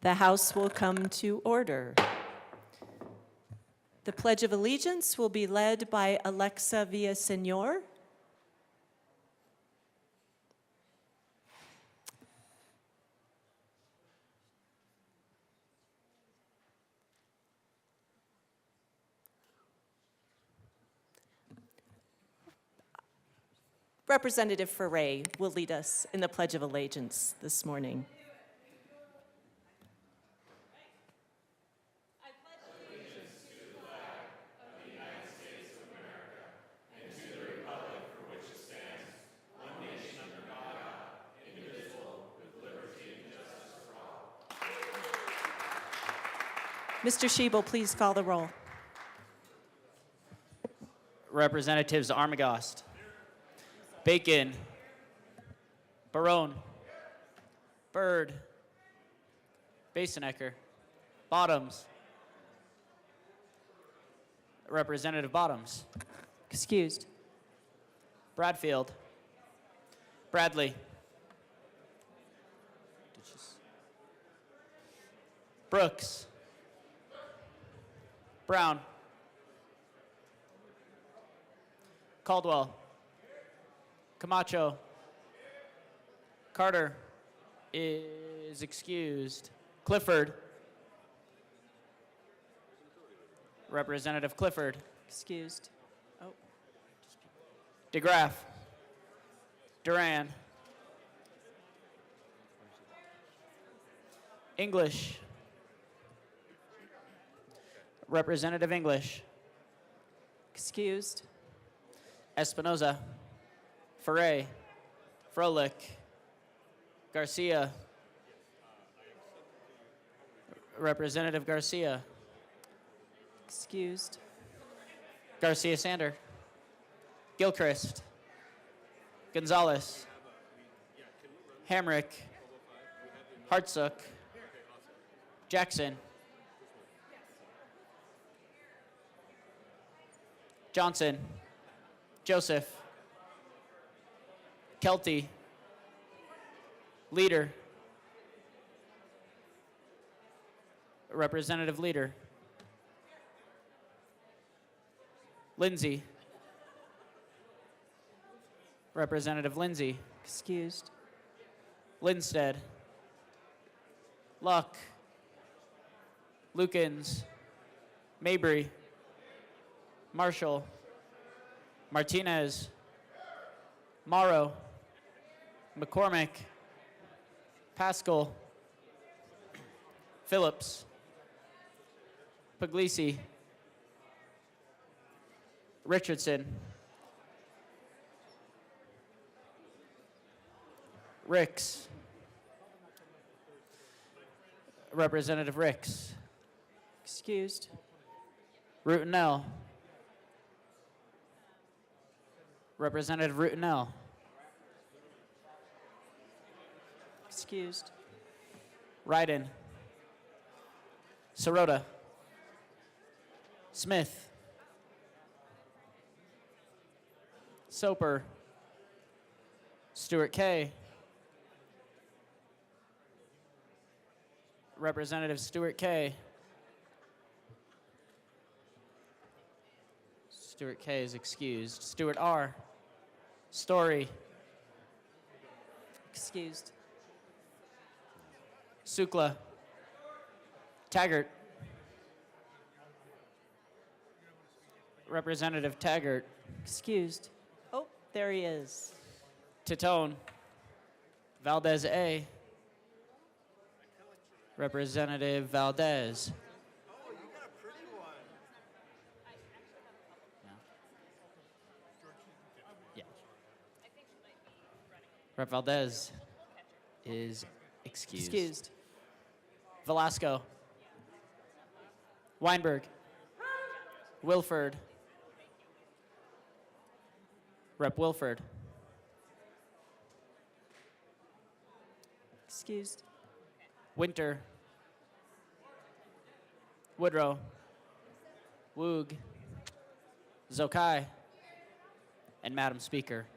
The House will come to order. The Pledge of Allegiance will be led by Alexa Villaseñor. Representative Ferre will lead us in the Pledge of Allegiance this morning. Mr. Schiebel, please call the roll. Representatives Armagost, Bacon, Barone, Byrd, Basenecker, Bottoms, Representative Bottoms, Excused. Bradfield, Bradley, Brooks, Brown, Caldwell, Camacho, Carter is excused. Clifford, Representative Clifford, Excused. Oh, DeGraff, Duran, English, Representative English, excused. Espinoza, Ferre, Froelich, Garcia, Representative Garcia, Excused. Garcia Sander, Gilchrist, Gonzalez, Hamrick, Hartsook, Jackson, Johnson, Joseph, Kelty, Leader, Representative Leader, Lindsay, Representative Lindsay, Excused. Linstead, Luck, Lukens, Mabry, Marshall, Martinez, Morrow, McCormick, Pascal, Phillips, Puglisi, Richardson, Ricks, Representative Ricks, Excused. Routenell, Representative Routenell, Excused. Ryden, Sirota, Smith, Soper, Stuart Kay, Representative Stuart Kay. Stuart Kay is excused. Stuart R. Story, Excused. Sukla, Taggart, Representative Taggart, Excused. Oh, there he is. Titone, Valdez A, Representative Valdez. Oh, you got a pretty one. Yeah. Rep Valdez is excused. Excused. Velasco, Weinberg, Wilford, Rep Wilford, Excused. Winter, Woodrow, Woog, Zokai, and Madam Speaker.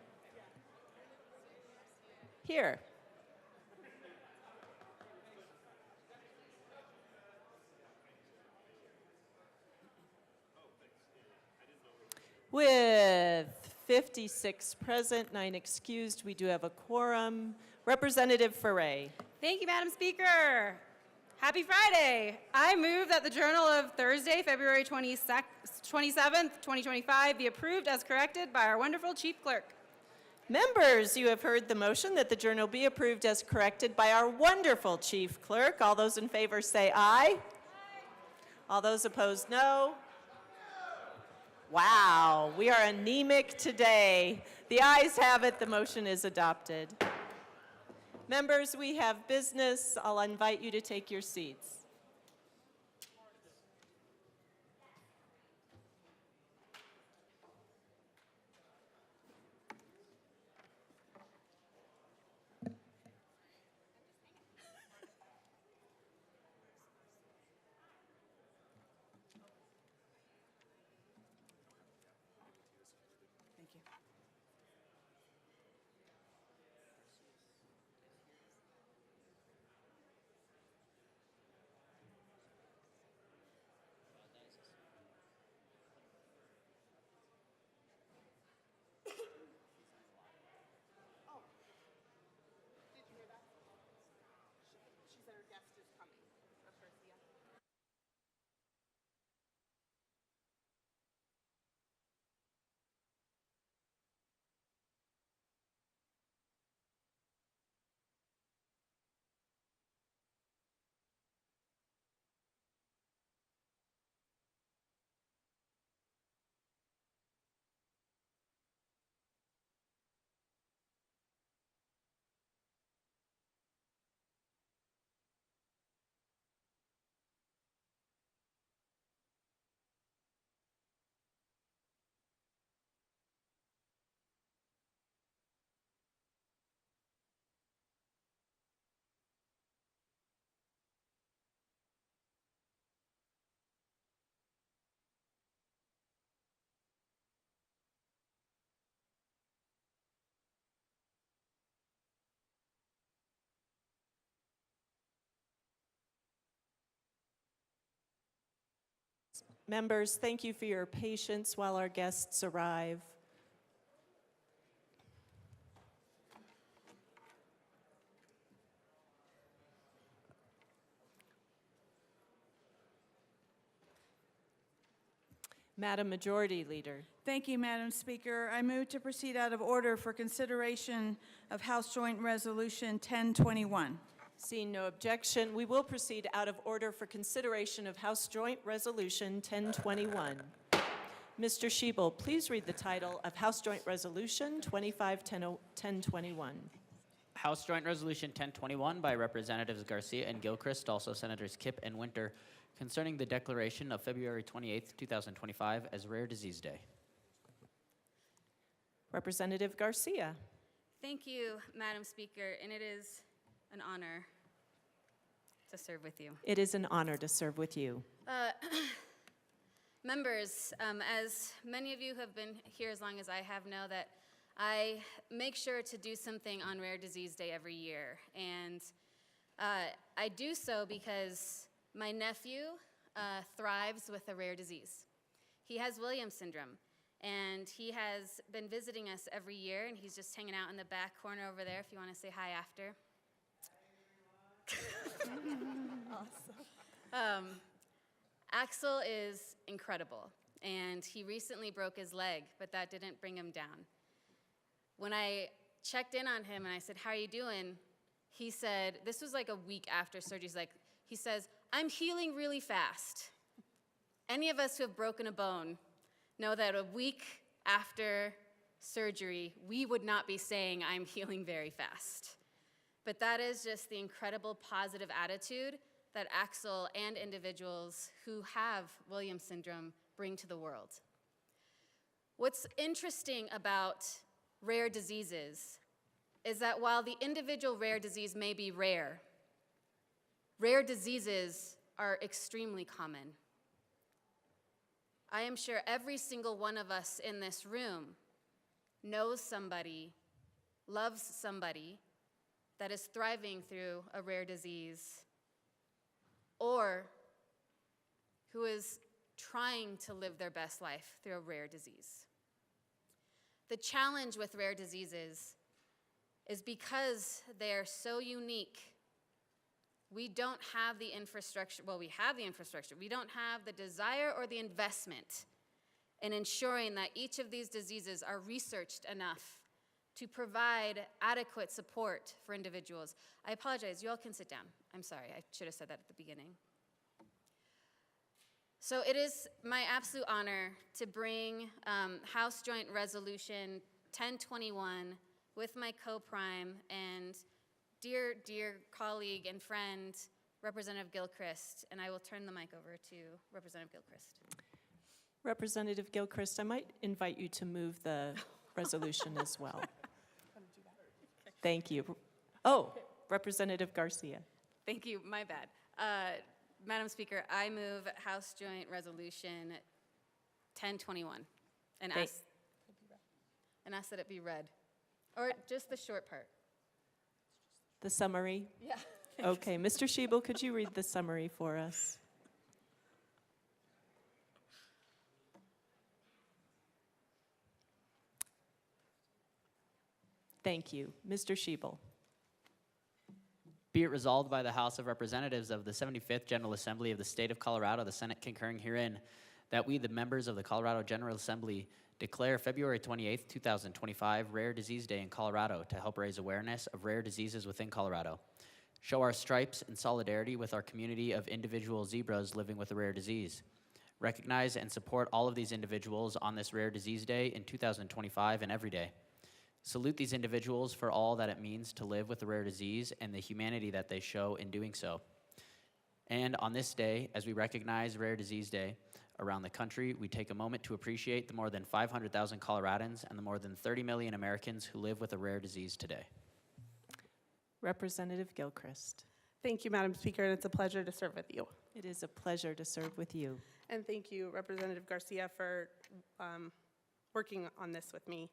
Here. With 56 present, 9 excused, we do have a quorum. Representative Ferre. Thank you, Madam Speaker. Happy Friday. I move that the Journal of Thursday, February 27th, 2025 be approved as corrected by our wonderful Chief Clerk. Members, you have heard the motion that the journal be approved as corrected by our wonderful Chief Clerk. All those in favor say aye. All those opposed, no. Wow, we are anemic today. The ayes have it, the motion is adopted. Members, we have business. I'll invite you to take your seats. Members, thank you for your patience while our guests arrive. Madam Majority Leader. Thank you, Madam Speaker. I move to proceed out of order for consideration of House Joint Resolution 1021. Seeing no objection, we will proceed out of order for consideration of House Joint Resolution 1021. Mr. Schiebel, please read the title of House Joint Resolution 251021. House Joint Resolution 1021 by Representatives Garcia and Gilchrist, also Senators Kipp and Winter, concerning the declaration of February 28, 2025 as Rare Disease Day. Representative Garcia. Thank you, Madam Speaker, and it is an honor to serve with you. It is an honor to serve with you. Members, as many of you who have been here as long as I have know that I make sure to do something on Rare Disease Day every year. And I do so because my nephew thrives with a rare disease. He has Williams syndrome, and he has been visiting us every year, and he's just hanging out in the back corner over there if you want to say hi after. Awesome. Axel is incredible, and he recently broke his leg, but that didn't bring him down. When I checked in on him and I said, "How are you doing?" He said, this was like a week after surgery, he says, "I'm healing really fast." Any of us who have broken a bone know that a week after surgery, we would not be saying, "I'm healing very fast." But that is just the incredible positive attitude that Axel and individuals who have Williams syndrome bring to the world. What's interesting about rare diseases is that while the individual rare disease may be rare, rare diseases are extremely common. I am sure every single one of us in this room knows somebody, loves somebody that is thriving through a rare disease, or who is trying to live their best life through a rare disease. The challenge with rare diseases is because they are so unique, we don't have the infrastructure. Well, we have the infrastructure. We don't have the desire or the investment in ensuring that each of these diseases are researched enough to provide adequate support for individuals. I apologize, you all can sit down. I'm sorry, I should have said that at the beginning. So it is my absolute honor to bring House Joint Resolution 1021 with my co-prime and dear colleague and friend, Representative Gilchrist, and I will turn the mic over to Representative Gilchrist. Representative Gilchrist, I might invite you to move the resolution as well. Thank you. Oh, Representative Garcia. Thank you, my bad. Madam Speaker, I move House Joint Resolution 1021 and ask that it be read. Or just the short part. The summary? Yeah. Okay, Mr. Schiebel, could you read the summary for us? Thank you. Mr. Schiebel. Be it resolved by the House of Representatives of the 75th General Assembly of the State of Colorado, the Senate concurring herein, that we, the members of the Colorado General Assembly, declare February 28th, 2025, Rare Disease Day in Colorado to help raise awareness of rare diseases within Colorado. Show our stripes in solidarity with our community of individual zebras living with a rare disease. Recognize and support all of these individuals on this Rare Disease Day in 2025 and every day. Salute these individuals for all that it means to live with a rare disease and the humanity that they show in doing so. And on this day, as we recognize Rare Disease Day around the country, we take a moment to appreciate the more than 500,000 Coloradans and the more than 30 million Americans who live with a rare disease today. Representative Gilchrist. Thank you, Madam Speaker, and it's a pleasure to serve with you. It is a pleasure to serve with you. And thank you, Representative Garcia, for working on this with me.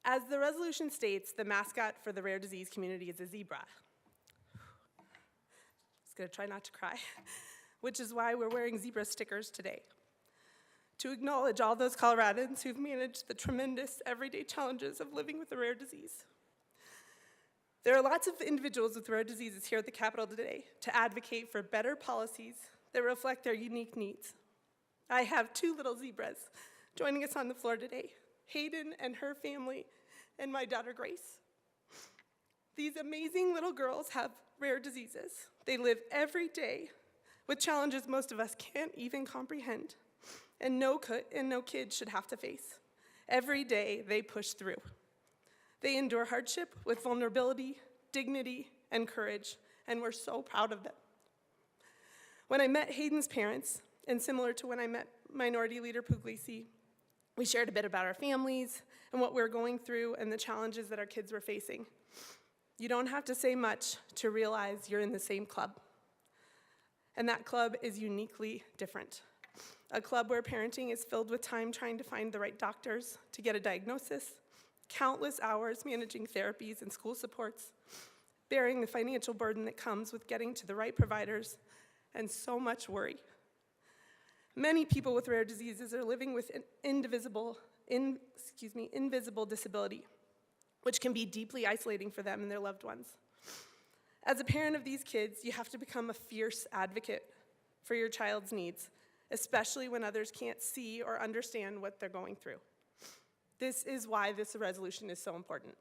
As the resolution states, the mascot for the rare disease community is a zebra. Just gonna try not to cry, which is why we're wearing zebra stickers today, to acknowledge all those Coloradans who've managed the tremendous everyday challenges of living with a rare disease. There are lots of individuals with rare diseases here at the Capitol today to advocate for better policies that reflect their unique needs. I have two little zebras joining us on the floor today, Hayden and her family, and my daughter Grace. These amazing little girls have rare diseases. They live every day with challenges most of us can't even comprehend, and no kid should have to face. Every day they push through. They endure hardship with vulnerability, dignity, and courage, and we're so proud of them. When I met Hayden's parents, and similar to when I met Minority Leader Puglisi, we shared a bit about our families and what we're going through and the challenges that our kids were facing. You don't have to say much to realize you're in the same club. And that club is uniquely different. A club where parenting is filled with time trying to find the right doctors to get a diagnosis, countless hours managing therapies and school supports, bearing the financial burden that comes with getting to the right providers, and so much worry. Many people with rare diseases are living with an invisible disability, which can be deeply isolating for them and their loved ones. As a parent of these kids, you have to become a fierce advocate for your child's needs, especially when others can't see or understand what they're going through. This is why this resolution is so important.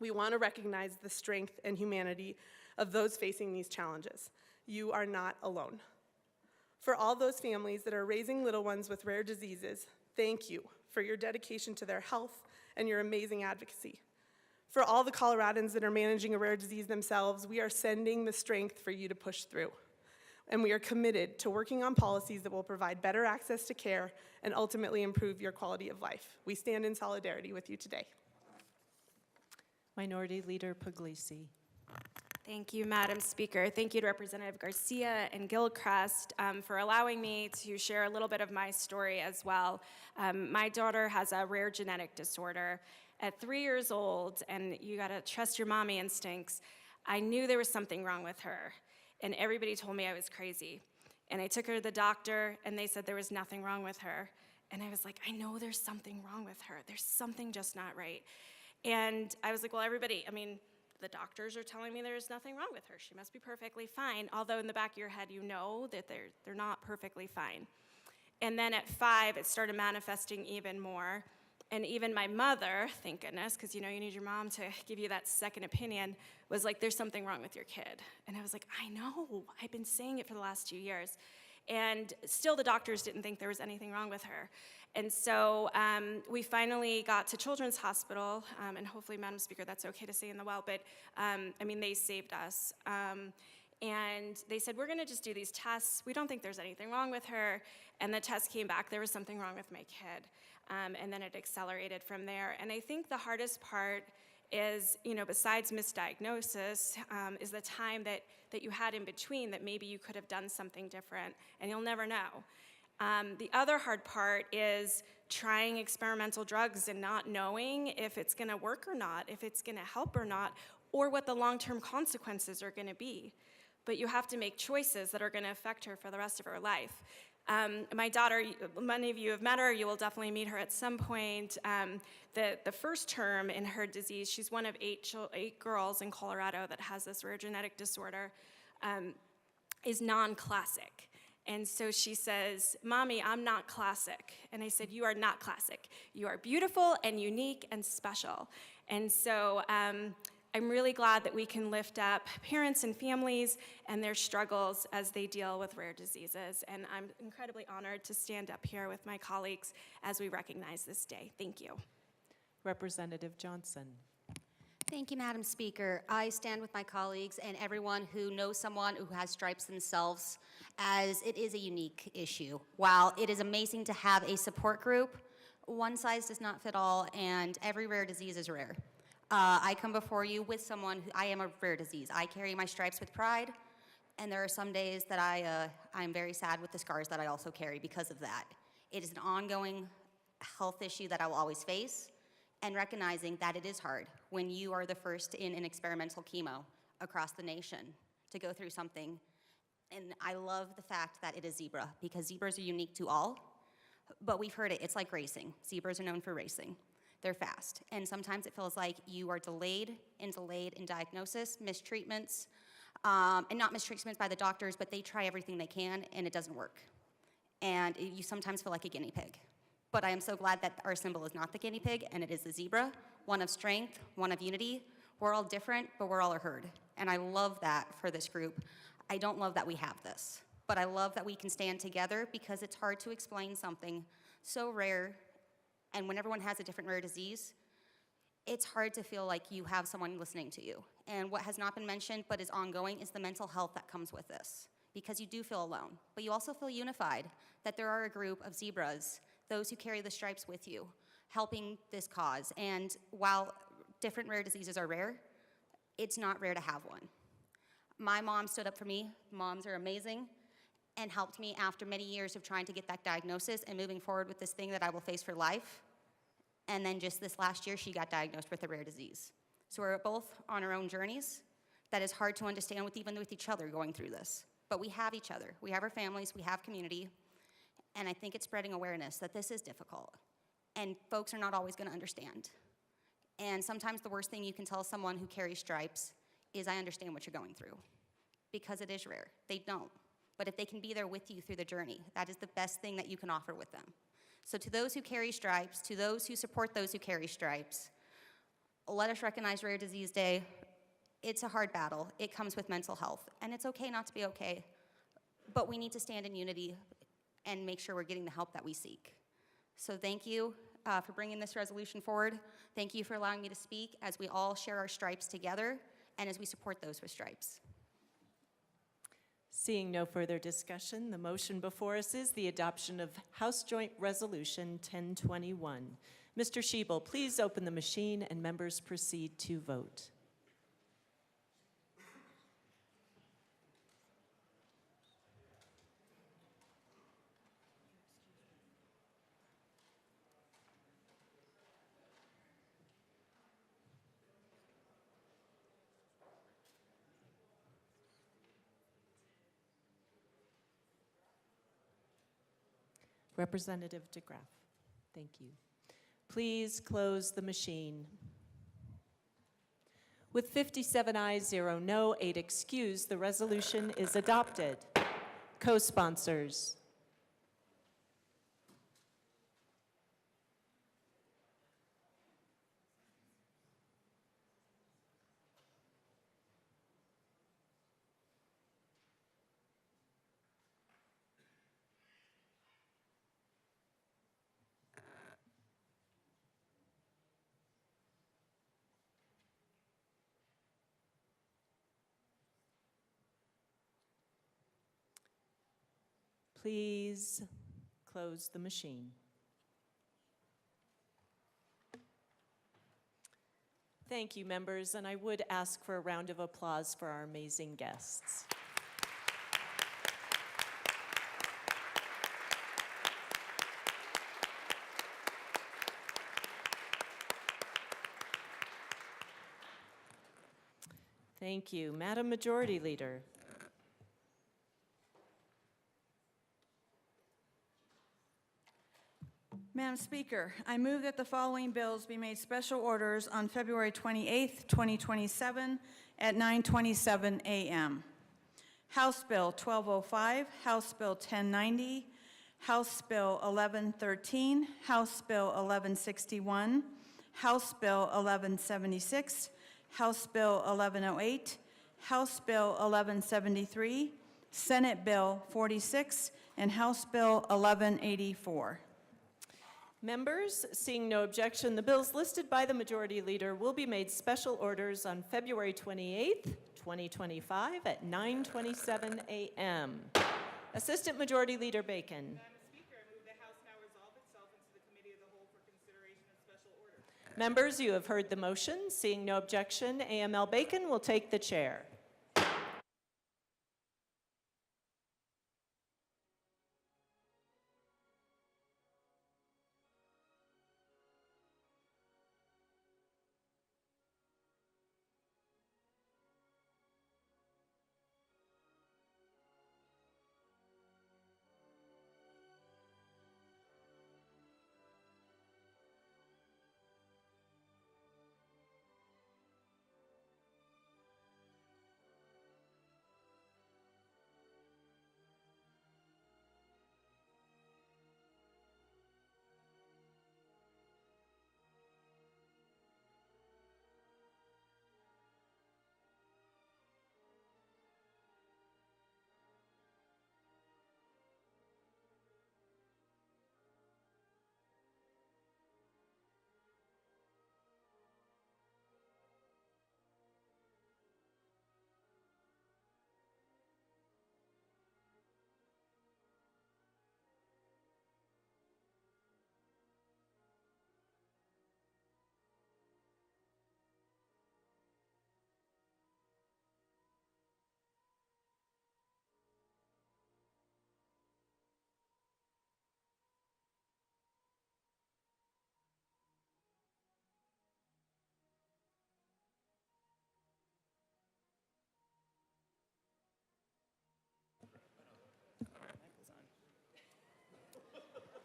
We want to recognize the strength and humanity of those facing these challenges. You are not alone. For all those families that are raising little ones with rare diseases, thank you for your dedication to their health and your amazing advocacy. For all the Coloradans that are managing a rare disease themselves, we are sending the strength for you to push through. And we are committed to working on policies that will provide better access to care and ultimately improve your quality of life. We stand in solidarity with you today. Minority Leader Puglisi. Thank you, Madam Speaker. Thank you to Representative Garcia and Gilchrist for allowing me to share a little bit of my story as well. My daughter has a rare genetic disorder. At 3 years old, and you gotta trust your mommy instincts, I knew there was something wrong with her, and everybody told me I was crazy. And I took her to the doctor, and they said there was nothing wrong with her. And I was like, I know there's something wrong with her. There's something just not right. And I was like, well, everybody, I mean, the doctors are telling me there's nothing wrong with her. She must be perfectly fine. Although in the back of your head, you know that they're not perfectly fine. And then at 5, it started manifesting even more. And even my mother, thank goodness, because you know you need your mom to give you that second opinion, was like, there's something wrong with your kid. And I was like, I know. I've been saying it for the last 2 years. And still the doctors didn't think there was anything wrong with her. And so we finally got to Children's Hospital, and hopefully, Madam Speaker, that's okay to say in the well, but I mean, they saved us. And they said, we're gonna just do these tests. We don't think there's anything wrong with her. And the test came back, there was something wrong with my kid. And then it accelerated from there. And I think the hardest part is, you know, besides misdiagnosis, is the time that you had in between that maybe you could have done something different, and you'll never know. The other hard part is trying experimental drugs and not knowing if it's gonna work or not, if it's gonna help or not, or what the long-term consequences are gonna be. But you have to make choices that are gonna affect her for the rest of her life. My daughter, many of you have met her, you will definitely meet her at some point. The first term in her disease, she's one of 8 girls in Colorado that has this rare genetic disorder, is non-classic. And so she says, Mommy, I'm not classic. And I said, you are not classic. You are beautiful and unique and special. And so I'm really glad that we can lift up parents and families and their struggles as they deal with rare diseases. And I'm incredibly honored to stand up here with my colleagues as we recognize this day. Thank you. Representative Johnson. Thank you, Madam Speaker. I stand with my colleagues and everyone who knows someone who has stripes themselves, as it is a unique issue. While it is amazing to have a support group, one size does not fit all, and every rare disease is rare. I come before you with someone who, I am a rare disease. I carry my stripes with pride, and there are some days that I'm very sad with the scars that I also carry because of that. It is an ongoing health issue that I will always face, and recognizing that it is hard when you are the first in an experimental chemo across the nation to go through something. And I love the fact that it is zebra, because zebras are unique to all, but we've heard it, it's like racing. Zebras are known for racing. They're fast, and sometimes it feels like you are delayed in diagnosis, mistreatments, and not mistreatments by the doctors, but they try everything they can, and it doesn't work. And you sometimes feel like a guinea pig. But I am so glad that our symbol is not the guinea pig, and it is the zebra, one of strength, one of unity. We're all different, but we're all a herd, and I love that for this group. I don't love that we have this, but I love that we can stand together, because it's hard to explain something so rare. And when everyone has a different rare disease, it's hard to feel like you have someone listening to you. And what has not been mentioned but is ongoing is the mental health that comes with this, because you do feel alone, but you also feel unified, that there are a group of zebras, those who carry the stripes with you, helping this cause. And while different rare diseases are rare, it's not rare to have one. My mom stood up for me, moms are amazing, and helped me after many years of trying to get that diagnosis and moving forward with this thing that I will face for life. And then just this last year, she got diagnosed with a rare disease. So we're both on our own journeys. That is hard to understand even with each other going through this. But we have each other. We have our families, we have community. And I think it's spreading awareness that this is difficult. And folks are not always gonna understand. And sometimes the worst thing you can tell someone who carries stripes is, I understand what you're going through. Because it is rare, they don't. But if they can be there with you through the journey, that is the best thing that you can offer with them. So to those who carry stripes, to those who support those who carry stripes, let us recognize Rare Disease Day. It's a hard battle. It comes with mental health, and it's okay not to be okay. But we need to stand in unity and make sure we're getting the help that we seek. So thank you for bringing this resolution forward. Thank you for allowing me to speak as we all share our stripes together and as we support those with stripes. Seeing no further discussion, the motion before us is the adoption of House Joint Resolution 1021. Mr. Schiebel, please open the machine and members proceed to vote. Representative DeGraff, thank you. Please close the machine. With 57 ayes, 0 no, 8 excused, the resolution is adopted. Co-sponsors. Please close the machine. Thank you, members, and I would ask for a round of applause for our amazing guests. Thank you. Madam Majority Leader. Madam Speaker, I move that the following bills be made special orders on February 28th, 2027 at 9:27 a.m. House Bill 1205, House Bill 1090, House Bill 1113, House Bill 1161, House Bill 1176, House Bill 1108, House Bill 1173, Senate Bill 46, and House Bill 1184. Members, seeing no objection, the bills listed by the Majority Leader will be made special orders on February 28th, 2025 at 9:27 a.m. Assistant Majority Leader Bacon. Madam Speaker, I move the House now resolve itself into the Committee of the Whole for consideration of special order. Members, you have heard the motion. Seeing no objection, AML Bacon will take the chair.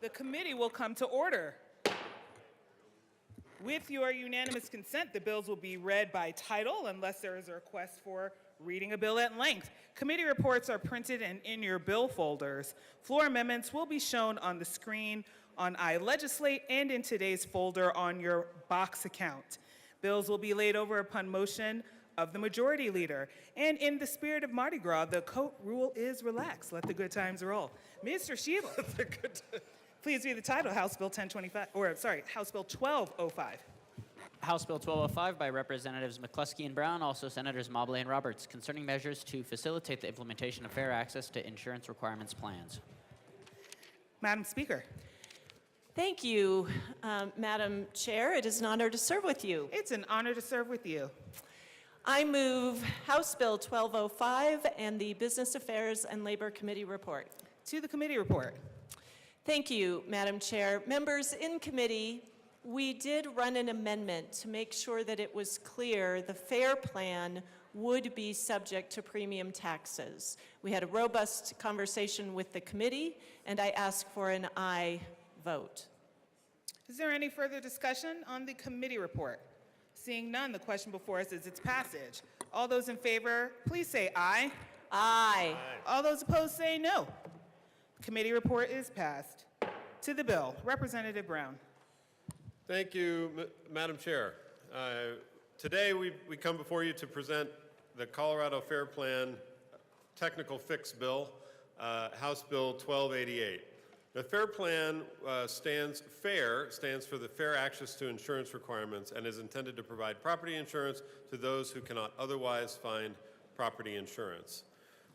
The committee will come to order. With your unanimous consent, the bills will be read by title unless there is a request for reading a bill at length. Committee reports are printed and in your bill folders. Floor amendments will be shown on the screen on iLegislate and in today's folder on your box account. Bills will be laid over upon motion of the Majority Leader. And in the spirit of Mardi Gras, the coat rule is relaxed. Let the good times roll. Mr. Sheba, please read the title, House Bill 1025, or sorry, House Bill 1205. House Bill 1205 by Representatives McCluskey and Brown, also Senators Mobley and Roberts, concerning measures to facilitate the implementation of fair access to insurance requirements plans. Madam Speaker. Thank you, Madam Chair. It is an honor to serve with you. It's an honor to serve with you. I move House Bill 1205 and the Business Affairs and Labor Committee report. To the committee report. Thank you, Madam Chair. Members, in committee, we did run an amendment to make sure that it was clear the FAIR plan would be subject to premium taxes. We had a robust conversation with the committee, and I ask for an aye vote. Is there any further discussion on the committee report? Seeing none, the question before us is its passage. All those in favor, please say aye. Aye. All those opposed say no. Committee report is passed. To the bill, Representative Brown. Thank you, Madam Chair. Today we come before you to present the Colorado Fair Plan Technical Fix Bill, House Bill 1288. The Fair Plan stands for the fair access to insurance requirements and is intended to provide property insurance to those who cannot otherwise find property insurance.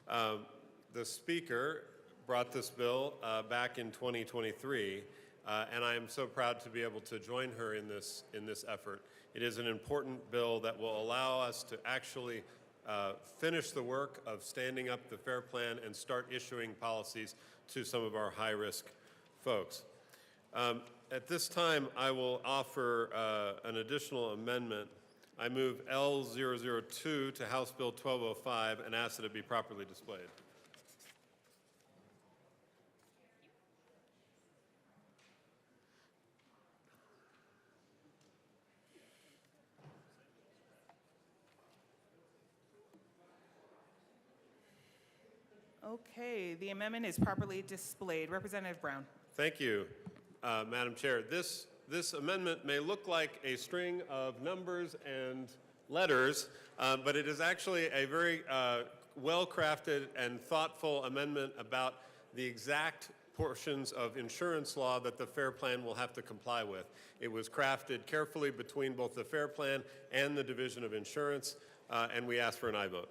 The Speaker brought this bill back in 2023, and I am so proud to be able to join her in this effort. It is an important bill that will allow us to actually finish the work of standing up the Fair Plan and start issuing policies to some of our high-risk folks. At this time, I will offer an additional amendment. I move L002 to House Bill 1205 and ask that it be properly displayed. Okay, the amendment is properly displayed. Representative Brown. Thank you, Madam Chair. This amendment may look like a string of numbers and letters, but it is actually a very well-crafted and thoughtful amendment about the exact portions of insurance law that the Fair Plan will have to comply with. It was crafted carefully between both the Fair Plan and the Division of Insurance, and we ask for an aye vote.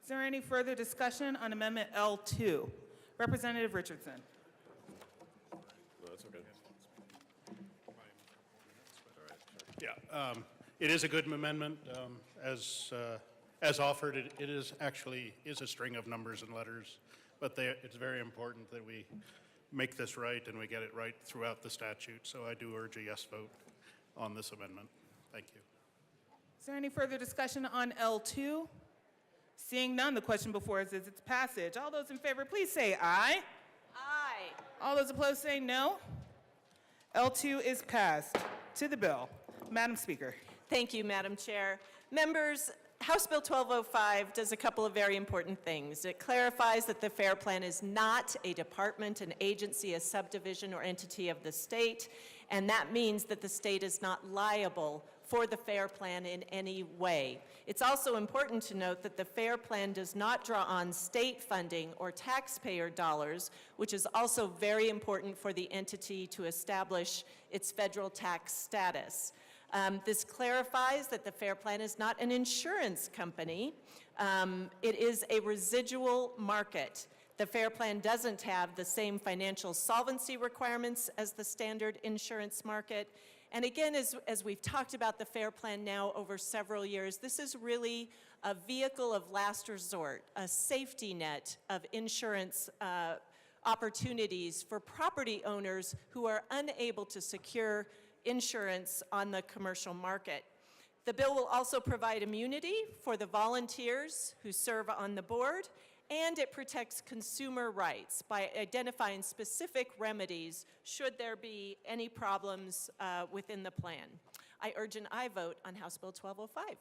Is there any further discussion on Amendment L2? Representative Richardson. No, that's okay. Yeah, it is a good amendment. As offered, it is actually a string of numbers and letters, but it's very important that we make this right and we get it right throughout the statute. So I do urge a yes vote on this amendment. Thank you. Is there any further discussion on L2? Seeing none, the question before us is its passage. All those in favor, please say aye. Aye. All those opposed say no. L2 is passed. To the bill. Madam Speaker. Thank you, Madam Chair. Members, House Bill 1205 does a couple of very important things. It clarifies that the Fair Plan is not a department, an agency, a subdivision, or entity of the state, and that means that the state is not liable for the Fair Plan in any way. It's also important to note that the Fair Plan does not draw on state funding or taxpayer dollars, which is also very important for the entity to establish its federal tax status. This clarifies that the Fair Plan is not an insurance company. It is a residual market. The Fair Plan doesn't have the same financial solvency requirements as the standard insurance market. And again, as we've talked about the Fair Plan now over several years, this is really a vehicle of last resort, a safety net of insurance opportunities for property owners who are unable to secure insurance on the commercial market. The bill will also provide immunity for the volunteers who serve on the board, and it protects consumer rights by identifying specific remedies should there be any problems within the plan. I urge an aye vote on House Bill 1205.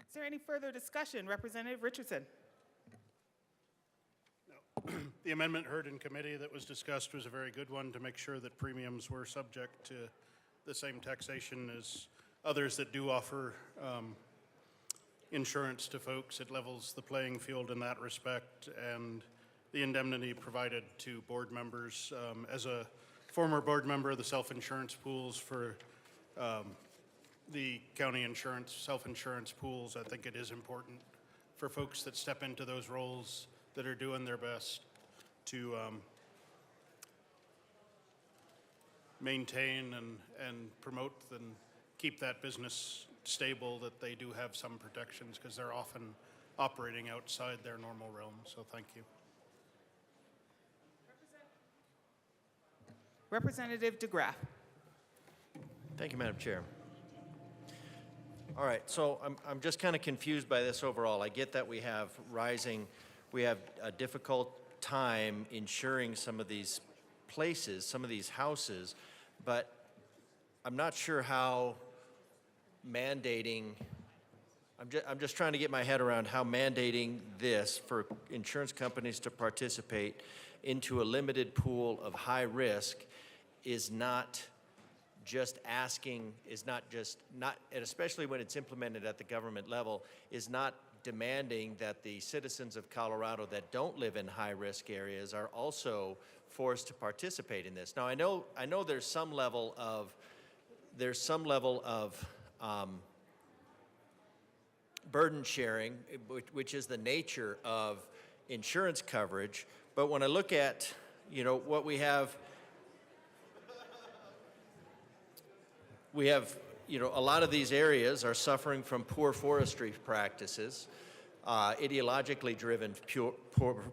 Is there any further discussion? Representative Richardson. No. The amendment heard in committee that was discussed was a very good one to make sure that premiums were subject to the same taxation as others that do offer insurance to folks. It levels the playing field in that respect, and the indemnity provided to board members. As a former board member of the self-insurance pools for the county insurance, self-insurance pools, I think it is important for folks that step into those roles that are doing their best to maintain and promote and keep that business stable, that they do have some protections because they're often operating outside their normal realm. So thank you. Representative DeGraff. Thank you, Madam Chair. All right, so I'm just kind of confused by this overall. I get that we have a difficult time insuring some of these places, some of these houses, but I'm not sure how mandating, I'm just trying to get my head around how mandating this for insurance companies to participate into a limited pool of high risk is not just asking, and especially when it's implemented at the government level, is not demanding that the citizens of Colorado that don't live in high-risk areas are also forced to participate in this. Now, I know there's some level of burden sharing, which is the nature of insurance coverage. But when I look at, what we have, a lot of these areas are suffering from poor forestry practices, ideologically driven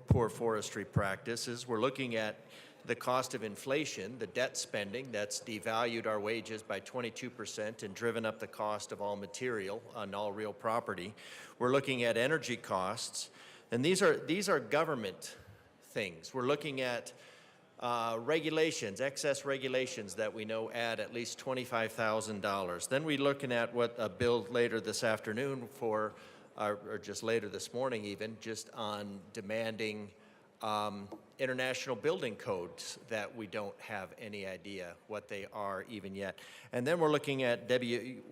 poor forestry practices. We're looking at the cost of inflation, the debt spending that's devalued our wages by 22% and driven up the cost of all material on all real property. We're looking at energy costs, and these are government things. We're looking at regulations, excess regulations that we know add at least $25,000. Then we're looking at what a bill later this afternoon or just later this morning even, just on demanding international building codes that we don't have any idea what they are even yet. And then we're looking at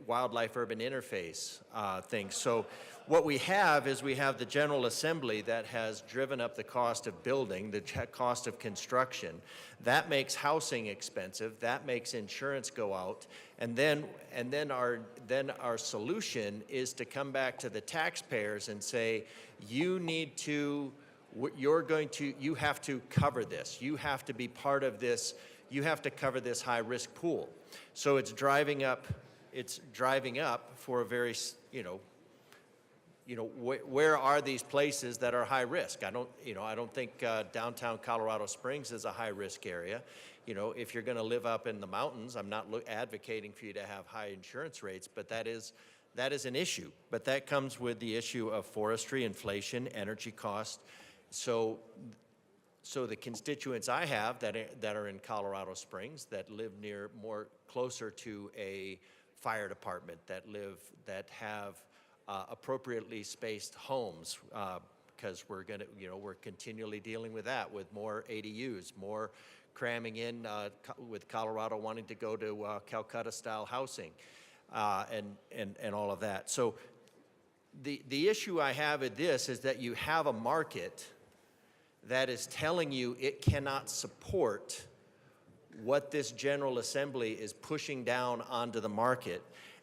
wildlife urban interface things. So what we have is we have the General Assembly that has driven up the cost of building, the cost of construction. That makes housing expensive. That makes insurance go out. And then our solution is to come back to the taxpayers and say, you have to cover this. You have to be part of this. You have to cover this high risk pool. So it's driving up for a very, where are these places that are high risk? I don't think downtown Colorado Springs is a high risk area. If you're going to live up in the mountains, I'm not advocating for you to have high insurance rates, but that is an issue. But that comes with the issue of forestry, inflation, energy cost. So the constituents I have that are in Colorado Springs, that live closer to a fire department, that have appropriately spaced homes, because we're continually dealing with that, with more ADUs, more cramming in, with Colorado wanting to go to Calcutta-style housing, and all of that. So the issue I have with this is that you have a market that is telling you it cannot support what this General Assembly is pushing down onto the market,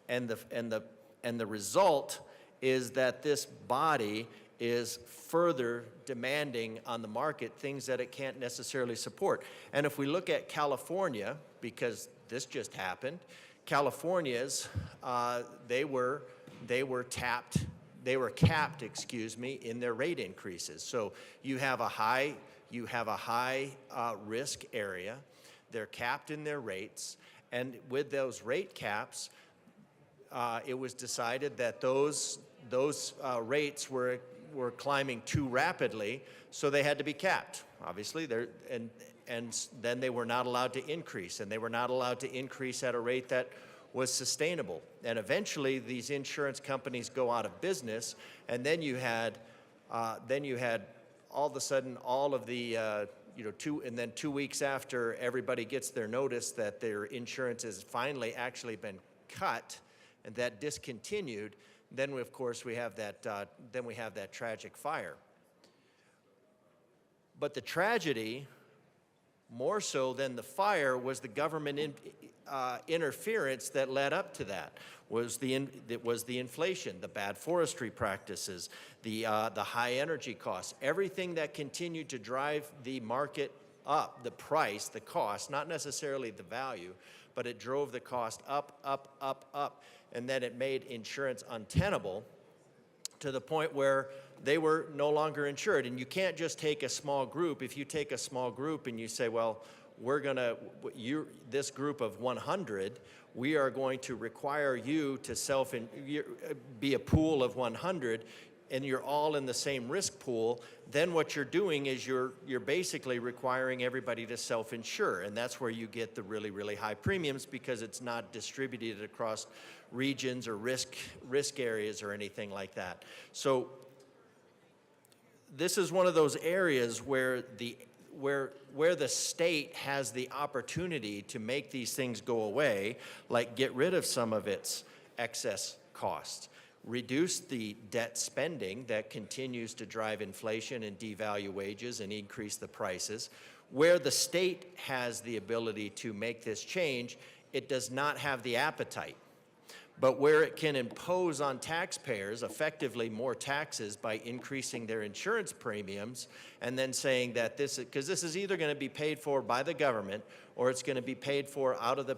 and the result is that this body is further demanding on the market things that it can't necessarily support. And if we look at California, because this just happened, California's they were capped, in their rate increases. So you have a high risk area. They're capped in their rates, and with those rate caps, it was decided that those rates were climbing too rapidly, so they had to be capped. Obviously, and then they were not allowed to increase, and they were not allowed to increase at a rate that was sustainable. And eventually, these insurance companies go out of business, and then you had all of a sudden all of the 2 weeks after everybody gets their notice that their insurance has finally actually been cut and that discontinued, then of course we have that tragic fire. But the tragedy, more so than the fire, was the government interference that led up to that. It was the inflation, the bad forestry practices, the high energy costs, everything that continued to drive the market up, the price, the cost, not necessarily the value, but it drove the cost up, and then it made insurance untenable to the point where they were no longer insured. And you can't just take a small group. If you take a small group and you say, well, we're going to, this group of 100, we are going to require you to be a pool of 100, and you're all in the same risk pool, then what you're doing is you're basically requiring everybody to self-insure, and that's where you get the really, really high premiums because it's not distributed across regions or risk areas or anything like that. So this is one of those areas where the state has the opportunity to make these things go away, like get rid of some of its excess costs, reduce the debt spending that continues to drive inflation and devalue wages and increase the prices. Where the state has the ability to make this change, it does not have the appetite. But where it can impose on taxpayers effectively more taxes by increasing their insurance premiums and then saying that this is either going to be paid for by the government or it's going to be paid for out of the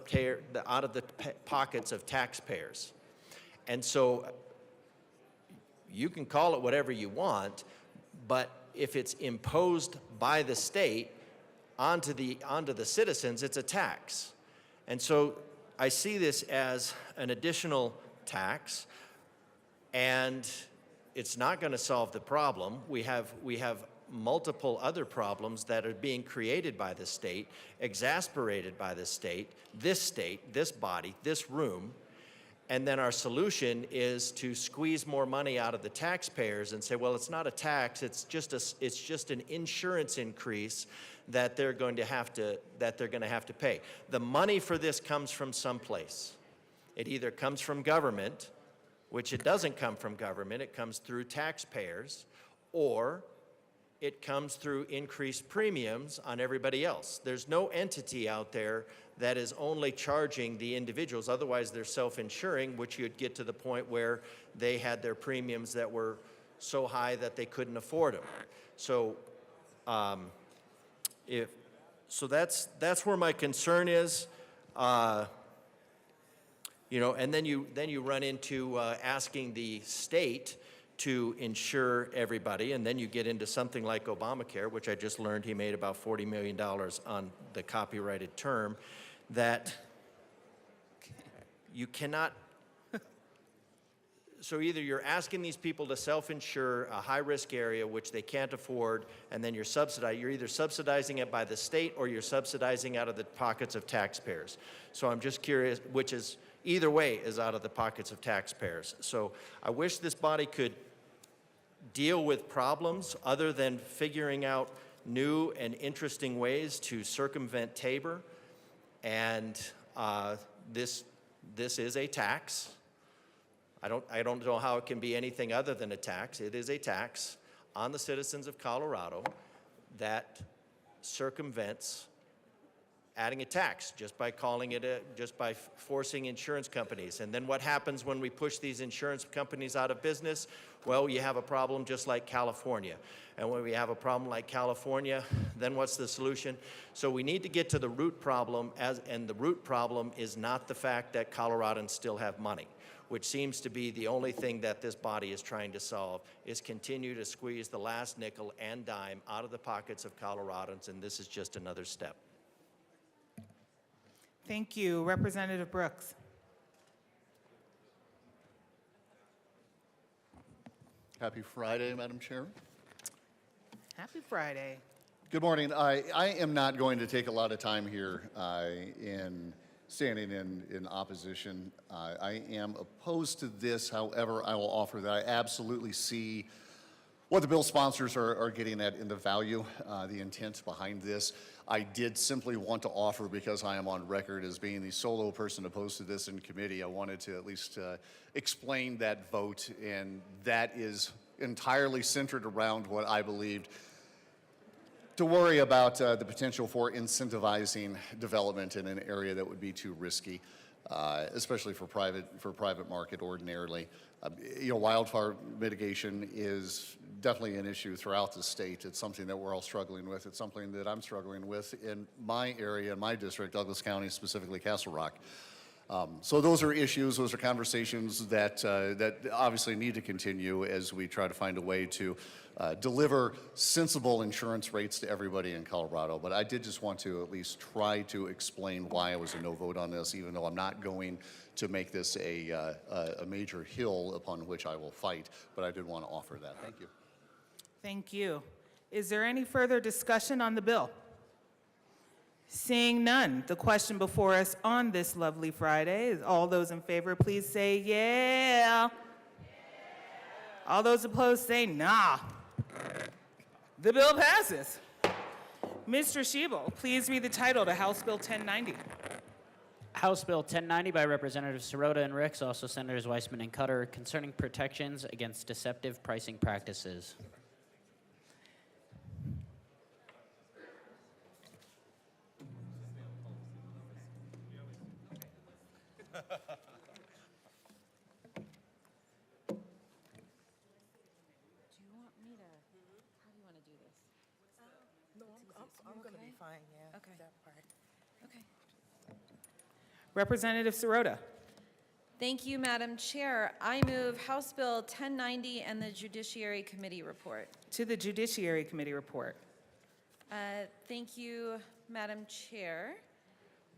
pockets of taxpayers. And so you can call it whatever you want, but if it's imposed by the state onto the citizens, it's a tax. And so I see this as an additional tax, and it's not going to solve the problem. We have multiple other problems that are being created by the state, exasperated by the state, this body, this room. And then our solution is to squeeze more money out of the taxpayers and say, well, it's not a tax, it's just an insurance increase that they're going to have to pay. The money for this comes from someplace. It either comes from government, which it doesn't come from government, it comes through taxpayers, or it comes through increased premiums on everybody else. There's no entity out there that is only charging the individuals, otherwise they're self-insuring, which you'd get to the point where they had their premiums that were so high that they couldn't afford them. So that's where my concern is. And then you run into asking the state to insure everybody, and then you get into something like Obamacare, which I just learned he made about $40 million on the copyrighted term, that you cannot. So either you're asking these people to self-insure a high-risk area which they can't afford, and then you're either subsidizing it by the state or you're subsidizing out of the pockets of taxpayers. So I'm just curious, either way is out of the pockets of taxpayers. So I wish this body could deal with problems other than figuring out new and interesting ways to circumvent Tabor. And this is a tax. I don't know how it can be anything other than a tax. It is a tax on the citizens of Colorado that circumvents adding a tax just by by forcing insurance companies. And then what happens when we push these insurance companies out of business? Well, you have a problem just like California. And when we have a problem like California, then what's the solution? So we need to get to the root problem, and the root problem is not the fact that Coloradans still have money, which seems to be the only thing that this body is trying to solve, is continue to squeeze the last nickel and dime out of the pockets of Coloradans, and this is just another step. Thank you. Representative Brooks. Happy Friday, Madam Chair. Happy Friday. Good morning. I am not going to take a lot of time here in standing in opposition. I am opposed to this. However, I will offer that I absolutely see what the bill sponsors are getting at in the value, the intent behind this. I did simply want to offer, because I am on record as being the solo person opposed to this in committee, I wanted to at least explain that vote, and that is entirely centered around what I believed to worry about the potential for incentivizing development in an area that would be too risky, especially for private market ordinarily. Wildfire mitigation is definitely an issue throughout the state. It's something that we're all struggling with. It's something that I'm struggling with in my area, in my district, Douglas County, specifically Castle Rock. So those are issues, those are conversations that obviously need to continue as we try to find a way to deliver sensible insurance rates to everybody in Colorado. But I did just want to at least try to explain why I was a no vote on this, even though I'm not going to make this a major hill upon which I will fight. But I did want to offer that. Thank you. Thank you. Is there any further discussion on the bill? Seeing none, the question before us on this lovely Friday is all those in favor, please say yeah. All those opposed say nah. The bill passes. Mr. Schiebel, please read the title to House Bill 1090. House Bill 1090 by Representatives Sirota and Ricks, also Senators Weissman and Cutter, concerning protections against deceptive pricing practices. I'm going to be fine, yeah. Okay. That part. Okay. Representative Sirota. Thank you, Madam Chair. I move House Bill 1090 and the Judiciary Committee report. To the Judiciary Committee report. Thank you, Madam Chair.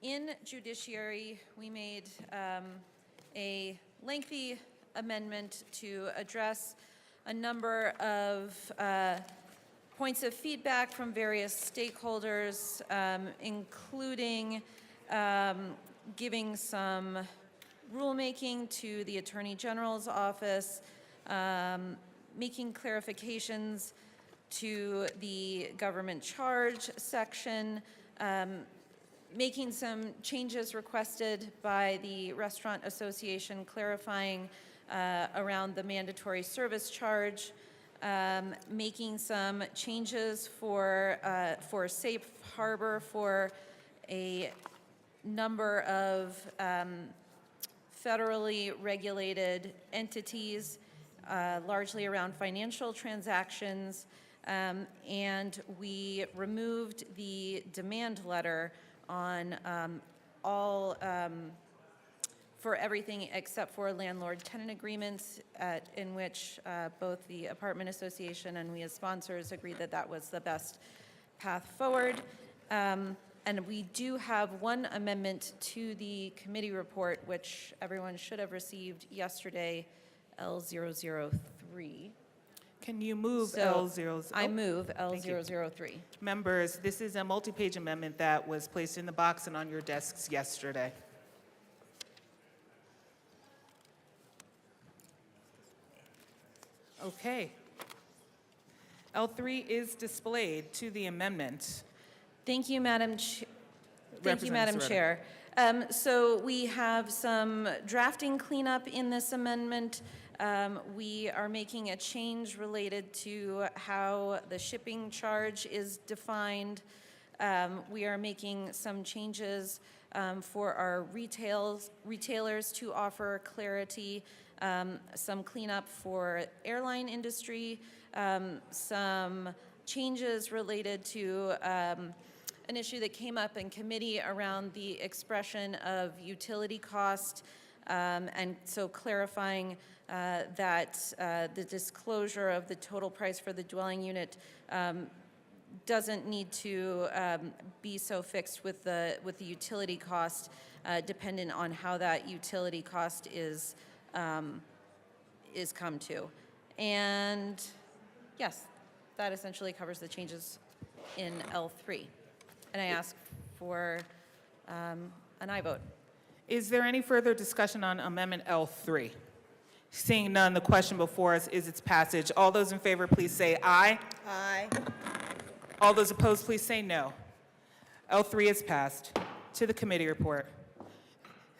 In Judiciary, we made a lengthy amendment to address a number of points of feedback from various stakeholders, including giving some rulemaking to the Attorney General's office, making clarifications to the government charge section, making some changes requested by the Restaurant Association clarifying around the mandatory service charge, making some changes for safe harbor for a number of federally regulated entities, largely around financial transactions, and we removed the demand letter on all for everything except for landlord-tenant agreements, in which both the Apartment Association and we as sponsors agreed that that was the best path forward. And we do have one amendment to the committee report, which everyone should have received yesterday, L003. Can you move So L0? I move Thank you. L003. Members, this is a multi-page amendment that was placed in the box and on your desks yesterday. Okay. L3 is displayed to the amendment. Thank you, Madam Chair. Thank you, Madam Representative Chair. So we have some drafting cleanup in this amendment. We are making a change related to how the shipping charge is defined. We are making some changes for our retailers to offer clarity, some cleanup for airline industry, some changes related to an issue that came up in committee around the expression of utility cost, and so clarifying that the disclosure of the total price for the dwelling unit doesn't need to be so fixed with the utility cost, dependent on how that utility cost is come to. And yes, that essentially covers the changes in L3. And I ask for an aye vote. Is there any further discussion on Amendment L3? Seeing none, the question before us is its passage. All those in favor, please say aye. Aye. All those opposed, please say no. L3 is passed. To the committee report.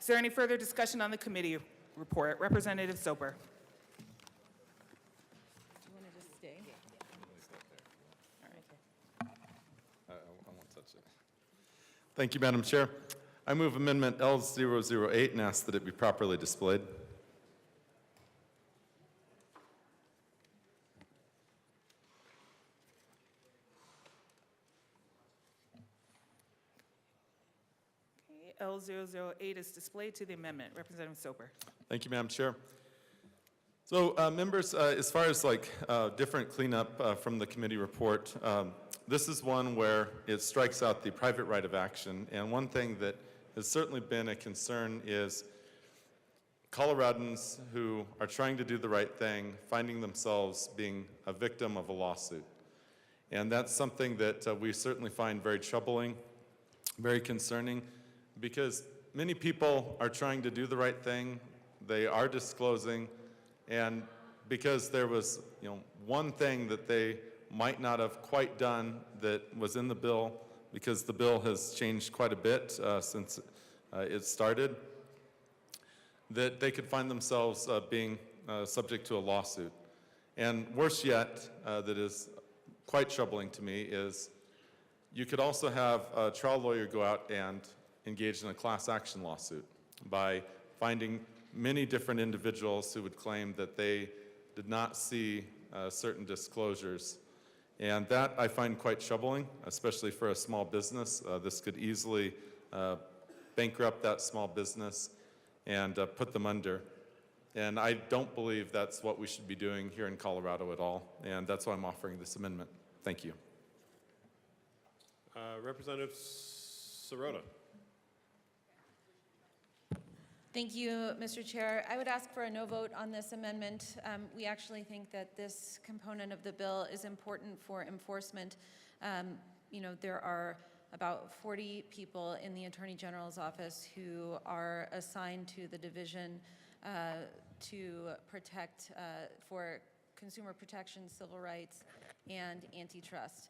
Is there any further discussion on the committee report? Representative Soper. Do you want to just stay? Thank you, Madam Chair. I move Amendment L008 and ask that it be properly displayed. L008 is displayed to the amendment. Representative Soper. Thank you, Madam Chair. So, members, as far as different cleanup from the committee report, this is one where it strikes out the private right of action. And one thing that has certainly been a concern is Coloradans who are trying to do the right thing, finding themselves being a victim of a lawsuit. And that's something that we certainly find very troubling, very concerning, because many people are trying to do the right thing. They are disclosing, and because there was, one thing that they might not have quite done that was in the bill, because the bill has changed quite a bit since it started, that they could find themselves being subject to a lawsuit. And worse yet, that is quite troubling to me, is you could also have a trial lawyer go out and engage in a class action lawsuit by finding many different individuals who would claim that they did not see certain disclosures. And that I find quite troubling, especially for a small business. This could easily bankrupt that small business and put them under. And I don't believe that's what we should be doing here in Colorado at all. And that's why I'm offering this amendment. Thank you. Representative Sirota. Thank you, Mr. Chair. I would ask for a no vote on this amendment. We actually think that this component of the bill is important for enforcement. There are about 40 people in the Attorney General's office who are assigned to the division to protect for consumer protection, civil rights, and antitrust,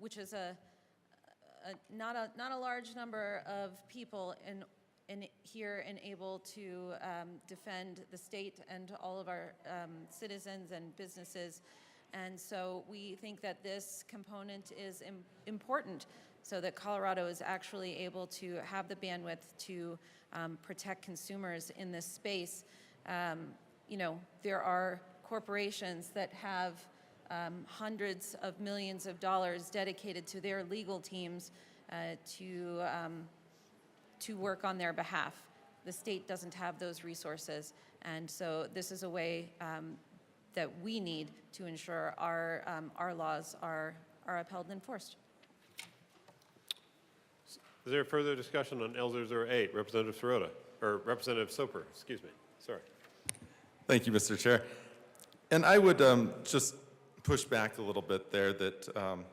which is not a large number of people here and able to defend the state and all of our citizens and businesses. And so we think that this component is important so that Colorado is actually able to have the bandwidth to protect consumers in this space. There are corporations that have hundreds of millions of dollars dedicated to their legal teams to work on their behalf. The state doesn't have those resources, and so this is a way that we need to ensure our laws are upheld and enforced. Is there further discussion on L008? Representative Sirota, or Representative Soper, excuse me, sorry. Thank you, Mr. Chair. And I would just push back a little bit there that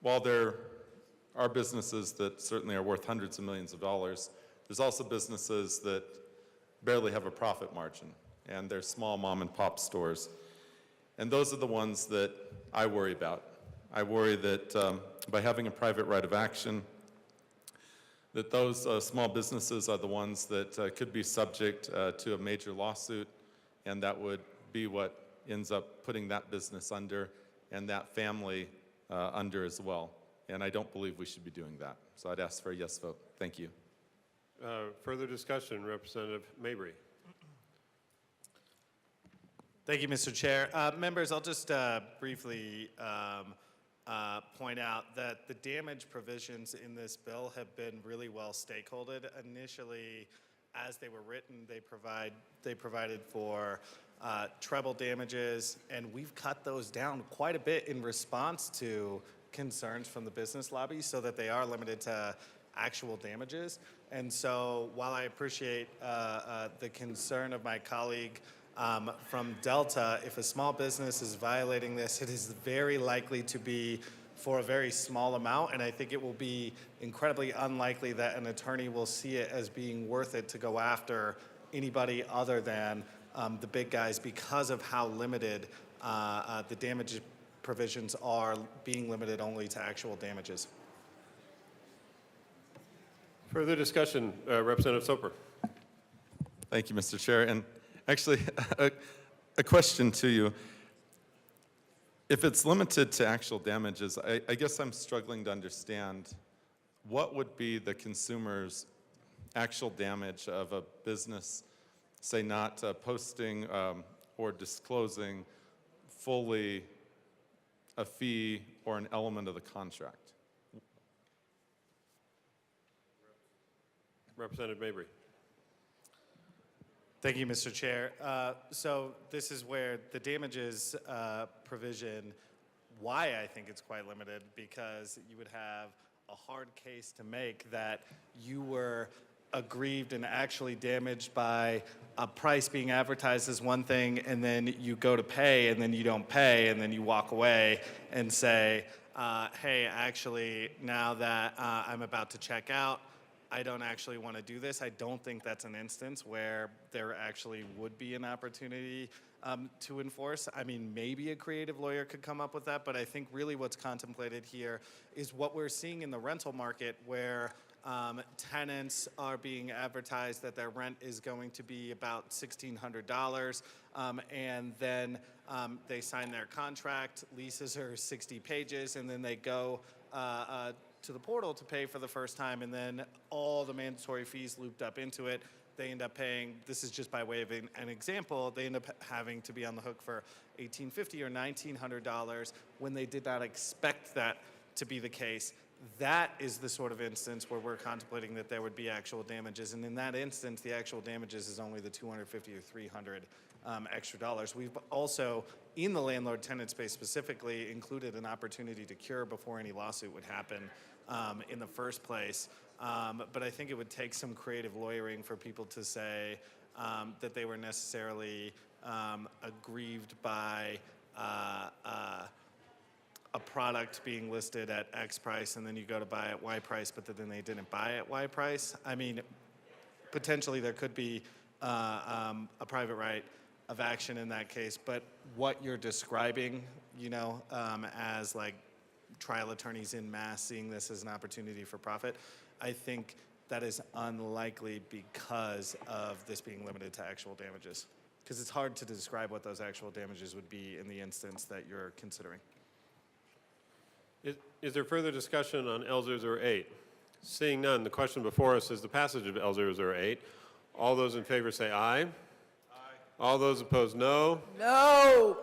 while there are businesses that certainly are worth hundreds of millions of dollars, there's also businesses that barely have a profit margin, and they're small mom and pop stores. And those are the ones that I worry about. I worry that by having a private right of action, that those small businesses are the ones that could be subject to a major lawsuit, and that would be what ends up putting that business under and that family under as well. And I don't believe we should be doing that. So I'd ask for a yes vote. Thank you. Further discussion, Representative Mabry. Thank you, Mr. Chair. Members, I'll just briefly point out that the damage provisions in this bill have been really well stakeholdered. Initially, as they were written, they provided for treble damages, and we've cut those down quite a bit in response to concerns from the business lobby so that they are limited to actual damages. And so while I appreciate the concern of my colleague from Delta, if a small business is violating this, it is very likely to be for a very small amount, and I think it will be incredibly unlikely that an attorney will see it as being worth it to go after anybody other than the big guys because of how limited the damage provisions are, being limited only to actual damages. Further discussion, Representative Soper. Thank you, Mr. Chair. And actually, a question to you. If it's limited to actual damages, I guess I'm struggling to understand what would be the consumer's actual damage of a business, say, not posting or disclosing fully a fee or an element of the contract. Representative Mabry. Thank you, Mr. Chair. So this is where the damages provision, why I think it's quite limited, because you would have a hard case to make that you were aggrieved and actually damaged by a price being advertised as one thing, and then you go to pay, and then you don't pay, and then you walk away and say, hey, actually, now that I'm about to check out, I don't actually want to do this. I don't think that's an instance where there actually would be an opportunity to enforce. I mean, maybe a creative lawyer could come up with that, but I think really what's contemplated here is what we're seeing in the rental market, where tenants are being advertised that their rent is going to be about $1,600, and then they sign their contract. Leases are 60 pages, and then they go to the portal to pay for the first time, and then all the mandatory fees looped up into it. They end up paying, this is just by way of an example, they end up having to be on the hook for $1,850 or $1,900 when they did not expect that to be the case. That is the sort of instance where we're contemplating that there would be actual damages, and in that instance, the actual damages is only the $250 or $300 extra dollars. We've also, in the landlord-tenant space specifically, included an opportunity to cure before any lawsuit would happen in the first place. But I think it would take some creative lawyering for people to say that they were necessarily aggrieved by a product being listed at X price, and then you go to buy at Y price, but then they didn't buy at Y price. I mean, potentially there could be a private right of action in that case, but what you're describing, you know, as like trial attorneys in mass seeing this as an opportunity for profit, I think that is unlikely because of this being limited to actual damages. Because it's hard to describe what those actual damages would be in the instance that you're considering. Is there further discussion on L008? Seeing none, the question before us is the passage of L008. All those in favor say aye. Aye. All those opposed, no. No.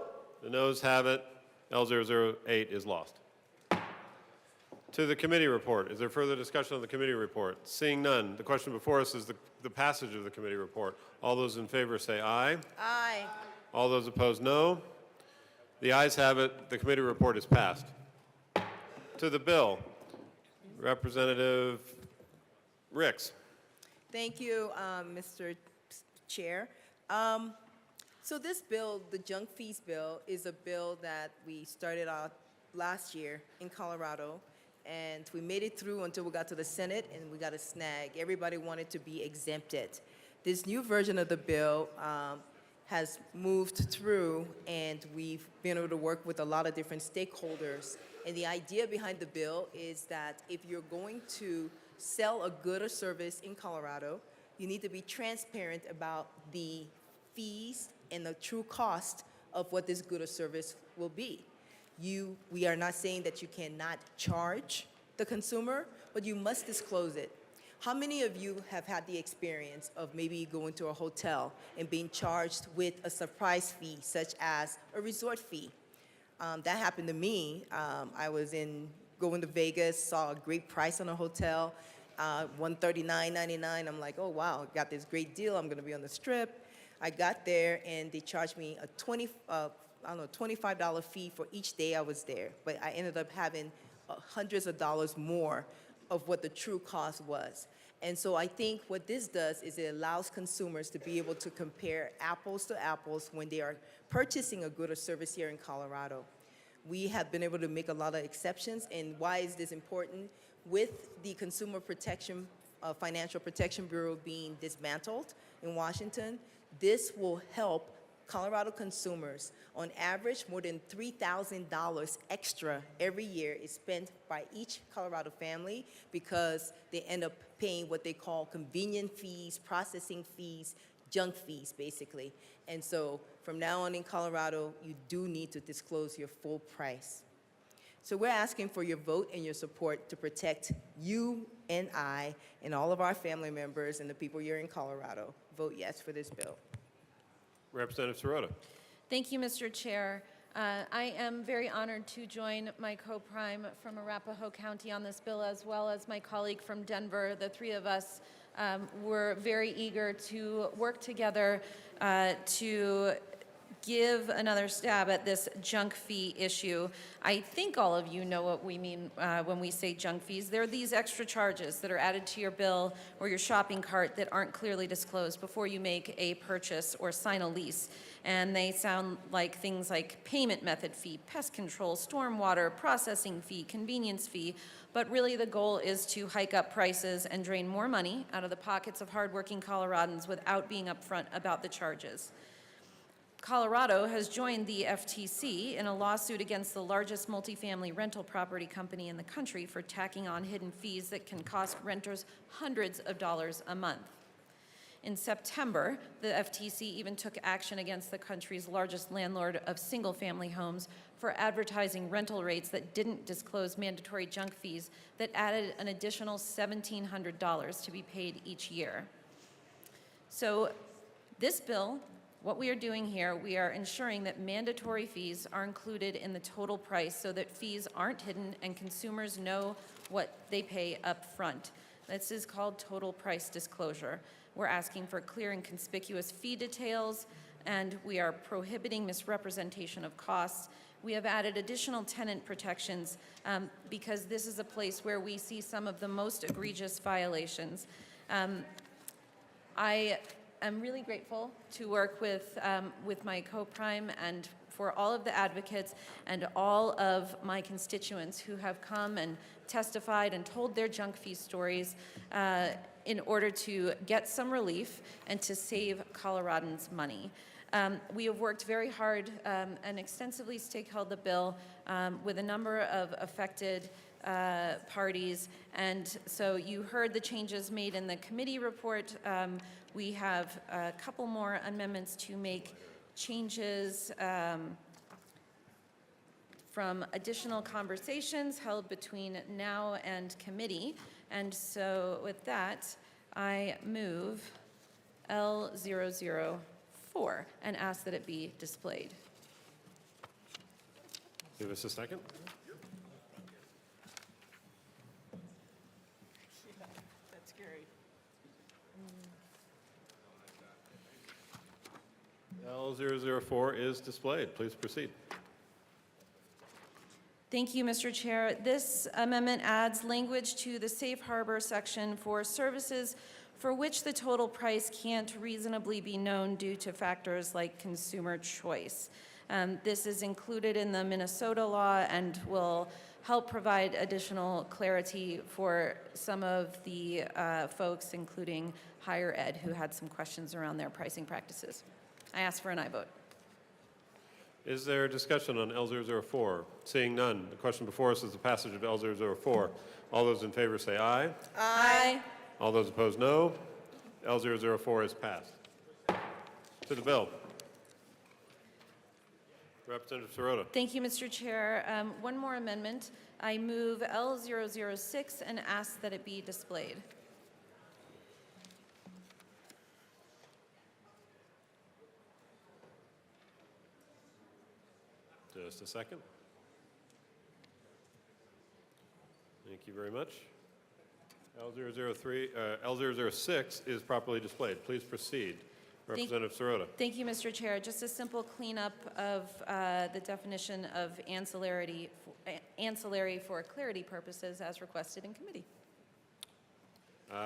The noes have it. L008 is lost. To the committee report. Is there further discussion on the committee report? Seeing none, the question before us is the passage of the committee report. All those in favor say aye. Aye. All those opposed, no. The ayes have it. The committee report is passed. To the bill, Representative Ricks. Thank you, Mr. Chair. So this bill, the junk fees bill, is a bill that we started out last year in Colorado, and we made it through until we got to the Senate, and we got a snag. Everybody wanted to be exempted. This new version of the bill has moved through, and we've been able to work with a lot of different stakeholders. And the idea behind the bill is that if you're going to sell a good or service in Colorado, you need to be transparent about the fees and the true cost of what this good or service will be. We are not saying that you cannot charge the consumer, but you must disclose it. How many of you have had the experience of maybe going to a hotel and being charged with a surprise fee, such as a resort fee? That happened to me. I was going to Vegas, saw a great price on a hotel, $139.99. I'm like, oh wow, got this great deal. I'm gonna be on the Strip. I got there and they charged me a $25 fee for each day I was there. But I ended up having hundreds of dollars more of what the true cost was. And so I think what this does is it allows consumers to be able to compare apples to apples when they are purchasing a good or service here in Colorado. We have been able to make a lot of exceptions, and why is this important? With the Consumer Protection, Financial Protection Bureau being dismantled in Washington, this will help Colorado consumers. On average, more than $3,000 extra every year is spent by each Colorado family because they end up paying what they call convenience fees, processing fees, junk fees, basically. And so from now on in Colorado, you do need to disclose your full price. So we're asking for your vote and your support to protect you and I and all of our family members and the people here in Colorado. Vote yes for this bill. Representative Sirota. Thank you, Mr. Chair. I am very honored to join my co-prime from Arapahoe County on this bill, as well as my colleague from Denver. The three of us we're very eager to work together to give another stab at this junk fee issue. I think all of you know what we mean when we say junk fees. They're these extra charges that are added to your bill or your shopping cart that aren't clearly disclosed before you make a purchase or sign a lease. And they sound like things like payment method fee, pest control, stormwater, processing fee, convenience fee. But really the goal is to hike up prices and drain more money out of the pockets of hardworking Coloradans without being upfront about the charges. Colorado has joined the FTC in a lawsuit against the largest multifamily rental property company in the country for tacking on hidden fees that can cost renters hundreds of dollars a month. In September, the FTC even took action against the country's largest landlord of single-family homes for advertising rental rates that didn't disclose mandatory junk fees that added an additional $1,700 to be paid each year. So this bill, what we are doing here, we are ensuring that mandatory fees are included in the total price so that fees aren't hidden and consumers know what they pay up front. This is called total price disclosure. We're asking for clear and conspicuous fee details, and we are prohibiting misrepresentation of costs. We have added additional tenant protections because this is a place where we see some of the most egregious violations. I'm really grateful to work with my co-prime and for all of the advocates and all of my constituents who have come and testified and told their junk fee stories in order to get some relief and to save Coloradans money. We have worked very hard and extensively stakeholder the bill with a number of affected parties, and so you heard the changes made in the committee report. We have a couple more amendments to make changes from additional conversations held between now and committee. And so with that, I move L004 and ask that it be displayed. Give us a second. That's scary. L004 is displayed. Please proceed. Thank you, Mr. Chair. This amendment adds language to the safe harbor section for services for which the total price can't reasonably be known due to factors like consumer choice. This is included in the Minnesota law and will help provide additional clarity for some of the folks, including higher ed, who had some questions around their pricing practices. I ask for an aye vote. Is there discussion on L004? Seeing none, the question before us is the passage of L004. All those in favor say aye. Aye. All those opposed, no. L004 is passed. To the bill. Representative Sirota. Thank you, Mr. Chair. One more amendment. I move L006 and ask that it be displayed. Just a second. Thank you very much. L006 is properly displayed. Please proceed. Representative Sirota. Thank you, Mr. Chair. Just a simple cleanup of the definition of ancillary for clarity purposes as requested in committee.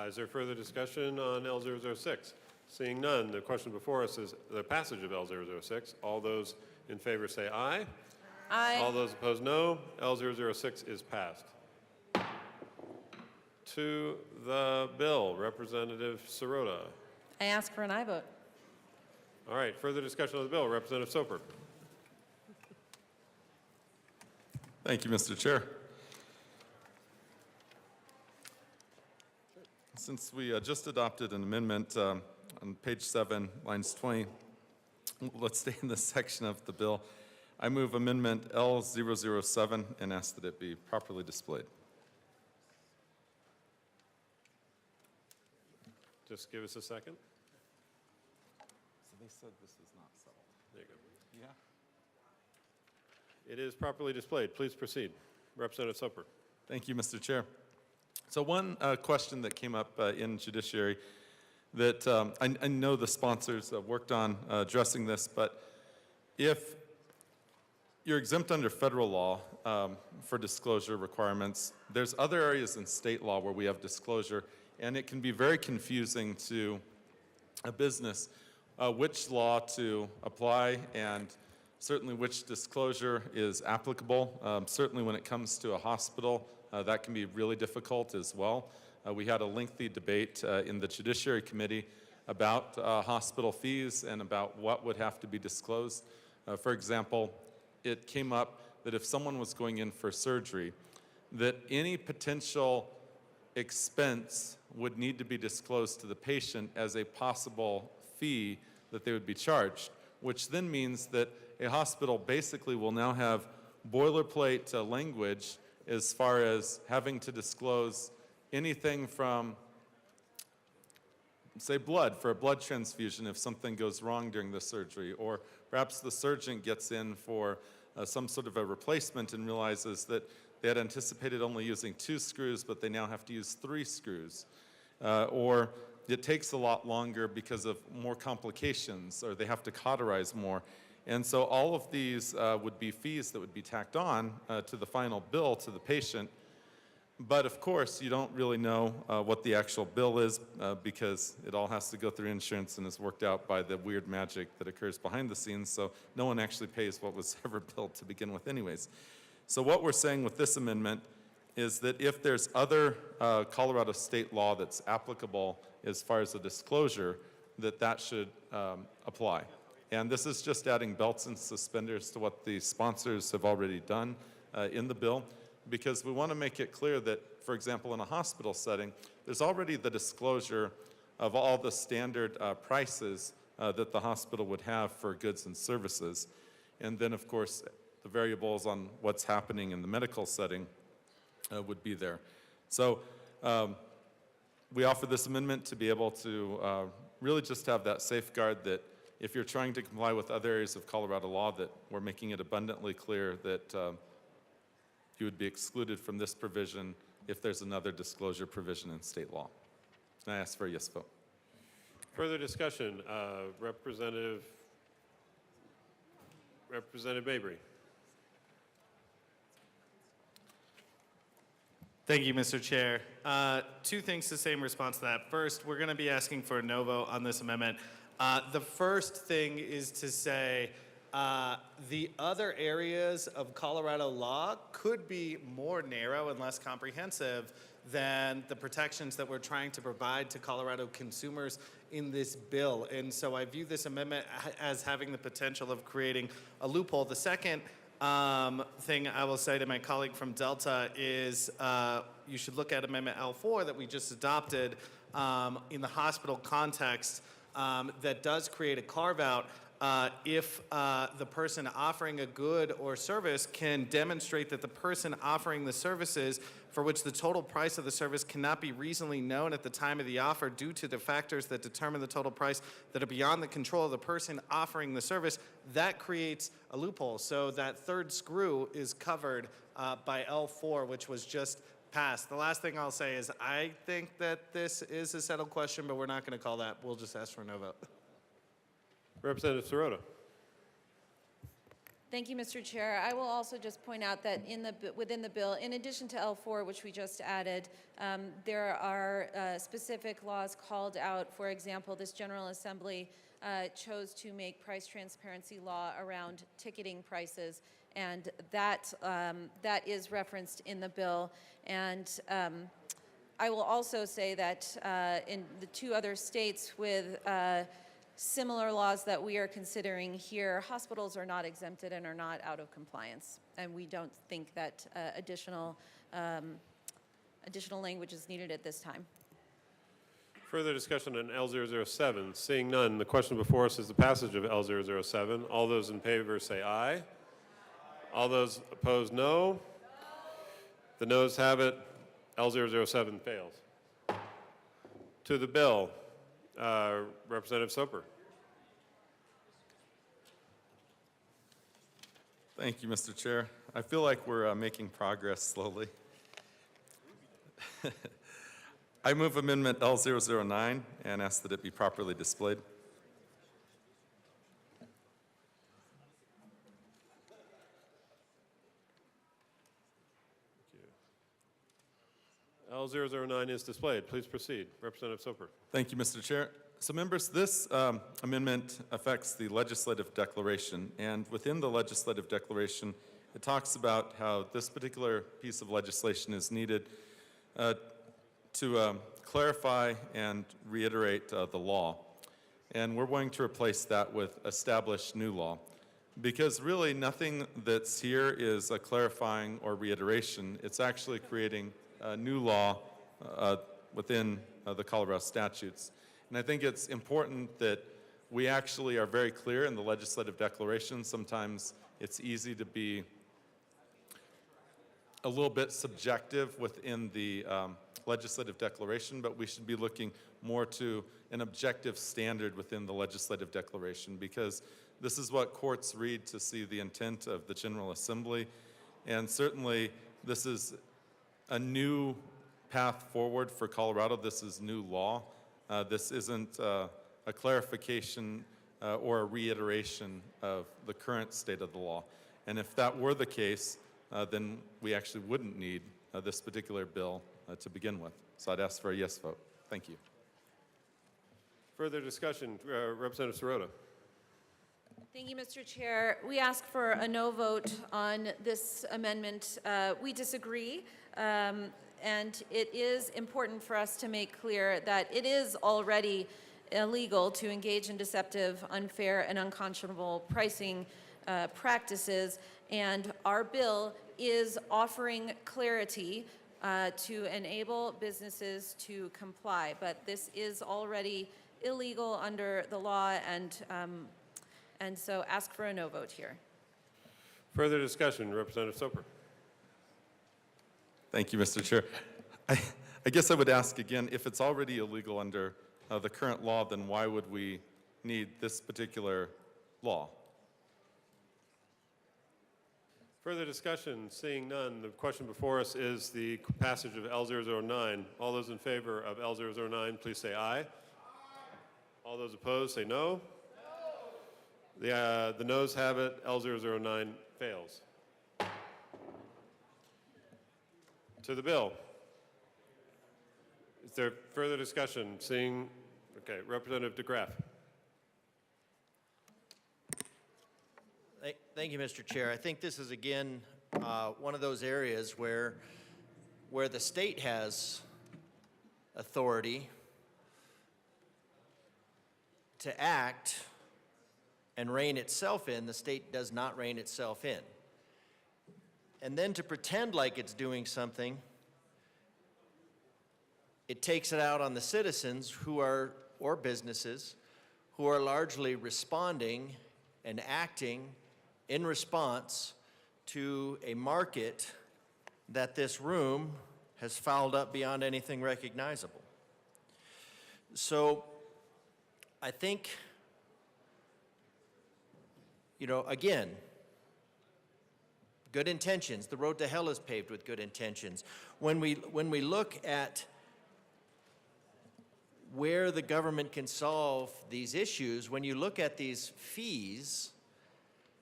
Is there further discussion on L006? Seeing none, the question before us is the passage of L006. All those in favor say aye. Aye. All those opposed, no. L006 is passed. To the bill, Representative Sirota. I ask for an aye vote. All right, further discussion on the bill, Representative Soper. Thank you, Mr. Chair. Since we just adopted an amendment on page 7, lines 20, let's stay in this section of the bill. I move amendment L007 and ask that it be properly displayed. Just give us a second. So they said this is not settled. There you go. Yeah. It is properly displayed. Please proceed. Representative Soper. Thank you, Mr. Chair. So one question that came up in judiciary that I know the sponsors worked on addressing this, but if you're exempt under federal law for disclosure requirements, there's other areas in state law where we have disclosure, and it can be very confusing to a business which law to apply and certainly which disclosure is applicable. Certainly when it comes to a hospital, that can be really difficult as well. We had a lengthy debate in the Judiciary Committee about hospital fees and about what would have to be disclosed. For example, it came up that if someone was going in for surgery, that any potential expense would need to be disclosed to the patient as a possible fee that they would be charged, which then means that a hospital basically will now have boilerplate language as far as having to disclose anything from, say, blood, for a blood transfusion if something goes wrong during the surgery, or perhaps the surgeon gets in for some sort of a replacement and realizes that they had anticipated only using 2 screws, but they now have to use 3 screws. Or it takes a lot longer because of more complications, or they have to cauterize more. And so all of these would be fees that would be tacked on to the final bill to the patient. But of course, you don't really know what the actual bill is because it all has to go through insurance and is worked out by the weird magic that occurs behind the scenes, so no one actually pays what was ever billed to begin with anyways. So what we're saying with this amendment is that if there's other Colorado state law that's applicable as far as the disclosure, that should apply. And this is just adding belts and suspenders to what the sponsors have already done in the bill, because we want to make it clear that, for example, in a hospital setting, there's already the disclosure of all the standard prices that the hospital would have for goods and services. And then, of course, the variables on what's happening in the medical setting would be there. So we offer this amendment to be able to really just have that safeguard that if you're trying to comply with other areas of Colorado law, that we're making it abundantly clear that you would be excluded from this provision if there's another disclosure provision in state law. And I ask for a yes vote. Further discussion, Representative Mabry. Thank you, Mr. Chair. 2 things to say in response to that. First, we're going to be asking for a no vote on this amendment. The first thing is to say the other areas of Colorado law could be more narrow and less comprehensive than the protections that we're trying to provide to Colorado consumers in this bill. And so I view this amendment as having the potential of creating a loophole. The second thing I will say to my colleague from Delta is you should look at Amendment L4 that we just adopted in the hospital context that does create a carve-out if the person offering a good or service can demonstrate that the person offering the services for which the total price of the service cannot be reasonably known at the time of the offer due to the factors that determine the total price that are beyond the control of the person offering the service, that creates a loophole. So that third screw is covered by L4, which was just passed. The last thing I'll say is I think that this is a settled question, but we're not going to call that. We'll just ask for a no vote. Representative Sirota. Thank you, Mr. Chair. I will also just point out that within the bill, in addition to L4, which we just added, there are specific laws called out. For example, this General Assembly chose to make price transparency law around ticketing prices, and that is referenced in the bill. And I will also say that in the 2 other states with similar laws that we are considering here, hospitals are not exempted and are not out of compliance. And we don't think that additional language is needed at this time. Further discussion on L007. Seeing none, the question before us is the passage of L007. All those in favor say aye. All those opposed, no. The noes have it. L007 fails. To the bill. Representative Soper. Thank you, Mr. Chair. I feel like we're making progress slowly. I move Amendment L009 and ask that it be properly displayed. L009 is displayed. Please proceed. Representative Soper. Thank you, Mr. Chair. So members, this amendment affects the legislative declaration, and within the legislative declaration, it talks about how this particular piece of legislation is needed to clarify and reiterate the law. And we're going to replace that with establish new law, because really nothing that's here is a clarifying or reiteration. It's actually creating a new law within the Colorado statutes. And I think it's important that we actually are very clear in the legislative declaration. Sometimes it's easy to be a little bit subjective within the legislative declaration, but we should be looking more to an objective standard within the legislative declaration, because this is what courts read to see the intent of the General Assembly. And certainly this is a new path forward for Colorado. This is new law. This isn't a clarification or a reiteration of the current state of the law. And if that were the case, then we actually wouldn't need this particular bill to begin with. So I'd ask for a yes vote. Thank you. Further discussion, Representative Sirota. Thank you, Mr. Chair. We ask for a no vote on this amendment. We disagree, and it is important for us to make clear that it is already illegal to engage in deceptive, unfair, and unconscionable pricing practices, and our bill is offering clarity to enable businesses to comply. But this is already illegal under the law, and so ask for a no vote here. Further discussion, Representative Soper. Thank you, Mr. Chair. I guess I would ask again, if it's already illegal under the current law, then why would we need this particular law? Further discussion, seeing none, the question before us is the passage of L009. All those in favor of L009, please say aye. All those opposed, say no. The noes have it. L009 fails. To the bill. Is there further discussion? Seeing, okay, Representative DeGraff. Thank you, Mr. Chair. I think this is, again, one of those areas where the state has authority to act and rein itself in. The state does not rein itself in. And then to pretend like it's doing something, it takes it out on the citizens who are, or businesses, who are largely responding and acting in response to a market that this room has fouled up beyond anything recognizable. So I think, you know, again, good intentions. The road to hell is paved with good intentions. When we look at where the government can solve these issues, when you look at these fees,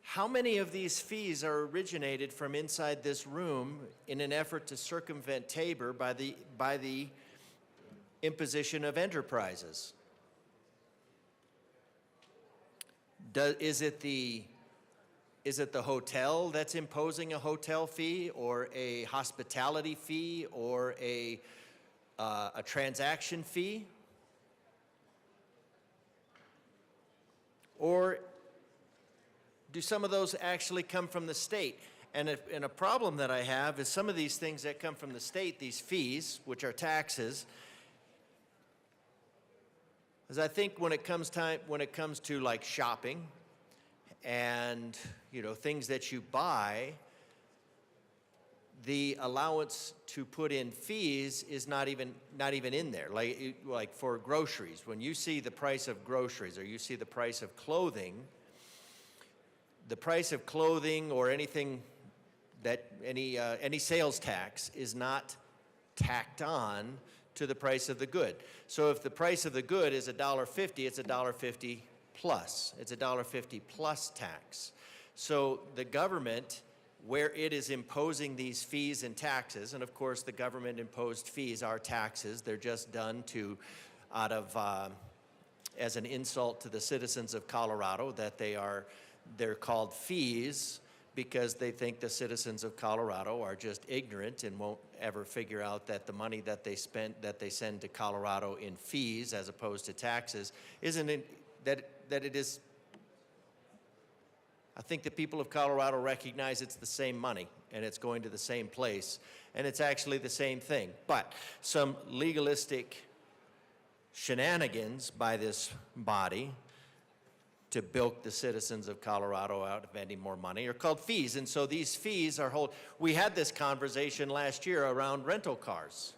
how many of these fees are originated from inside this room in an effort to circumvent Tabor by the imposition of enterprises? Is it the hotel that's imposing a hotel fee, or a hospitality fee, or a transaction fee? Or do some of those actually come from the state? And a problem that I have is some of these things that come from the state, these fees, which are taxes, is I think when it comes to like shopping and, you know, things that you buy, the allowance to put in fees is not even in there. Like for groceries, when you see the price of groceries or you see the price of clothing, or anything that any sales tax is not tacked on to the price of the good. So if the price of the good is $1.50, it's $1.50 plus. It's $1.50 plus tax. So the government, where it is imposing these fees and taxes, and of course the government imposed fees are taxes, they're just done as an insult to the citizens of Colorado, that they're called fees because they think the citizens of Colorado are just ignorant and won't ever figure out that the money that they send to Colorado in fees as opposed to taxes that it is. I think the people of Colorado recognize it's the same money and it's going to the same place and it's actually the same thing. But some legalistic shenanigans by this body to bilk the citizens of Colorado out of any more money are called fees. And so these fees are we had this conversation last year around rental cars.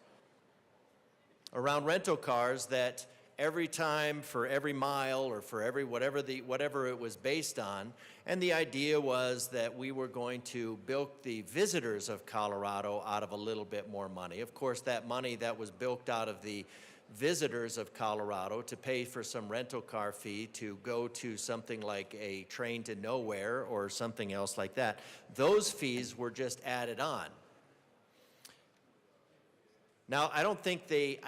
That every time for every mile or for every whatever it was based on, and the idea was that we were going to bilk the visitors of Colorado out of a little bit more money. Of course, that money that was bilked out of the visitors of Colorado to pay for some rental car fee to go to something like a train to nowhere or something else like that, those fees were just added on. Now, I don't think the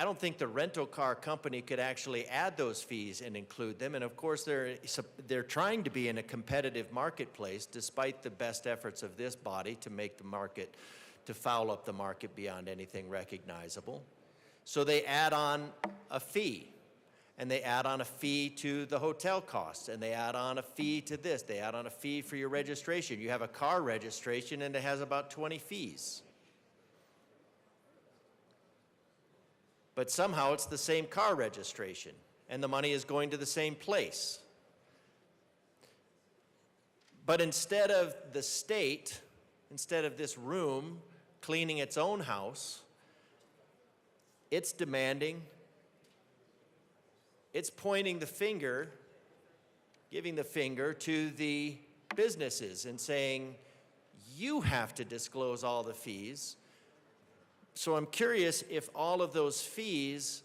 rental car company could actually add those fees and include them. And of course, they're trying to be in a competitive marketplace, despite the best efforts of this body to make the market, to foul up the market beyond anything recognizable. So they add on a fee, and they add on a fee to the hotel costs, and they add on a fee to this. They add on a fee for your registration. You have a car registration, and it has about 20 fees. But somehow it's the same car registration, and the money is going to the same place. But instead of the state, instead of this room cleaning its own house, it's demanding, it's pointing the finger, giving the finger to the businesses and saying, you have to disclose all the fees. So I'm curious if all of those fees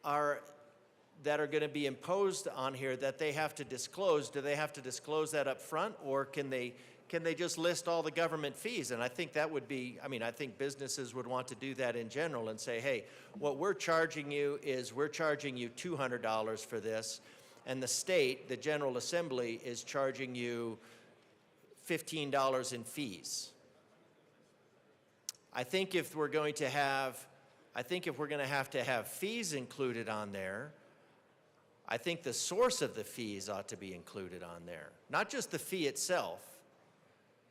that are going to be imposed on here that they have to disclose, do they have to disclose that up front, or can they just list all the government fees? And I think that would be, I think businesses would want to do that in general and say, hey, what we're charging you is we're charging you $200 for this, and the state, the General Assembly, is charging you $15 in fees. I think if we're going to have to have fees included on there, I think the source of the fees ought to be included on there. Not just the fee itself,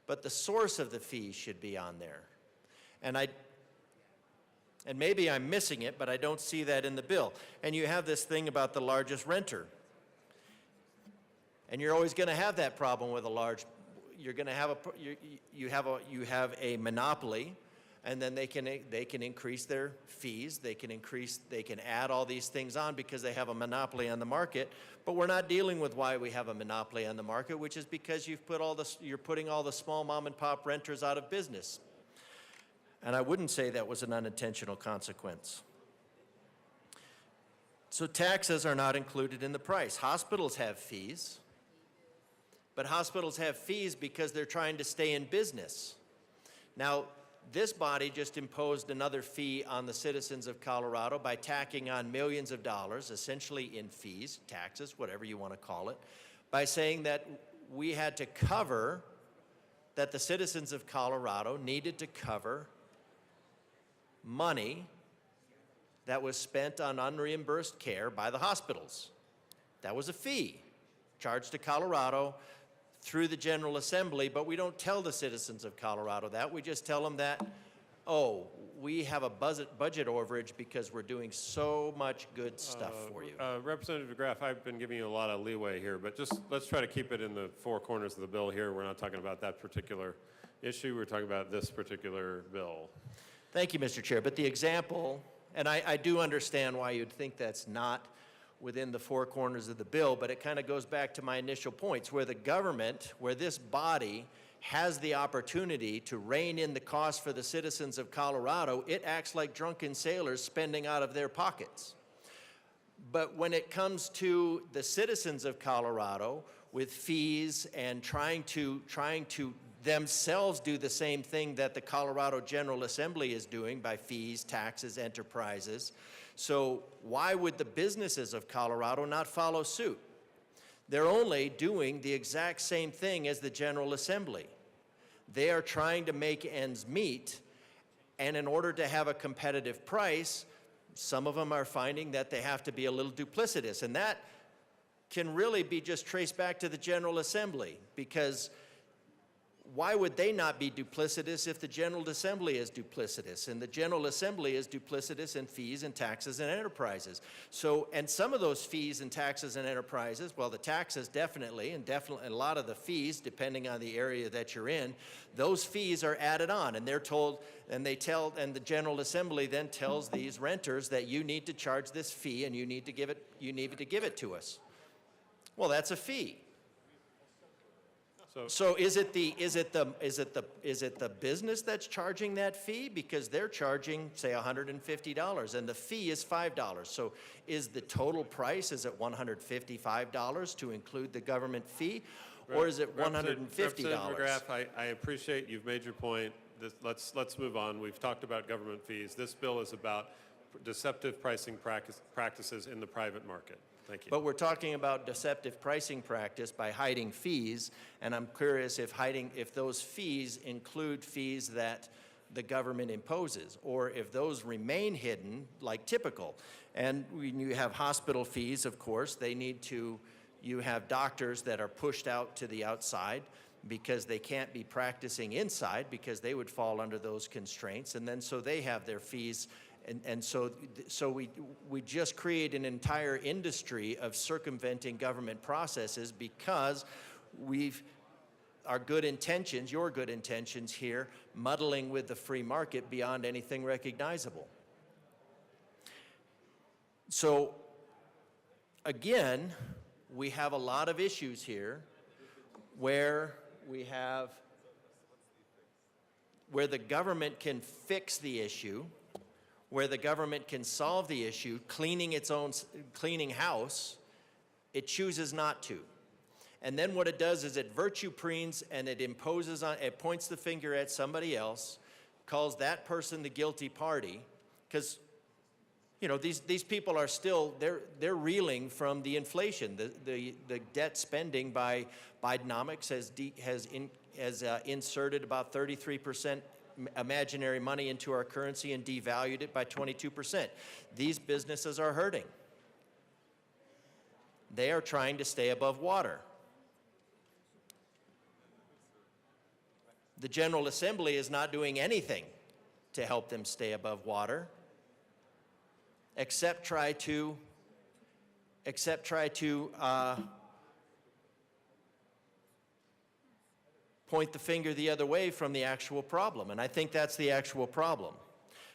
but the source of the fee should be on there. And maybe I'm missing it, but I don't see that in the bill. And you have this thing about the largest renter. And you're always going to have that problem with you have a monopoly, and then they can increase their fees, they can add all these things on because they have a monopoly on the market. But we're not dealing with why we have a monopoly on the market, which is because you're putting all the small mom and pop renters out of business. And I wouldn't say that was an unintentional consequence. So taxes are not included in the price. Hospitals have fees, but hospitals have fees because they're trying to stay in business. Now, this body just imposed another fee on the citizens of Colorado by tacking on millions of dollars, essentially in fees, taxes, whatever you want to call it, by saying that we had to cover, that the citizens of Colorado needed to cover money that was spent on unreimbursed care by the hospitals. That was a fee charged to Colorado through the General Assembly, but we don't tell the citizens of Colorado that. We just tell them that, oh, we have a budget overage because we're doing so much good stuff for you. Representative DeGraff, I've been giving you a lot of leeway here, but just let's try to keep it in the four corners of the bill here. We're not talking about that particular issue. We're talking about this particular bill. Thank you, Mr. Chair. But the example, and I do understand why you'd think that's not within the four corners of the bill, but it kind of goes back to my initial points, where the government, where this body has the opportunity to rein in the cost for the citizens of Colorado, it acts like drunken sailors spending out of their pockets. But when it comes to the citizens of Colorado with fees and trying to themselves do the same thing that the Colorado General Assembly is doing by fees, taxes, enterprises, so why would the businesses of Colorado not follow suit? They're only doing the exact same thing as the General Assembly. They are trying to make ends meet, and in order to have a competitive price, some of them are finding that they have to be a little duplicitous, and that can really be just traced back to the General Assembly, because why would they not be duplicitous if the General Assembly is duplicitous? And the General Assembly is duplicitous in fees and taxes and enterprises. So, and some of those fees and taxes and enterprises, well, the taxes definitely, and a lot of the fees, depending on the area that you're in, those fees are added on, and they're told, and the General Assembly then tells these renters that you need to charge this fee and you need to give it to us. Well, that's a fee. So is it the business that's charging that fee? Because they're charging, say, $150, and the fee is $5. So is the total price, is it $155 to include the government fee, or is it $150? Representative McGrath, I appreciate you've made your point. Let's move on. We've talked about government fees. This bill is about deceptive pricing practices in the private market. Thank you. But we're talking about deceptive pricing practice by hiding fees, and I'm curious if those fees include fees that the government imposes, or if those remain hidden like typical. And when you have hospital fees, of course, you have doctors that are pushed out to the outside because they can't be practicing inside because they would fall under those constraints, and then so they have their fees. And so we just create an entire industry of circumventing government processes because our good intentions, your good intentions here, muddling with the free market beyond anything recognizable. So again, we have a lot of issues here where the government can fix the issue, where the government can solve the issue, cleaning house, it chooses not to. And then what it does is it virtue preens and it points the finger at somebody else, calls that person the guilty party, because these people are still, they're reeling from the inflation. The debt spending by Bidenomics has inserted about 33% imaginary money into our currency and devalued it by 22%. These businesses are hurting. They are trying to stay above water. The General Assembly is not doing anything to help them stay above water, except try to point the finger the other way from the actual problem, and I think that's the actual problem.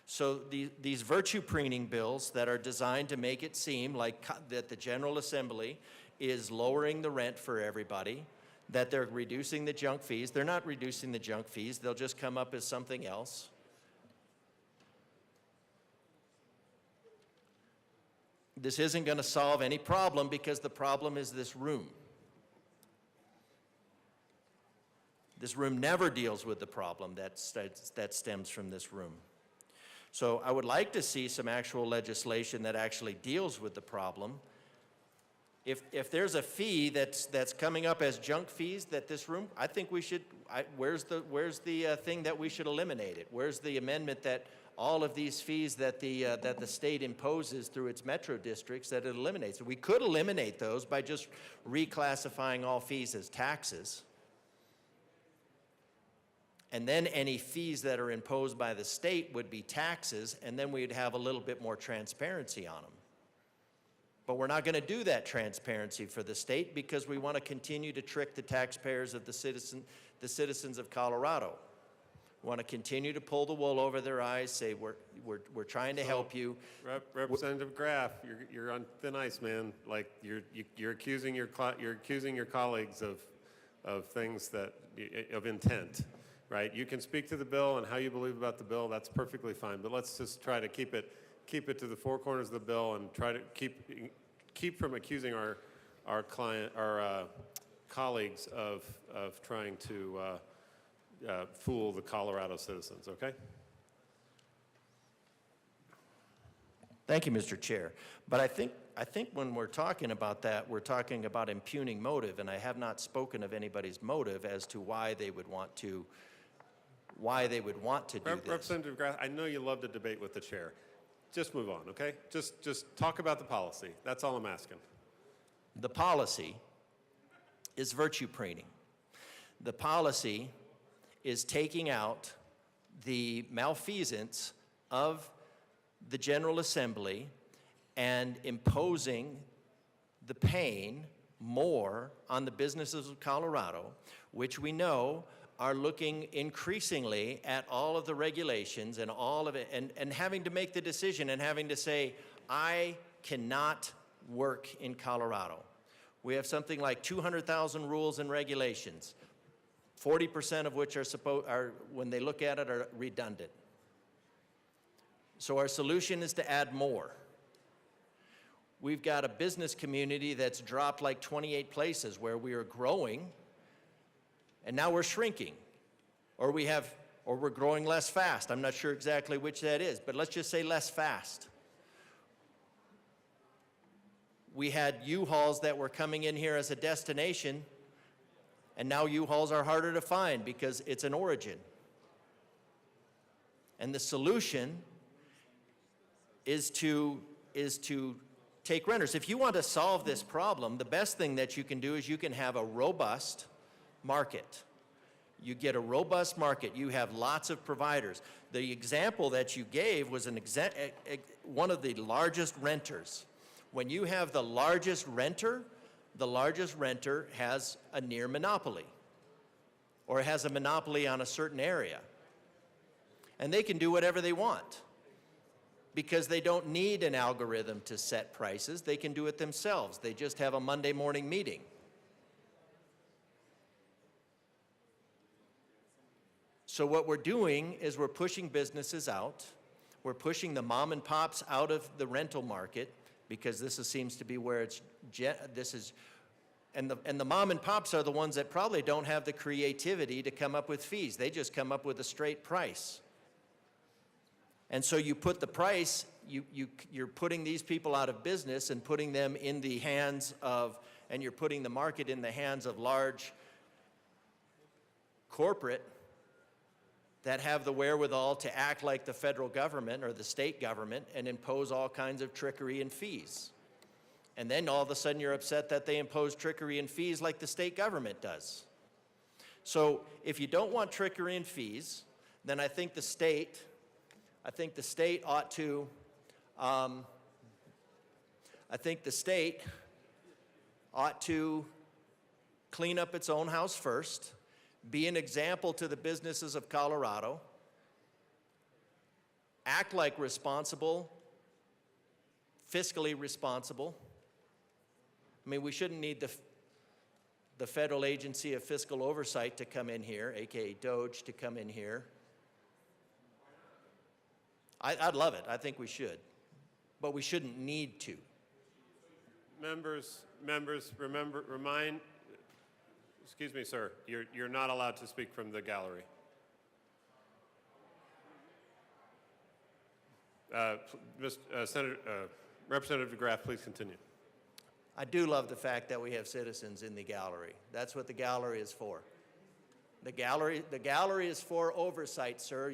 So these virtue preening bills that are designed to make it seem like that the General Assembly is lowering the rent for everybody, that they're reducing the junk fees. They're not reducing the junk fees. They'll just come up as something else. This isn't going to solve any problem because the problem is this room. This room never deals with the problem that stems from this room. So I would like to see some actual legislation that actually deals with the problem. If there's a fee that's coming up as junk fees that this room, I think we should, where's the thing that we should eliminate it? Where's the amendment that all of these fees that the state imposes through its metro districts that it eliminates? We could eliminate those by just reclassifying all fees as taxes. And then any fees that are imposed by the state would be taxes, and then we'd have a little bit more transparency on them. But we're not going to do that transparency for the state because we want to continue to trick the taxpayers of the citizens of Colorado. We want to continue to pull the wool over their eyes, say we're trying to help you. Representative Graff, you're on thin ice, man. Like you're accusing your colleagues of things that, of intent, right? You can speak to the bill and how you believe about the bill, that's perfectly fine, but let's just try to keep it to the four corners of the bill and try to keep from accusing our colleagues of trying to fool the Colorado citizens, okay? Thank you, Mr. Chair. But I think when we're talking about that, we're talking about impugning motive, and I have not spoken of anybody's motive as to why they would want to do this. Representative Graff, I know you love to debate with the chair. Just move on, okay? Just talk about the policy. That's all I'm asking. The policy is virtue preening. The policy is taking out the malfeasance of the General Assembly and imposing the pain more on the businesses of Colorado, which we know are looking increasingly at all of the regulations and all of it, and having to make the decision and having to say, I cannot work in Colorado. We have something like 200,000 rules and regulations, 40% of which are, when they look at it, are redundant. So our solution is to add more. We've got a business community that's dropped like 28 places where we are growing, and now we're shrinking. Or we're growing less fast. I'm not sure exactly which that is, but let's just say less fast. We had U-Hauls that were coming in here as a destination, and now U-Hauls are harder to find because it's an origin. And the solution is to take renters. If you want to solve this problem, the best thing that you can do is you can have a robust market. You get a robust market. You have lots of providers. The example that you gave was one of the largest renters. When you have the largest renter has a near monopoly or has a monopoly on a certain area. And they can do whatever they want because they don't need an algorithm to set prices. They can do it themselves. They just have a Monday morning meeting. So what we're doing is we're pushing businesses out. We're pushing the mom and pops out of the rental market because seems to be where and the mom and pops are the ones that probably don't have the creativity to come up with fees. They just come up with a straight price. And so you put the price, you're putting these people out of business and putting them in the hands of, and you're putting the market in the hands of large corporate that have the wherewithal to act like the federal government or the state government and impose all kinds of trickery and fees. And then all of a sudden you're upset that they impose trickery and fees like the state government does. So if you don't want trickery and fees, then I think the state ought to, clean up its own house first, be an example to the businesses of Colorado, act like responsible, fiscally responsible. I mean, we shouldn't need the Federal Agency of Fiscal Oversight to come in here, aka DOGE, to come in here. I'd love it. I think we should. But we shouldn't need to. Members, excuse me, sir, you're not allowed to speak from the gallery. Representative DeGraff, please continue. I do love the fact that we have citizens in the gallery. That's what the gallery is for. The gallery is for oversight, sir.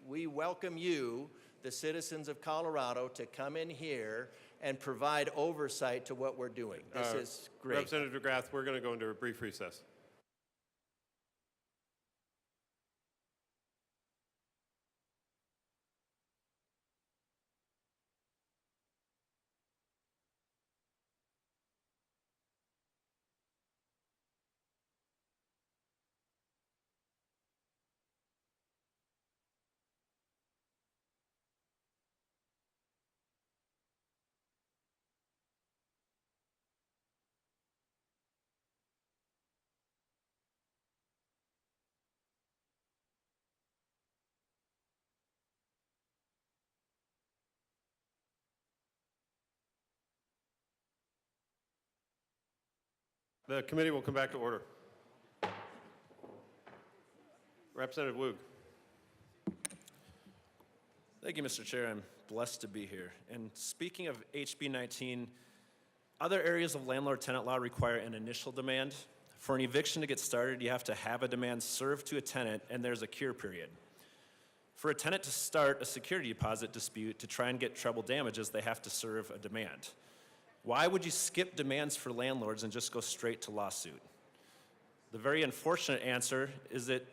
We welcome you, the citizens of Colorado, to come in here and provide oversight to what we're doing. This is great. Representative DeGraff, we're going to go into a brief recess. The committee will come back to order. Representative Woog. Thank you, Mr. Chair. I'm blessed to be here. And speaking of HB 19, other areas of landlord-tenant law require an initial demand. For an eviction to get started, you have to have a demand served to a tenant, and there's a cure period. For a tenant to start a security deposit dispute to try and get treble damages, they have to serve a demand. Why would you skip demands for landlords and just go straight to lawsuit? The very unfortunate answer is that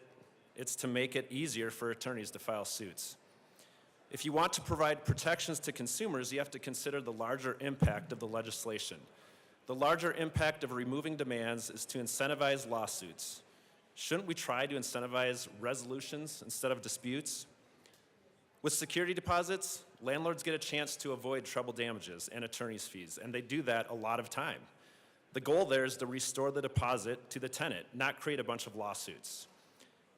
it's to make it easier for attorneys to file suits. If you want to provide protections to consumers, you have to consider the larger impact of the legislation. The larger impact of removing demands is to incentivize lawsuits. Shouldn't we try to incentivize resolutions instead of disputes? With security deposits, landlords get a chance to avoid treble damages and attorney's fees, and they do that a lot of time. The goal there is to restore the deposit to the tenant, not create a bunch of lawsuits.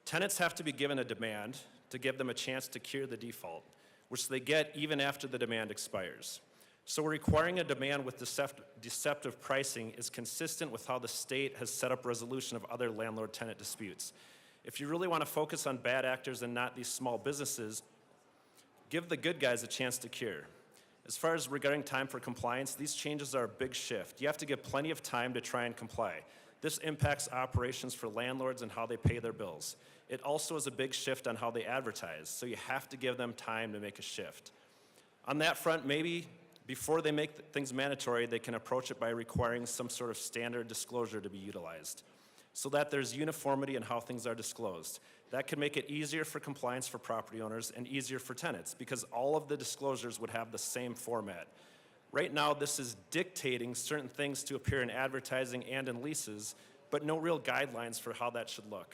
Tenants have to be given a demand to give them a chance to cure the default, which they get even after the demand expires. So requiring a demand with deceptive pricing is consistent with how the state has set up resolution of other landlord-tenant disputes. If you really want to focus on bad actors and not these small businesses, give the good guys a chance to cure. As far as regarding time for compliance, these changes are a big shift. You have to give plenty of time to try and comply. This impacts operations for landlords and how they pay their bills. It also is a big shift on how they advertise, so you have to give them time to make a shift. On that front, maybe before they make things mandatory, they can approach it by requiring some sort of standard disclosure to be utilized so that there's uniformity in how things are disclosed. That could make it easier for compliance for property owners and easier for tenants because all of the disclosures would have the same format. Right now, this is dictating certain things to appear in advertising and in leases, but no real guidelines for how that should look.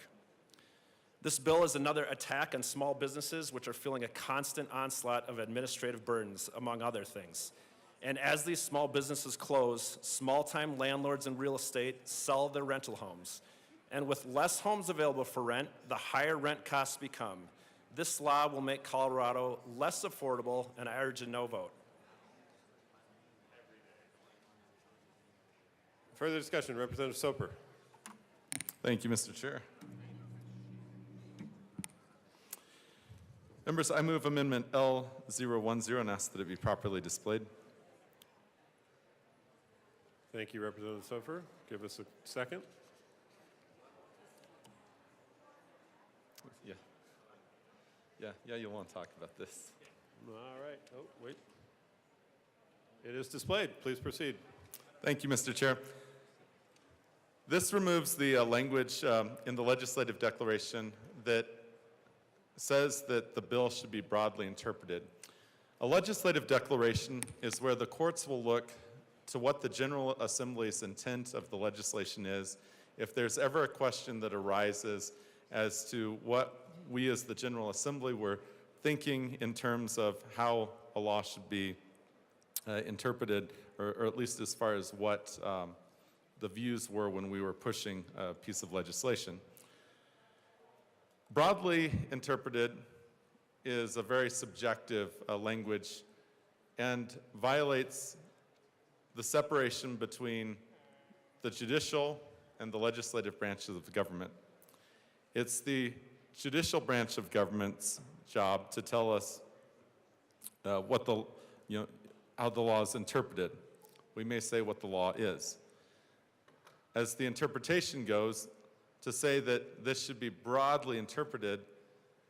This bill is another attack on small businesses, which are feeling a constant onslaught of administrative burdens, among other things. And as these small businesses close, small-time landlords in real estate sell their rental homes. And with less homes available for rent, the higher rent costs become. This law will make Colorado less affordable, and I urge a no vote. Further discussion, Representative Soper. Thank you, Mr. Chair. Members, I move Amendment L010 and ask that it be properly displayed. Thank you, Representative Soper. Give us a second. Yeah, you'll want to talk about this. All right. Oh, wait. It is displayed. Please proceed. Thank you, Mr. Chair. This removes the language in the legislative declaration that says that the bill should be broadly interpreted. A legislative declaration is where the courts will look to what the General Assembly's intent of the legislation is. If there's ever a question that arises as to what we as the General Assembly were thinking in terms of how a law should be interpreted, or at least as far as what the views were when we were pushing a piece of legislation. Broadly interpreted is a very subjective language and violates the separation between the judicial and the legislative branches of the government. It's the judicial branch of government's job to tell us what the, how the law is interpreted. We may say what the law is. As the interpretation goes, to say that this should be broadly interpreted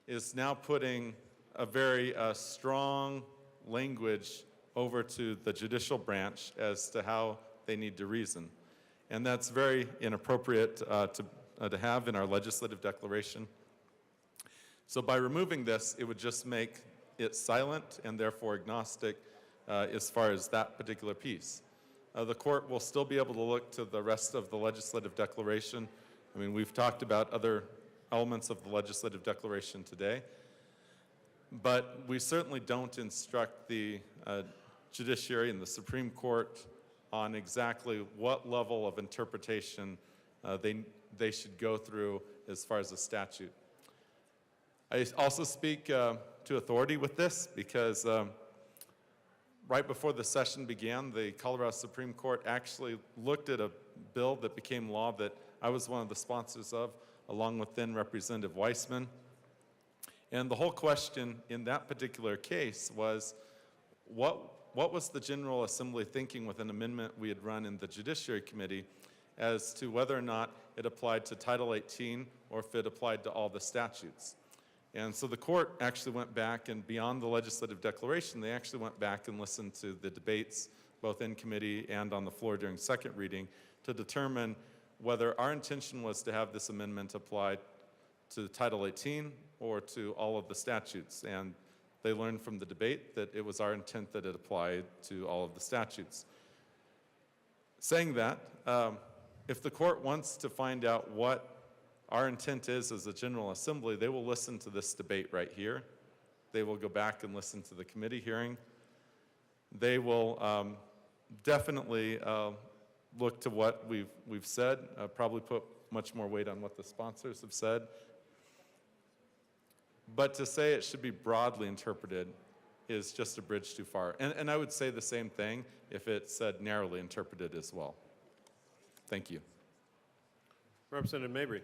is now putting a very strong language over to the judicial branch as to how they need to reason. And that's very inappropriate to have in our legislative declaration. So by removing this, it would just make it silent and therefore agnostic as far as that particular piece. The court will still be able to look to the rest of the legislative declaration. I mean, we've talked about other elements of the legislative declaration today, but we certainly don't instruct the judiciary and the Supreme Court on exactly what level of interpretation they should go through as far as the statute. I also speak to authority with this because right before the session began, the Colorado Supreme Court actually looked at a bill bill that became law that I was one of the sponsors of, along with then Representative Weissman. And the whole question in that particular case was, what was the General Assembly thinking with an amendment we had run in the Judiciary Committee as to whether or not it applied to Title 18 or if it applied to all the statutes? And so the court actually went back, and beyond the legislative declaration, they actually went back and listened to the debates, both in committee and on the floor during second reading, to determine whether our intention was to have this amendment applied to Title 18 or to all of the statutes. And they learned from the debate that it was our intent that it applied to all of the statutes. Saying that, if the court wants to find out what our intent is as a General Assembly, they will listen to this debate right here. They will go back and listen to the committee hearing. They will definitely look to what we've said, probably put much more weight on what the sponsors have said. But to say it should be broadly interpreted is just a bridge too far. And I would say the same thing if it said narrowly interpreted as well. Thank you. Representative Mabry.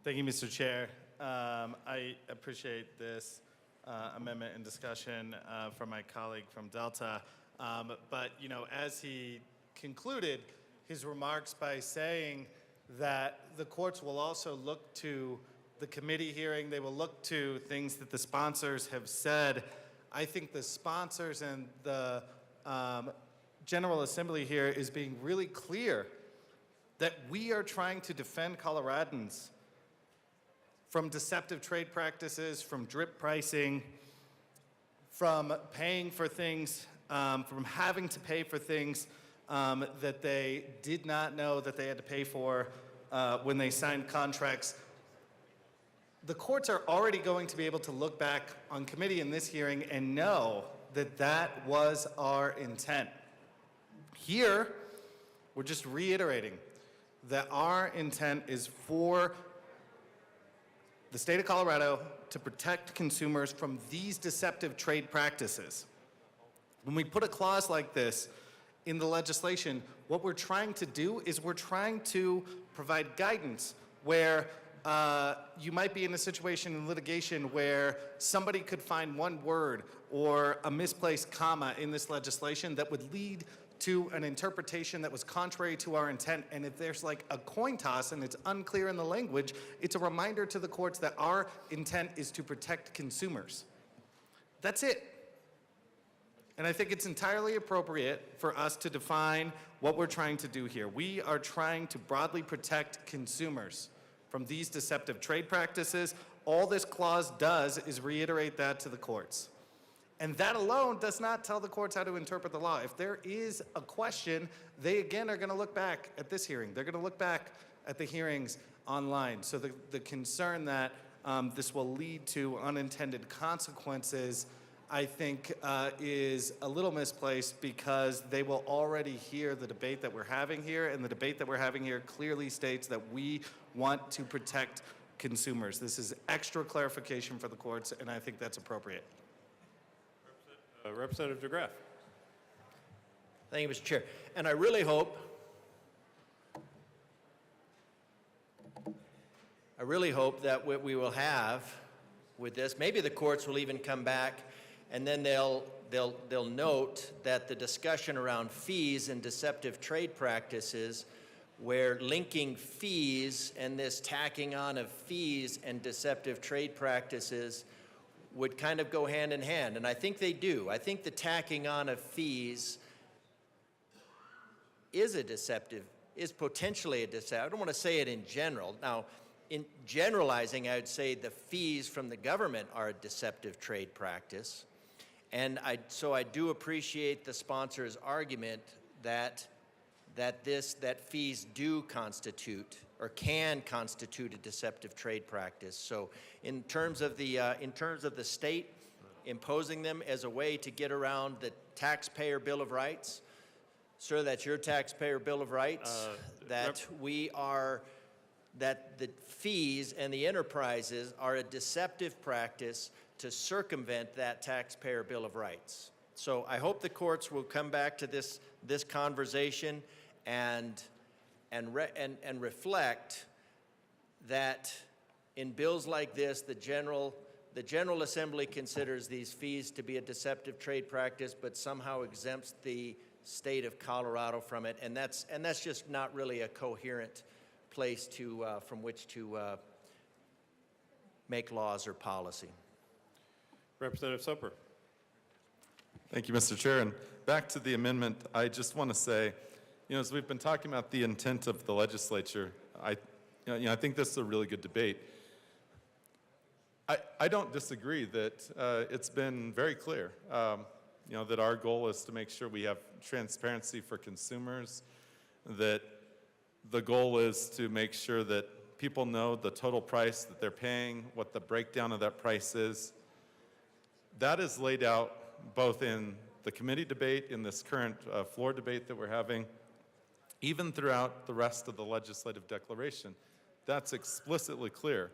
Thank you, Mr. Chair. I appreciate this amendment and discussion from my colleague from Delta. But, you know, as he concluded his remarks by saying that the courts will also look to the committee hearing, they will look to things that the sponsors have said. I think the sponsors and the General Assembly here is being really clear that we are trying to defend Coloradans from deceptive trade practices, from drip pricing, from paying for things, from having to pay for things that they did not know that they had to pay for when they signed contracts. The courts are already going to be able to look back on committee in this hearing and know that that was our intent. Here, we're just reiterating that our intent is for the state of Colorado to protect consumers from these deceptive trade practices. When we put a clause like this in the legislation, what we're trying to do is we're trying to provide guidance where you might be in a situation in litigation where somebody could find one word or a misplaced comma in this legislation that would lead to an interpretation that was contrary to our intent. And if there's like a coin toss and it's unclear in the language, it's a reminder to the courts that our intent is to protect consumers. That's it. And I think it's entirely appropriate for us to define what we're trying to do here. We are trying to broadly protect consumers from these deceptive trade practices. All this clause does is reiterate that to the courts. And that alone does not tell the courts how to interpret the law. If there is a question, they again are going to look back at this hearing. They're going to look back at the hearings online. So the concern that this will lead to unintended consequences, I think, is a little misplaced because they will already hear the debate that we're having here, and the debate that we're having here clearly states that we want to protect consumers. This is extra clarification for the courts, and I think that's appropriate. Representative DeGraff. Thank you, Mr. Chair. And I really hope that what we will have with this, maybe the courts will even come back and then they'll note that the discussion around fees and deceptive trade practices, where linking fees and this tacking on of fees and deceptive trade practices would kind of go hand in hand, and I think they do. I think the tacking on of fees is potentially a deceptive. I don't want to say it in general. Now, in generalizing, I would say the fees from the government are a deceptive trade practice, and so I do appreciate the sponsor's argument that fees do constitute or can constitute a deceptive trade practice. So in terms of the state imposing them as a way to get around the taxpayer Bill of Rights, sir, that's your taxpayer Bill of Rights, that the fees and the enterprises are a deceptive practice to circumvent that taxpayer Bill of Rights. So I hope the courts will come back to this conversation and reflect that in bills like this, the General Assembly considers these fees to be a deceptive trade practice, but somehow exempts the state of Colorado from it, and that's just not really a coherent place from which to make laws or policy. Representative Soper. Thank you, Mr. Chair. And back to the amendment, I just want to say, as we've been talking about the intent of the legislature, I think this is a really good debate. I don't disagree that it's been very clear, that our goal is to make sure we have transparency for consumers, that the goal is to make sure that people know the total price that they're paying, what the breakdown of that price is. That is laid out both in the committee debate, in this current floor debate that we're having, even throughout the rest of the legislative declaration. That's explicitly clear.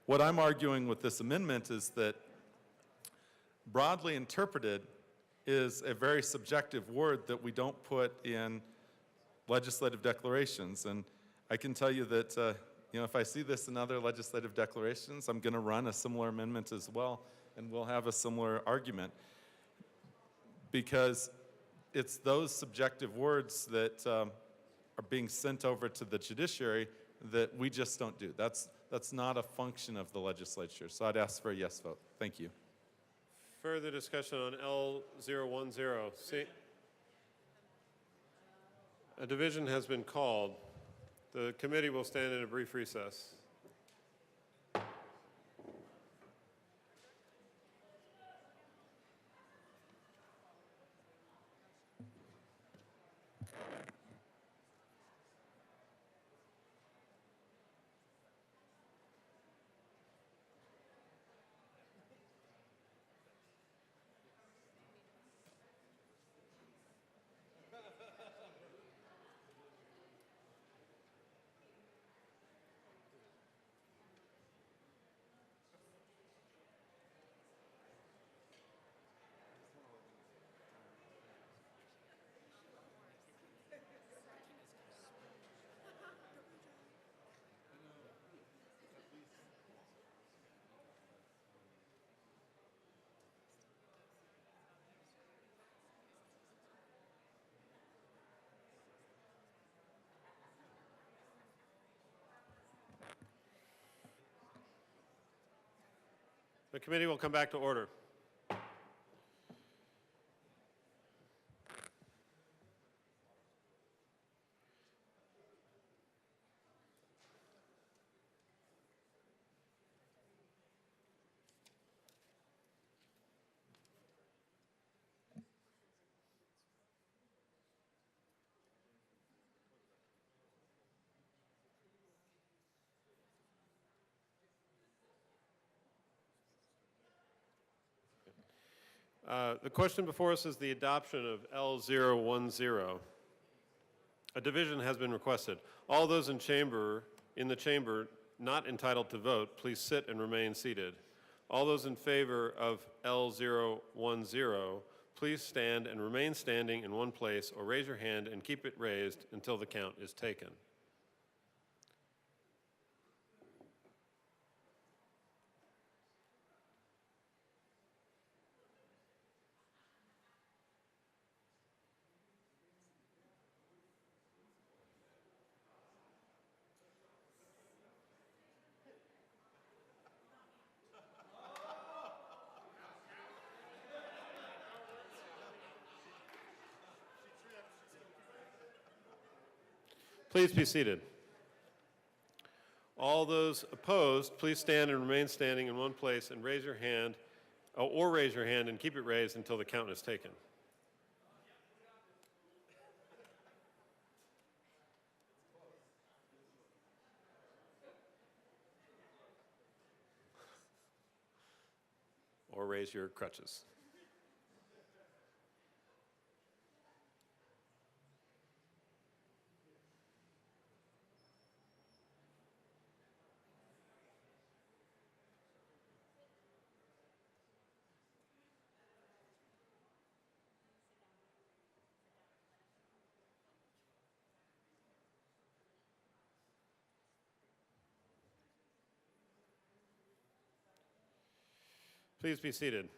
What I'm arguing with this amendment is that broadly interpreted is a very subjective word that we don't put in legislative declarations. And I can tell you that if I see this in other legislative declarations, I'm going to run a similar amendment as well, and we'll have a similar argument. Because it's those subjective words that are being sent over to the judiciary that we just don't do. That's not a function of the legislature. So I'd ask for a yes vote. Thank you. Further discussion on L010. A division has been called. The committee will stand in a brief recess. The committee will come back to order. The question before us is the adoption of L010. A division has been requested. All those in the chamber not entitled to vote, please sit and remain seated. All those in favor of L010, please stand and remain standing in one place or raise your hand and keep it raised until the count is taken. Please be seated. All those opposed, please stand and remain standing in one place and raise your hand, or raise your hand and keep it raised until the count is taken. Or raise your crutches. Please be seated.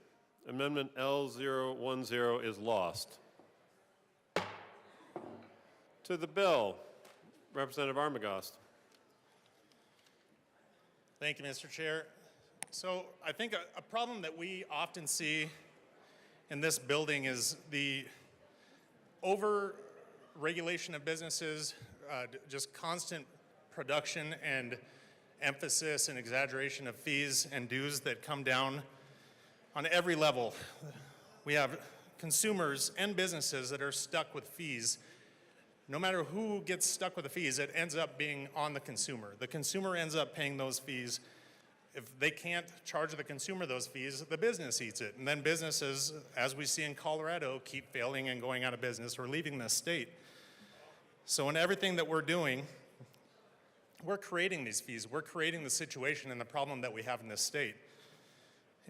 Amendment L010 is lost. To the bill, Representative Armagost. Thank you, Mr. Chair. So I think a problem that we often see in this building is the over-regulation of businesses, just constant production and emphasis and exaggeration of fees and dues that come down on every level. We have consumers and businesses that are stuck with fees. No matter who gets stuck with the fees, it ends up being on the consumer. The consumer ends up paying those fees. If they can't charge the consumer those fees, the business eats it. And then businesses, as we see in Colorado, keep failing and going out of business or leaving the state. So in everything that we're doing, we're creating these fees. We're creating the situation and the problem that we have in this state.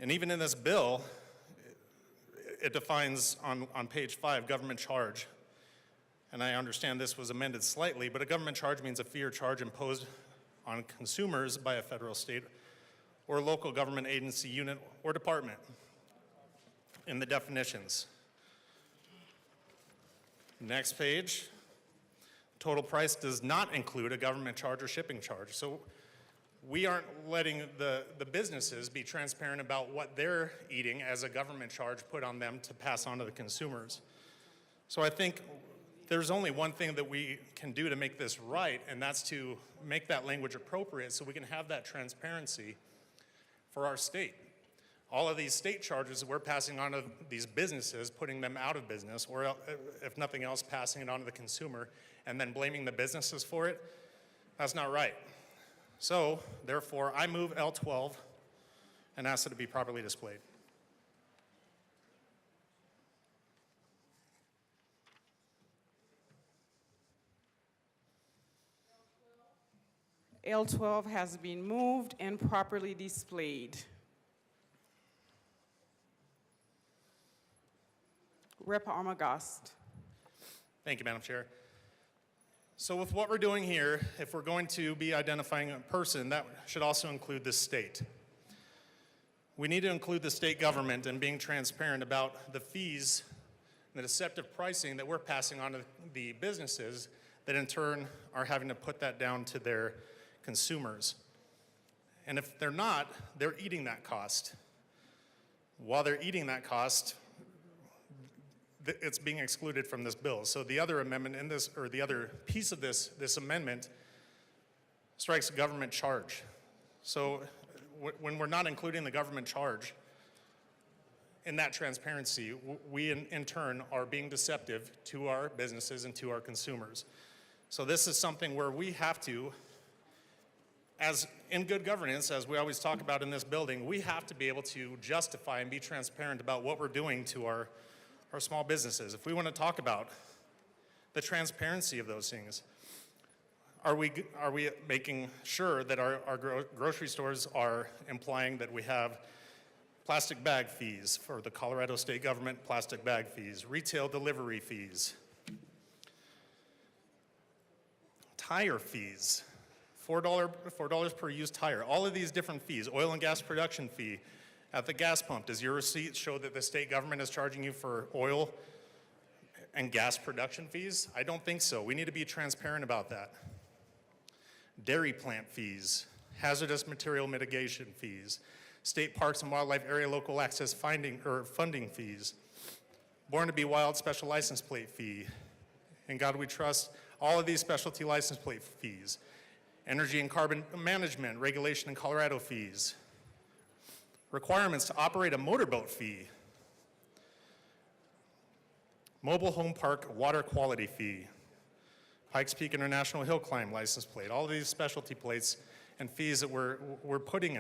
And even in this bill, it defines on page 5, government charge. And I understand this was amended slightly, but a government charge means a fee or charge imposed on consumers by a federal, state, or local government agency, unit, or department in the definitions. Next page, total price does not include a government charge or shipping charge. So we aren't letting the businesses be transparent about what they're eating as a government charge put on them to pass on to the consumers. So I think there's only one thing that we can do to make this right, and that's to make that language appropriate so we can have that transparency for our state. All of these state charges that we're passing on to these businesses, putting them out of business, or if nothing else, passing it on to the consumer, and then blaming the businesses for it, that's not right. So, therefore, I move L12 and ask that it be properly displayed. L12 has been moved and properly displayed. Rep. Armagost. Thank you, Madam Chair. So with what we're doing here, if we're going to be identifying a person, that should also include the state. We need to include the state government and being transparent about the fees and the deceptive pricing that we're passing on to the businesses that in turn are having to put that down to their consumers. And if they're not, they're eating that cost. While they're eating that cost, it's being excluded from this bill. So the other amendment in this, or the other piece of this amendment strikes a government charge. So when we're not including the government charge in that transparency, we in turn are being deceptive to our businesses and to our consumers. So this is something where we have to, as in good governance, as we always talk about in this building, we have to be able to justify and be transparent about what we're doing to our small businesses. If we want to talk about the transparency of those things, are we making sure that our grocery stores are implying that we have plastic bag fees for the Colorado state government, plastic bag fees, retail delivery fees, tire fees, $4 per used tire, all of these different fees, oil and gas production fee, at the gas pump, does your receipt show that the state government is charging you for oil and gas production fees? I don't think so. We need to be transparent about that. Dairy plant fees, hazardous material mitigation fees, state parks and wildlife area local access funding fees, Born to be Wild special license plate fee, In God We Trust, all of these specialty license plate fees, energy and carbon management, regulation in Colorado fees, requirements to operate a motorboat fee, mobile home park water quality fee, Pikes Peak International Hill Climb license plate, all of these specialty plates and fees that we're putting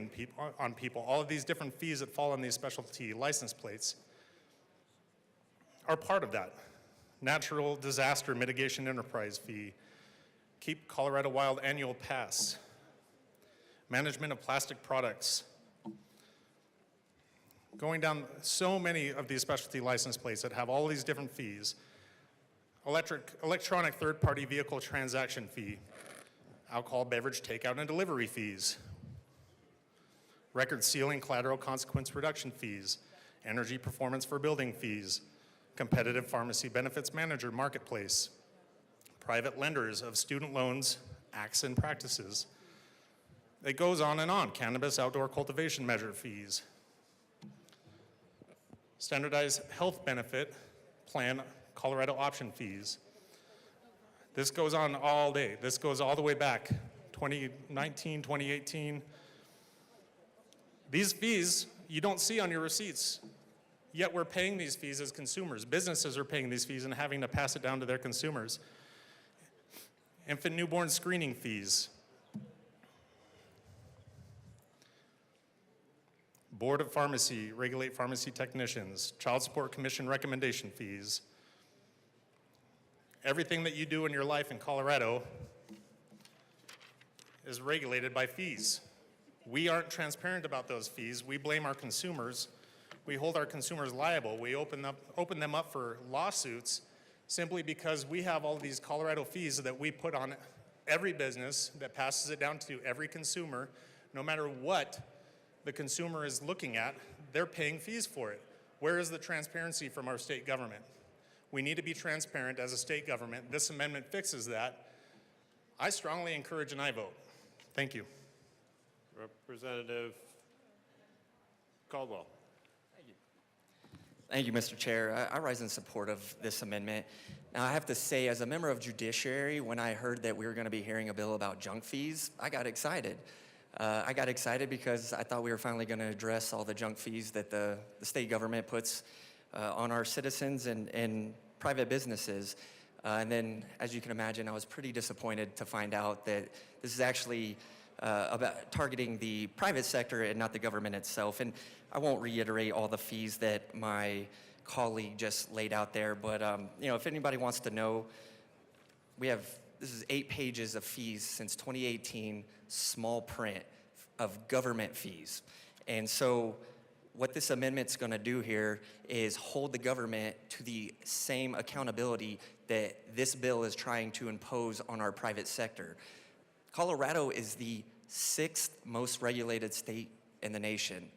on people, all of these different fees that fall on these specialty license plates are part of that. Natural disaster mitigation enterprise fee, Keep Colorado Wild annual pass, management of plastic products. Going down so many of these specialty license plates that have all these different fees. Electronic third-party vehicle transaction fee, alcohol beverage takeout and delivery fees, record sealing collateral consequence reduction fees, energy performance for building fees, competitive pharmacy benefits manager marketplace, private lenders of student loans, acts and practices. It goes on and on. Cannabis outdoor cultivation measure fees, standardized health benefit plan Colorado option fees. This goes on all day. This goes all the way back, 2019, 2018. These fees you don't see on your receipts, yet we're paying these fees as consumers. Businesses are paying these fees and having to pass it down to their consumers. Infant newborn screening fees. Board of Pharmacy, regulate pharmacy technicians, Child Support Commission recommendation fees. Everything that you do in your life in Colorado is regulated by fees. We aren't transparent about those fees. We blame our consumers. We hold our consumers liable. We open them up for lawsuits simply because we have all of these Colorado fees that we put on every business that passes it down to every consumer, no matter what the consumer is looking at, they're paying fees for it. Where is the transparency from our state government? We need to be transparent as a state government. This amendment fixes that. I strongly encourage an aye vote. Thank you. Representative Caldwell. Thank you, Mr. Chair. I rise in support of this amendment. Now, I have to say, as a member of Judiciary, when I heard that we were going to be hearing a bill about junk fees, I got excited. I got excited because I thought we were finally going to address all the junk fees that the state government puts on our citizens and private businesses. And then, as you can imagine, I was pretty disappointed to find out that this is actually about targeting the private sector and not the government itself. And I won't reiterate all the fees that my colleague just laid out there, but if anybody wants to know, this is 8 pages of fees since 2018, small print of government fees. And so what this amendment's going to do here is hold the government to the same accountability that this bill is trying to impose on our private sector. Colorado is the 6th most regulated state in the nation,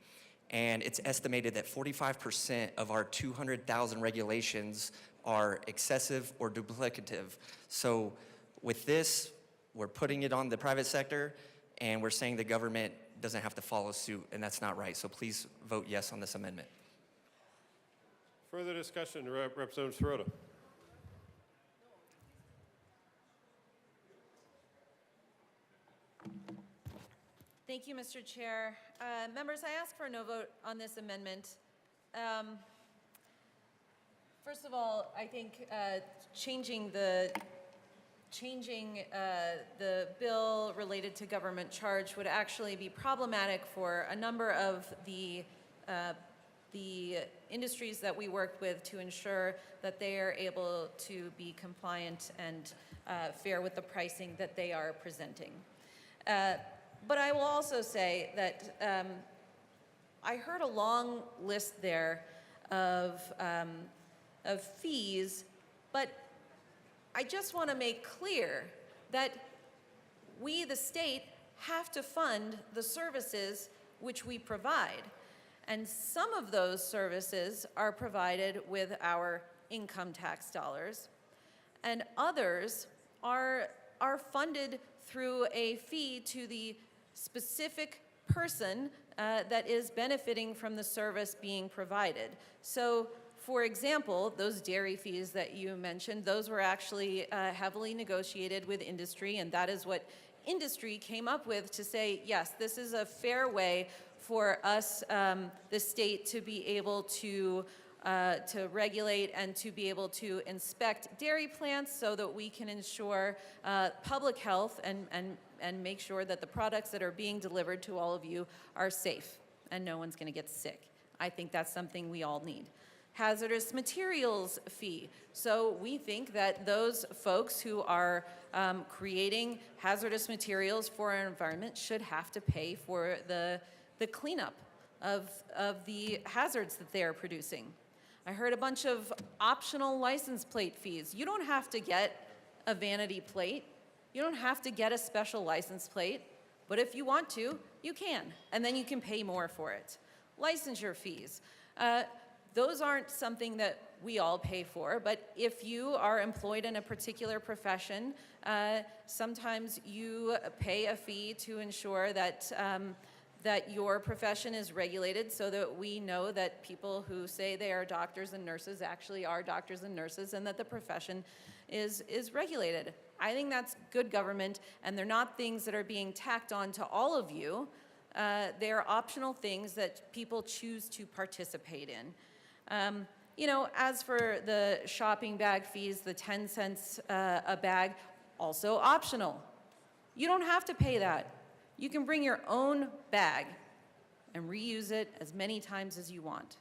and it's estimated that 45% of our 200,000 regulations are excessive or duplicative. So with this, we're putting it on the private sector, and we're saying the government doesn't have to follow suit, and that's not right. So please vote yes on this amendment. Further discussion, Representative Sirota. Thank you, Mr. Chair. Members, I ask for a no vote on this amendment. First of all, I think changing the bill related to government charge would actually be problematic for a number of the industries that we work with to ensure that they are able to be compliant and fair with the pricing that they are presenting. But I will also say that I heard a long list there of fees, but I just want to make clear that we, the state, have to fund the services which we provide. And some of those services are provided with our income tax dollars, and others are funded through a fee to the specific person that is benefiting from the service being provided. So, for example, those dairy fees that you mentioned, those were actually heavily negotiated with industry, and that is what industry came up with to say, yes, this is a fair way for us, the state, to be able to regulate and to be able to inspect dairy plants so that we can ensure public health and make sure that the products that are being delivered to all of you are safe and no one's going to get sick. I think that's something we all need. Hazardous materials fee. So we think that those folks who are creating hazardous materials for our environment should have to pay for the cleanup of the hazards that they are producing. I heard a bunch of optional license plate fees. You don't have to get a vanity plate. You don't have to get a special license plate, But if you want to, you can, and then you can pay more for it. Licensure fees. Those aren't something that we all pay for, but if you are employed in a particular profession, sometimes you pay a fee to ensure that that your profession is regulated so that we know that people who say they are doctors and nurses actually are doctors and nurses and that the profession is regulated. I think that's good government, and they're not things that are being tacked on to all of you. They're optional things that people choose to participate in. You know, as for the shopping bag fees, the 10 cents a bag, also optional. You don't have to pay that. You can bring your own bag and reuse it as many times as you want.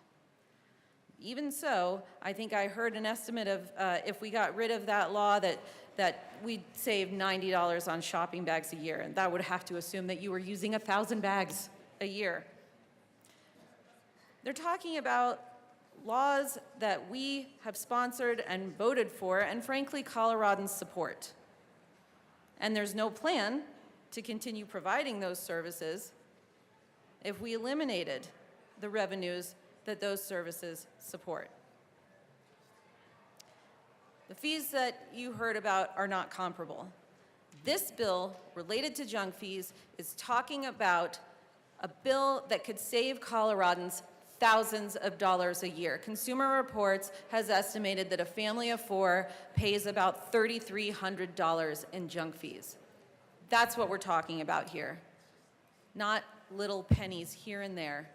Even so, I think I heard an estimate of if we got rid of that law that we'd save $90 on shopping bags a year, and that would have to assume that you were using 1,000 bags a year. They're talking about laws that we have sponsored and voted for, and frankly, Coloradans support. And there's no plan to continue providing those services if we eliminated the revenues that those services support. The fees that you heard about are not comparable. This bill, related to junk fees, is talking about a bill that could save Coloradans thousands of dollars a year. Consumer Reports has estimated that a family of 4 pays about $3,300 in junk fees. That's what we're talking about here, not little pennies here and there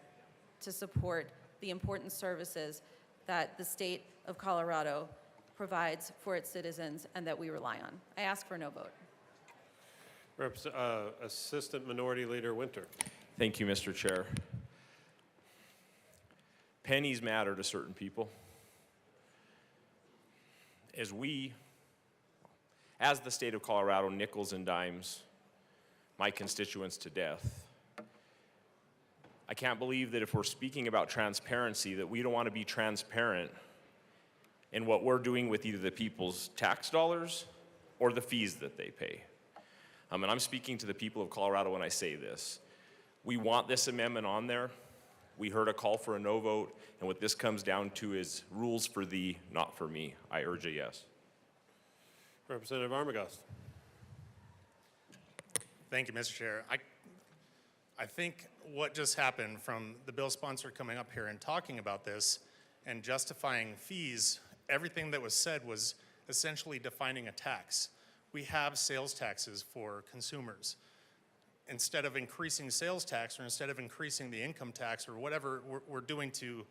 to support the important services that the state of Colorado provides for its citizens and that we rely on. I ask for no vote. Assistant Minority Leader Winter. Thank you, Mr. Chair. Pennies matter to certain people. As the state of Colorado nickels and dimes my constituents to death, I can't believe that if we're speaking about transparency, that we don't want to be transparent in what we're doing with either the people's tax dollars or the fees that they pay. And I'm speaking to the people of Colorado when I say this. We want this amendment on there. We heard a call for a no vote, and what this comes down to is rules for thee, not for me. I urge a yes. Representative Armagost. Thank you, Mr. Chair. I think what just happened from the bill sponsor coming up here and talking about this and justifying fees, everything that was said was essentially defining a tax. We have sales taxes for consumers. Instead of increasing sales tax or instead of increasing the income tax or whatever we're doing to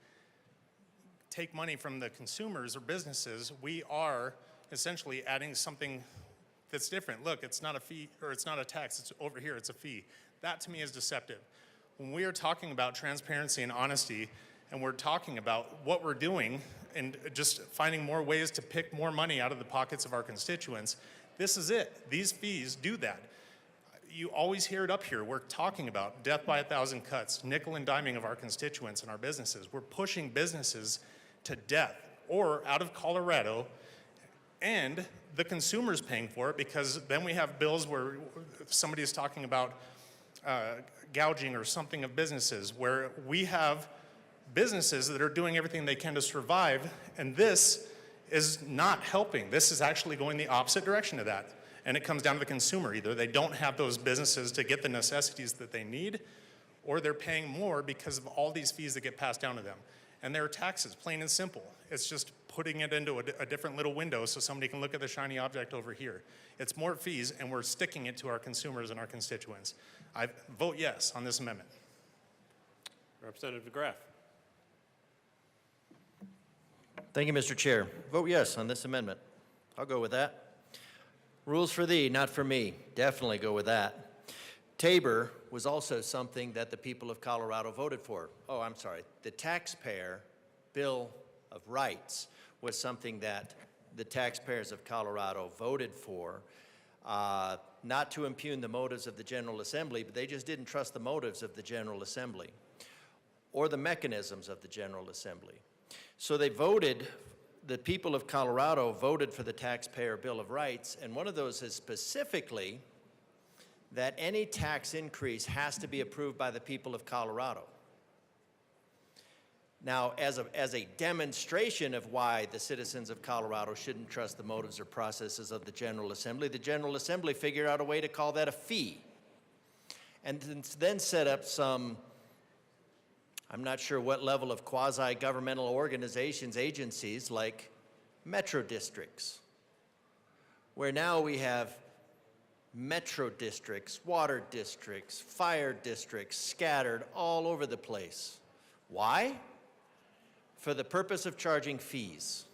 take money from the consumers or businesses, we are essentially adding something that's different. Look, it's not a fee or it's not a tax, it's over here, it's a fee. That to me is deceptive. When we are talking about transparency and honesty and we're talking about what we're doing and just finding more ways to pick more money out of the pockets of our constituents, this is it. These fees do that. You always hear it up here. We're talking about death by 1,000 cuts, nickel and diming of our constituents and our businesses. We're pushing businesses to death or out of Colorado, and the consumer's paying for it because then we have bills where somebody is talking about gouging or something of businesses, where we have businesses that are doing everything they can to survive, and this is not helping. This is actually going the opposite direction of that. And it comes down to the consumer. Either they don't have those businesses to get the necessities that they need, or they're paying more because of all these fees that get passed down to them. And they're taxes, plain and simple. It's just putting it into a different little window so somebody can look at the shiny object over here. It's more fees, and we're sticking it to our consumers and our constituents. I vote yes on this amendment. Representative DeGraff. Thank you, Mr. Chair. Vote yes on this amendment. I'll go with that. Rules for thee, not for me. Definitely go with that. Tabor was also something that the people of Colorado voted for. Oh, I'm sorry. The Taxpayer Bill of Rights was something that the taxpayers of Colorado voted for, not to impugn the motives of the General Assembly, but they just didn't trust the motives of the General Assembly or the mechanisms of the General Assembly. So they voted. The people of Colorado voted for the Taxpayer Bill of Rights, and one of those is specifically that any tax increase has to be approved by the people of Colorado. Now, as a demonstration of why the citizens of Colorado shouldn't trust the motives or processes of the General Assembly, the General Assembly figured out a way to call that a fee. And then set up some, I'm not sure what level of quasi-governmental organizations, agencies like metro districts, where now we have metro districts, water districts, fire districts scattered all over the place. Why? For the purpose of charging fees,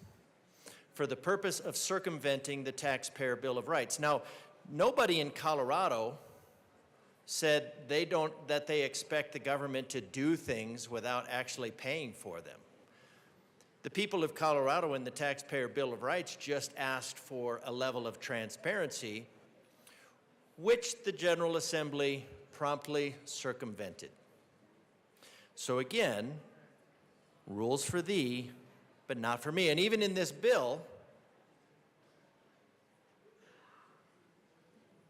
for the purpose of circumventing the Taxpayer Bill of Rights. Now, nobody in Colorado said that they expect the government to do things without actually paying for them. The people of Colorado in the Taxpayer Bill of Rights just asked for a level of transparency, which the General Assembly promptly circumvented. So again, rules for thee, but not for me. And even in this bill,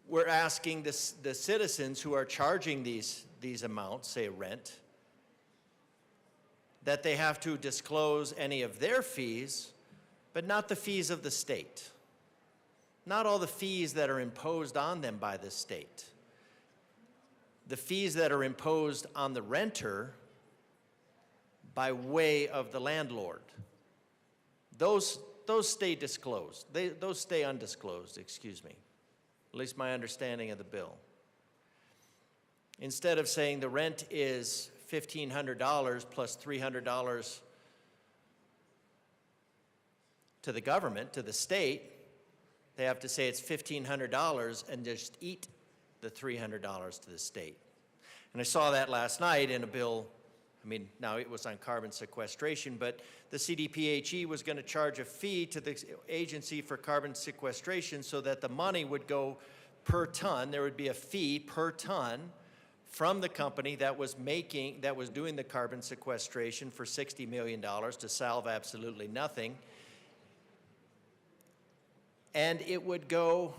we're asking the citizens who are charging these amounts, say rent, that they have to disclose any of their fees, but not the fees of the state. Not all the fees that are imposed on them by the state. The fees that are imposed on the renter by way of the landlord. Those stay disclosed. Those stay undisclosed, excuse me. At least my understanding of the bill. Instead of saying the rent is $1,500 plus $300 to the government, to the state, they have to say it's $1,500 and just eat the $300 to the state. And I saw that last night in a bill. I mean, now it was on carbon sequestration, but the CDPHE was going to charge a fee to the Agency for Carbon Sequestration so that the money would go per ton. There would be a fee per ton from the company that was doing the carbon sequestration for $60 million to salve absolutely nothing. And it would go,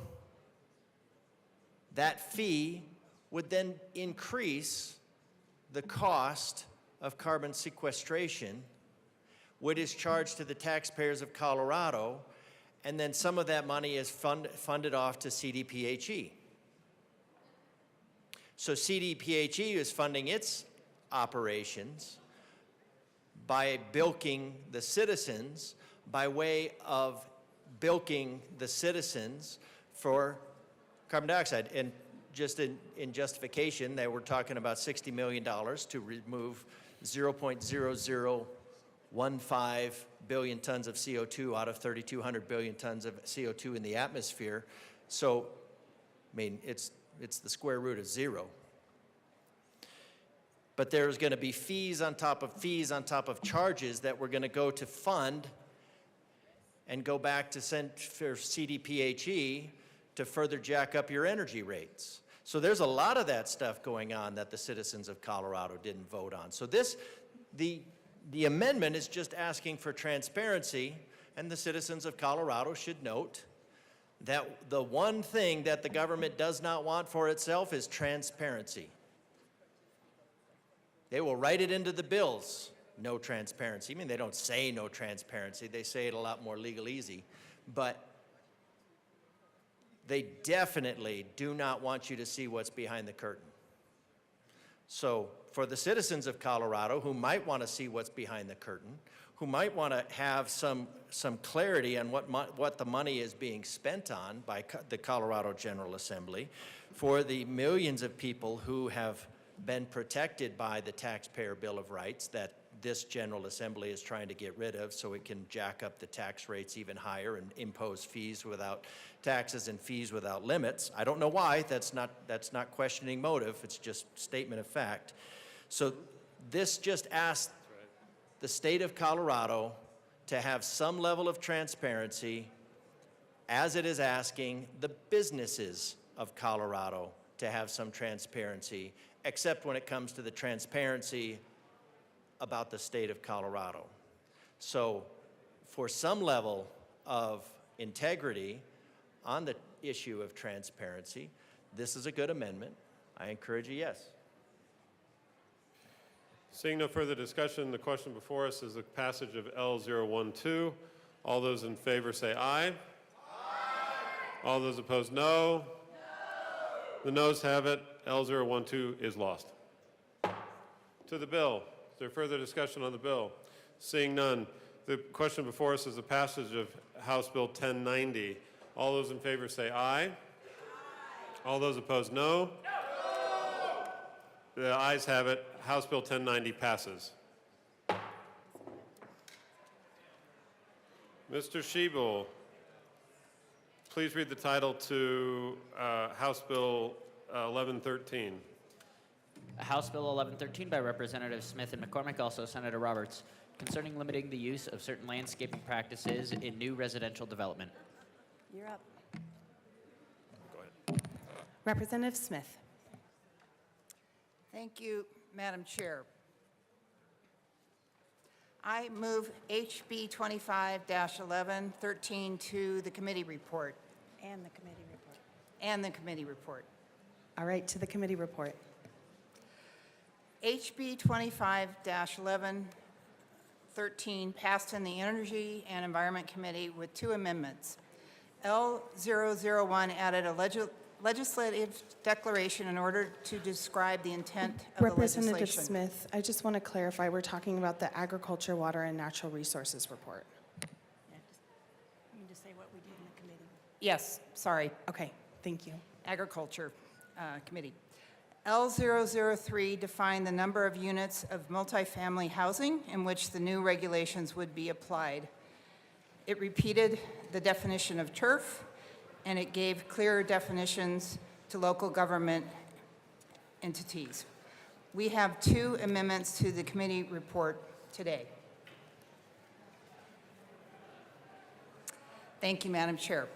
that fee would then increase the cost of carbon sequestration, what is charged to the taxpayers of Colorado, and then some of that money is funded off to CDPHE. So CDPHE is funding its operations by bilking the citizens by way of bilking the citizens for carbon dioxide. And just in justification, they were talking about $60 million to remove 0.0015 billion tons of CO2 out of 3,200 billion tons of CO2 in the atmosphere. So, I mean, it's the square root of zero. But there's going to be fees on top of charges that we're going to go to fund and go back to for CDPHE to further jack up your energy rates. So there's a lot of that stuff going on that the citizens of Colorado didn't vote on. So the amendment is just asking for transparency, and the citizens of Colorado should note that the one thing that the government does not want for itself is transparency. They will write it into the bills, no transparency. I mean, they don't say no transparency. They say it a lot more legalese. But they definitely do not want you to see what's behind the curtain. So for the citizens of Colorado who might want to see what's behind the curtain, who might want to have some clarity on what the money is being spent on by the Colorado General Assembly, for the millions of people who have been protected by the Taxpayer Bill of Rights that this General Assembly is trying to get rid of so it can jack up the tax rates even higher and impose fees without taxes and fees without limits. I don't know why. That's not questioning motive. It's just statement of fact. So this just asks the state of Colorado to have some level of transparency, as it is asking the businesses of Colorado to have some transparency, except when it comes to the transparency about the state of Colorado. So for some level of integrity on the issue of transparency, This is a good amendment. I encourage a yes. Seeing no further discussion, the question before us is the passage of L012. All those in favor say aye. Aye. All those opposed, no. No. The noes have it. L012 is lost. To the bill. Is there further discussion on the bill? Seeing none, the question before us is the passage of House Bill 1090. All those in favor say aye. Aye. All those opposed, no. No. The ayes have it. House Bill 1090 passes. Mr. Schiebel, please read the title to House Bill 1113. House Bill 1113 by Representative Smith and McCormick, also Senator Roberts, concerning limiting the use of certain landscaping practices in new residential development. You're up. Go ahead. Representative Smith. Thank you, Madam Chair. I move HB 25-1113 to the committee report. And the committee report. And the committee report. All right, to the committee report. HB 25-1113 passed in the Energy and Environment Committee with 2 amendments. L001 added a legislative declaration in order to describe the intent of the Representative legislation. Smith, I just want to clarify, we're talking about the Agriculture, Water, and Natural Resources report. You can just say what we did in the committee. Yes, sorry. Okay, thank you. Agriculture Committee. L003 defined the number of units of multifamily housing in which the new regulations would be applied. It repeated the definition of turf, and it gave clearer definitions to local government entities. We have 2 amendments to the committee report today. Thank you, Madam Chair.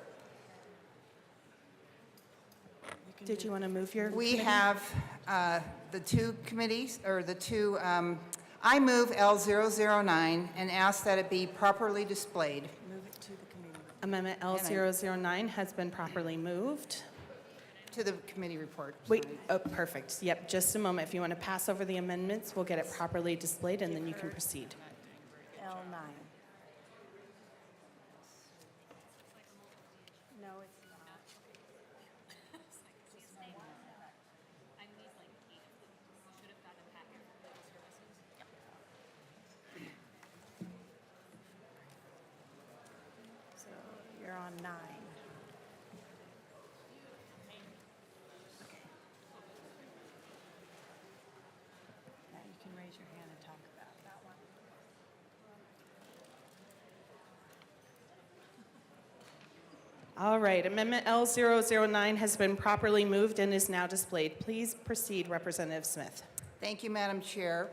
Did you want to move your We committee? have the 2 committees, or the 2, I move L009 and ask that it be properly displayed. Move it to the committee. Amendment L009 has been properly moved. To the committee report. Wait, oh, perfect. Yep, just a moment. If you want to pass over the amendments, we'll get it properly displayed, and then you can proceed. L9. No, it's not. So you're on 9. Okay. Now you can raise your hand and talk about that one. All right, Amendment L009 has been properly moved and is now displayed. Please proceed, Representative Smith. Thank you, Madam Chair.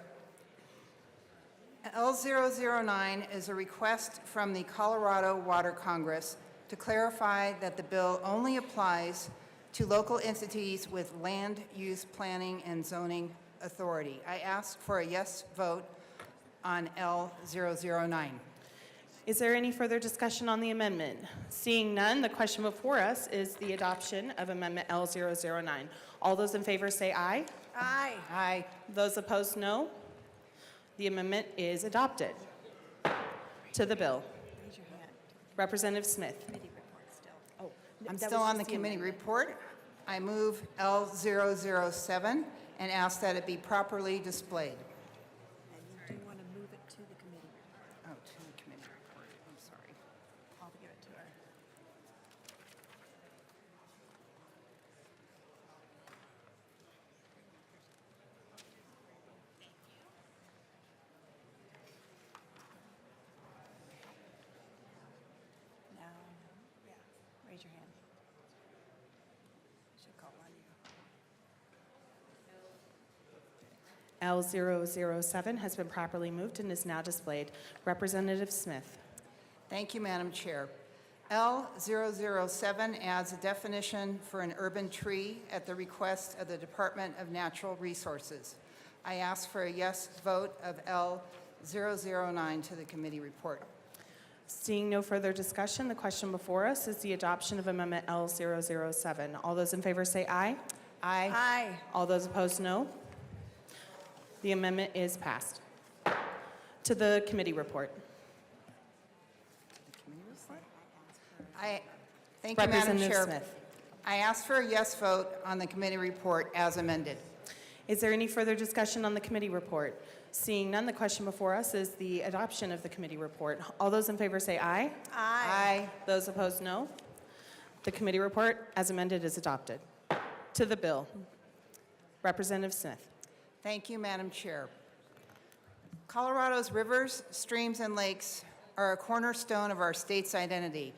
L009 is a request from the Colorado Water Congress to clarify that the bill only applies to local entities with land use planning and zoning authority. I ask for a yes vote on L009. Is there any further discussion on the amendment? Seeing none, the question before us is the adoption of Amendment L009. All those in favor say aye. Aye. Aye. Those opposed, no. The amendment is adopted. To the bill. Raise your hand. Representative Smith. Committee report still. Oh, I'm that still was on the just committee amendment. report. I move L007 and ask that it be properly displayed. And you do want to move it to the committee report. Oh, to the committee report. I'm sorry. I'll give it to her. Now, yeah, raise your hand. She'll call on you. L007 has been properly moved and is now displayed. Representative Smith. Thank you, Madam Chair. L007 adds a definition for an urban tree at the request of the Department of Natural Resources. I ask for a yes vote of L009 to the committee report. Seeing no further discussion, the question before us is the adoption of Amendment L007. All those in favor say aye. Aye. Aye. All those opposed, no. The amendment is passed. To the committee report. Thank you, Madam Representative Chair. Smith. I ask for a yes vote on the committee report as amended. Is there any further discussion on the committee report? Seeing none, the question before us is the adoption of the committee report. All those in favor say aye. Aye. Those opposed, no. The committee report as amended is adopted. To the bill. Representative Smith. Thank you, Madam Chair. Colorado's rivers, streams, and lakes are a cornerstone of our state's identity.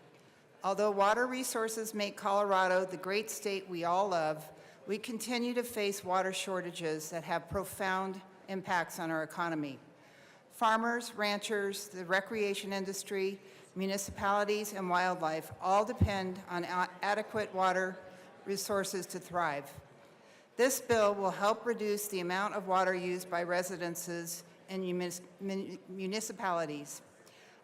Although water resources make Colorado the great state we all love, we continue to face water shortages that have profound impacts on our economy. Farmers, ranchers, the recreation industry, municipalities, and wildlife all depend on adequate water resources to thrive. This bill will help reduce the amount of water used by residences and municipalities.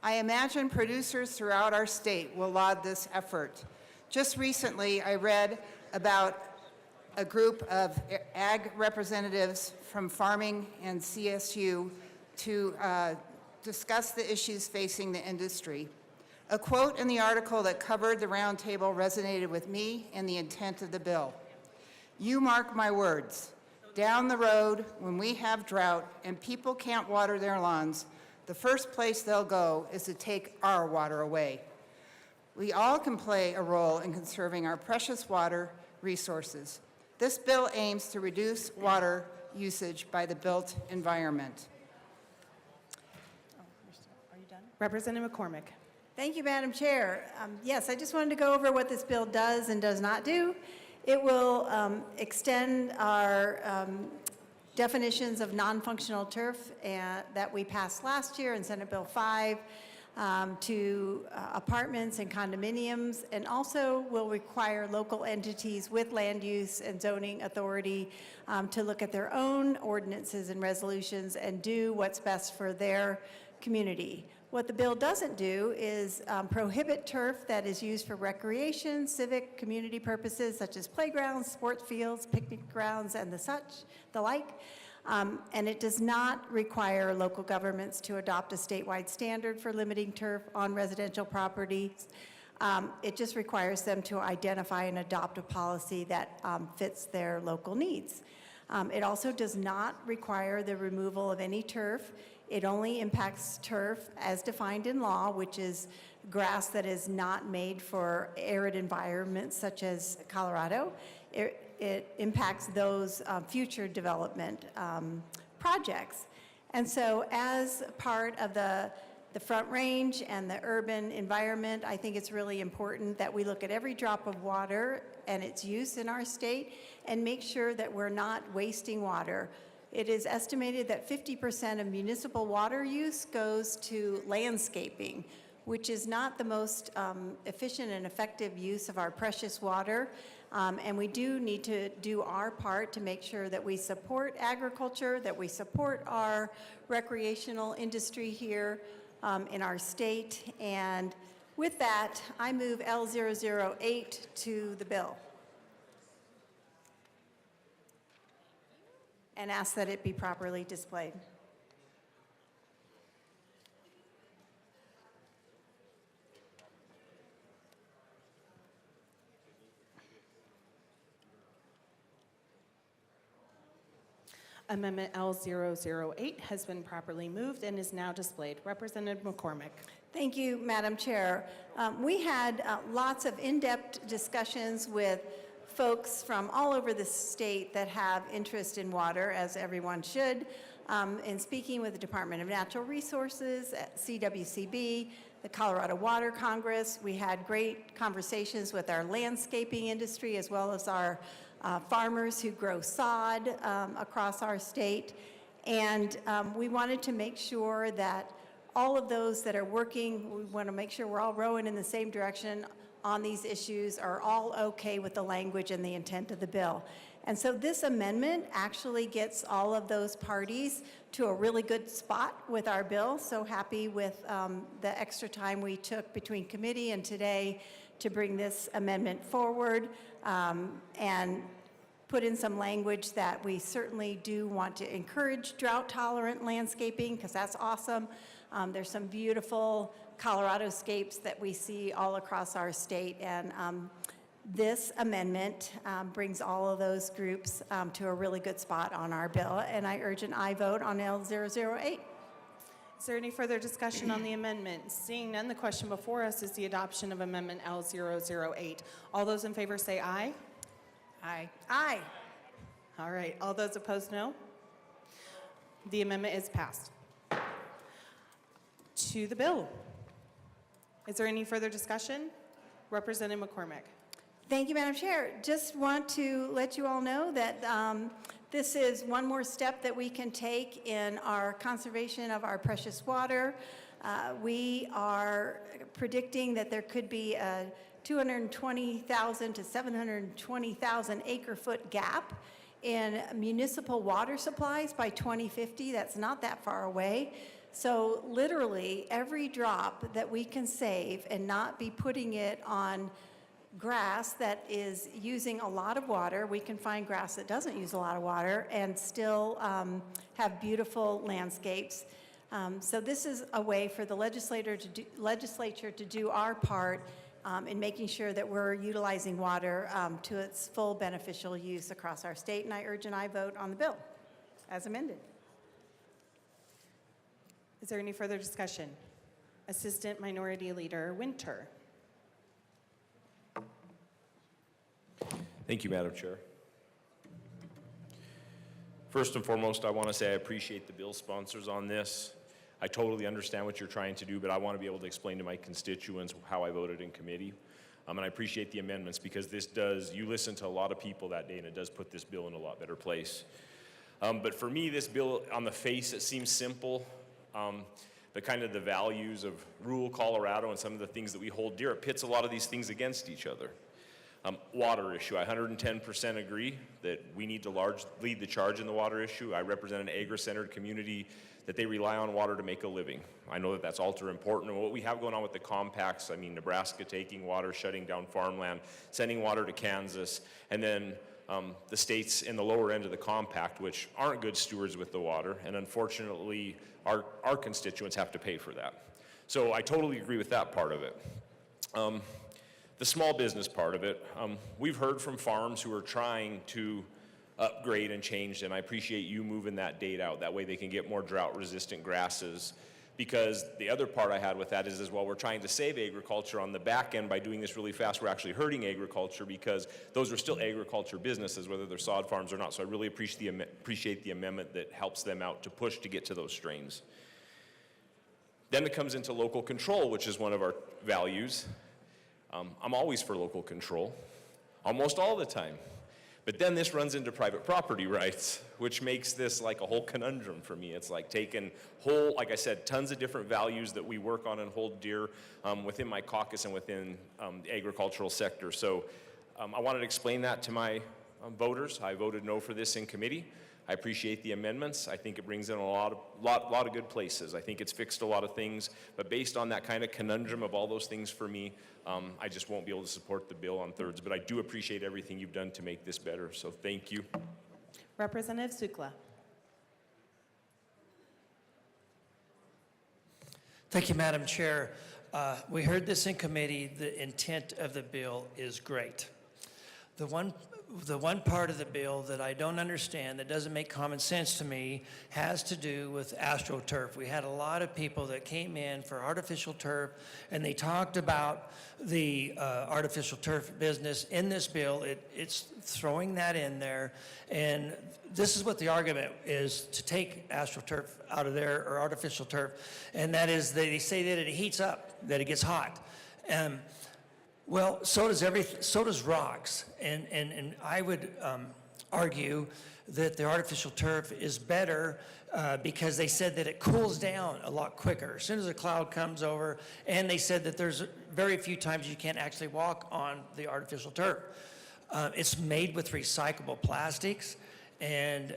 I imagine producers throughout our state will laud this effort. Just recently, I read about a group of ag representatives from farming and CSU to discuss the issues facing the industry. A quote in the article that covered the roundtable resonated with me and the intent of the bill. "You mark my words, down the road, when we have drought and people can't water their lawns, the first place they'll go is to take our water away." We all can play a role in conserving our precious water resources. This bill aims to reduce water usage by the built environment. Representative McCormick. Thank you, Madam Chair. Yes, I just wanted to go over what this bill does and does not do. It will extend our definitions of non-functional turf that we passed last year in Senate Bill 5 to apartments and condominiums, and also will require local entities with land use and zoning authority to look at their own ordinances and resolutions and do what's best for their community. What the bill doesn't do is prohibit turf that is used for recreation, civic, community purposes such as playgrounds, sports fields, picnic grounds, and the like. And it does not require local governments to adopt a statewide standard for limiting turf on residential properties. It just requires them to identify and adopt a policy that fits their local needs. It also does not require the removal of any turf. It only impacts turf as defined in law, which is grass that is not made for arid environments such as Colorado. It impacts those future development projects. And so as part of the Front Range and the urban environment, I think it's really important that we look at every drop of water and its use in our state and make sure that we're not wasting water. It is estimated that 50% of municipal water use goes to landscaping, which is not the most efficient and effective use of our precious water. And we do need to do our part to make sure that we support agriculture, that we support our recreational industry here in our state. And with that, I move L008 to the bill and ask that it be properly displayed. Amendment L008 has been properly moved and is now displayed. Representative McCormick. Thank you, Madam Chair. We had lots of in-depth discussions with folks from all over the state that have interest in water, as everyone should. In speaking with the Department of Natural Resources, CWCB, the Colorado Water Congress, we had great conversations with our landscaping industry as well as our farmers who grow sod across our state. And we wanted to make sure that all of those that are working, we want to make sure we're all rowing in the same direction on these issues, are all okay with the language and the intent of the bill. And so this amendment actually gets all of those parties to a really good spot with our bill. So happy with the extra time we took between committee and today to bring this amendment forward and put in some language that we certainly do want to encourage drought-tolerant landscaping, because that's awesome. There's some beautiful Colorado-scapes that we see all across our state, and this amendment brings all of those groups to a really good spot on our bill, and I urge an aye vote on L008. Is there any further discussion on the amendment? Seeing none, the question before us is the adoption of Amendment L008. All those in favor say aye. Aye. Aye. All right. All those opposed, no. The amendment is passed. To the bill. Is there any further discussion? Representative McCormick. Thank you, Madam Chair. Just want to let you all know that this is one more step that we can take in our conservation of our precious water. We are predicting that there could be a 220,000 to 720,000 acre-foot gap in municipal water supplies by 2050. That's not that far away. So literally, every drop that we can save and not be putting it on grass that is using a lot of water, we can find grass that doesn't use a lot of water and still have beautiful landscapes. So this is a way for the legislature to do our part in making sure that we're utilizing water to its full beneficial use across our state, and I urge an aye vote on the bill as amended. Is there any further discussion? Assistant Minority Leader Winter. Thank you, Madam Chair. First and foremost, I want to say I appreciate the bill sponsors on this. I totally understand what you're trying to do, but I want to be able to explain to my constituents how I voted in committee. And I appreciate the amendments, because this does, you listen to a lot of people that day, and it does put this bill in a lot better place. But for me, this bill, on the face, it seems simple. But kind of the values of rural Colorado and some of the things that we hold dear, it pits a lot of these things against each other. Water issue, I 110% agree that we need to lead the charge in the water issue. I represent an agri-centered community that they rely on water to make a living. I know that that's ultra important. And what we have going on with the compacts, I mean, Nebraska taking water, shutting down farmland, sending water to Kansas, and then the states in the lower end of the compact, which aren't good stewards with the water, and unfortunately, our constituents have to pay for that. So I totally agree with that part of it. The small business part of it, we've heard from farms who are trying to upgrade and change, and I appreciate you moving that date out. That way they can get more drought-resistant grasses. Because the other part I had with that is while we're trying to save agriculture on the back end by doing this really fast, we're actually hurting agriculture, because those are still agriculture businesses, whether they're sod farms or not. So I really appreciate the amendment that helps them out to push to get to those strains. Then it comes into local control, which is one of our values. I'm always for local control, almost all the time. But then this runs into private property rights, which makes this like a whole conundrum for me. It's like taking whole, like I said, tons of different values that we work on and hold dear within my caucus and within the agricultural sector. So I wanted to explain that to my voters. I voted no for this in committee. I appreciate the amendments. I think it brings in a lot of good places. I think it's fixed a lot of things, but based on that kind of conundrum of all those things for me, I just won't be able to support the bill on thirds, but I do appreciate everything you've done to make this better, so thank you. Representative Sukla. Thank you, Madam Chair. We heard this in committee. The intent of the bill is great. The one part of the bill that I don't understand, that doesn't make common sense to me, has to do with AstroTurf. We had a lot of people that came in for artificial turf, and they talked about the artificial turf business in this bill. It's throwing that in there, and this is what the argument is, to take AstroTurf out of there, or artificial turf, and that is they say that it heats up, that it gets hot. Well, so does rocks, and I would argue that the artificial turf is better because they said that it cools down a lot quicker as soon as a cloud comes over, and they said that there's very few times you can't actually walk on the artificial turf. It's made with recyclable plastics, and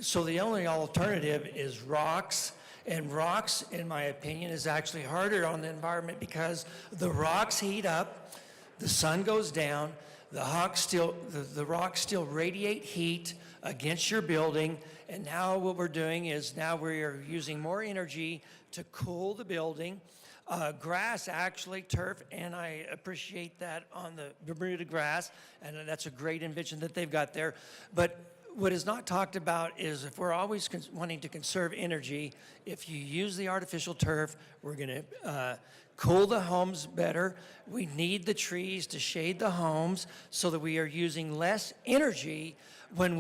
so the only alternative is rocks. And rocks, in my opinion, is actually harder on the environment because the rocks heat up, the sun goes down, the rocks still radiate heat against your building, and now what we're doing is now we are using more energy to cool the building. Grass, actually, turf, and I appreciate that on the Bermuda grass, and that's a great invention that they've got there. But what is not talked about is if we're always wanting to conserve energy, if you use the artificial turf, we're going to cool the homes better. We need the trees to shade the homes so that we are using less energy when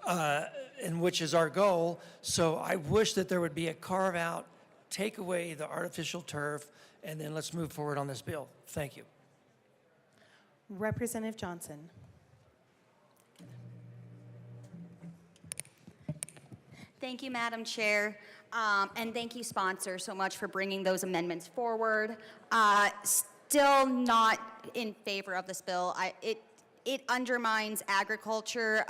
and which is our goal. So I wish that there would be a carve out, take away the artificial turf, and then let's move forward on this bill. Thank you. Representative Johnson. Thank you, Madam Chair, and thank you, sponsor, so much for bringing those amendments forward. Still not in favor of this bill. It undermines agriculture.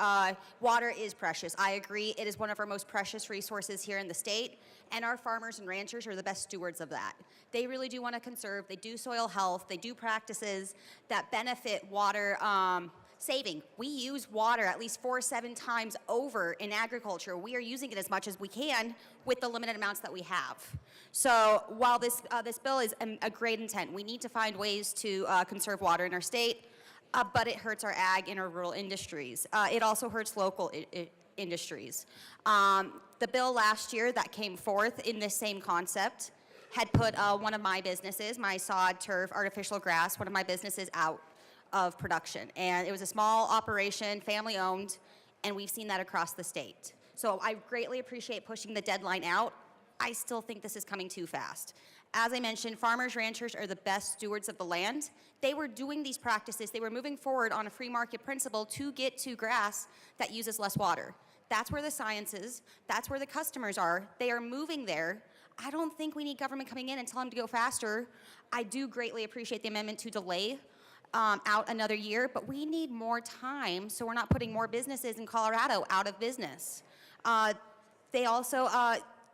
Water is precious. I agree. It is one of our most precious resources here in the state, and our farmers and ranchers are the best stewards of that. They really do want to conserve. They do soil health. They do practices that benefit water saving. We use water at least 4 or 7 times over in agriculture. We are using it as much as we can with the limited amounts that we have. So while this bill is a great intent, we need to find ways to conserve water in our state, but it hurts our ag and our rural industries. It also hurts local industries. The bill last year that came forth in this same concept had put one of my businesses, my sod, turf, artificial grass, one of my businesses out of production. And it was a small operation, family owned, and we've seen that across the state. So I greatly appreciate pushing the deadline out. I still think this is coming too fast. As I mentioned, farmers, ranchers are the best stewards of the land. They were doing these practices. They were moving forward on a free market principle to get to grass that uses less water. That's where the science is. That's where the customers are. They are moving there. I don't think we need government coming in and telling them to go faster. I do greatly appreciate the amendment to delay out another year, but we need more time so we're not putting more businesses in Colorado out of business. They also,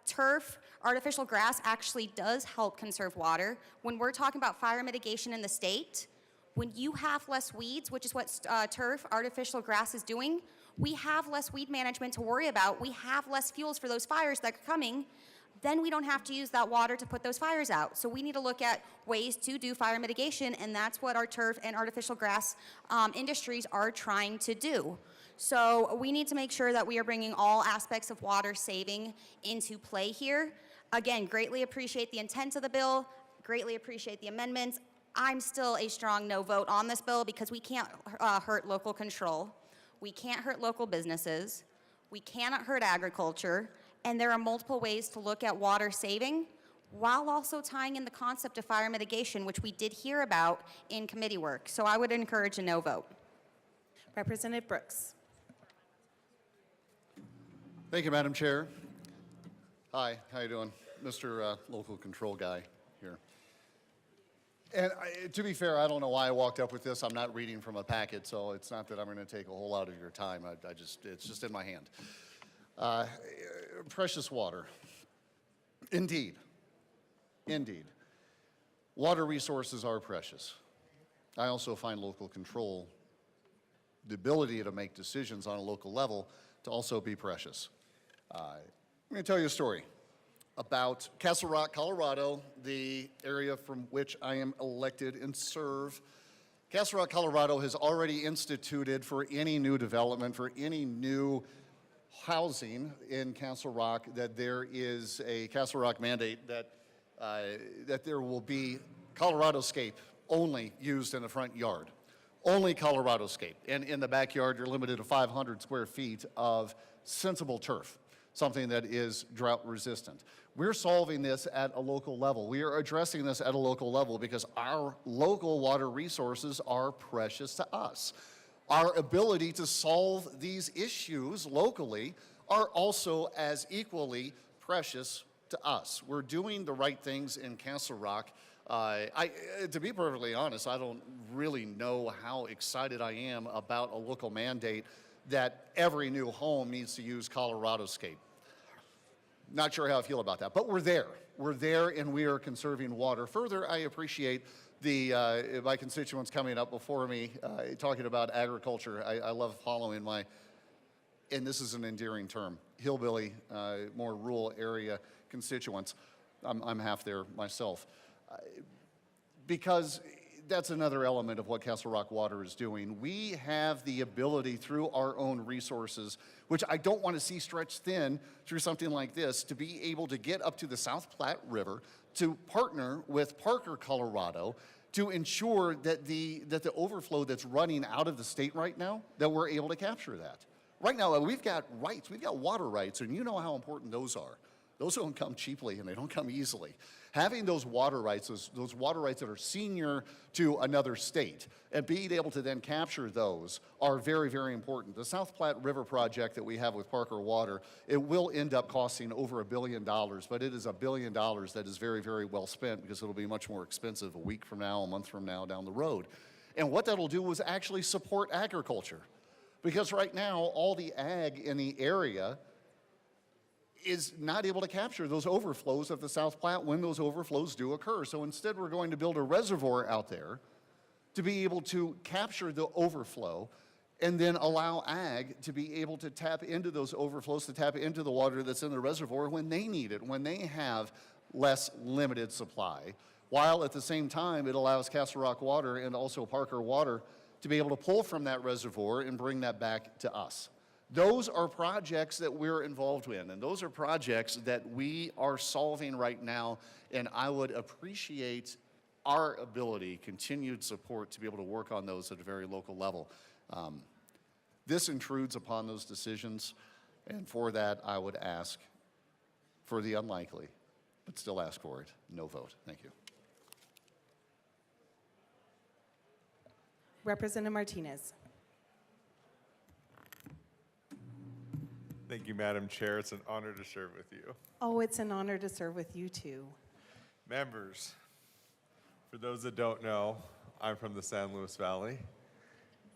turf, artificial grass actually does help conserve water. When we're talking about fire mitigation in the state, when you have less weeds, which is what turf, artificial grass is doing, we have less weed management to worry about. We have less fuels for those fires that are coming. Then we don't have to use that water to put those fires out. So we need to look at ways to do fire mitigation, and that's what our turf and artificial grass industries are trying to do. So we need to make sure that we are bringing all aspects of water saving into play here. Again, greatly appreciate the intent of the bill, greatly appreciate the amendments. I'm still a strong no vote on this bill because we can't hurt local control. We can't hurt local businesses. We cannot hurt agriculture. And there are multiple ways to look at water saving while also tying in the concept of fire mitigation, which we did hear about in committee work. So I would encourage a no vote. Representative Brooks. Thank you, Madam Chair. Hi, how you doing? Mr. Local Control Guy here. And to be fair, I don't know why I walked up with this. I'm not reading from a packet, so it's not that I'm going to take a whole lot of your time. It's just in my hand. Precious water. Indeed. Indeed. Water resources are precious. I also find local control, the ability to make decisions on a local level, to also be precious. I'm going to tell you a story about Castle Rock, Colorado, the area from which I am elected and serve. Castle Rock, Colorado has already instituted for any new development, for any new housing in Castle Rock, that there is a Castle Rock mandate that there will be Coloradoscape only used in the front yard. Only Coloradoscape. And in the backyard, you're limited to 500 square feet of sensible turf, something that is drought resistant. We're solving this at a local level. We are addressing this at a local level because our local water resources are precious to us. Our ability to solve these issues locally are also as equally precious to us. We're doing the right things in Castle Rock. To be perfectly honest, I don't really know how excited I am about a local mandate that every new home needs to use Coloradoscape. Not sure how I feel about that, but we're there. We're there, and we are conserving water. Further, I appreciate my constituents coming up before me talking about agriculture. I love following and this is an endearing term, hillbilly, more rural area constituents. I'm half there myself. Because that's another element of what Castle Rock Water is doing. We have the ability through our own resources, which I don't want to see stretched thin through something like this, to be able to get up to the South Platte River, to partner with Parker, Colorado, to ensure that the overflow that's running out of the state right now, that we're able to capture that. Right now, we've got rights, we've got water rights, and you know how important those are. Those don't come cheaply, and they don't come easily. Having those water rights, those water rights that are senior to another state, and being able to then capture those are very, very important. The South Platte River project that we have with Parker Water, it will end up costing over $1 billion, but it is $1 billion that is very, very well spent, because it'll be much more expensive a week from now, a month from now, down the road. And what that'll do is actually support agriculture. Because right now, all the ag in the area is not able to capture those overflows of the South Platte when those overflows do occur. So instead, we're going to build a reservoir out there to be able to capture the overflow and then allow ag to be able to tap into those overflows, to tap into the water that's in the reservoir when they need it, when they have less limited supply, while at the same time, it allows Castle Rock Water and also Parker Water to be able to pull from that reservoir and bring that back to us. Those are projects that we're involved in, and those are projects that we are solving right now, and I would appreciate our ability, continued support, to be able to work on those at a very local level. This intrudes upon those decisions, and for that, I would ask for the unlikely, but still ask for it, no vote. Thank you. Representative Martinez. Thank you, Madam Chair. It's an honor to serve with you. Oh, it's an honor to serve with you too. Members, for those that don't know, I'm from the San Luis Valley.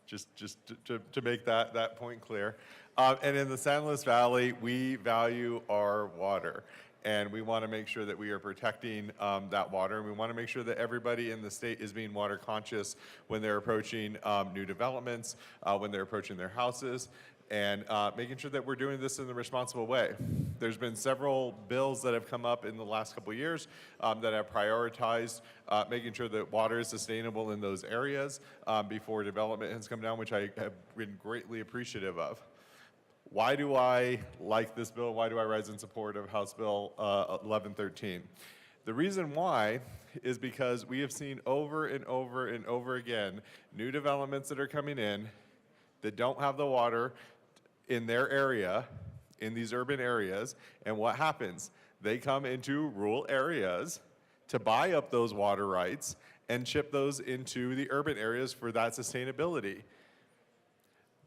Just to make that point clear. And in the San Luis Valley, we value our water. And we want to make sure that we are protecting that water. And we want to make sure that everybody in the state is being water conscious when they're approaching new developments, when they're approaching their houses, and making sure that we're doing this in the responsible way. There's been several bills that have come up in the last couple of years that have prioritized making sure that water is sustainable in those areas before development has come down, which I have been greatly appreciative of. Why do I like this bill? Why do I rise in support of House Bill 1113? The reason why is because we have seen over and over and over again new developments that are coming in that don't have the water in their area, in these urban areas, and what happens? They come into rural areas to buy up those water rights and ship those into the urban areas for that sustainability.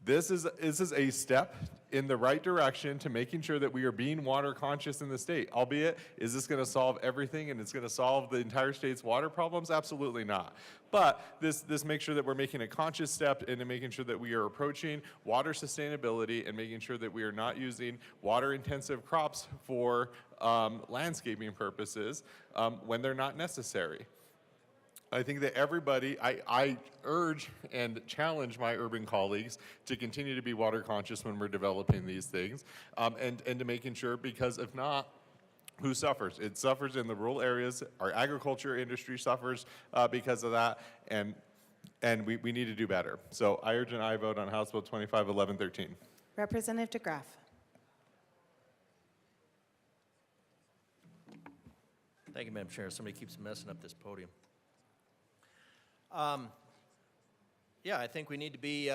This is a step in the right direction to making sure that we are being water conscious in the state. Albeit, is this going to solve everything and it's going to solve the entire state's water problems? Absolutely not. But this makes sure that we're making a conscious step into making sure that we are approaching water sustainability and making sure that we are not using water-intensive crops for landscaping purposes when they're not necessary. I think that everybody, I urge and challenge my urban colleagues to continue to be water conscious when we're developing these things, and to making sure, because if not, who suffers? It suffers in the rural areas. Our agriculture industry suffers because of that, and we need to do better. So I urge an aye vote on House Bill 251113. Representative DeGraff. Thank you, Madam Chair. Somebody keeps messing up this podium. Yeah, I think we need to be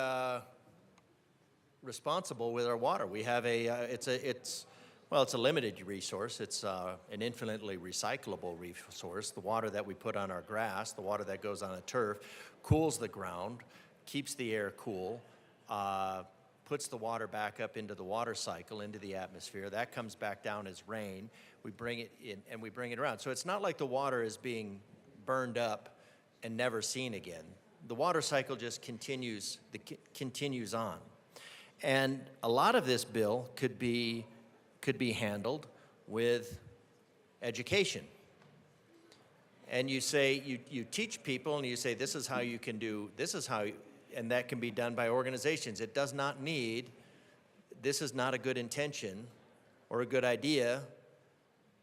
responsible with our water. We have it's a limited resource. It's an infinitely recyclable resource. The water that we put on our grass, the water that goes on the turf, cools the ground, keeps the air cool, puts the water back up into the water cycle, into the atmosphere. That comes back down as rain. We bring it in and we bring it around. So it's not like the water is being burned up and never seen again. The water cycle just continues on. And a lot of this bill could be handled with education. And you say, you teach people and you say, this is how you can do, this is how, and that can be done by organizations. It does not need, this is not a good intention or a good idea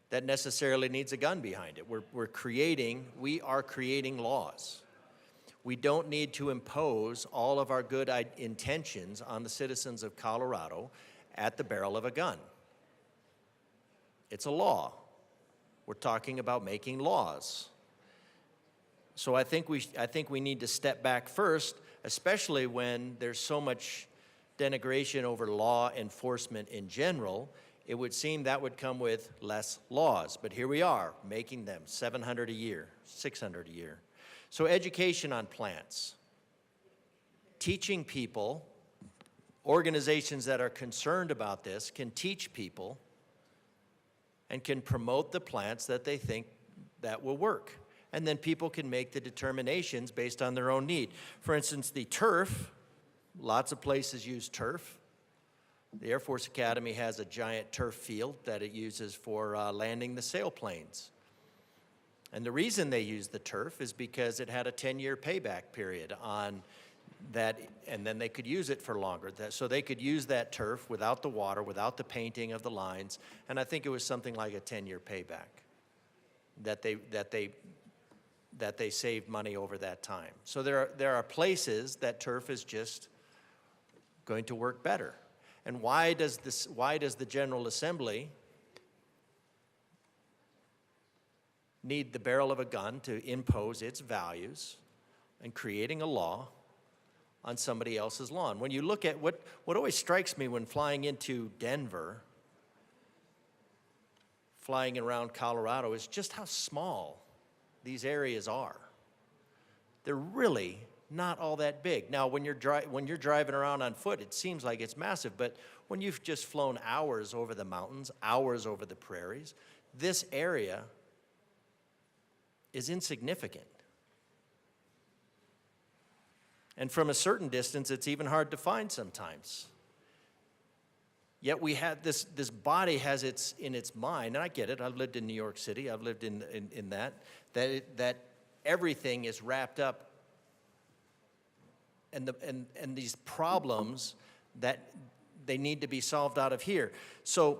that necessarily needs a gun behind it. We are creating laws. We don't need to impose all of our good intentions on the citizens of Colorado at the barrel of a gun. It's a law. We're talking about making laws. So I think we need to step back first, especially when there's so much denigration over law enforcement in general. It would seem that would come with less laws, but here we are, making them 700 a year, 600 a year. So education on plants, teaching people, organizations that are concerned about this can teach people and can promote the plants that they think that will work. And then people can make the determinations based on their own need. For instance, the turf, lots of places use turf. The Air Force Academy has a giant turf field that it uses for landing the sailplanes. And the reason they use the turf is because it had a 10-year payback period on that, and then they could use it for longer. So they could use that turf without the water, without the painting of the lines, and I think it was something like a 10-year payback that they saved money over that time. So there are places that turf is just going to work better. And why does the General Assembly need the barrel of a gun to impose its values and creating a law on somebody else's lawn? When you look at what always strikes me when flying into Denver, flying around Colorado, is just how small these areas are. They're really not all that big. Now, when you're driving around on foot, it seems like it's massive, but when you've just flown hours over the mountains, hours over the prairies, this area is insignificant. And from a certain distance, it's even hard to find sometimes. Yet we have this body has in its mind, and I get it, I've lived in New York City, I've lived in that everything is wrapped up, and these problems that they need to be solved out of here. So,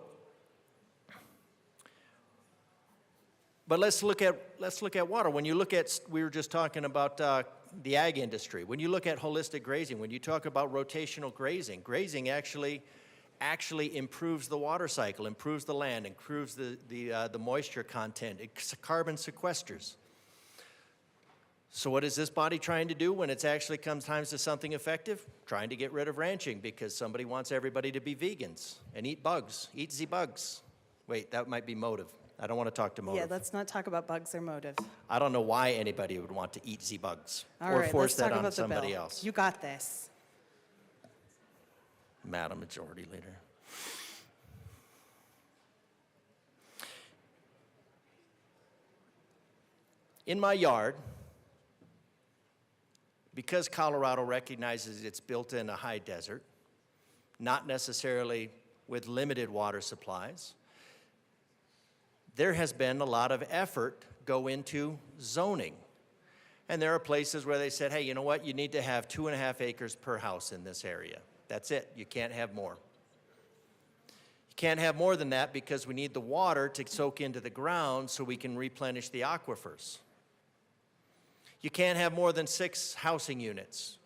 but let's look at water. When you look at, we were just talking about the ag industry. When you look at holistic grazing, when you talk about rotational grazing, grazing actually improves the water cycle, improves the land, improves the moisture content, it carbon sequesters. So what is this body trying to do when it actually comes time to something effective? Trying to get rid of ranching because somebody wants everybody to be vegans and eat bugs, eat the bugs. Wait, that might be motive. I don't want to talk to motive. Yeah, let's not talk about bugs or motive. I don't know why anybody would want to eat the bugs All or right, force let's talk that on about the somebody bill. else. You got this. Madam Majority Leader. In my yard, because Colorado recognizes it's built in a high desert, not necessarily with limited water supplies, there has been a lot of effort go into zoning. And there are places where they said, hey, you know what? You need to have 2.5 acres per house in this area. That's it. You can't have more. You can't have more than that because we need the water to soak into the ground so we can replenish the aquifers. You can't have more than 6 housing units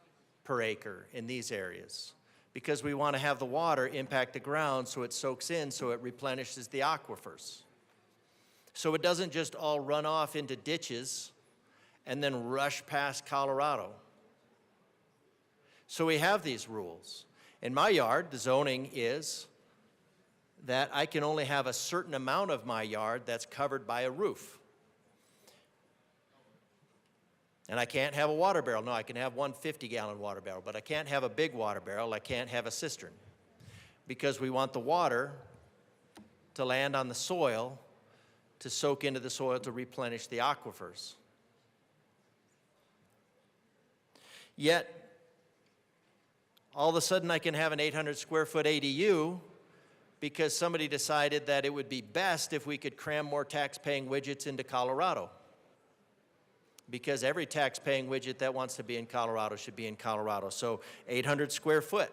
per acre in these areas because we want to have the water impact the ground so it soaks in, so it replenishes the aquifers. So it doesn't just all run off into ditches and then rush past Colorado. So we have these rules. In my yard, the zoning is that I can only have a certain amount of my yard that's covered by a roof. And I can't have a water barrel. No, I can have one 50-gallon water barrel, but I can't have a big water barrel. I can't have a cistern, because we want the water to land on the soil, to soak into the soil, to replenish the aquifers. Yet, all of a sudden I can have an 800 square foot ADU because somebody decided that it would be best if we could cram more tax-paying widgets into Colorado. Because every tax-paying widget that wants to be in Colorado should be in Colorado. So 800 square foot,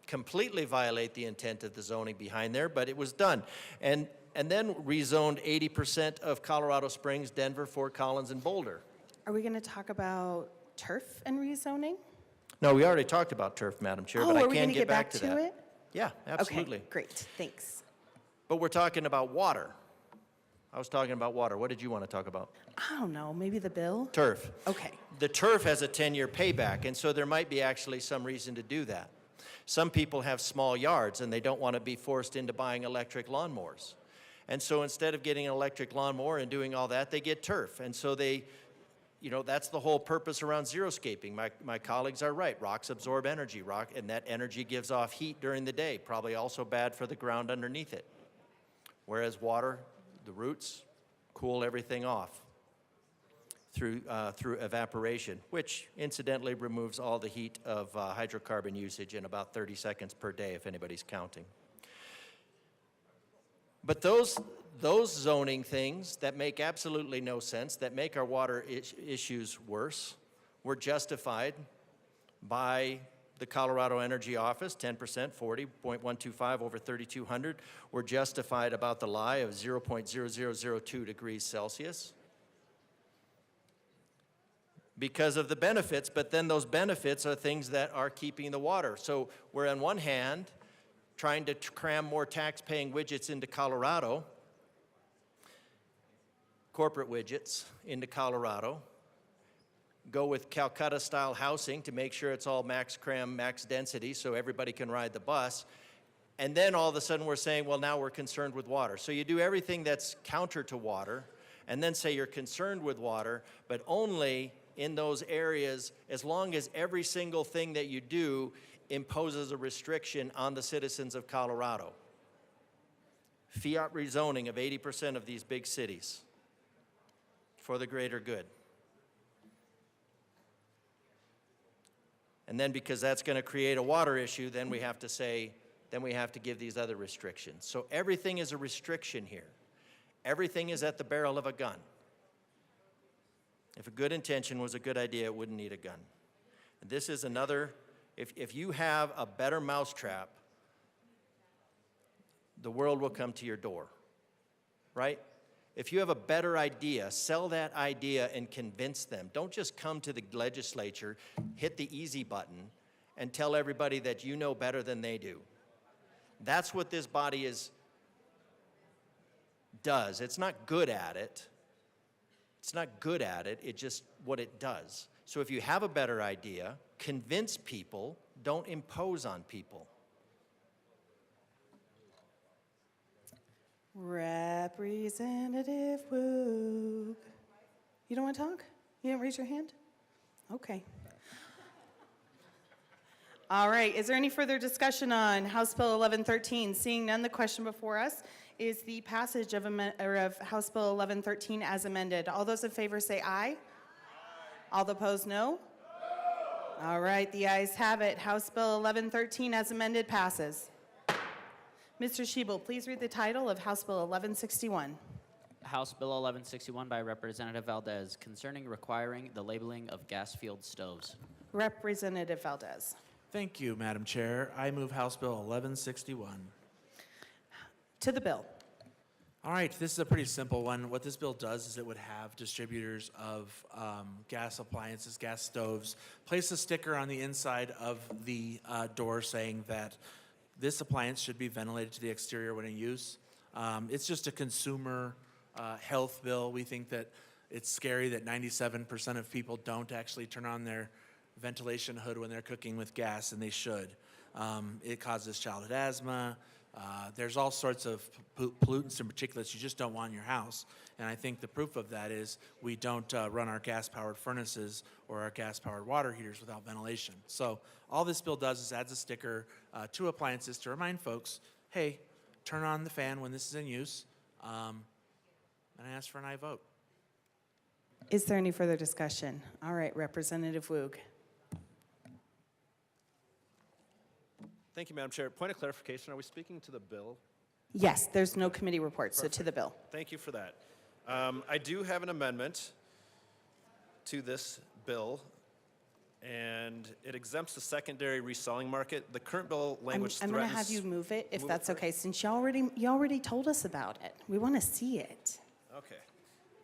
completely violate the intent of the zoning behind there, but it was done. And then rezoned 80% of Colorado Springs, Denver, Fort Collins, and Boulder. Are we going to talk about turf and rezoning? No, we already talked about turf, Madam Chair, but I are we can going to get back to that. it? Yeah, absolutely. Okay, great, thanks. But we're talking about water. I was talking about water. What did you want to talk about? I don't know, maybe the bill? Turf. Okay. The turf has a 10-year payback, and so there might be actually some reason to do that. Some people have small yards, and they don't want to be forced into buying electric lawnmowers. And so instead of getting an electric lawnmower and doing all that, they get turf. And so they, that's the whole purpose around xeriscaping. My colleagues are right. Rocks absorb energy, and that energy gives off heat during the day, probably also bad for the ground underneath it. Whereas water, the roots, cool everything off through evaporation, which incidentally removes all the heat of hydrocarbon usage in about 30 seconds per day, if anybody's counting. But those zoning things that make absolutely no sense, that make our water issues worse, were justified by the Colorado Energy Office, 10%, 40.125 over 3,200, were justified about the lie of 0.0002 degrees Celsius because of the benefits, but then those benefits are things that are keeping the water. So we're on one hand trying to cram more tax-paying widgets into Colorado, corporate widgets into Colorado, go with Calcutta-style housing to make sure it's all max cram, max density so everybody can ride the bus, and then all of a sudden we're saying, well, now we're concerned with water. So you do everything that's counter to water, and then say you're concerned with water, but only in those areas as long as every single thing that you do imposes a restriction on the citizens of Colorado. Fiat rezoning of 80% of these big cities for the greater good. And then because that's going to create a water issue, then we have to say, then we have to give these other restrictions. So everything is a restriction here. Everything is at the barrel of a gun. If a good intention was a good idea, it wouldn't need a gun. And this is another, if you have a better mousetrap, the world will come to your door, right? If you have a better idea, sell that idea and convince them. Don't just come to the legislature, hit the easy button, and tell everybody that you know better than they do. That's what this body does. It's not good at it. It's not good at it. It's just what it does. So if you have a better idea, convince people, don't impose on people. Representative Woog. You don't want to talk? You didn't raise your hand? Okay. All right, is there any further discussion on House Bill 1113? Seeing none, the question before us is the passage of House Bill 1113 as amended. All those in favor say aye. Aye. All opposed, no? No. All right, the ayes have it. House Bill 1113 as amended passes. Mr. Schiebel, please read the title of House Bill 1161. House Bill 1161 by Representative Valdez concerning requiring the labeling of gas-fueled stoves. Representative Valdez. Thank you, Madam Chair. I move House Bill 1161. To the bill. All right, this is a pretty simple one. What this bill does is it would have distributors of gas appliances, gas stoves, place a sticker on the inside of the door saying that this appliance should be ventilated to the exterior when in use. It's just a consumer health bill. We think that it's scary that 97% of people don't actually turn on their ventilation hood when they're cooking with gas, and they should. It causes childhood asthma, There's all sorts of pollutants and particulates you just don't want in your house. And I think the proof of that is we don't run our gas-powered furnaces or our gas-powered water heaters without ventilation. So all this bill does is adds a sticker to appliances to remind folks, hey, turn on the fan when this is in use. And I ask for an aye vote. Is there any further discussion? All right, Representative Woog. Thank you, Madam Chair. Point of clarification, are we speaking to the bill? Yes, there's no committee report, so to the bill. Thank you for that. I do have an amendment to this bill, and it exempts the secondary reselling market. The current bill language I'm going to threatens... have you move it, if Move it that's first? okay, since you already told us about it. We want to see it. Okay.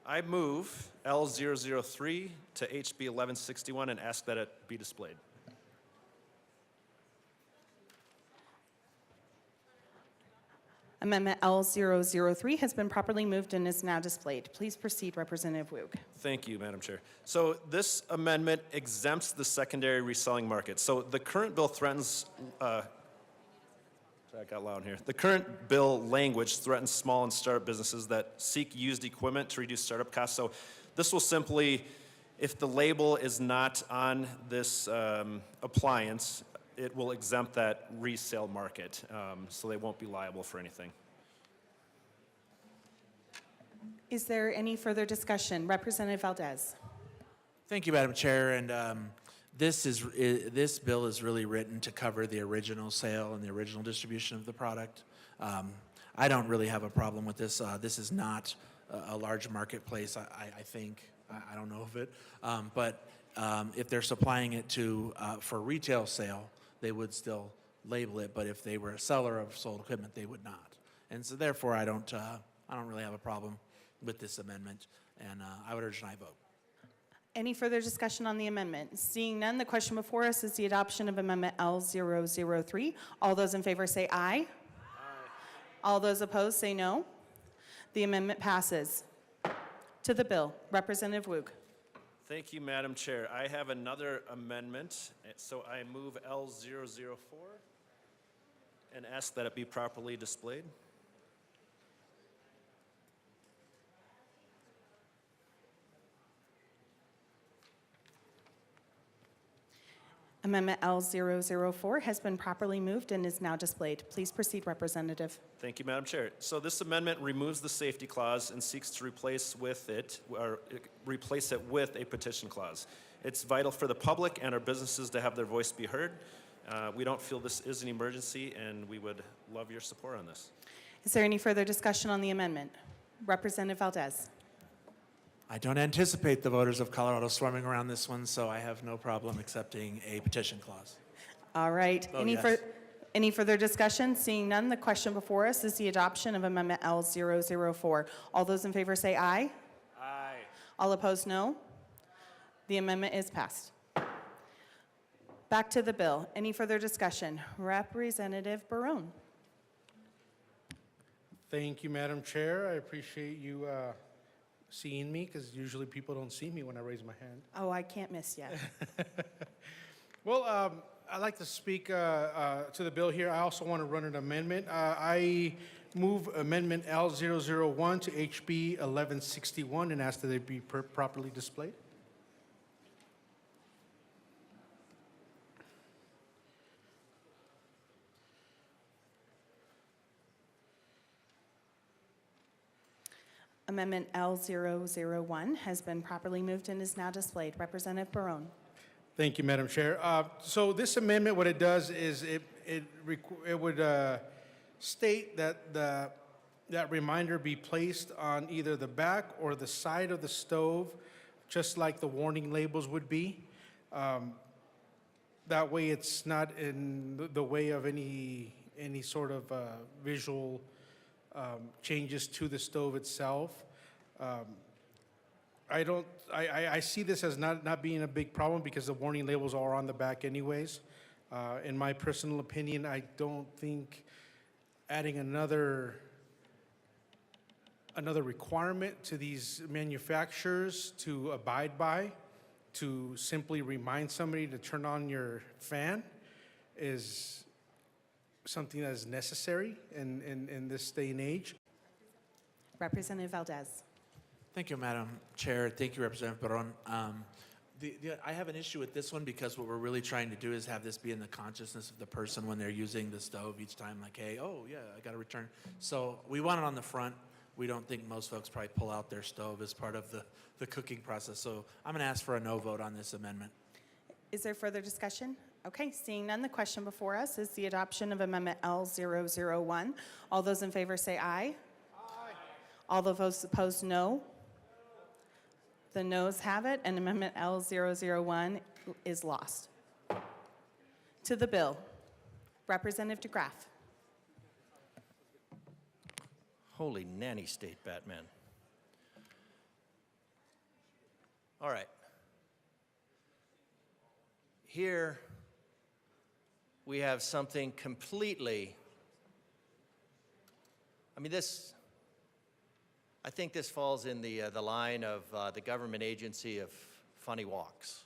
I move L003 to HB 1161 and ask that it be displayed. Amendment L003 has been properly moved and is now displayed. Please proceed, Representative Woog. Thank you, Madam Chair. So this amendment exempts the secondary reselling market. So the current bill threatens, sorry, I got loud here. The current bill language threatens small and startup businesses that seek used equipment to reduce startup costs. So this will simply, if the label is not on this appliance, it will exempt that resale market, so they won't be liable for anything. Is there any further discussion? Representative Valdez. Thank you, Madam Chair. And this bill is really written to cover the original sale and the original distribution of the product. I don't really have a problem with this. This is not a large marketplace, I think. I don't know of it. But if they're supplying it to for retail sale, they would still label it. But if they were a seller of sold equipment, they would not. And so therefore, I don't really have a problem with this amendment. And I would urge an aye vote. Any further discussion on the amendment? Seeing none, the question before us is the adoption of Amendment L003. All those in favor say aye. Aye. All those opposed say no. The amendment passes. To the bill, Representative Woog. Thank you, Madam Chair. I have another amendment, so I move L004 and ask that it be properly displayed. Amendment L004 has been properly moved and is now displayed. Please proceed, Representative. Thank you, Madam Chair. So this amendment removes the safety clause and seeks to replace it with a petition clause. It's vital for the public and our businesses to have their voice be heard. We don't feel this is an emergency, and we would love your support on this. Is there any further discussion on the amendment? Representative Valdez. I don't anticipate the voters of Colorado swarming around this one, so I have no problem accepting a petition clause. All right. Oh, yes. Any further discussion? Seeing none, the question before us is the adoption of Amendment L004. All those in favor say aye. Aye. All opposed, no. The amendment is passed. Back to the bill. Any further discussion? Representative Barone. Thank you, Madam Chair. I appreciate you seeing me, because usually people don't see me when I raise my hand. Oh, I can't miss yet. Well, I'd like to speak to the bill here. I also want to run an amendment. I move Amendment L001 to HB 1161 and ask that it be properly displayed. Amendment L001 has been properly moved and is now displayed. Representative Barone. Thank you, Madam Chair. So this amendment, what it does is it would state that that reminder be placed on either the back or the side of the stove, just like the warning labels would be. That way it's not in the way of any sort of visual changes to the stove itself. I see this as not being a big problem because the warning labels are on the back anyways. In my personal opinion, I don't think adding another requirement to these manufacturers to abide by, to simply remind somebody to turn on your fan, is something that is necessary in this day and age. Representative Valdez. Thank you, Madam Chair. Thank you, Representative Barron. I have an issue with this one because what we're really trying to do is have this be in the consciousness of the person when they're using the stove each time, like, hey, oh, yeah, I got to return. So we want it on the front. We don't think most folks probably pull out their stove as part of the cooking process. So I'm going to ask for a no vote on this amendment. Is there further discussion? Okay, seeing none, the question before us is the adoption of Amendment L001. All those in favor say aye. Aye. All those opposed, no. The noes have it, and Amendment L001 is lost. To the bill, Representative DeGraff. Holy nanny state, Batman. All right. Here we have something completely, I think this falls in the line of the government agency of funny walks.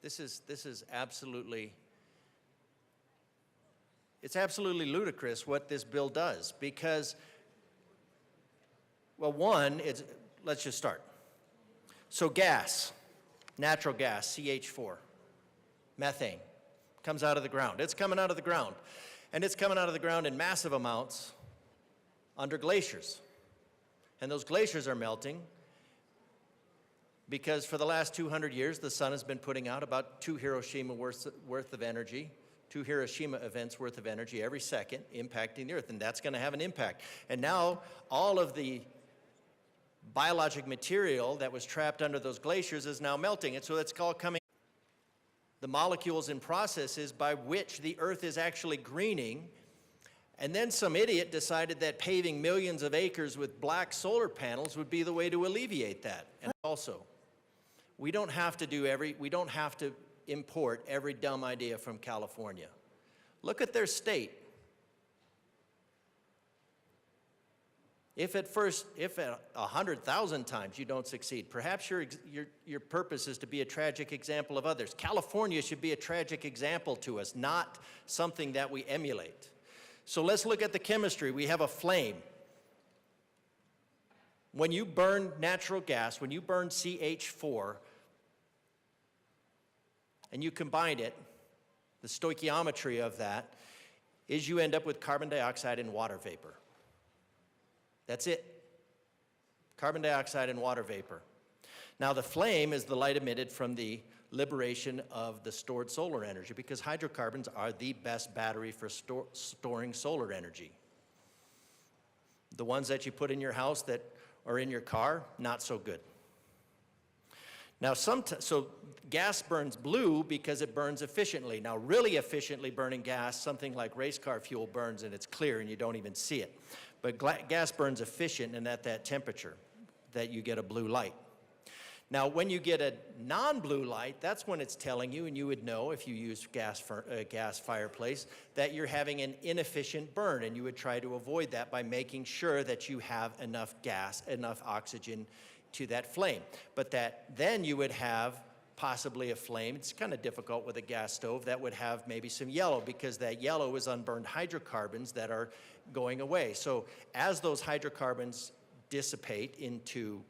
This is absolutely, it's absolutely ludicrous what this bill does because, well, one, let's just start. So gas, natural gas, CH4, methane, comes out of the ground. It's coming out of the ground. And it's coming out of the ground in massive amounts under glaciers. And those glaciers are melting because for the last 200 years, the sun has been putting out about 2 Hiroshima worth of energy, 2 Hiroshima events worth of energy every second, impacting the Earth, and that's going to have an impact. And now all of the biologic material that was trapped under those glaciers is now melting, and so it's all coming. The molecules and processes by which the Earth is actually greening. And then some idiot decided that paving millions of acres with black solar panels would be the way to alleviate that. And also, we don't have to import every dumb idea from California. Look at their state. If at 100,000 times you don't succeed, perhaps your purpose is to be a tragic example of others. California should be a tragic example to us, not something that we emulate. So let's look at the chemistry. We have a flame. When you burn natural gas, when you burn CH4, and you combine it, the stoichiometry of that is you end up with carbon dioxide and water vapor. That's it. Carbon dioxide and water vapor. Now the flame is the light emitted from the liberation of the stored solar energy because hydrocarbons are the best battery for storing solar energy. The ones that you put in your house that are in your car, not so good. Now, so gas burns blue because it burns efficiently. Now, really efficiently burning gas, something like race car fuel burns and it's clear and you don't even see it. But gas burns efficient and at that temperature that you get a blue light. Now, when you get a non-blue light, that's when it's telling you, and you would know if you use gas fireplace, that you're having an inefficient burn, and you would try to avoid that by making sure that you have enough gas, enough oxygen to that flame. But then you would have possibly a flame. It's kind of difficult with a gas stove that would have maybe some yellow because that yellow is unburned hydrocarbons that are going away. So as those hydrocarbons dissipate into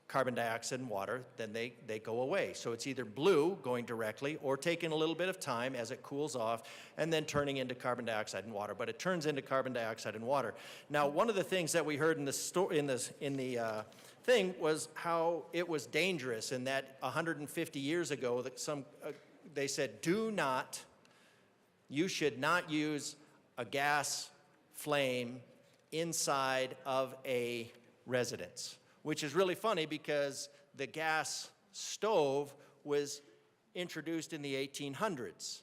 carbon dioxide and water, then they go away. So it's either blue going directly or taking a little bit of time as it cools off and then turning into carbon dioxide and water. But it turns into carbon dioxide and water. Now, one of the things that we heard in the thing was how it was dangerous and that 150 years ago that they said, you should not use a gas flame inside of a residence. Which is really funny because the gas stove was introduced in the 1800s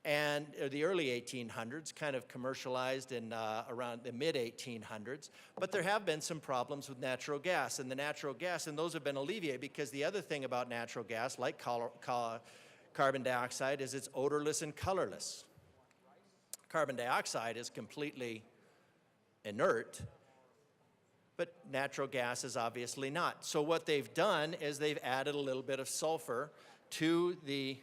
and the early 1800s, kind of commercialized in around the mid 1800s. But there have been some problems with natural gas, and those have been alleviated because the other thing about natural gas, like carbon dioxide, is it's odorless and colorless. Carbon dioxide is completely inert, but natural gas is obviously not. So what they've done is they've added a little bit of sulfur to the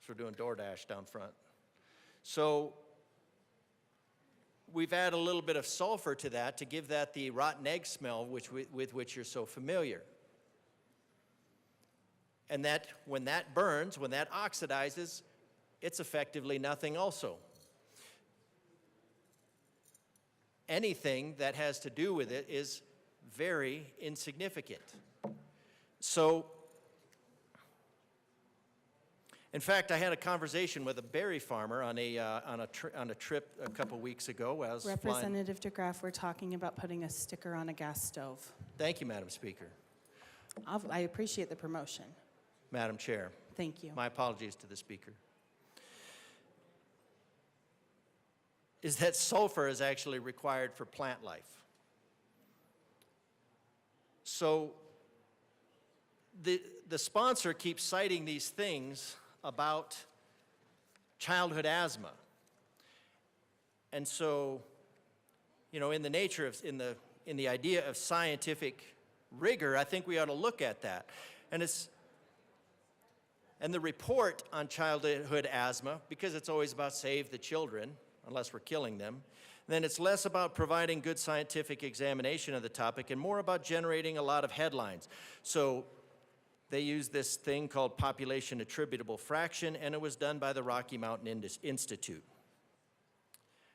So we're doing DoorDash down front. So we've added a little bit of sulfur to that to give that the rotten egg smell with which you're so familiar. And that when that burns, when that oxidizes, it's effectively nothing also. Anything that has to do with it is very insignificant. So, in fact, I had a conversation with a berry farmer on a trip a couple weeks ago. I was flying. Representative DeGraff, we're talking about putting a sticker on a gas stove. Thank you, Madam Speaker. I appreciate the promotion. Madam Chair. Thank you. My apologies to the Speaker. Is that sulfur is actually required for plant life. So the sponsor keeps citing these things about childhood asthma. And so, you know, in the nature of, in the idea of scientific rigor, I think we ought to look at that. And the report on childhood asthma, because it's always about save the children, unless we're killing them, then it's less about providing good scientific examination of the topic and more about generating a lot of headlines. So they use this thing called population attributable fraction, and it was done by the Rocky Mountain Institute.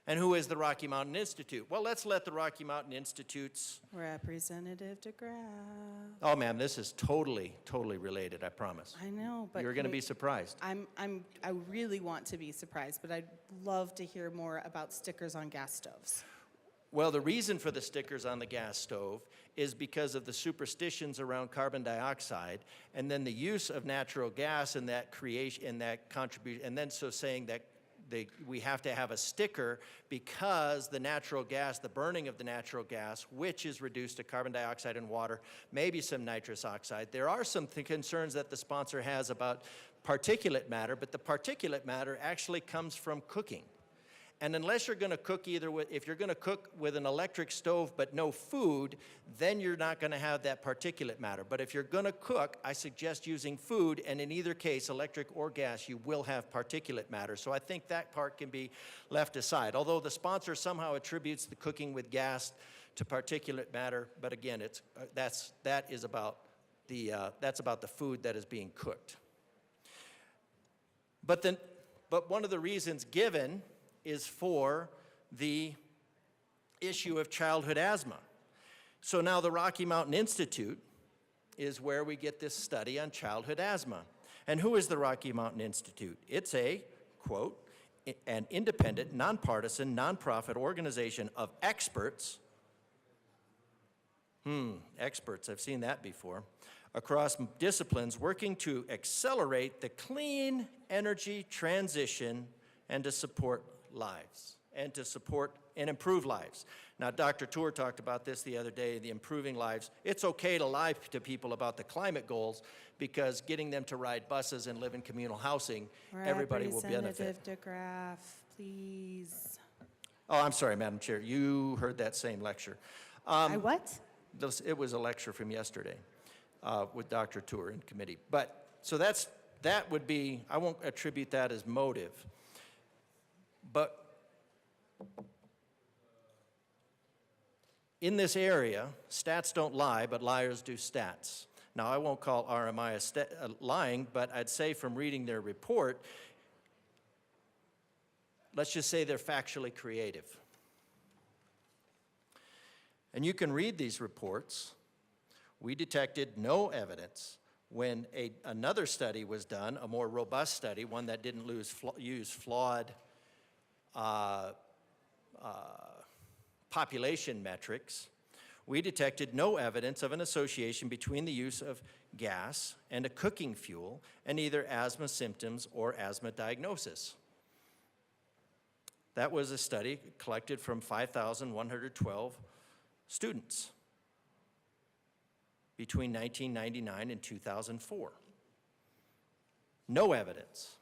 And who is the Rocky Mountain Institute? Well, let's let the Rocky Mountain Institute's... Representative DeGraff. Oh, ma'am, this is totally, totally related, I promise. I know, but... You're going to be surprised. I really want to be surprised, but I'd love to hear more about stickers on gas stoves. Well, the reason for the stickers on the gas stove is because of the superstitions around carbon dioxide, and then the use of natural gas in that creation, in that contribution, and then so saying that we have to have a sticker because the natural gas, the burning of the natural gas, which is reduced to carbon dioxide and water, maybe some nitrous oxide. There are some concerns that the sponsor has about particulate matter, but the particulate matter actually comes from cooking. And unless you're going to cook if you're going to cook with an electric stove but no food, then you're not going to have that particulate matter. But if you're going to cook, I suggest using food, and in either case, electric or gas, you will have particulate matter. So I think that part can be left aside. Although the sponsor somehow attributes the cooking with gas to particulate matter, but again, that's about the food that is being cooked. But one of the reasons given is for the issue of childhood asthma. So now the Rocky Mountain Institute is where we get this study on childhood asthma. And who is the Rocky Mountain Institute? It's a, quote, an independent, nonpartisan, nonprofit organization of experts. Experts, I've seen that before. Across disciplines working to accelerate the clean energy transition and to support lives, and to support and improve lives. Now, Dr. Tour talked about this the other day, the improving lives. It's okay to lie to people about the climate goals because getting them to ride buses and live in communal housing, everybody will benefit. Representative DeGraff, please. Oh, I'm sorry, Madam Chair. You heard that same lecture. I what? It was a lecture from yesterday with Dr. Tour in committee. But, so that would be, I won't attribute that as motive. But in this area, stats don't lie, but liars do stats. Now, I won't call RMI lying, but I'd say from reading their report, let's just say they're factually creative. And you can read these reports. We detected no evidence when another study was done, a more robust study, one that didn't use flawed population metrics, we detected no evidence of an association between the use of gas and a cooking fuel and either asthma symptoms or asthma diagnosis. That was a study collected from 5,112 students between 1999 and 2004. No evidence.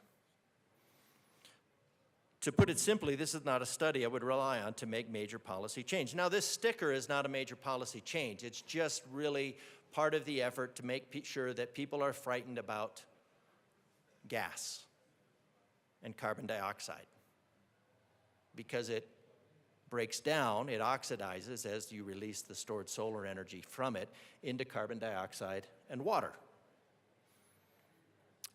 To put it simply, this is not a study I would rely on to make major policy change. Now, this sticker is not a major policy change. It's just really part of the effort to make sure that people are frightened about gas. and carbon dioxide because it breaks down, it oxidizes as you release the stored solar energy from it into carbon dioxide and water.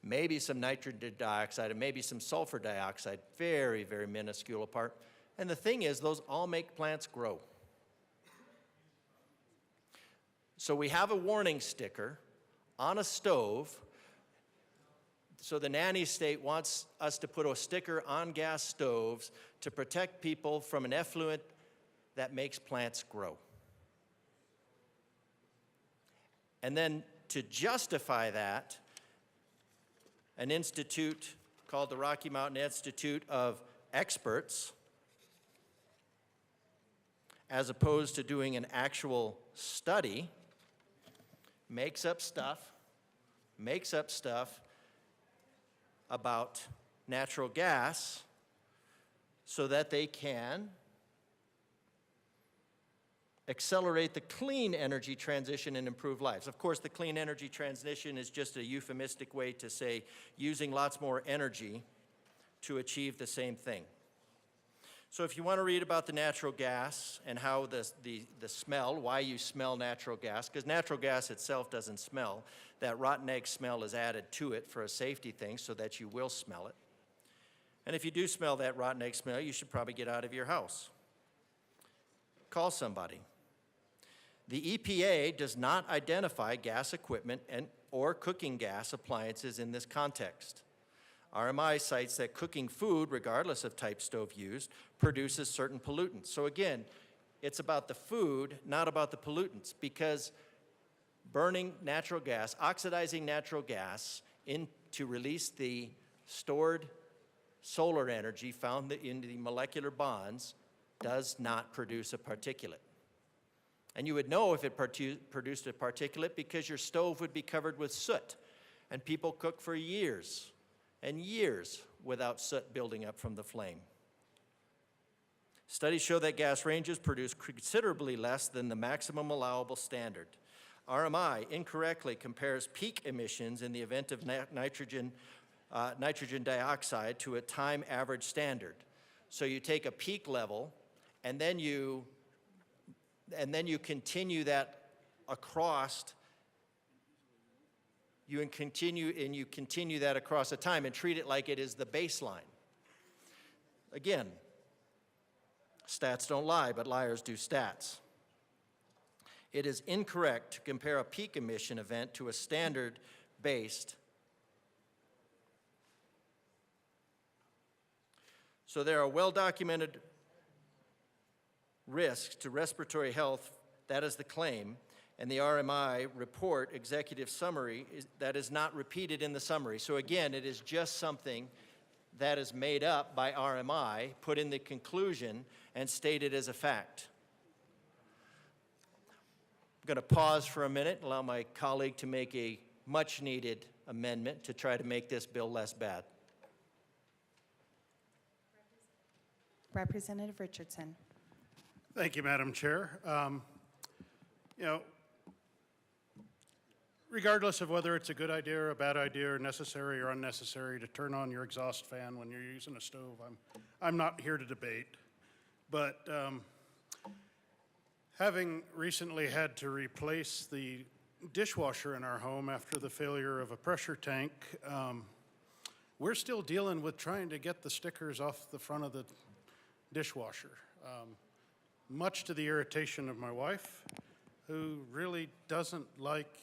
Maybe some nitrogen dioxide and maybe some sulfur dioxide, very, very minuscule apart. And the thing is, those all make plants grow. So we have a warning sticker on a stove. So the nanny state wants us to put a sticker on gas stoves to protect people from an effluent that makes plants grow. And then to justify that, an institute called the Rocky Mountain Institute of Experts, as opposed to doing an actual study, makes up stuff about natural gas so that they can accelerate the clean energy transition and improve lives. Of course, the clean energy transition is just a euphemistic way to say using lots more energy to achieve the same thing. So if you want to read about the natural gas and how the smell, why you smell natural gas, because natural gas itself doesn't smell, that rotten egg smell is added to it for a safety thing so that you will smell it. And if you do smell that rotten egg smell, you should probably get out of your house. Call somebody. The EPA does not identify gas equipment or cooking gas appliances in this context. RMI cites that cooking food, regardless of type stove used, produces certain pollutants. So again, it's about the food, not about the pollutants, because burning natural gas, oxidizing natural gas to release the stored solar energy found in the molecular bonds does not produce a particulate. And you would know if it produced a particulate because your stove would be covered with soot. And people cook for years and years without soot building up from the flame. Studies show that gas ranges produce considerably less than the maximum allowable standard. RMI incorrectly compares peak emissions in the event of nitrogen dioxide to a time average standard. So you take a peak level and then you continue that across. You continue that across a time and treat it like it is the baseline. Again, stats don't lie, but liars do stats. It is incorrect to compare a peak emission event to a standard-based. So there are well-documented risks to respiratory health, that is the claim, and the RMI report executive summary that is not repeated in the summary. So again, it is just something that is made up by RMI, put in the conclusion, and stated as a fact. I'm going to pause for a minute, allow my colleague to make a much-needed amendment to try to make this bill less bad. Representative Richardson. Thank you, Madam Chair. Regardless of whether it's a good idea or a bad idea or necessary or unnecessary to turn on your exhaust fan when you're using a stove, I'm not here to debate. But having recently had to replace the dishwasher in our home after the failure of a pressure tank, we're still dealing with trying to get the stickers off the front of the dishwasher. Much to the irritation of my wife, who really doesn't like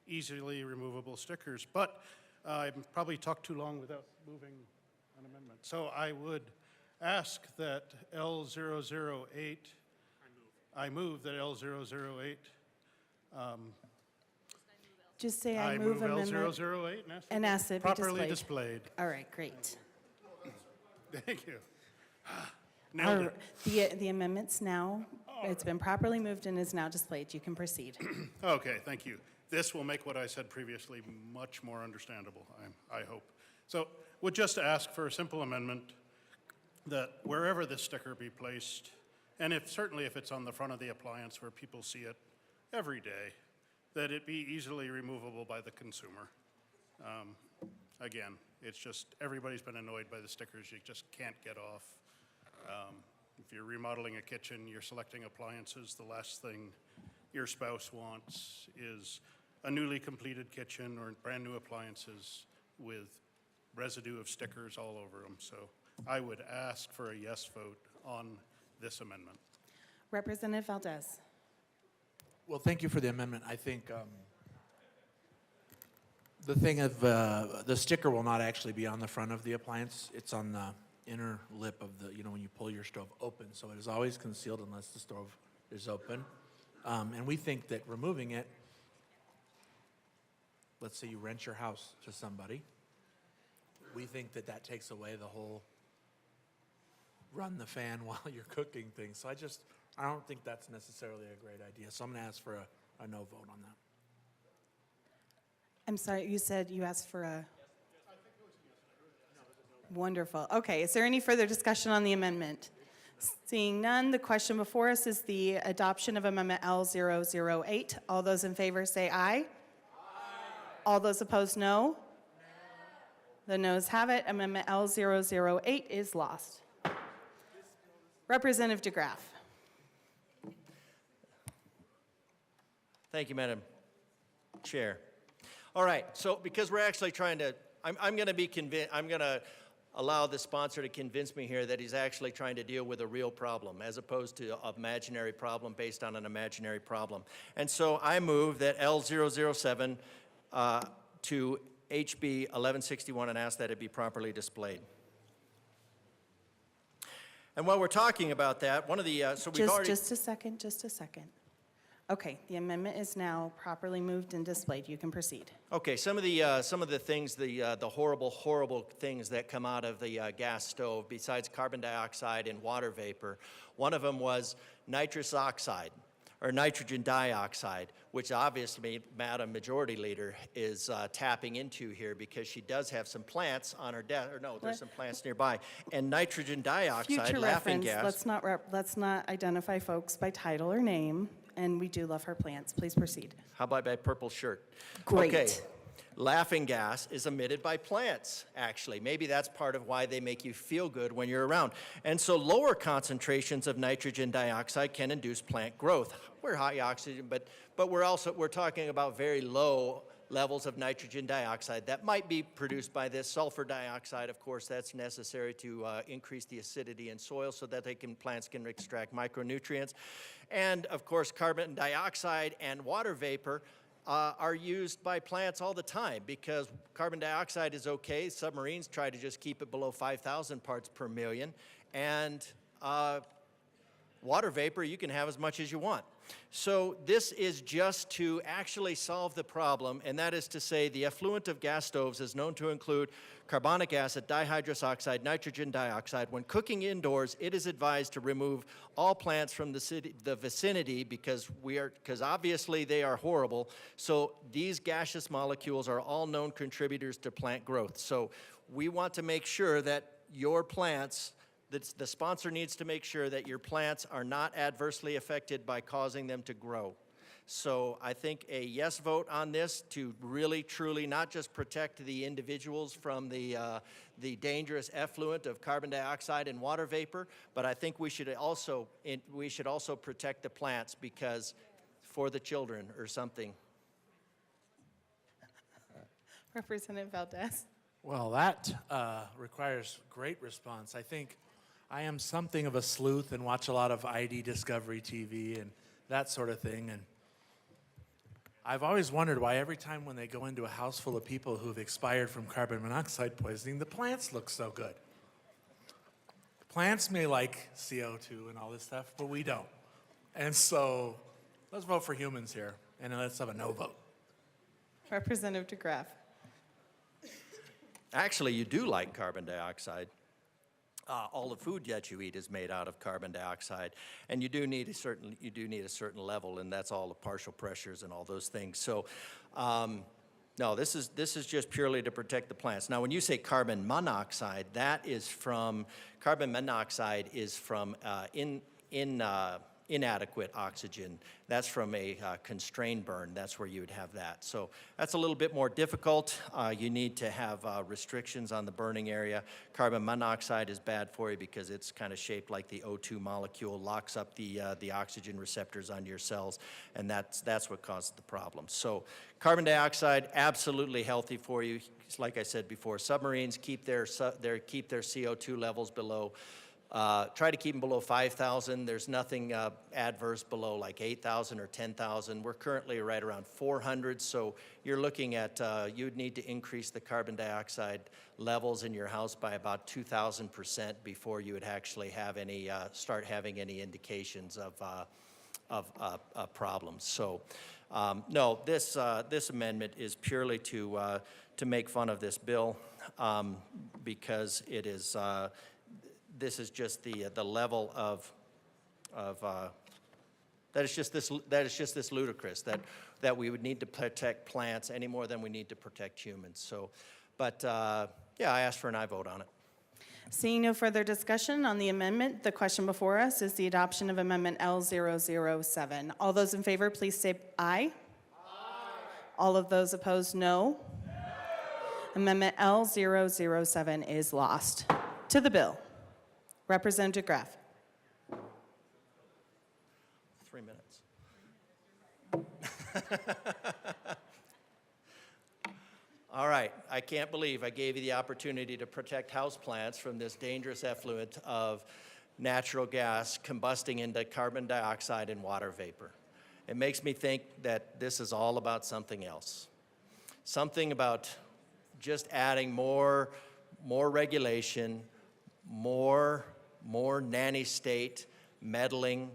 easily removable stickers. But I probably talked too long without moving an amendment. So I would ask that L008, I move that L008. Just say I move amendment. L008 and ask it be properly displayed. All right, great. Thank you. Nailed it. The amendment's now, it's been properly moved and is now displayed. You can proceed. Okay, thank you. This will make what I said previously much more understandable, I hope. So would just ask for a simple amendment that wherever this sticker be placed, and certainly if it's on the front of the appliance where people see it every day, that it be easily removable by the consumer. Again, It's just, everybody's been annoyed by the stickers. You just can't get off. If you're remodeling a kitchen, you're selecting appliances, the last thing your spouse wants is a newly completed kitchen or brand new appliances with residue of stickers all over them. So I would ask for a yes vote on this amendment. Representative Valdez. Well, thank you for the amendment. I think the thing of the sticker will not actually be on the front of the appliance. It's on the inner lip of the, when you pull your stove open. So it is always concealed unless the stove is open. And we think that removing it, let's say you rent your house to somebody, we think that that takes away the whole run the fan while you're cooking thing. So I don't think that's necessarily a great idea. So I'm going to ask for a no vote on that. I'm sorry, you said you asked for a... Wonderful. Okay, is there any further discussion on the amendment? Seeing none, the question before us is the adoption of Amendment L008. All those in favor say aye. Aye. All those opposed, no. The noes have it. Amendment L008 is lost. Representative DeGraff. Thank you, Madam Chair. All right, so because we're actually trying to, I'm going to be convinced, I'm going to allow the sponsor to convince me here that he's actually trying to deal with a real problem as opposed to an imaginary problem based on an imaginary problem. And so I move that L007 to HB 1161 and ask that it be properly displayed. And while we're talking about that, one of the, so we've already... Just a second. Okay, the amendment is now properly moved and displayed. You can proceed. Okay, some of the things, the horrible things that come out of the gas stove, besides carbon dioxide and water vapor, one of them was nitrous oxide, or nitrogen dioxide, which obviously Madam Majority Leader is tapping into here because she does have some plants on her desk, or no, there's some plants nearby. And nitrogen dioxide, Future laughing reference, gas. let's not identify folks by title or name, and we do love her plants. Please proceed. How about by purple shirt? Great. Okay. Laughing gas is emitted by plants, actually. Maybe that's part of why they make you feel good when you're around. And so lower concentrations of nitrogen dioxide can induce plant growth. We're high oxygen, but we're talking about very low levels of nitrogen dioxide that might be produced by this. Sulfur dioxide, of course, that's necessary to increase the acidity in soil so that plants can extract micronutrients. And of course, carbon dioxide and water vapor are used by plants all the time because carbon dioxide is okay. Submarines try to just keep it below 5,000 parts per million. And water vapor, you can have as much as you want. So this is just to actually solve the problem, and that is to say the effluent of gas stoves is known to include carbonic acid, dihydrous oxide, nitrogen dioxide. When cooking indoors, it is advised to remove all plants from the vicinity because obviously they are horrible. So these gaseous molecules are all known contributors to plant growth. So we want to make sure that your plants, the sponsor needs to make sure that your plants are not adversely affected by causing them to grow. So I think a yes vote on this to really, truly not just protect the individuals from the dangerous effluent of carbon dioxide and water vapor, but I think we should also protect the plants because for the children or something. Representative Valdez. Well, that requires great response. I think I am something of a sleuth and watch a lot of ID Discovery TV and that sort of thing. And I've always wondered why every time when they go into a house full of people who've expired from carbon monoxide poisoning, the plants look so good. Plants may like CO2 and all this stuff, but we don't. And so let's vote for humans here, and let's have a no vote. Representative DeGraff. Actually, you do like carbon dioxide. All the food that you eat is made out of carbon dioxide, and you do need a certain level, and that's all the partial pressures and all those things. So, no, this is just purely to protect the plants. Now, when you say carbon monoxide, inadequate oxygen. That's from a constrained burn. That's where you would have that. So that's a little bit more difficult. You need to have restrictions on the burning area. Carbon monoxide is bad for you because it's kind of shaped like the O2 molecule, locks up the oxygen receptors on your cells, and that's what causes the problem. So carbon dioxide, absolutely healthy for you. Like I said before, submarines keep their CO2 levels below. Try to keep them below 5,000. There's nothing adverse below like 8,000 or 10,000. We're currently right around 400, so you're looking at, you'd need to increase the carbon dioxide levels in your house by about 2,000% before you would actually have any, start having any indications of problems. So, no, this amendment is purely to make fun of this bill because it is, this is just the level of that is just this ludicrous that we would need to protect plants any more than we need to protect humans. So, but yeah, I asked for an aye vote on it. Seeing no further discussion on the amendment, the question before us is the adoption of Amendment L007. All those in favor, please say aye. Aye. All of those opposed, no. Amendment L007 is lost. To the bill. Representative Graff. 3 minutes. All right, I can't believe I gave you the opportunity to protect houseplants from this dangerous effluent of natural gas combusting into carbon dioxide and water vapor. It makes me think that this is all about something else. Something about just adding more regulation, more nanny state meddling,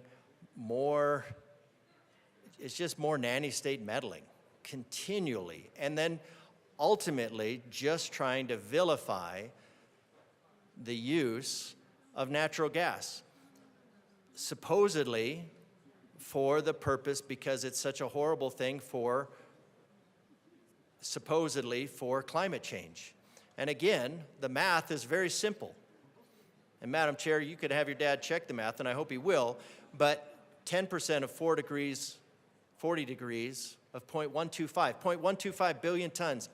it's just more nanny state meddling continually. And then ultimately just trying to vilify the use of natural gas, supposedly for the purpose, because it's such a horrible thing supposedly for climate change. And again, the math is very simple. And Madam Chair, you could have your dad check the math, and I hope he will, but 10% of 40 degrees of 0.125 billion tons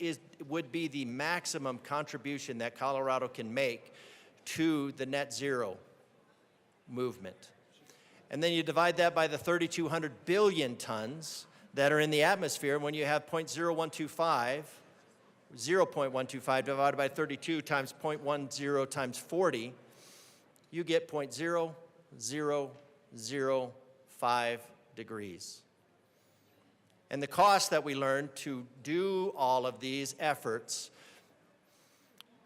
would be the maximum contribution that Colorado can make to the net zero movement. And then you divide that by the 3,200 billion tons that are in the atmosphere. When you have 0.125 divided by 32 times 0.10 times 40, you get 0.0005 degrees. And the cost that we learned to do all of these efforts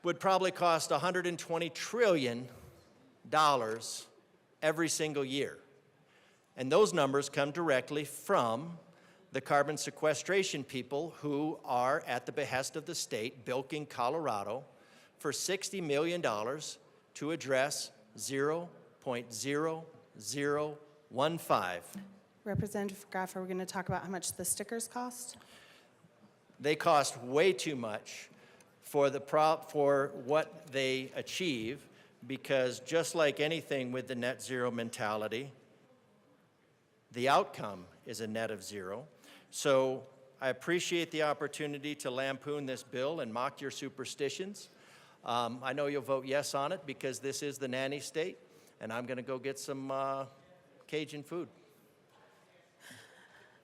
would probably cost $120 trillion every single year. And those numbers come directly from the carbon sequestration people who are, at the behest of the state, bilking Colorado for $60 million to address 0.0015. Representative Graff, are we going to talk about how much the stickers cost? They cost way too much for what they achieve, because just like anything with the net zero mentality, the outcome is a net of zero. So I appreciate the opportunity to lampoon this bill and mock your superstitions. I know you'll vote yes on it because this is the nanny state, and I'm going to go get some Cajun food.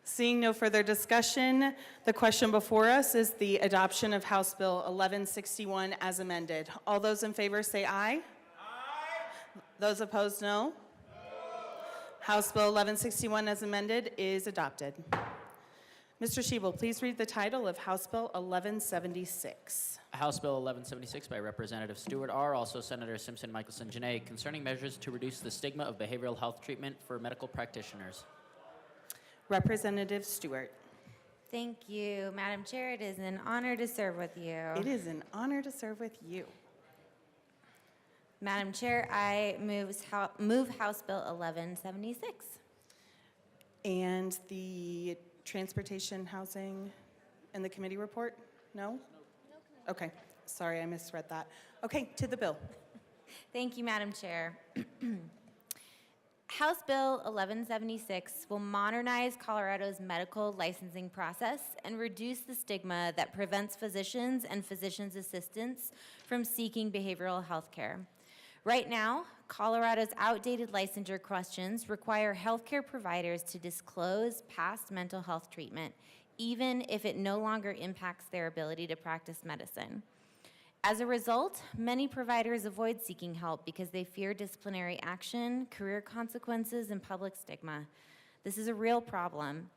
Seeing no further discussion, the question before us is the adoption of House Bill 1161 as amended. All those in favor say aye. Aye. Those opposed, no. House Bill 1161 as amended is adopted. Mr. Schiebel, please read the title of House Bill 1176. House Bill 1176 by Representative Stewart R., also Senator Simpson, Michelson, Janae, concerning measures to reduce the stigma of behavioral health treatment for medical practitioners. Representative Stewart. Thank you, Madam Chair. It is an honor to serve with you. It is an honor to serve with you. Madam Chair, I move House Bill 1176. And the transportation, housing, and the committee report? No? Okay, sorry, I misread that. Okay, to the bill. Thank you, Madam Chair. House Bill 1176 will modernize Colorado's medical licensing process and reduce the stigma that prevents physicians and physicians' assistants from seeking behavioral health care. Right now, Colorado's outdated licensure questions require healthcare providers to disclose past mental health treatment, even if it no longer impacts their ability to practice medicine. As a result, many providers avoid seeking help because they fear disciplinary action, career consequences, and public stigma. This is a real problem.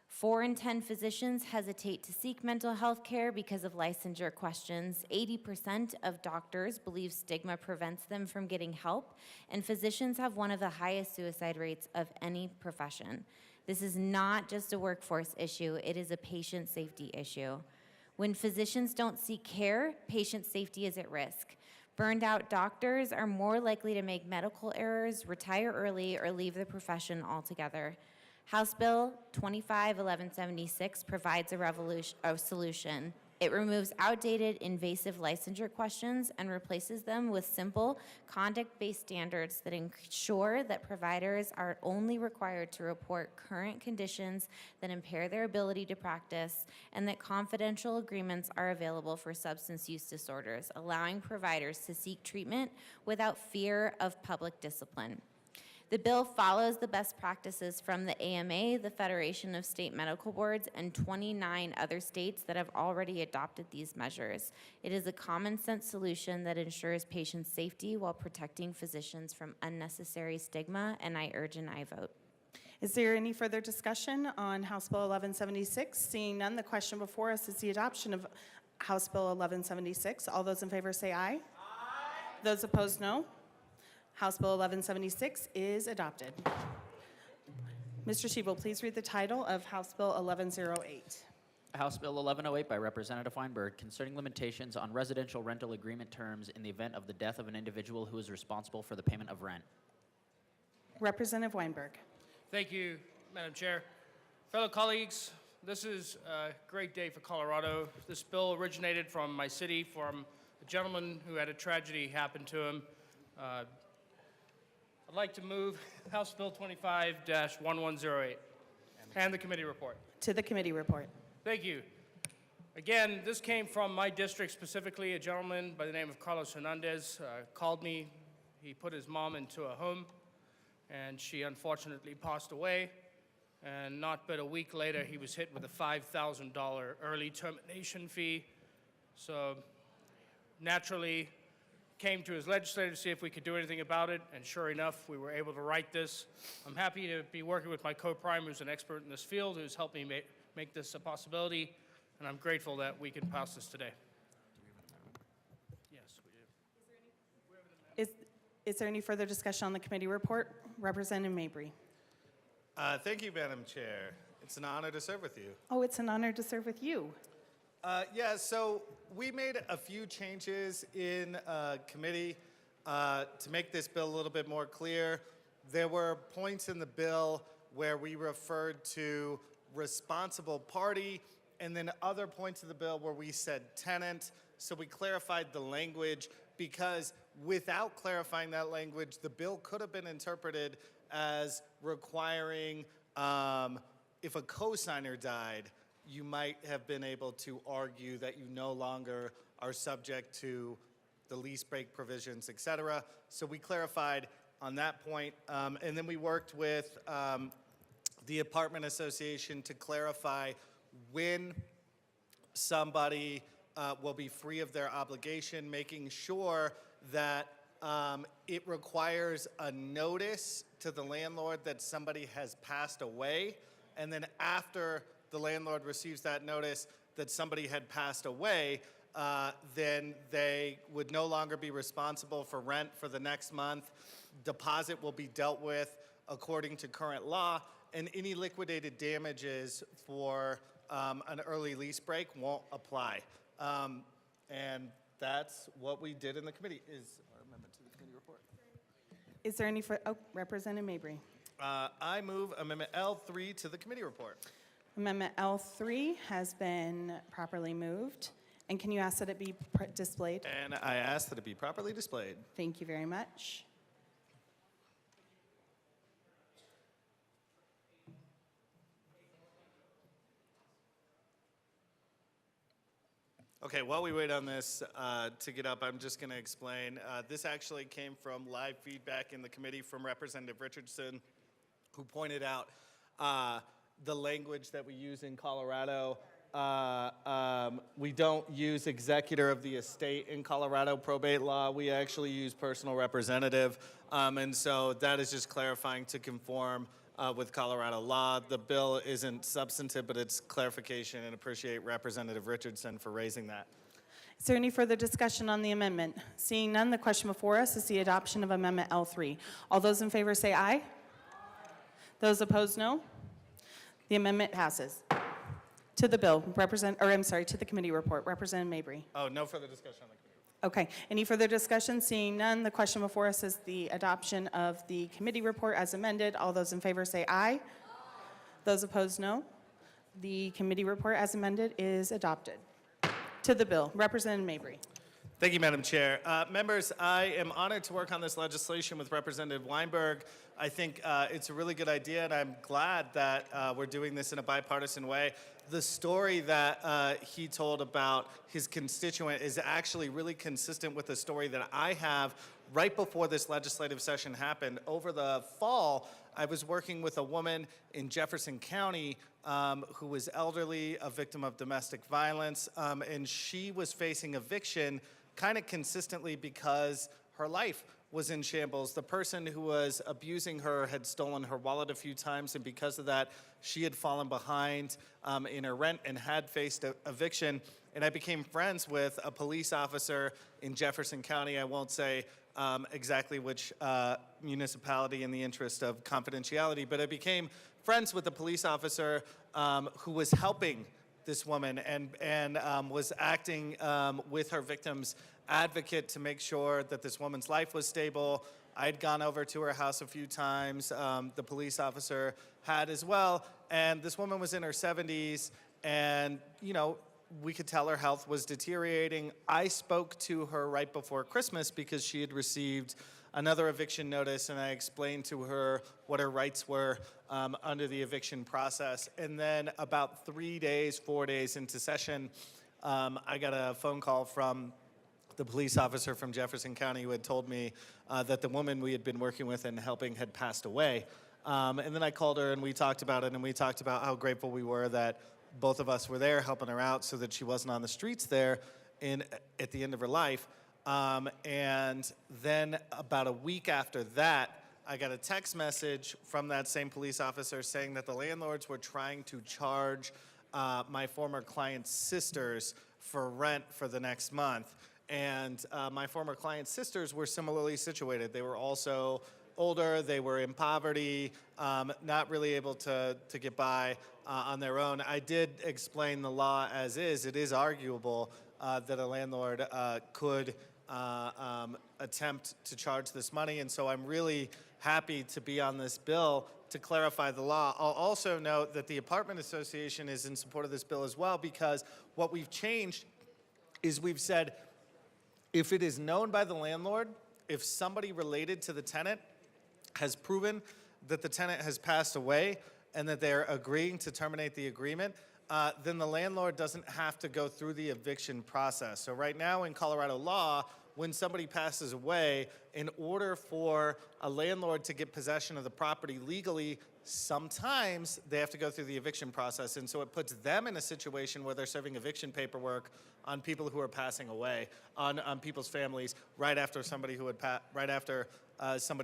4 in 10 physicians hesitate to seek mental health care because of licensure questions. 80% of doctors believe stigma prevents them from getting help, and physicians have one of the highest suicide rates of any profession. This is not just a workforce issue, it is a patient safety issue. When physicians don't seek care, patient safety is at risk. Burned out doctors are more likely to make medical errors, retire early, or leave the profession altogether. House Bill 251176 provides a solution. It removes outdated, invasive licensure questions and replaces them with simple, conduct-based standards that ensure that providers are only required to report current conditions that impair their ability to practice, and that confidential agreements are available for substance use disorders, allowing providers to seek treatment without fear of public discipline. The bill follows the best practices from the AMA, the Federation of State Medical Boards, and 29 other states that have already adopted these measures. It is a common-sense solution that ensures patient safety while protecting physicians from unnecessary stigma, and I urge an aye vote. Is there any further discussion on House Bill 1176? Seeing none, the question before us is the adoption of House Bill 1176. All those in favor say aye. Aye. Those opposed, no. House Bill 1176 is adopted. Mr. Shebel, please read the title of House Bill 1108. House Bill 1108 by Representative Weinberg concerning limitations on residential rental agreement terms in the event of the death of an individual who is responsible for the payment of rent. Representative Weinberg. Thank you, Madam Chair. Fellow colleagues, this is a great day for Colorado. This bill originated from my city, from a gentleman who had a tragedy happen to him. I'd like to move House Bill 25-1108 and the committee report. To the committee report. Thank you. Again, this came from my district, specifically a gentleman by the name of Carlos Hernandez called me. He put his mom into a home, and she unfortunately passed away. And not but a week later, he was hit with a $5,000 early termination fee. So naturally, came to his legislator to see if we could do anything about it, and sure enough, we were able to write this. I'm happy to be working with my co-prime, who's an expert in this field, who's helped me make this a possibility, and I'm grateful that we can pass this today. Yes, we do. Is there any further discussion on the committee report? Representative Mabry. Thank you, Madam Chair. It's an honor to serve with you. Oh, it's an honor to serve with you. Yeah, so we made a few changes in committee to make this bill a little bit more clear. There were points in the bill where we referred to responsible party, and then other points of the bill where we said tenant. So we clarified the language, because without clarifying that language, the bill could have been interpreted as requiring if a cosigner died, you might have been able to argue that you no longer are subject to the lease break provisions, et cetera. So we clarified on that point. And then we worked with the apartment association to clarify when somebody will be free of their obligation, making sure that it requires a notice to the landlord that somebody has passed away. And then after the landlord receives that notice that somebody had passed away, then they would no longer be responsible for rent for the next month. Deposit will be dealt with according to current law, and any liquidated damages for an early lease break won't apply. And that's what we did in the committee. Is our amendment to the committee report? Is there any Representative Mabry. I move Amendment L3 to the committee report. Amendment L3 has been properly moved. And can you ask that it be displayed? And I ask that it be properly displayed. Thank you very much. Okay, while we wait on this to get up, I'm just going to explain. This actually came from live feedback in the committee from Representative Richardson, who pointed out the language that we use in Colorado. We don't use executor of the estate in Colorado probate law. We actually use personal representative. And so that is just clarifying to conform with Colorado law. The bill isn't substantive, but it's clarification, and appreciate Representative Richardson for raising that. Is there any further discussion on the amendment? Seeing none, the question before us is the adoption of Amendment L3. All those in favor say aye. Those opposed, no. The amendment passes. To the bill, to the committee report. Representative Mabry. Oh, no further discussion on the committee. Okay. Any further discussion? Seeing none, the question before us is the adoption of the committee report as amended. All those in favor say aye. Those opposed, no. The committee report as amended is adopted. To the bill, Representative Mabry. Thank you, Madam Chair. Members, I am honored to work on this legislation with Representative Weinberg. I think it's a really good idea, and I'm glad that we're doing this in a bipartisan way. The story that he told about his constituent is actually really consistent with the story that I have right before this legislative session happened. Over the fall, I was working with a woman in Jefferson County who was elderly, a victim of domestic violence, and she was facing eviction kind of consistently because her life was in shambles. The person who was abusing her had stolen her wallet a few times, and because of that, she had fallen behind in her rent and had faced eviction. And I became friends with a police officer in Jefferson County. I won't say exactly which municipality in the interest of confidentiality, but I became friends with a police officer who was helping this woman and was acting with her victim's advocate to make sure that this woman's life was stable. I'd gone over to her house a few times. The police officer had as well. And this woman was in her 70s, and, you know, we could tell her health was deteriorating. I spoke to her right before Christmas because she had received another eviction notice, and I explained to her what her rights were under the eviction process. And then about 4 days into session, I got a phone call from the police officer from Jefferson County who had told me that the woman we had been working with and helping had passed away. And then I called her and we talked about it, and we talked about how grateful we were that both of us were there helping her out so that she wasn't on the streets there at the end of her life. And then about a week after that, I got a text message from that same police officer saying that the landlords were trying to charge my former client's sisters for rent for the next month. And my former client's sisters were similarly situated. They were also older, they were in poverty, not really able to get by on their own. I did explain the law as is. It is arguable that a landlord could attempt to charge this money, and so I'm really happy to be on this bill to clarify the law. I'll also note that the Apartment Association is in support of this bill as well, because what we've changed is we've said if it is known by the landlord, if somebody related to the tenant has proven that the tenant has passed away and that they're agreeing to terminate the agreement, then the landlord doesn't have to go through the eviction process. So right now in Colorado law, when somebody passes away, in order for a landlord to get possession of the property legally, sometimes they have to go through the eviction process. And so it puts them in a situation where they're serving eviction paperwork on people who are passing away, on people's families, right after somebody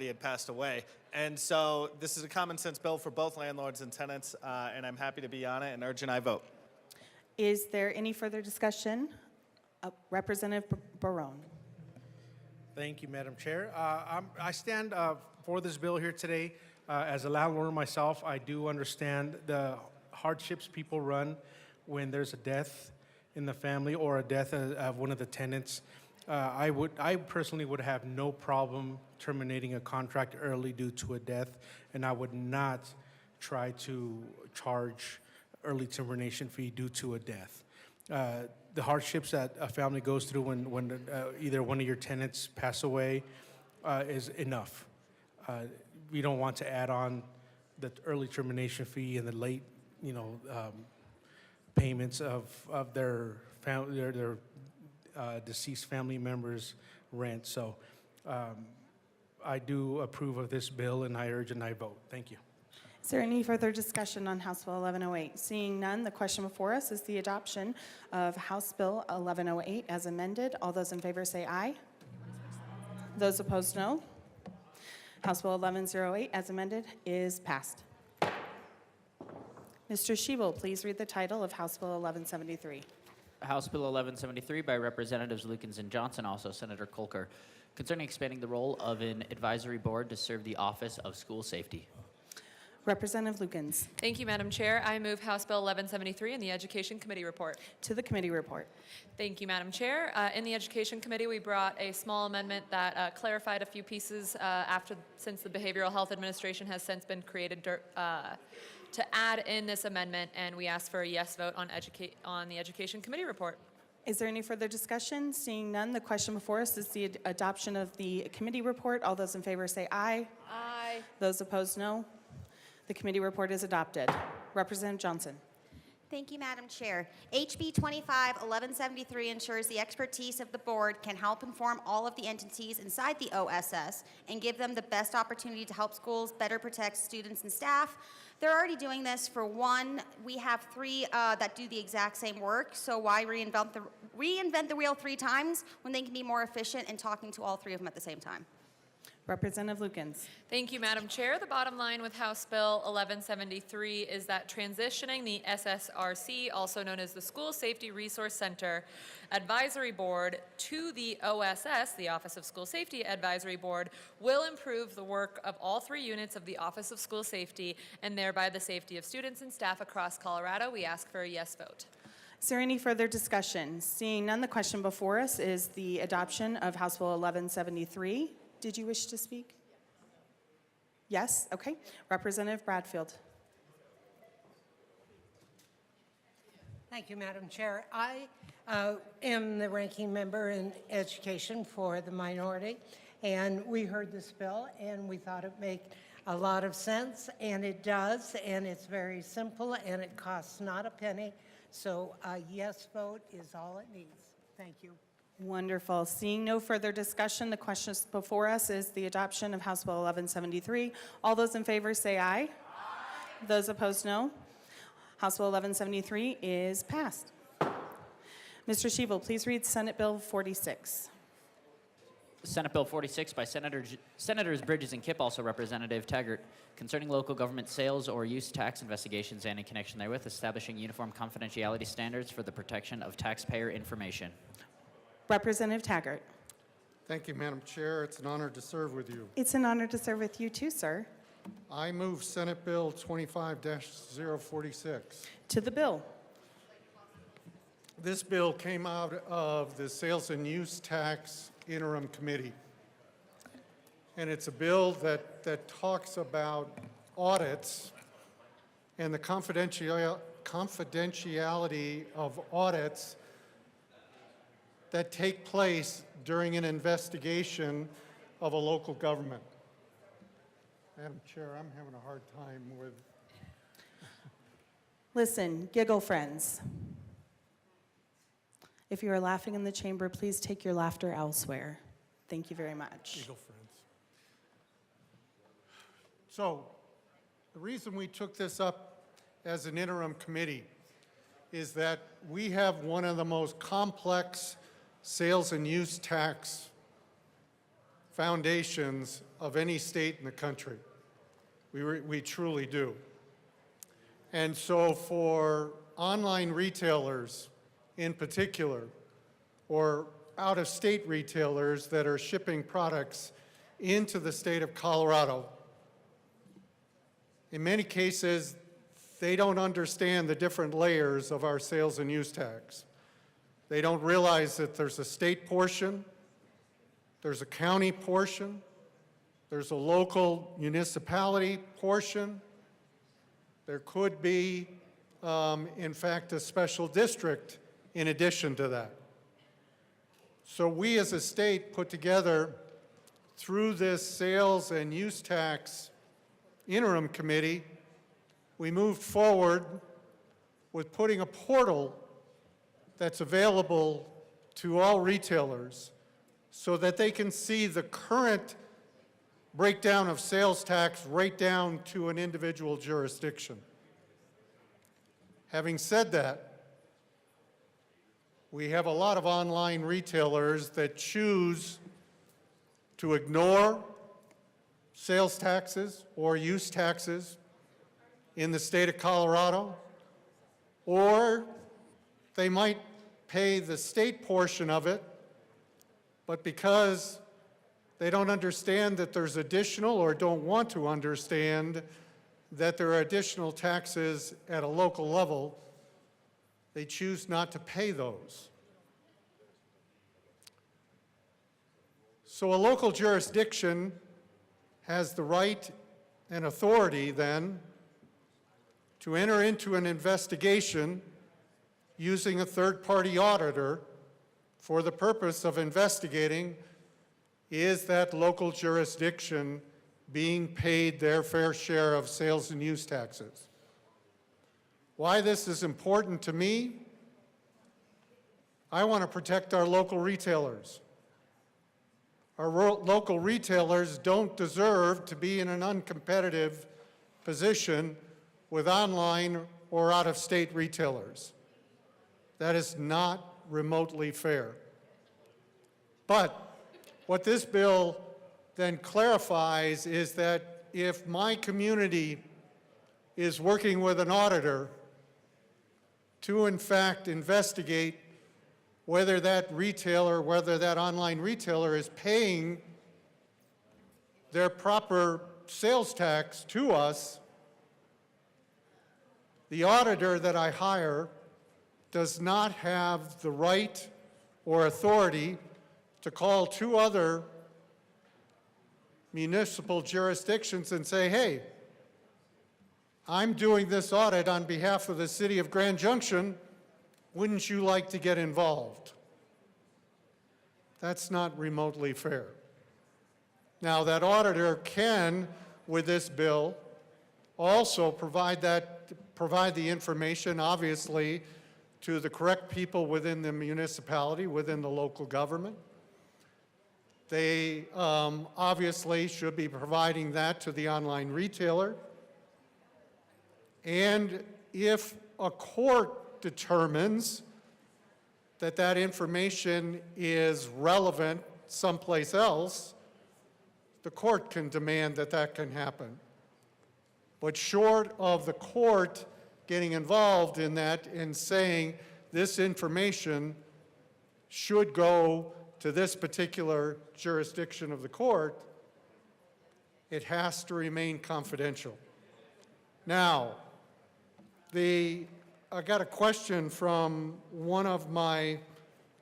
had passed away. And so this is a common sense bill for both landlords and tenants, and I'm happy to be on it, and urge an aye vote. Is there any further discussion? Representative Barone. Thank you, Madam Chair. I stand for this bill here today. As a landlord myself, I do understand the hardships people run when there's a death in the family or a death of one of the tenants. I personally would have no problem terminating a contract early due to a death, and I would not try to charge early termination fee due to a death. The hardships that a family goes through when either one of your tenants pass away is enough. We don't want to add on the early termination fee and the late, payments of their deceased family members' rent. So I do approve of this bill, and I urge and I vote. Thank you. Is there any further discussion on House Bill 1108? Seeing none, the question before us is the adoption of House Bill 1108 as amended. All those in favor say aye. Those opposed, no. House Bill 1108 as amended is passed. Mr. Shebel, please read the title of House Bill 1173. House Bill 1173 by Representatives Lukens and Johnson, also Senator Kolker, concerning expanding the role of an advisory board to serve the Office of School Safety. Representative Lukens. Thank you, Madam Chair. I move House Bill 1173 in the Education Committee report. To the committee report. Thank you, Madam Chair. In the Education Committee, we brought a small amendment that clarified a few pieces since the Behavioral Health Administration has since been created to add in this amendment, and we ask for a yes vote on the Education Committee report. Is there any further discussion? Seeing none, the question before us is the adoption of the committee report. All those in favor say aye. Aye. Those opposed, no. The committee report is adopted. Representative Johnson. Thank you, Madam Chair. HB 25-1173 ensures the expertise of the board can help inform all of the entities inside the OSS and give them the best opportunity to help schools better protect students and staff. They're already doing this. For one, we have three that do the exact same work, so why reinvent the wheel three times when they can be more efficient in talking to all three of them at the same time? Representative Lukens. Thank you, Madam Chair. The bottom line with House Bill 1173 is that transitioning the SSRC, also known as the School Safety Resource Center Advisory Board, to the OSS, the Office of School Safety Advisory Board, will improve the work of all three units of the Office of School Safety and thereby the safety of students and staff across Colorado. We ask for a yes vote. Is there any further discussion? Seeing none, the question before us is the adoption of House Bill 1173. Did you wish to speak? Yes? Okay. Representative Bradfield. Thank you, Madam Chair. I am the ranking member in education for the minority, and we heard this bill, and we thought it made a lot of sense, and it does, and it's very simple, and it costs not a penny. So a yes vote is all it needs. Thank you. Wonderful. Seeing no further discussion, the question before us is the adoption of House Bill 1173. All those in favor say aye. Aye. Those opposed, no. House Bill 1173 is passed. Mr. Shebel, please read Senate Bill 46. Senate Bill 46 by Senators Bridges and Kipp, also Representative Taggart, concerning local government sales or use tax investigations and in connection therewith, establishing uniform confidentiality standards for the protection of taxpayer information. Representative Taggart. Thank you, Madam Chair. It's an honor to serve with you. It's an honor to serve with you too, sir. I move Senate Bill 25-046. To the bill. This bill came out of the Sales and Use Tax Interim Committee. And it's a bill that talks about audits and the confidentiality of audits that take place during an investigation of a local government. Madam Chair, I'm having a hard time with... Listen, giggle friends. If you are laughing in the chamber, please take your laughter elsewhere. Thank you very much. Giggle friends. So, the reason we took this up as an interim committee is that we have one of the most complex sales and use tax foundations of any state in the country. We truly do. And so for online retailers in particular, or out-of-state retailers that are shipping products into the state of Colorado, in many cases, they don't understand the different layers of our sales and use tax. They don't realize that there's a state portion, there's a county portion, there's a local municipality portion, there could be, in fact, a special district in addition to that. So we as a state put together, through this sales and use tax interim committee, we moved forward with putting a portal that's available to all retailers so that they can see the current breakdown of sales tax right down to an individual jurisdiction. Having said that, we have a lot of online retailers that choose to ignore sales taxes or use taxes in the state of Colorado, or they might pay the state portion of it, but because they don't understand that there's additional or don't want to understand that there are additional taxes at a local level, they choose not to pay those. So a local jurisdiction has the right and authority then to enter into an investigation using a third-party auditor for the purpose of investigating, is that local jurisdiction being paid their fair share of sales and use taxes? Why this is important to me? I want to protect our local retailers. Our local retailers don't deserve to be in an uncompetitive position with online or out-of-state retailers. That is not remotely fair. But what this bill then clarifies is that if my community is working with an auditor to in fact investigate whether that retailer, whether that online retailer is paying their proper sales tax to us, the auditor that I hire does not have the right or authority to call two other municipal jurisdictions and say, hey, I'm doing this audit on behalf of the city of Grand Junction. Wouldn't you like to get involved? That's not remotely fair. Now, that auditor can, with this bill, also provide the information, obviously, to the correct people within the municipality, within the local government. They obviously should be providing that to the online retailer. And if a court determines that that information is relevant someplace else, the court can demand that that can happen. But short of the court getting involved in that and saying this information should go to this particular jurisdiction of the court, it has to remain confidential. Now, I got a question from one of my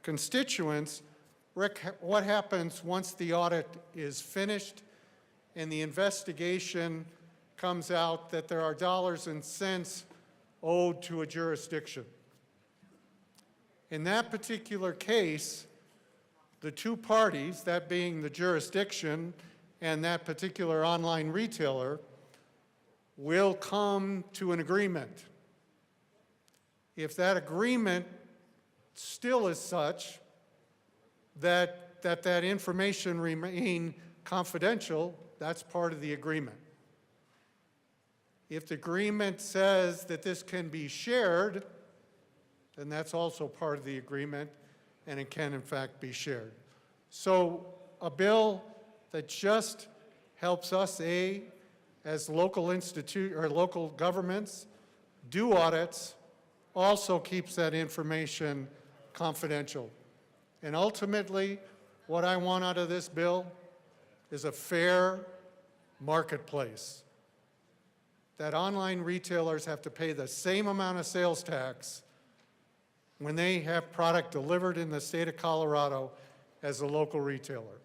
constituents. Rick, what happens once the audit is finished and the investigation comes out that there are dollars and cents owed to a jurisdiction? In that particular case, the two parties, that being the jurisdiction and that particular online retailer, will come to an agreement. If that agreement still is such that that information remain confidential, that's part of the agreement. If the agreement says that this can be shared, then that's also part of the agreement, and it can in fact be shared. So a bill that just helps us, as local local governments, do audits, also keeps that information confidential. And ultimately, what I want out of this bill is a fair marketplace. That online retailers have to pay the same amount of sales tax when they have product delivered in the state of Colorado as a local retailer.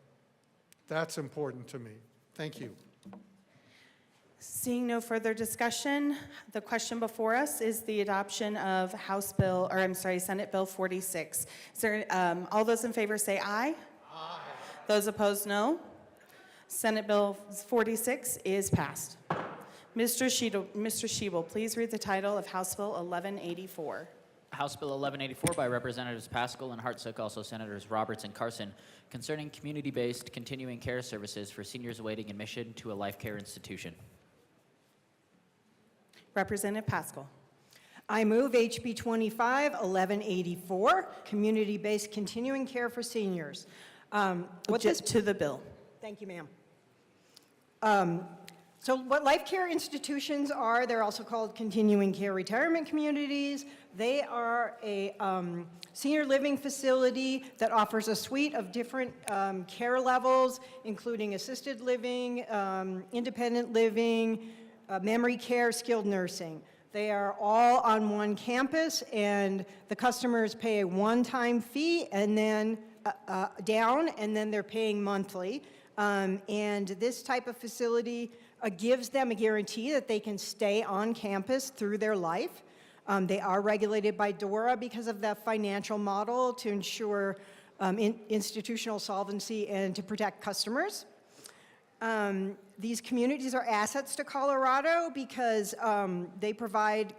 That's important to me. Thank you. Seeing no further discussion, the question before us is the adoption of Senate Bill 46. Is there, all those in favor say aye. Aye. Those opposed, no. Senate Bill 46 is passed. Mr. Shebel, please read the title of House Bill 1184. House Bill 1184 by Representatives Pascal and Hartsook, also Senators Roberts and Carson, concerning community-based continuing care services for seniors awaiting admission to a life care institution. Representative Pascal. I move HB 25, 1184, community-based continuing care for seniors. To the bill. Thank you, ma'am. So what life care institutions are, they're also called continuing care retirement communities. They are a senior living facility that offers a suite of different care levels, including assisted living, independent living, memory care, skilled nursing. They are all on one campus, and the customers pay a one-time fee and then down, and then they're paying monthly. And this type of facility gives them a guarantee that they can stay on campus through their life. They are regulated by DORA because of the financial model to ensure institutional solvency and to protect customers. These communities are assets to Colorado because they provide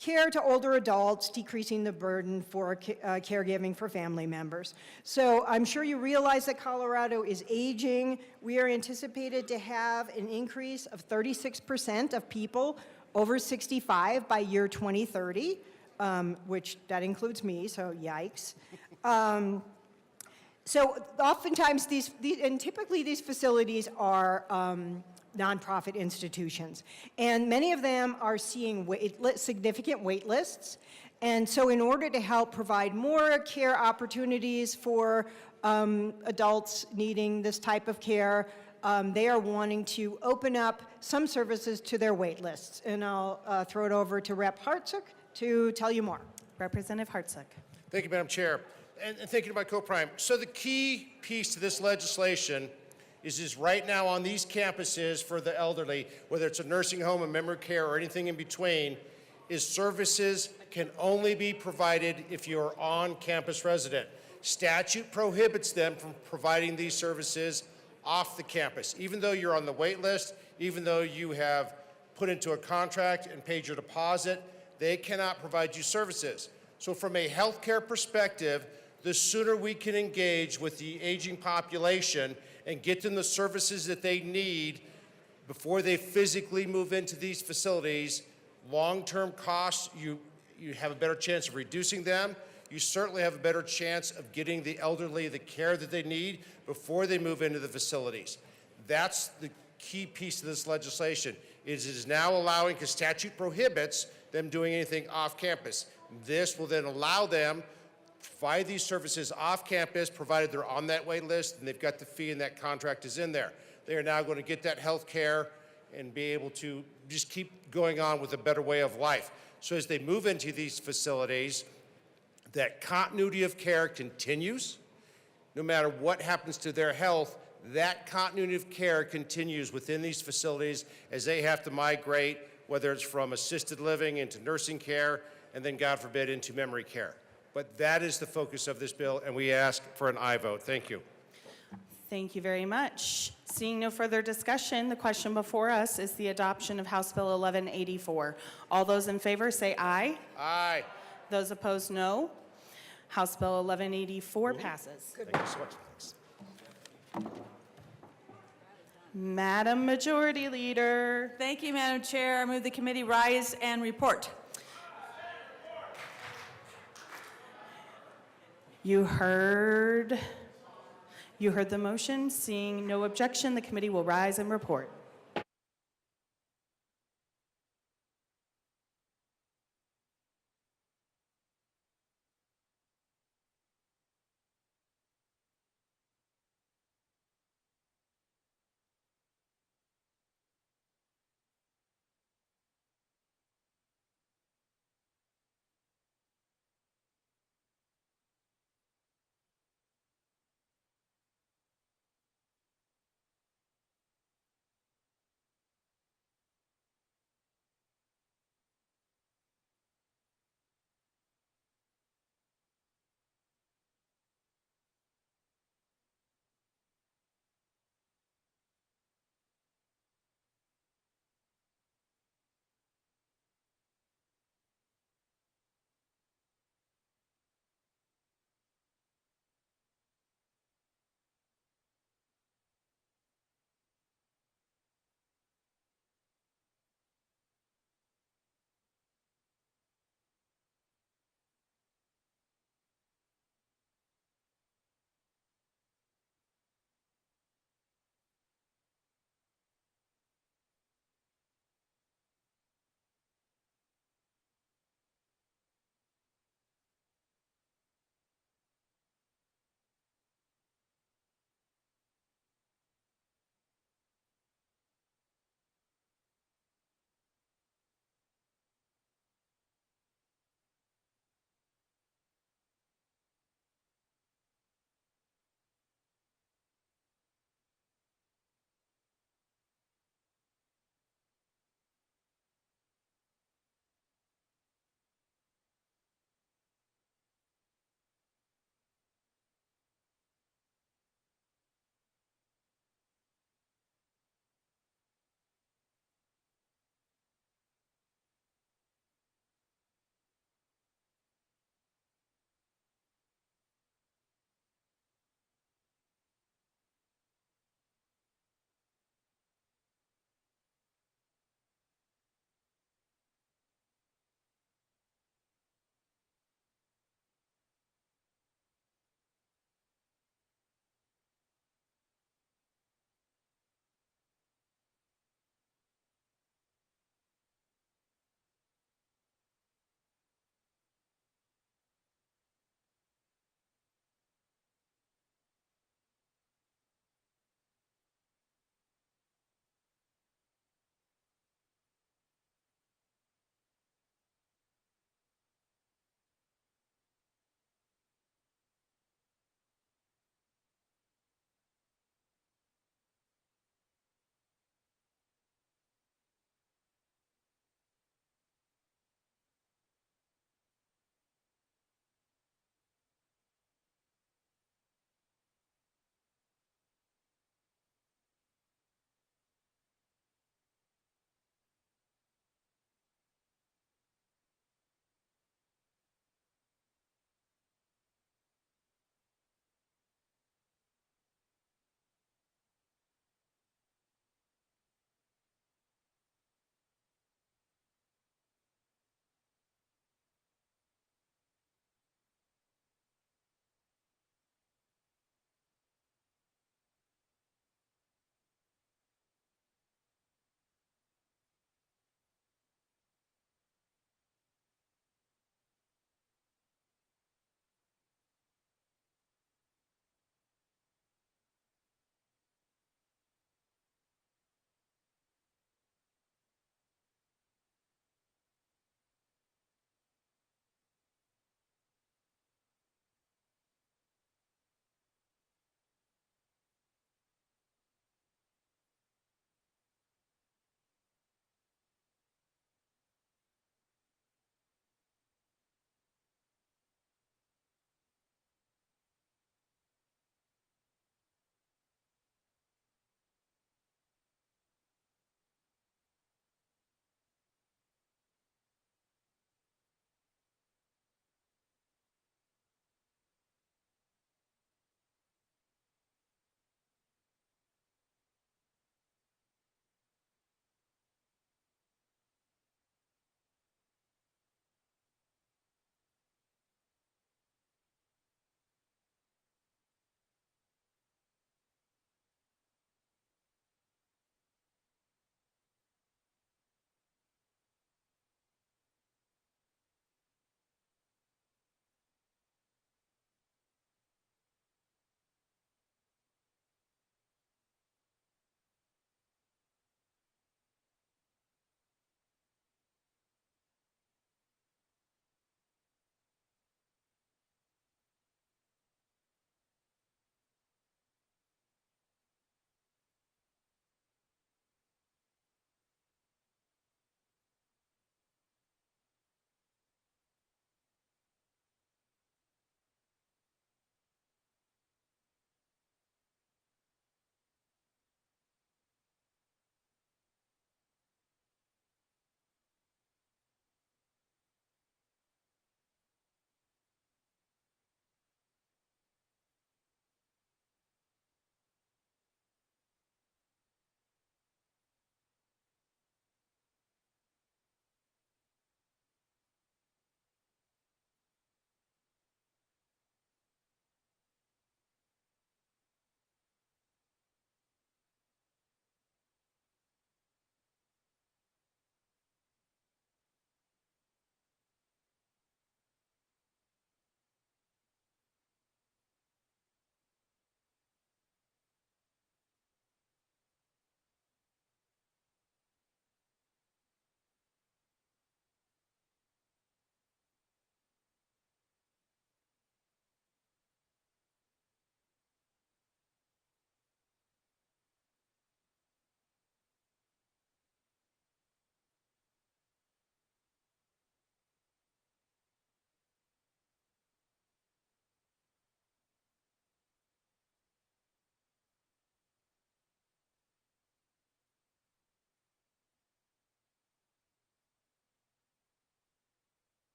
care to older adults, decreasing the burden for caregiving for family members. So I'm sure you realize that Colorado is aging. We are anticipated to have an increase of 36% of people over 65 by year 2030, which that includes me, so yikes. So oftentimes and typically these facilities are nonprofit institutions. And many of them are seeing significant wait lists. And so in order to help provide more care opportunities for adults needing this type of care, they are wanting to open up some services to their wait lists. And I'll throw it over to Rep. Hartsook to tell you more. Representative Hartsook. Thank you, Madam Chair. And thank you to my co-prime. So the key piece to this legislation is right now on these campuses for the elderly, whether it's a nursing home, a memory care, or anything in between, is services can only be provided if you're on-campus resident. Statute prohibits them from providing these services off the campus. Even though you're on the wait list, even though you have put into a contract and paid your deposit, they cannot provide you services. So from a healthcare perspective, the sooner we can engage with the aging population and get them the services that they need before they physically move into these facilities, long-term costs, you have a better chance of reducing them. You certainly have a better chance of getting the elderly the care that they need before they move into the facilities. That's the key piece of this legislation. It is now allowing, because statute prohibits them doing anything off campus. This will then allow them to provide these services off campus, provided they're on that wait list and they've got the fee and that contract is in there. They are now going to get that health care and be able to just keep going on with a better way of life. So as they move into these facilities, that continuity of care continues. No matter what happens to their health, that continuity of care continues within these facilities as they have to migrate, whether it's from assisted living into nursing care, and then, God forbid, into memory care. But that is the focus of this bill, and we ask for an aye vote. Thank you. Thank you very much. Seeing no further discussion, the question before us is the adoption of House Bill 1184. All those in favor say aye. Aye. Those opposed, no. House Bill 1184 passes. Thank you so much. Thanks. Madam Majority Leader. Thank you, Madam Chair. I move the committee rise and report. You heard the motion. Seeing no objection, the committee will rise and report.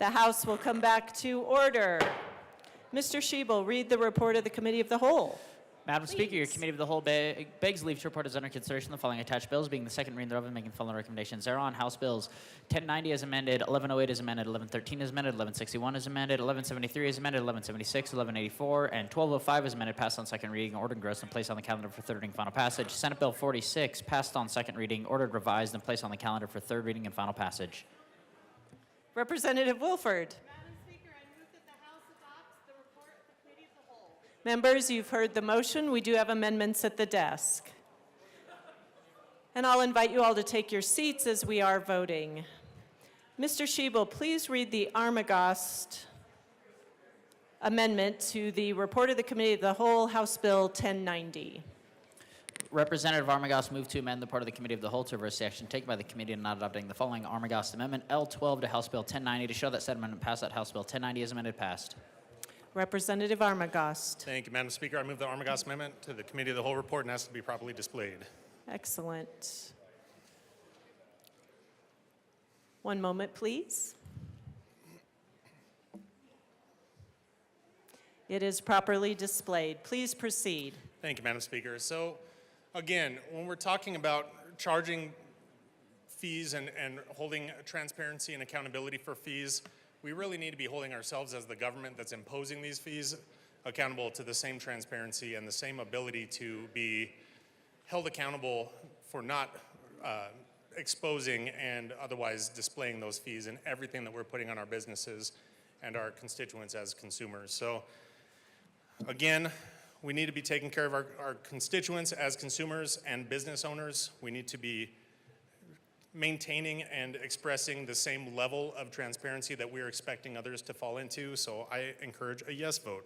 The House will come back to order. Mr. Shebel, read the report of the Committee of the Whole. Madam Speaker, your Committee of the Whole begs leave to report as under consideration the following attached bills, being the second reading thereof and making the following recommendations thereon. House Bills 1090 as amended, 1108 as amended, 1113 as amended, 1161 as amended, 1173 as amended, 1176, 1184, and 1205 as amended, passed on second reading, ordered engrossed and placed on the calendar for third reading and final passage. Senate Bill 46 passed on second reading, ordered revised, and placed on the calendar for third reading and final passage. Representative Wilford. Members, you've heard the motion. We do have amendments at the desk. And I'll invite you all to take your seats as we are voting. Mr. Shebel, please read the Armagost amendment to the report of the Committee of the Whole, House Bill 1090. Representative Armagost moved to amend the part of the Committee of the Whole to reverse the action taken by the committee in not adopting the following Armagost Amendment L12 to House Bill 1090 to show that said amendment passed, that House Bill 1090 as amended passed. Representative Armagost. Thank you, Madam Speaker. I move the Armagost Amendment to the Committee of the Whole report and ask to be properly displayed. Excellent. One moment, please. It is properly displayed. Please proceed. Thank you, Madam Speaker. So, again, when we're talking about charging fees and holding transparency and accountability for fees, we really need to be holding ourselves as the government that's imposing these fees accountable to the same transparency and the same ability to be held accountable for not exposing and otherwise displaying those fees in everything that we're putting on our businesses and our constituents as consumers. So again, we need to be taking care of our constituents as consumers and business owners. We need to be maintaining and expressing the same level of transparency that we're expecting others to fall into. So I encourage a yes vote.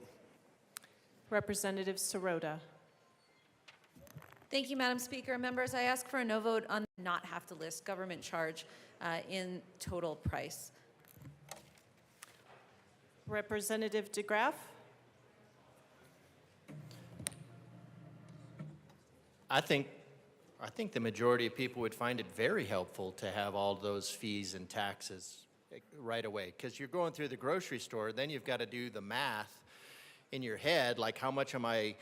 Representative Sirota. Thank you, Madam Speaker. Members, I ask for a no vote on not have to list government charge in total price. Representative DeGraff. I think the majority of people would find it very helpful to have all those fees and taxes right away, because you're going through the grocery store, then you've got to do the math in your head, like how much am I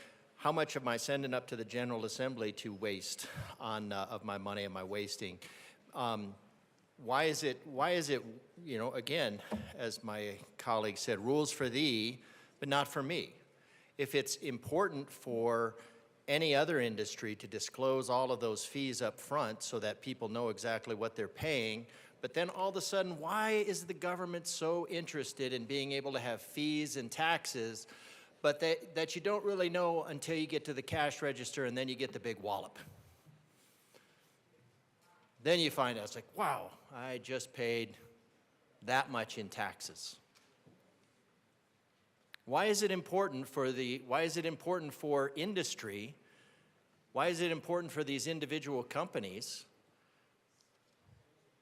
sending up to the General Assembly to waste of my money, am I wasting? Why is it, you know, again, as my colleague said, rules for thee, but not for me? If it's important for any other industry to disclose all of those fees up front so that people know exactly what they're paying, but then all of a sudden, why is the government so interested in being able to have fees and taxes, but that you don't really know until you get to the cash register and then you get the big wallop? Then you find out, it's like, wow, I just paid that much in taxes. Why is it important for industry? Why is it important for these individual companies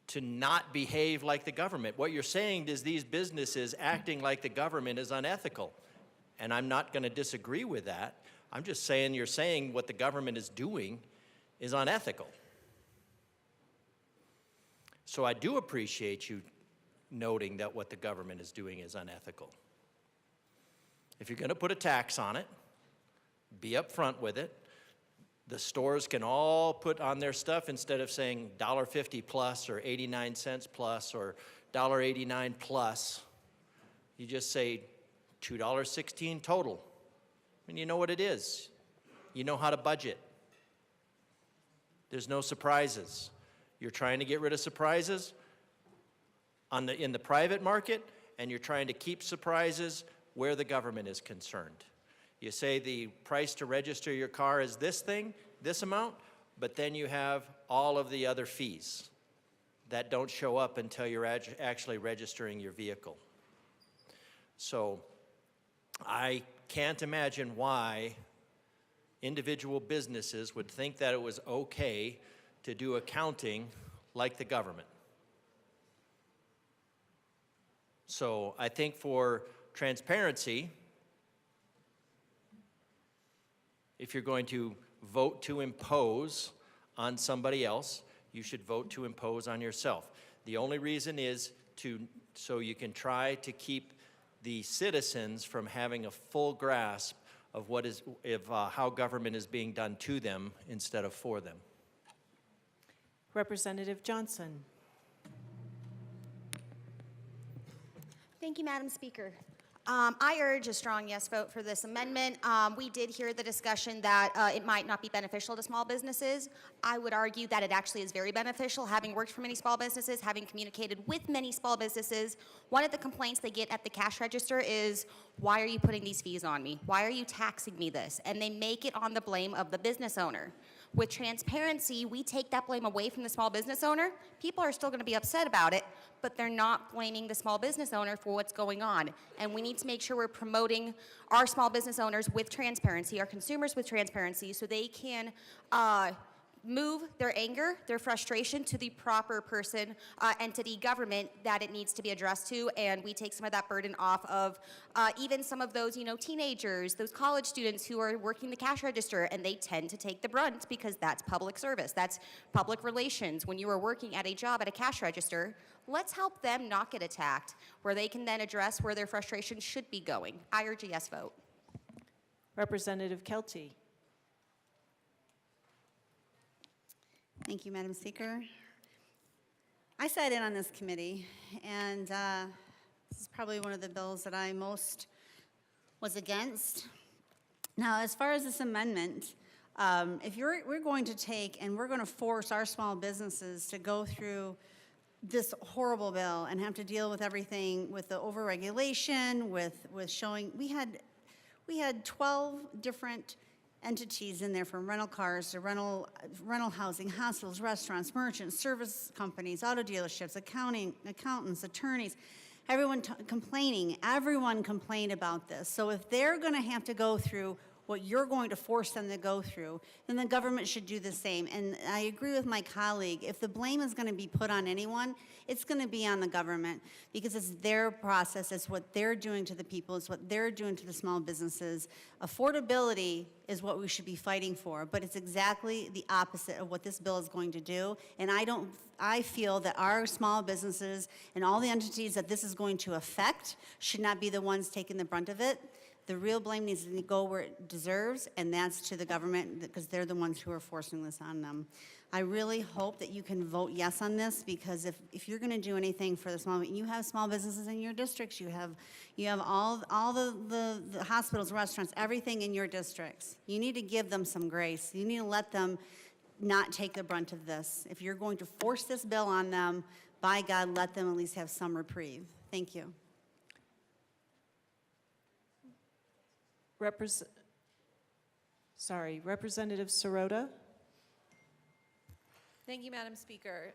to not behave like the government? What you're saying is these businesses acting like the government is unethical. And I'm not going to disagree with that. I'm just saying you're saying what the government is doing is unethical. So I do appreciate you noting that what the government is doing is unethical. If you're going to put a tax on it, be upfront with it. The stores can all put on their stuff, instead of saying $1.50 plus or 89 cents plus or $1.89 plus, you just say $2.16 total. And you know what it is. You know how to budget. There's no surprises. You're trying to get rid of surprises in the private market, and you're trying to keep surprises where the government is concerned. You say the price to register your car is this amount, but then you have all of the other fees that don't show up until you're actually registering your vehicle. So I can't imagine why individual businesses would think that it was okay to do accounting like the government. So I think for transparency, if you're going to vote to impose on somebody else, you should vote to impose on yourself. The only reason is to so you can try to keep the citizens from having a full grasp of how government is being done to them instead of for them. Representative Johnson. Thank you, Madam Speaker. I urge a strong yes vote for this amendment. We did hear the discussion that it might not be beneficial to small businesses. I would argue that it actually is very beneficial. Having worked for many small businesses, having communicated with many small businesses, one of the complaints they get at the cash register is, why are you putting these fees on me? Why are you taxing me this? And they make it on the blame of the business owner. With transparency, we take that blame away from the small business owner. People are still going to be upset about it, but they're not blaming the small business owner for what's going on. And we need to make sure we're promoting our small business owners with transparency, our consumers with transparency, so they can move their anger, their frustration to the proper person, entity, government that it needs to be addressed to, and we take some of that burden off of even some of those, teenagers, those college students who are working the cash register, and they tend to take the brunt because that's public service, that's public relations. When you are working at a job at a cash register, let's help them not get attacked, where they can then address where their frustration should be going. I urge a yes vote. Representative Kelty. Thank you, Madam Speaker. I sat in on this committee, and this is probably one of the bills that I most was against. Now, as far as this amendment, if we're going to take and we're going to force our small businesses to go through this horrible bill and have to deal with everything, with the overregulation, with showing, we had 12 different entities in there, from rental cars to rental housing, hospitals, restaurants, merchants, service companies, auto dealerships, accountants, attorneys, everyone complaining. Everyone complained about this. So if they're going to have to go through what you're going to force them to go through, then the government should do the same. And I agree with my colleague. If the blame is going to be put on anyone, it's going to be on the government, because it's their process, it's what they're doing to the people, it's what they're doing to the small businesses. Affordability is what we should be fighting for, but it's exactly the opposite of what this bill is going to do. And I feel that our small businesses and all the entities that this is going to affect should not be the ones taking the brunt of it. The real blame needs to go where it deserves, and that's to the government, because they're the ones who are forcing this on them. I really hope that you can vote yes on this, because if you're going to do anything for the small, you have small businesses in your districts, you have all the hospitals, restaurants, everything in your districts. You need to give them some grace. You need to let them not take the brunt of this. If you're going to force this bill on them, by God, let them at least have some reprieve. Thank you. Representative Sirota. Thank you, Madam Speaker.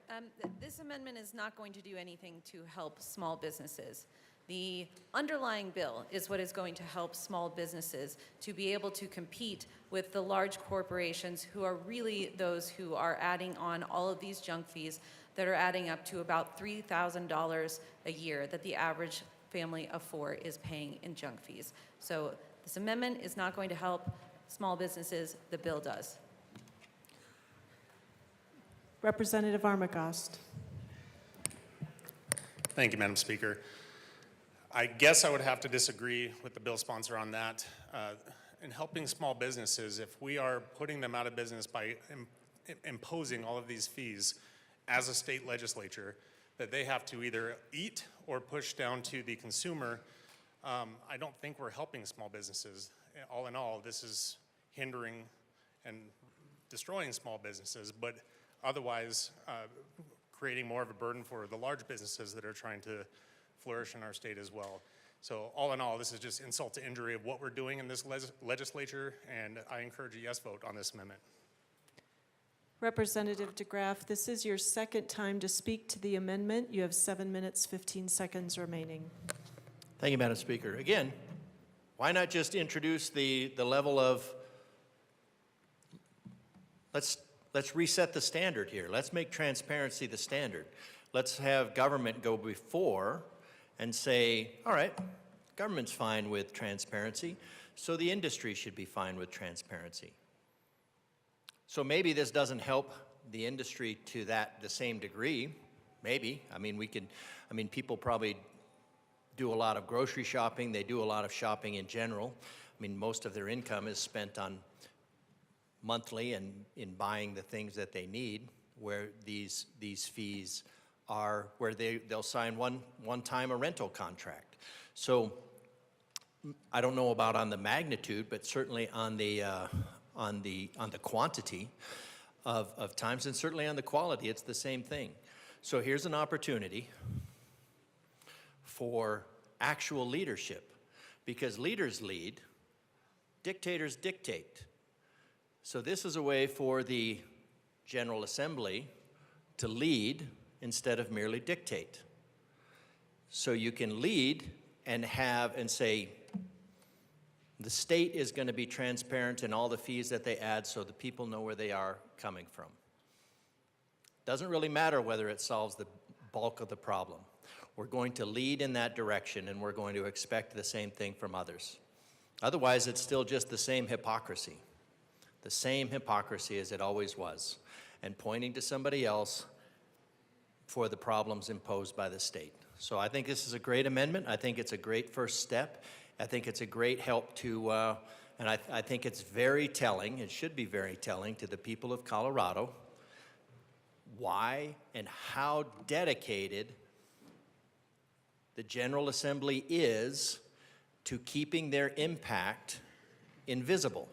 This amendment is not going to do anything to help small businesses. The underlying bill is what is going to help small businesses to be able to compete with the large corporations, who are really those who are adding on all of these junk fees that are adding up to about $3,000 a year that the average family of four is paying in junk fees. So this amendment is not going to help small businesses. The bill does. Representative Armagost. Thank you, Madam Speaker. I guess I would have to disagree with the bill sponsor on that. In helping small businesses, if we are putting them out of business by imposing all of these fees as a state legislature that they have to either eat or push down to the consumer, I don't think we're helping small businesses. All in all, this is hindering and destroying small businesses, but otherwise creating more of a burden for the large businesses that are trying to flourish in our state as well. So all in all, this is just insult to injury of what we're doing in this legislature, and I encourage a yes vote on this amendment. Representative DeGraff, this is your second time to speak to the amendment. You have 7 minutes, 15 seconds remaining. Thank you, Madam Speaker. Again, why not just introduce the level of, let's reset the standard here. Let's make transparency the standard. Let's have government go before and say, all right, government's fine with transparency, so the industry should be fine with transparency. So maybe this doesn't help the industry to the same degree, Maybe. I mean, people probably do a lot of grocery shopping. They do a lot of shopping in general. I mean, most of their income is spent on monthly and in buying the things that they need, where these fees are, where they'll sign one time a rental contract. So I don't know about on the magnitude, but certainly on the quantity of times, and certainly on the quality, it's the same thing. So here's an opportunity for actual leadership, because leaders lead, dictators dictate. So this is a way for the General Assembly to lead instead of merely dictate. So you can lead and say, the state is going to be transparent in all the fees that they add so the people know where they are coming from. Doesn't really matter whether it solves the bulk of the problem. We're going to lead in that direction, and we're going to expect the same thing from others. Otherwise, it's still just the same hypocrisy as it always was, and pointing to somebody else for the problems imposed by the state. So I think this is a great amendment. I think it's a great first step. I think it's a great help to, and I think it's very telling, it should be very telling to the people of Colorado, why and how dedicated the General Assembly is to keeping their impact invisible.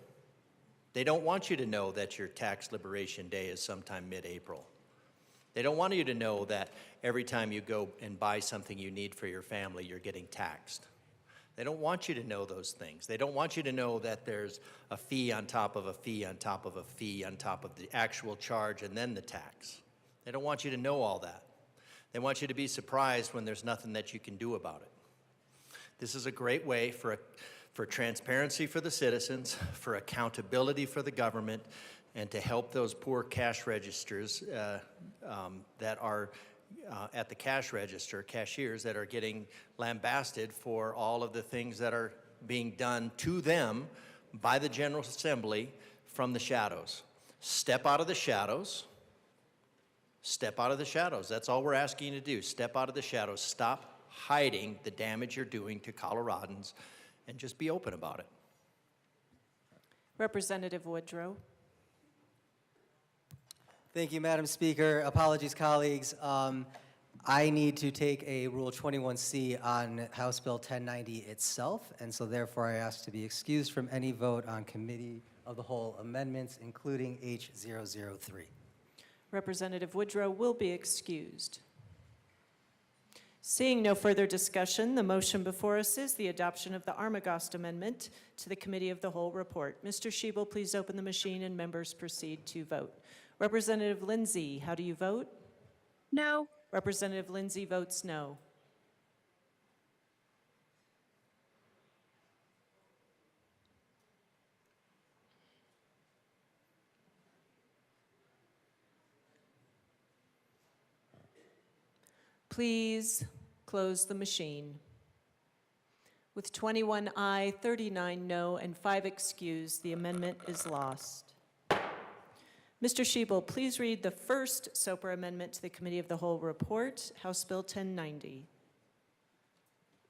They don't want you to know that your tax liberation day is sometime mid-April. They don't want you to know that every time you go and buy something you need for your family, you're getting taxed. They don't want you to know those things. They don't want you to know that there's a fee on top of a fee on top of a fee on top of the actual charge and then the tax. They don't want you to know all that. They want you to be surprised when there's nothing that you can do about it. This is a great way for transparency for the citizens, for accountability for the government, and to help those poor cash registers that are at the cash register, cashiers that are getting lambasted for all of the things that are being done to them by the General Assembly from the shadows. Step out of the shadows. Step out of the shadows. That's all we're asking you to do. Step out of the shadows. Stop hiding the damage you're doing to Coloradans and just be open about it. Representative Woodrow. Thank you, Madam Speaker. Apologies, colleagues. I need to take a Rule 21C on House Bill 1090 itself, and so therefore I ask to be excused from any vote on Committee of the Whole amendments, including H003. Representative Woodrow will be excused. Seeing no further discussion, the motion before us is the adoption of the Armagost Amendment to the Committee of the Whole report. Mr. Schiebel, please open the machine and members proceed to vote. Representative Lindsay, how do you vote? No. Representative Lindsay votes no. Please close the machine. With 21 aye, 39 no, and 5 excused, the amendment is lost. Mr. Schiebel, please read the first SOPR amendment to the Committee of the Whole report, House Bill 1090.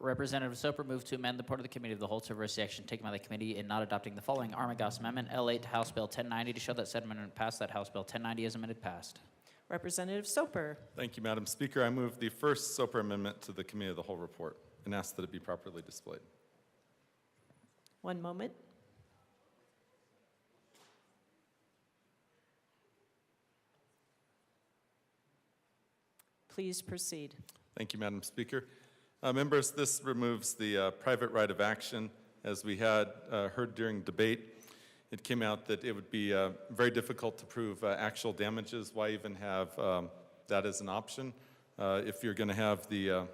Representative Soper moved to amend the report of the Committee of the Whole to reverse the action taken by the committee in not adopting the following Armagost Amendment, L8 to House Bill 1090, to show that said amendment passed, that House Bill 1090 as amended passed. Representative Soper. Thank you, Madam Speaker. I move the first SOPR amendment to the Committee of the Whole report and ask that it be properly displayed. One moment. Please proceed. Thank you, Madam Speaker. Members, this removes the private right of action. As we had heard during debate, it came out that it would be very difficult to prove actual damages. Why even have that as an option? If you're going to have the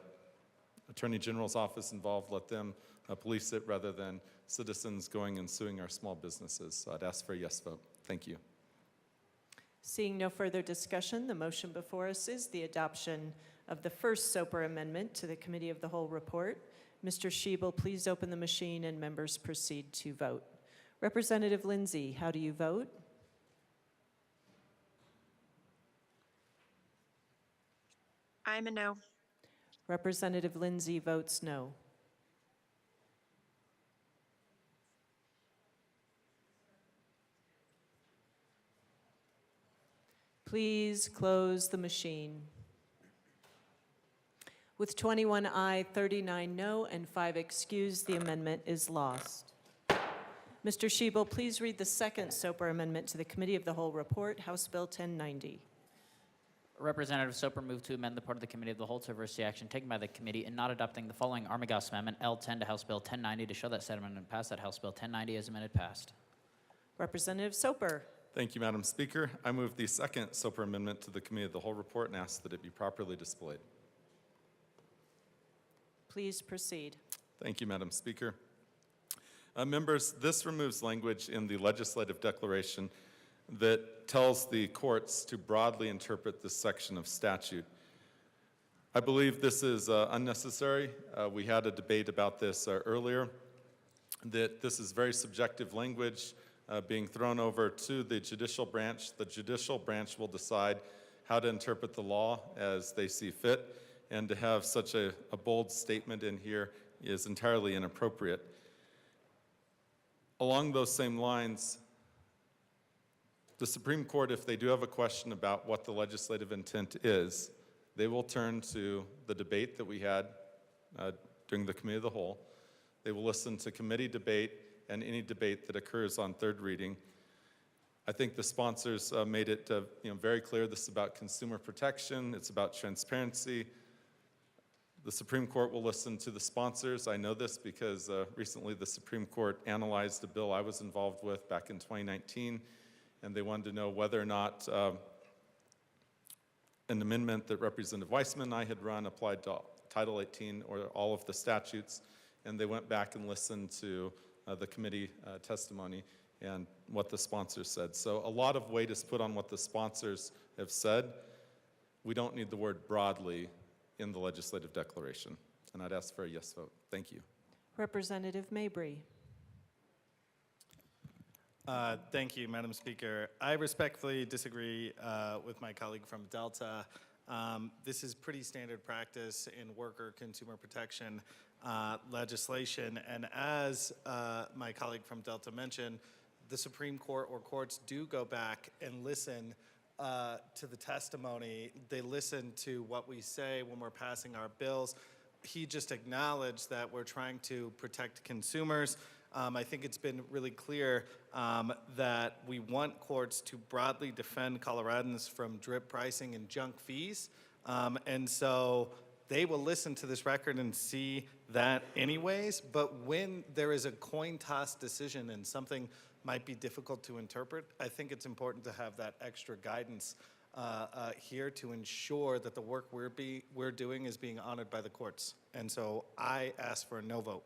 Attorney General's office involved, let them police it rather than citizens going and suing our small businesses. So I'd ask for a yes vote. Thank you. Seeing no further discussion, the motion before us is the adoption of the first SOPR amendment to the Committee of the Whole report. Mr. Schiebel, please open the machine and members proceed to vote. Representative Lindsay, how do you vote? I'm a no. Representative Lindsay votes no. Please close the machine. With 21 aye, 39 no, and 5 excused, the amendment is lost. Mr. Shebel, please read the second Soper amendment to the Committee of the Whole report, House Bill 1090. Representative Soper moved to amend the part of the Committee of the Whole to reverse the action taken by the committee in not adopting the following Armagost Amendment L10 to House Bill 1090 to show that said amendment passed, that House Bill 1090 as amended passed. Representative Soper. Thank you, Madam Speaker. I move the second Soper Amendment to the Committee of the Whole report and ask that it be properly displayed. Please proceed. Thank you, Madam Speaker. Members, this removes language in the legislative declaration that tells the courts to broadly interpret this section of statute. I believe this is unnecessary. We had a debate about this earlier, that this is very subjective language being thrown over to the judicial branch. The judicial branch will decide how to interpret the law as they see fit, and to have such a bold statement in here is entirely inappropriate. Along those same lines, the Supreme Court, if they do have a question about what the legislative intent is, they will turn to the debate that we had during the Committee of the Whole. They will listen to committee debate and any debate that occurs on third reading. I think the sponsors made it very clear this is about consumer protection, it's about transparency. The Supreme Court will listen to the sponsors. I know this because recently the Supreme Court analyzed a bill I was involved with back in 2019, and they wanted to know whether or not an amendment that Representative Weissman and I had run applied to Title 18 or all of the statutes, and they went back and listened to the committee testimony and what the sponsors said. So a lot of weight is put on what the sponsors have said. We don't need the word broadly in the legislative declaration, and I'd ask for a yes vote. Thank you. Representative Mabry. Thank you, Madam Speaker. I respectfully disagree with my colleague from Delta. This is pretty standard practice in worker consumer protection legislation, and as my colleague from Delta mentioned, the Supreme Court or courts do go back and listen to the testimony. They listen to what we say when we're passing our bills. He just acknowledged that we're trying to protect consumers. I think it's been really clear that we want courts to broadly defend Coloradans from drip pricing and junk fees. And so they will listen to this record and see that anyways. But when there is a coin toss decision and something might be difficult to interpret, I think it's important to have that extra guidance here to ensure that the work we're doing is being honored by the courts. And so I ask for a no vote.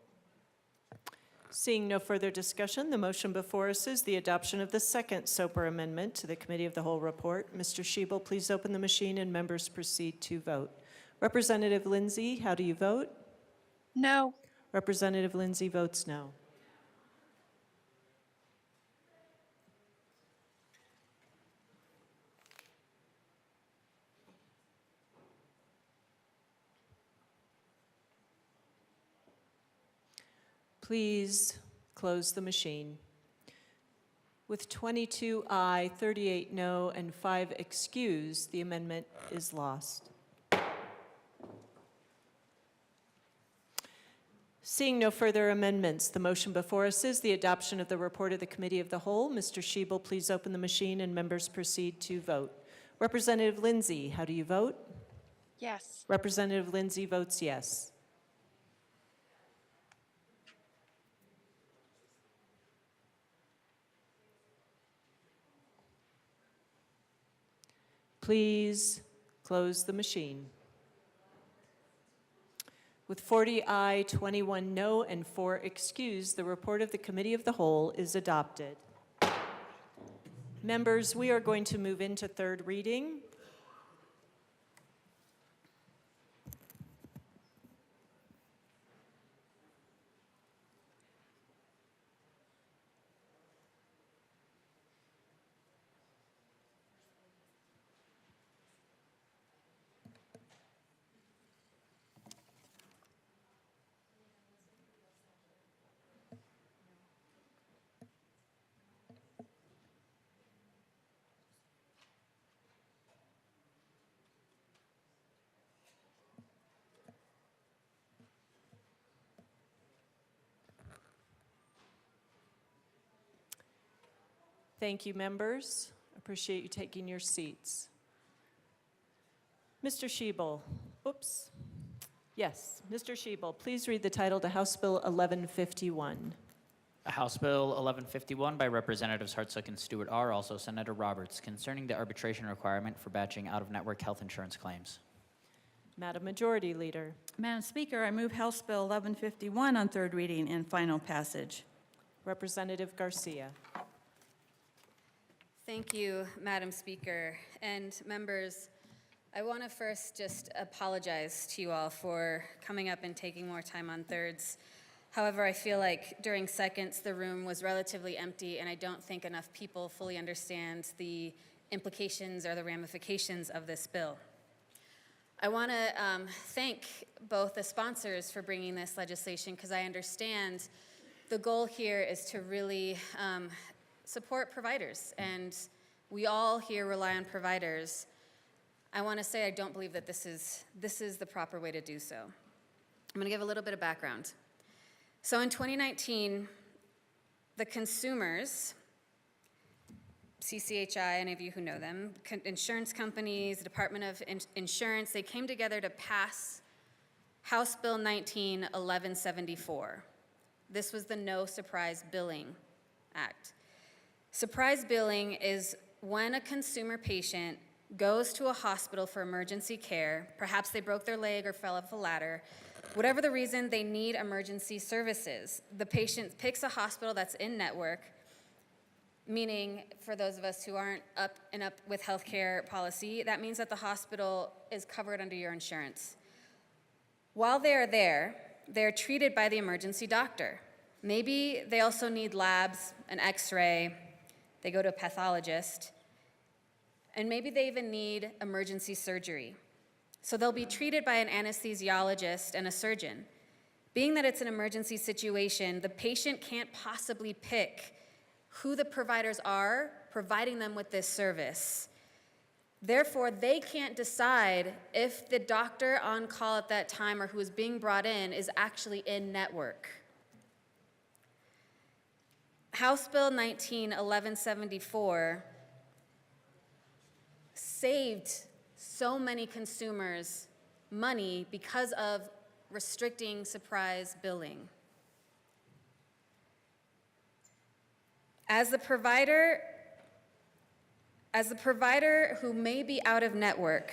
Seeing no further discussion, the motion before us is the adoption of the second Soper Amendment to the Committee of the Whole report. Mr. Shebel, please open the machine and members proceed to vote. Representative Lindsay, how do you vote? No. Representative Lindsay votes no. Please close the machine. With 22 aye, 38 no, and 5 excused, the amendment is lost. Seeing no further amendments, the motion before us is the adoption of the report of the Committee of the Whole. Mr. Shebel, please open the machine and members proceed to vote. Representative Lindsay, how do you vote? Yes. Representative Lindsay votes yes. Please close the machine. With 40 aye, 21 no, and 4 excused, the report of the Committee of the Whole is adopted. Members, we are going to move into third reading. Thank you, members. Appreciate you taking your seats. Mr. Shebel, oops. Yes, Mr. Shebel, please read the title to House Bill 1151. House Bill 1151 by Representatives Hartsook and Stewart R., also Senator Roberts, concerning the arbitration requirement for batching out-of-network health insurance claims. Madam Majority Leader. Madam Speaker, I move House Bill 1151 on third reading and final passage. Representative Garcia. Thank you, Madam Speaker. And members, I want to first just apologize to you all for coming up and taking more time on thirds. However, I feel like during seconds the room was relatively empty, and I don't think enough people fully understand the implications or the ramifications of this bill. I want to thank both the sponsors for bringing this legislation, because I understand the goal here is to really support providers, and we all here rely on providers. I want to say I don't believe that this is the proper way to do so. I'm going to give a little bit of background. So in 2019, the consumers, CCHI, any of you who know them, insurance companies, the Department of Insurance, they came together to pass House Bill 1174. This was the No Surprise Billing Act. Surprise billing is when a consumer patient goes to a hospital for emergency care, perhaps they broke their leg or fell off a ladder, whatever the reason, they need emergency services. The patient picks a hospital that's in network, meaning for those of us who aren't up with healthcare policy, that means that the hospital is covered under your insurance. While they're there, they're treated by the emergency doctor. Maybe they also need labs, an x-ray, they go to a pathologist, and maybe they even need emergency surgery. So they'll be treated by an anesthesiologist and a surgeon. Being that it's an emergency situation, the patient can't possibly pick who the providers are providing them with this service. Therefore, they can't decide if the doctor on call at that time or who is being brought in is actually in network. House Bill 1174 saved so many consumers money because of restricting surprise billing. As the provider who may be out of network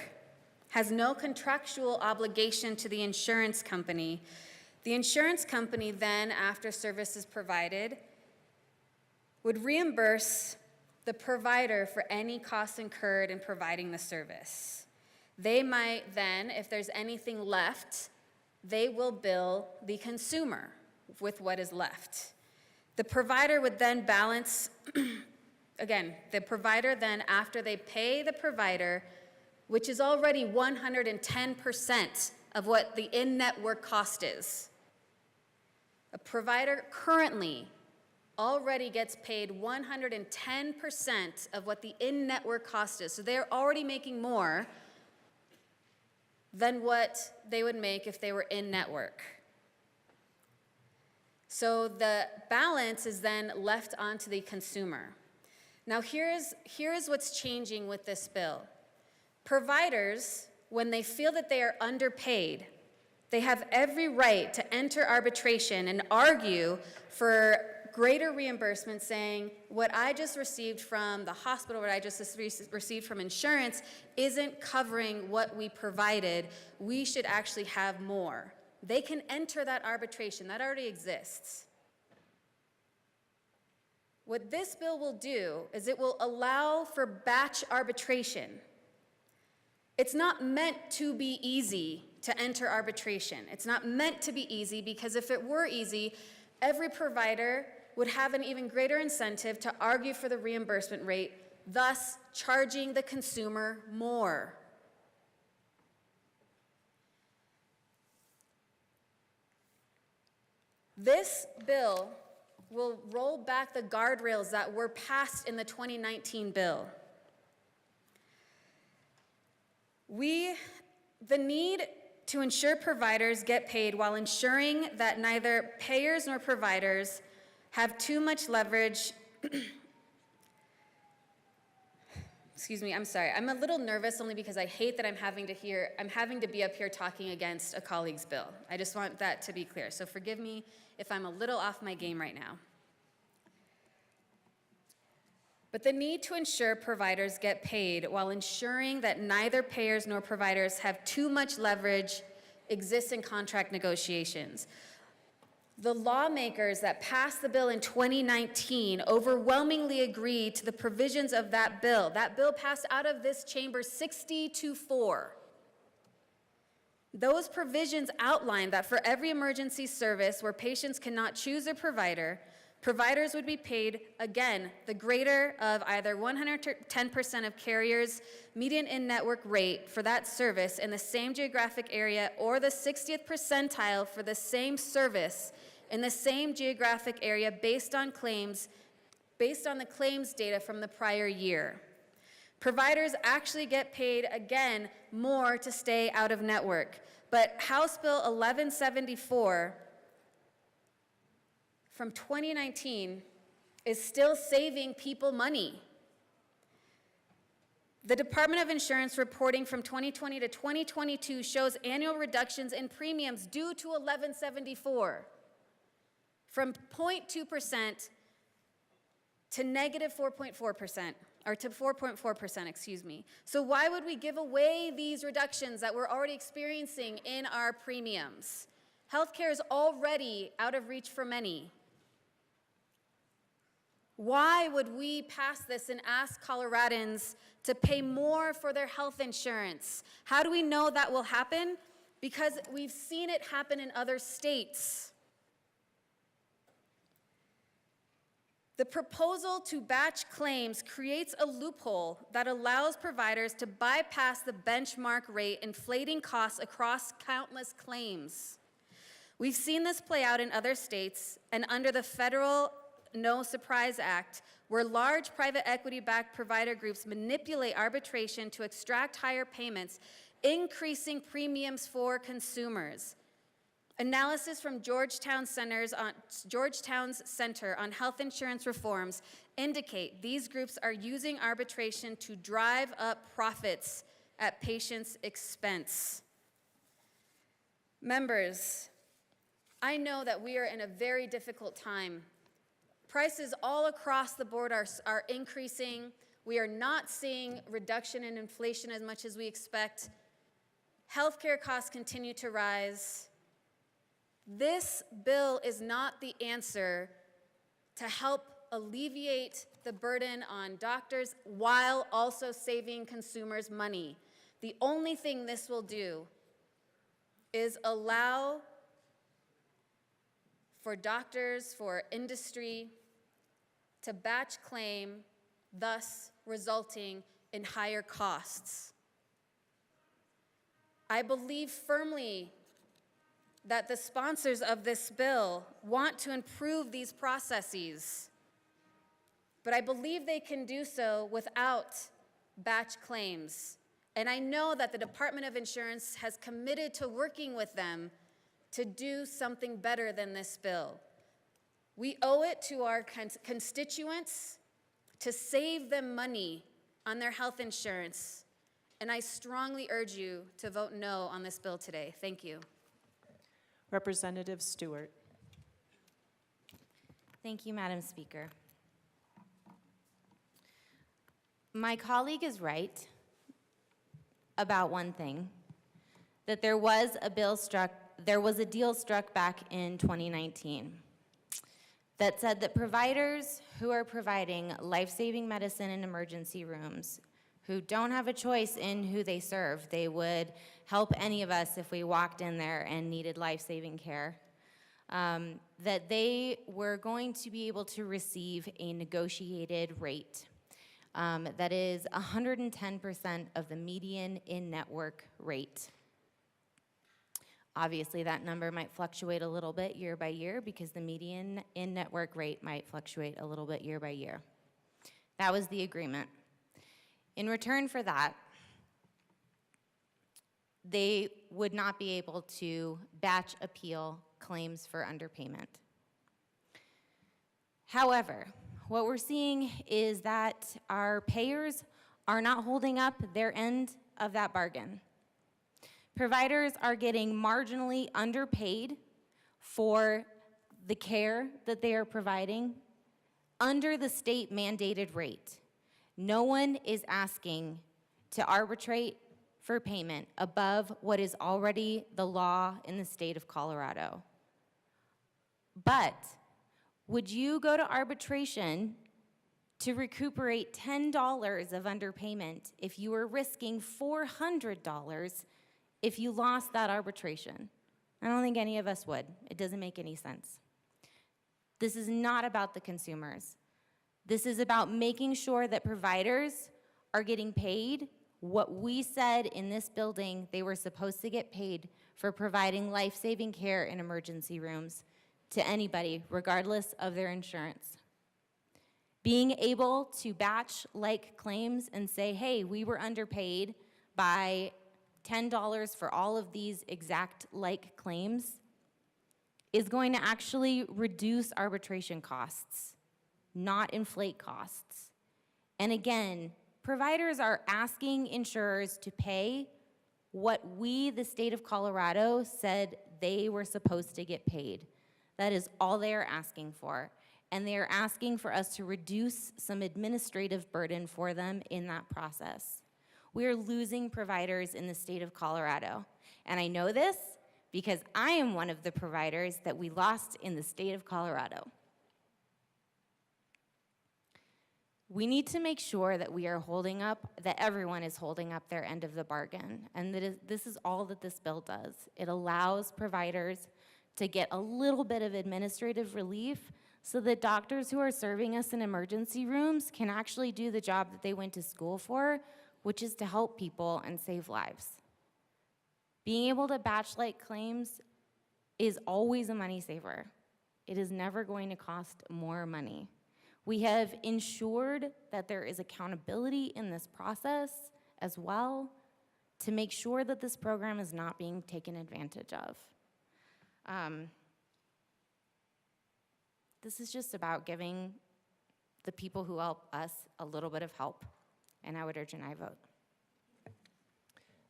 has no contractual obligation to the insurance company then, after service is provided, would reimburse the provider for any costs incurred in providing the service. They might then, if there's anything left, they will bill the consumer with what is left. The provider would then balance, again, the provider then, after they pay the provider, which is already 110% of what the in-network cost is. A provider currently already gets paid 110% of what the in-network cost is. So they're already making more than what they would make if they were in-network. So the balance is then left onto the consumer. Now here's what's changing with this bill. Providers, when they feel that they are underpaid, they have every right to enter arbitration and argue for greater reimbursement, saying what I just received from the hospital, what I just received from insurance isn't covering what we provided. We should actually have more. They can enter that arbitration. That already exists. What this bill will do is it will allow for batch arbitration. It's not meant to be easy to enter arbitration. It's not meant to be easy, because if it were easy, every provider would have an even greater incentive to argue for the reimbursement rate, thus charging the consumer more. This bill will roll back the guardrails that were passed in the 2019 bill. The need to ensure providers get paid while ensuring that neither payers nor providers have too much leverage excuse me, I'm sorry. I'm a little nervous only because I hate that I'm having to be up here talking against a colleague's bill. I just want that to be clear. So forgive me if I'm a little off my game right now. But the need to ensure providers get paid while ensuring that neither payers nor providers have too much leverage exists in contract negotiations. The lawmakers that passed the bill in 2019 overwhelmingly agreed to the provisions of that bill. That bill passed out of this chamber 60-4. Those provisions outline that for every emergency service where patients cannot choose a provider, providers would be paid, again, the greater of either 110% of carriers' median in-network rate for that service in the same geographic area or the 60th percentile for the same service in the same geographic area based on the claims data from the prior year. Providers actually get paid, again, more to stay out of network. But House Bill 1174 from 2019 is still saving people money. The Department of Insurance reporting from 2020 to 2022 shows annual reductions in premiums due to 1174 from 0.2% to negative 4.4%, or to 4.4%, excuse me. So why would we give away these reductions that we're already experiencing in our premiums? Healthcare is already out of reach for many. Why would we pass this and ask Coloradans to pay more for their health insurance? How do we know that will happen? Because we've seen it happen in other states. The proposal to batch claims creates a loophole that allows providers to bypass the benchmark rate, inflating costs across countless claims. We've seen this play out in other states and under the federal No Surprise Act, where large private equity-backed provider groups manipulate arbitration to extract higher payments, increasing premiums for consumers. Analysis from Georgetown's Center on Health Insurance Reforms indicate these groups are using arbitration to drive up profits at patients' expense. Members, I know that we are in a very difficult time. Prices all across the board are increasing. We are not seeing reduction in inflation as much as we expect. Healthcare costs continue to rise. This bill is not the answer to help alleviate the burden on doctors while also saving consumers money. The only thing this will do is allow for doctors, for industry, to batch claim, thus resulting in higher costs. I believe firmly that the sponsors of this bill want to improve these processes, but I believe they can do so without batch claims. And I know that the Department of Insurance has committed to working with them to do something better than this bill. We owe it to our constituents to save them money on their health insurance, and I strongly urge you to vote no on this bill today. Thank you. Representative Stewart. Thank you, Madam Speaker. My colleague is right about one thing, that there was a deal struck back in 2019 that said that providers who are providing life-saving medicine in emergency rooms, who don't have a choice in who they serve, they would help any of us if we walked in there and needed life-saving care, that they were going to be able to receive a negotiated rate that is 110% of the median in-network rate. Obviously, that number might fluctuate a little bit year by year because the median in-network rate might fluctuate a little bit year by year. That was the agreement. In return for that, they would not be able to batch appeal claims for underpayment. However, what we're seeing is that our payers are not holding up their end of that bargain. Providers are getting marginally underpaid for the care that they are providing under the state mandated rate. No one is asking to arbitrate for payment above what is already the law in the state of Colorado. But would you go to arbitration to recuperate $10 of underpayment if you were risking $400 if you lost that arbitration? I don't think any of us would. It doesn't make any sense. This is not about the consumers. This is about making sure that providers are getting paid what we said in this building they were supposed to get paid for providing life-saving care in emergency rooms to anybody, regardless of their insurance. Being able to batch like claims and say, hey, we were underpaid by $10 for all of these exact like claims is going to actually reduce arbitration costs, not inflate costs. And again, providers are asking insurers to pay what we, the state of Colorado, said they were supposed to get paid. That is all they are asking for. And they are asking for us to reduce some administrative burden for them in that process. We are losing providers in the state of Colorado. And I know this because I am one of the providers that we lost in the state of Colorado. We need to make sure that we are holding up, that everyone is holding up their end of the bargain. And this is all that this bill does. It allows providers to get a little bit of administrative relief so that doctors who are serving us in emergency rooms can actually do the job that they went to school for, which is to help people and save lives. Being able to batch like claims is always a money saver. It is never going to cost more money. We have ensured that there is accountability in this process as well to make sure that this program is not being taken advantage of. This is just about giving the people who help us a little bit of help, and I would urge an aye vote.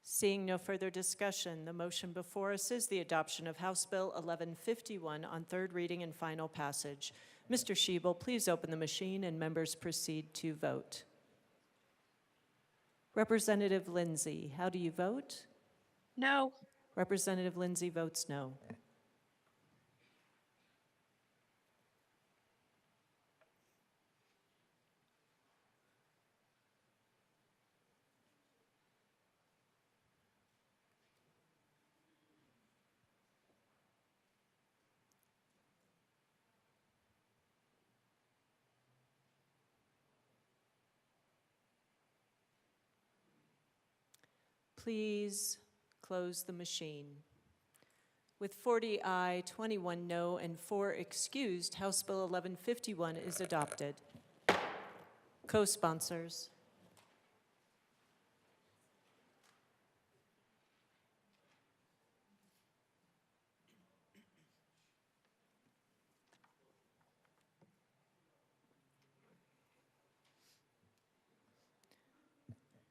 Seeing no further discussion, the motion before us is the adoption of House Bill 1151 on third reading and final passage. Mr. Schiebel, please open the machine and members proceed to vote. Representative Lindsay, how do you vote? No. Representative Lindsay votes no. Please close the machine. With 40 aye, 21 no, and 4 excused, House Bill 1151 is adopted. Co-sponsors.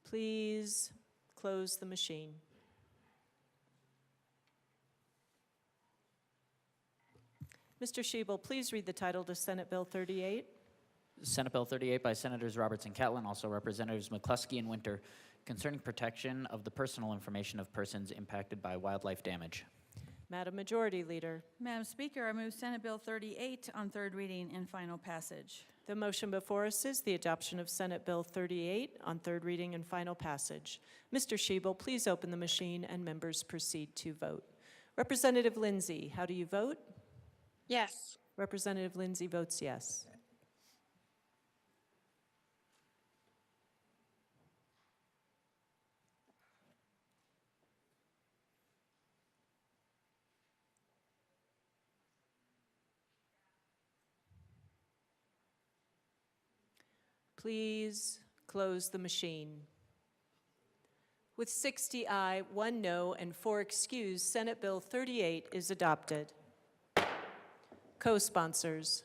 Please close the machine. Mr. Schiebel, please read the title to Senate Bill 38. Senate Bill 38 by Senators Roberts and Catlin, also Representatives McCluskey and Winter, concerning protection of the personal information of persons impacted by wildlife damage. Madam Majority Leader. Madam Speaker, I move Senate Bill 38 on third reading and final passage. The motion before us is the adoption of Senate Bill 38 on third reading and final passage. Mr. Schiebel, please open the machine and members proceed to vote. Representative Lindsay, how do you vote? Yes. Representative Lindsay votes yes. Please close the machine. With 60 aye, 1 no, and 4 excused, Senate Bill 38 is adopted. Co-sponsors.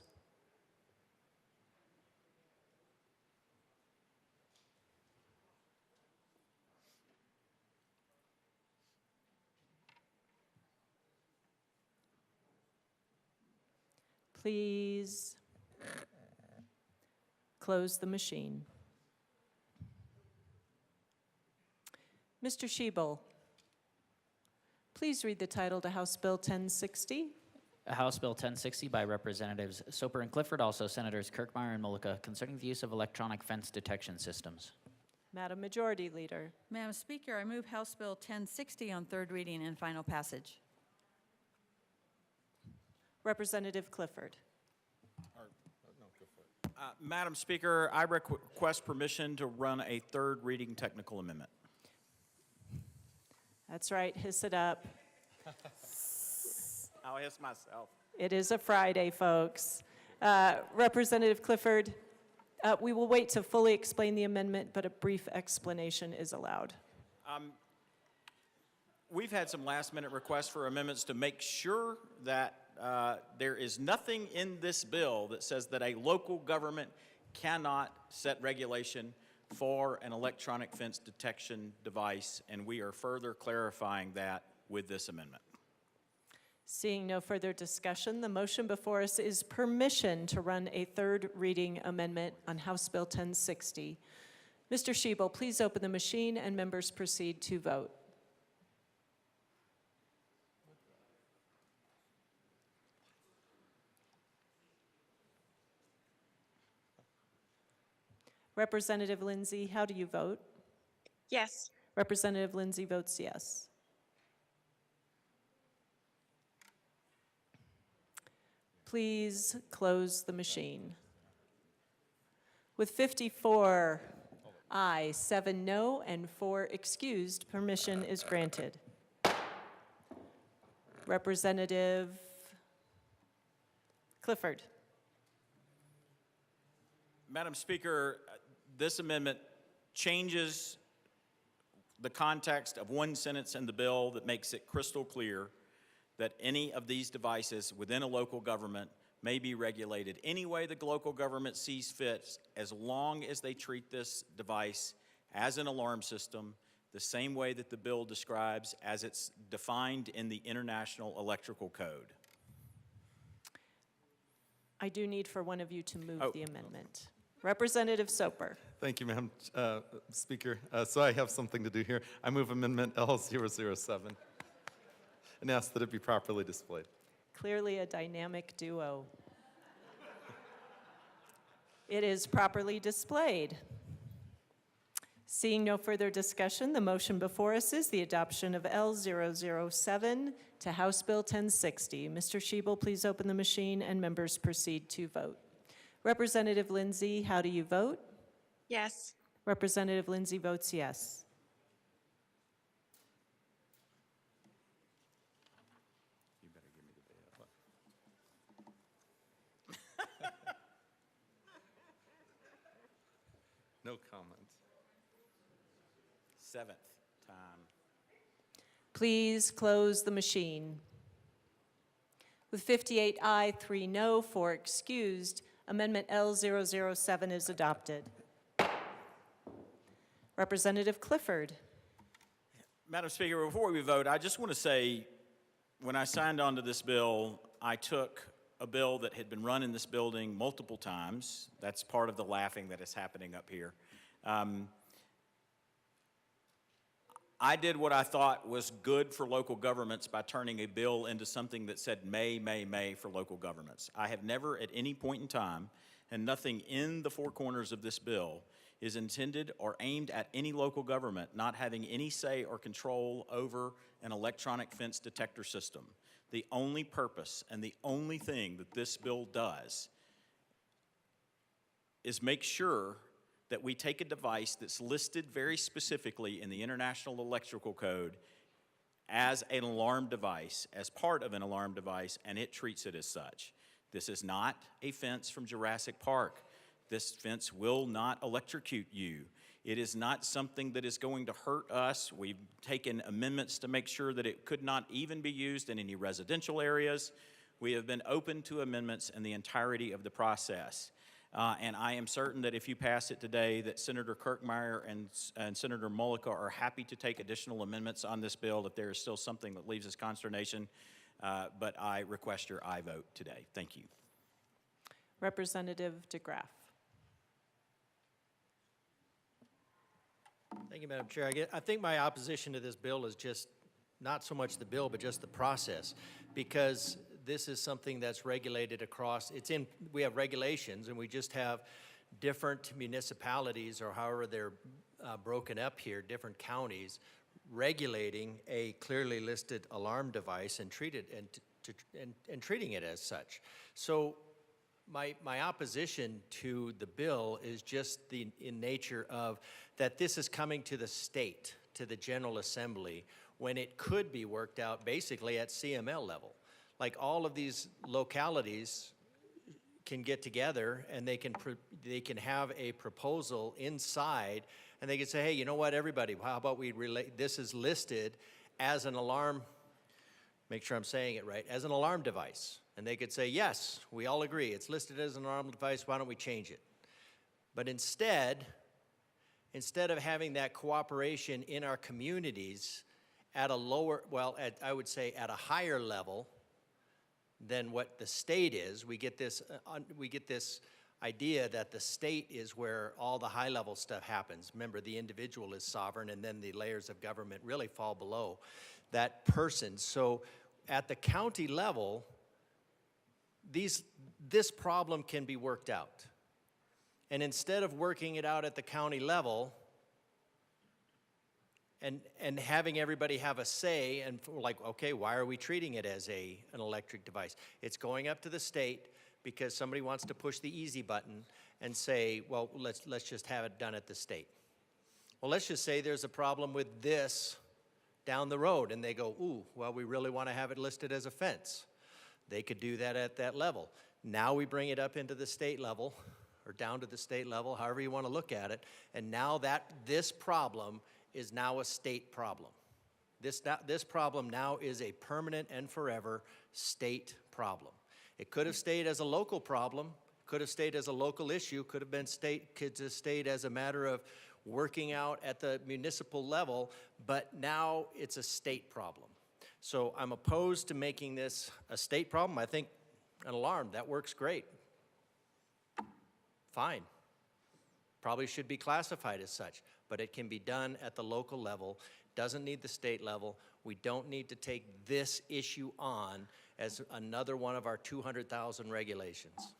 Please close the machine. Mr. Shebel, please read the title to House Bill 1060. House Bill 1060 by Representatives Soper and Clifford, also Senators Kirkmeyer and Mullica, concerning the use of electronic fence detection systems. Madam Majority Leader. Madam Speaker, I move House Bill 1060 on third reading and final passage. Representative Clifford. Madam Speaker, I request permission to run a third reading technical amendment. That's right, hiss it up. I'll hiss myself. It is a Friday, folks. Representative Clifford, we will wait to fully explain the amendment, but a brief explanation is allowed. We've had some last-minute requests for amendments to make sure that there is nothing in this bill that says that a local government cannot set regulation for an electronic fence detection device, and we are further clarifying that with this amendment. Seeing no further discussion, the motion before us is permission to run a third reading amendment on House Bill 1060. Mr. Shebel, please open the machine and members proceed to vote. Representative Lindsay, how do you vote? Yes. Representative Lindsay votes yes. Please close the machine. With 54 aye, 7 no, and 4 excused, permission is granted. Representative Clifford. Madam Speaker, this amendment changes the context of one sentence in the bill that makes it crystal clear that any of these devices within a local government may be regulated any way the local government sees fit, as long as they treat this device as an alarm system, the same way that the bill describes as it's defined in the International Electrical Code. I do need for one of you to move the amendment. Representative Soper. Thank you, Madam Speaker. So I have something to do here. I move Amendment L007 and ask that it be properly displayed. Clearly a dynamic duo. It is properly displayed. Seeing no further discussion, the motion before us is the adoption of L007 to House Bill 1060. Mr. Shebel, please open the machine and members proceed to vote. Representative Lindsay, how do you vote? Yes. Representative Lindsay votes yes. You better give me the bail. No comment. Seventh time. Please close the machine. With 58 aye, 3 no, 4 excused, Amendment L007 is adopted. Representative Clifford. Madam Speaker, before we vote, I just want to say, when I signed on to this bill, I took a bill that had been run in this building multiple times. That's part of the laughing that is happening up here. I did what I thought was good for local governments by turning a bill into something that said may for local governments. I have never at any point in time, and nothing in the four corners of this bill is intended or aimed at any local government not having any say or control over an electronic fence detector system. The only purpose and the only thing that this bill does is make sure that we take a device that's listed very specifically in the International Electrical Code as an alarm device, as part of an alarm device, and it treats it as such. This is not a fence from Jurassic Park. This fence will not electrocute you. It is not something that is going to hurt us. We've taken amendments to make sure that it could not even be used in any residential areas. We have been open to amendments in the entirety of the process. And I am certain that if you pass it today, that Senator Kirkmeyer and Senator Mullica are happy to take additional amendments on this bill if there is still something that leaves us consternation. But I request your aye vote today. Thank you. Representative DeGraff. Thank you, Madam Chair. I think my opposition to this bill is just not so much the bill, but just the process, because this is something that's regulated across, we have regulations, and we just have different municipalities, or however they're broken up here, different counties, regulating a clearly listed alarm device and treating it as such. So my opposition to the bill is just in nature of that this is coming to the state, to the General Assembly, when it could be worked out basically at CML level. Like all of these localities can get together and they can have a proposal inside, and they can say, hey, you know what, everybody, how about we relate, this is listed as an alarm, make sure I'm saying it right, as an alarm device. And they could say, yes, we all agree, it's listed as an alarm device, why don't we change it? But instead of having that cooperation in our communities at a lower, I would say at a higher level than what the state is, we get this idea that the state is where all the high-level stuff happens. Remember, the individual is sovereign, and then the layers of government really fall below that person. So at the county level, this problem can be worked out. And instead of working it out at the county level and having everybody have a say and like, okay, why are we treating it as an electric device? It's going up to the state because somebody wants to push the easy button and say, well, let's just have it done at the state. Well, let's just say there's a problem with this down the road, and they go, ooh, well, we really want to have it listed as a fence. They could do that at that level. Now we bring it up into the state level, or down to the state level, however you want to look at it, and now this problem is now a state problem. This problem now is a permanent and forever state problem. It could have stayed as a local problem, could have stayed as a local issue, could have stayed as a matter of working out at the municipal level, but now it's a state problem. So I'm opposed to making this a state problem. I think an alarm, that works great. Fine. Probably should be classified as such, but it can be done at the local level, doesn't need the state level. We don't need to take this issue on as another one of our 200,000 regulations.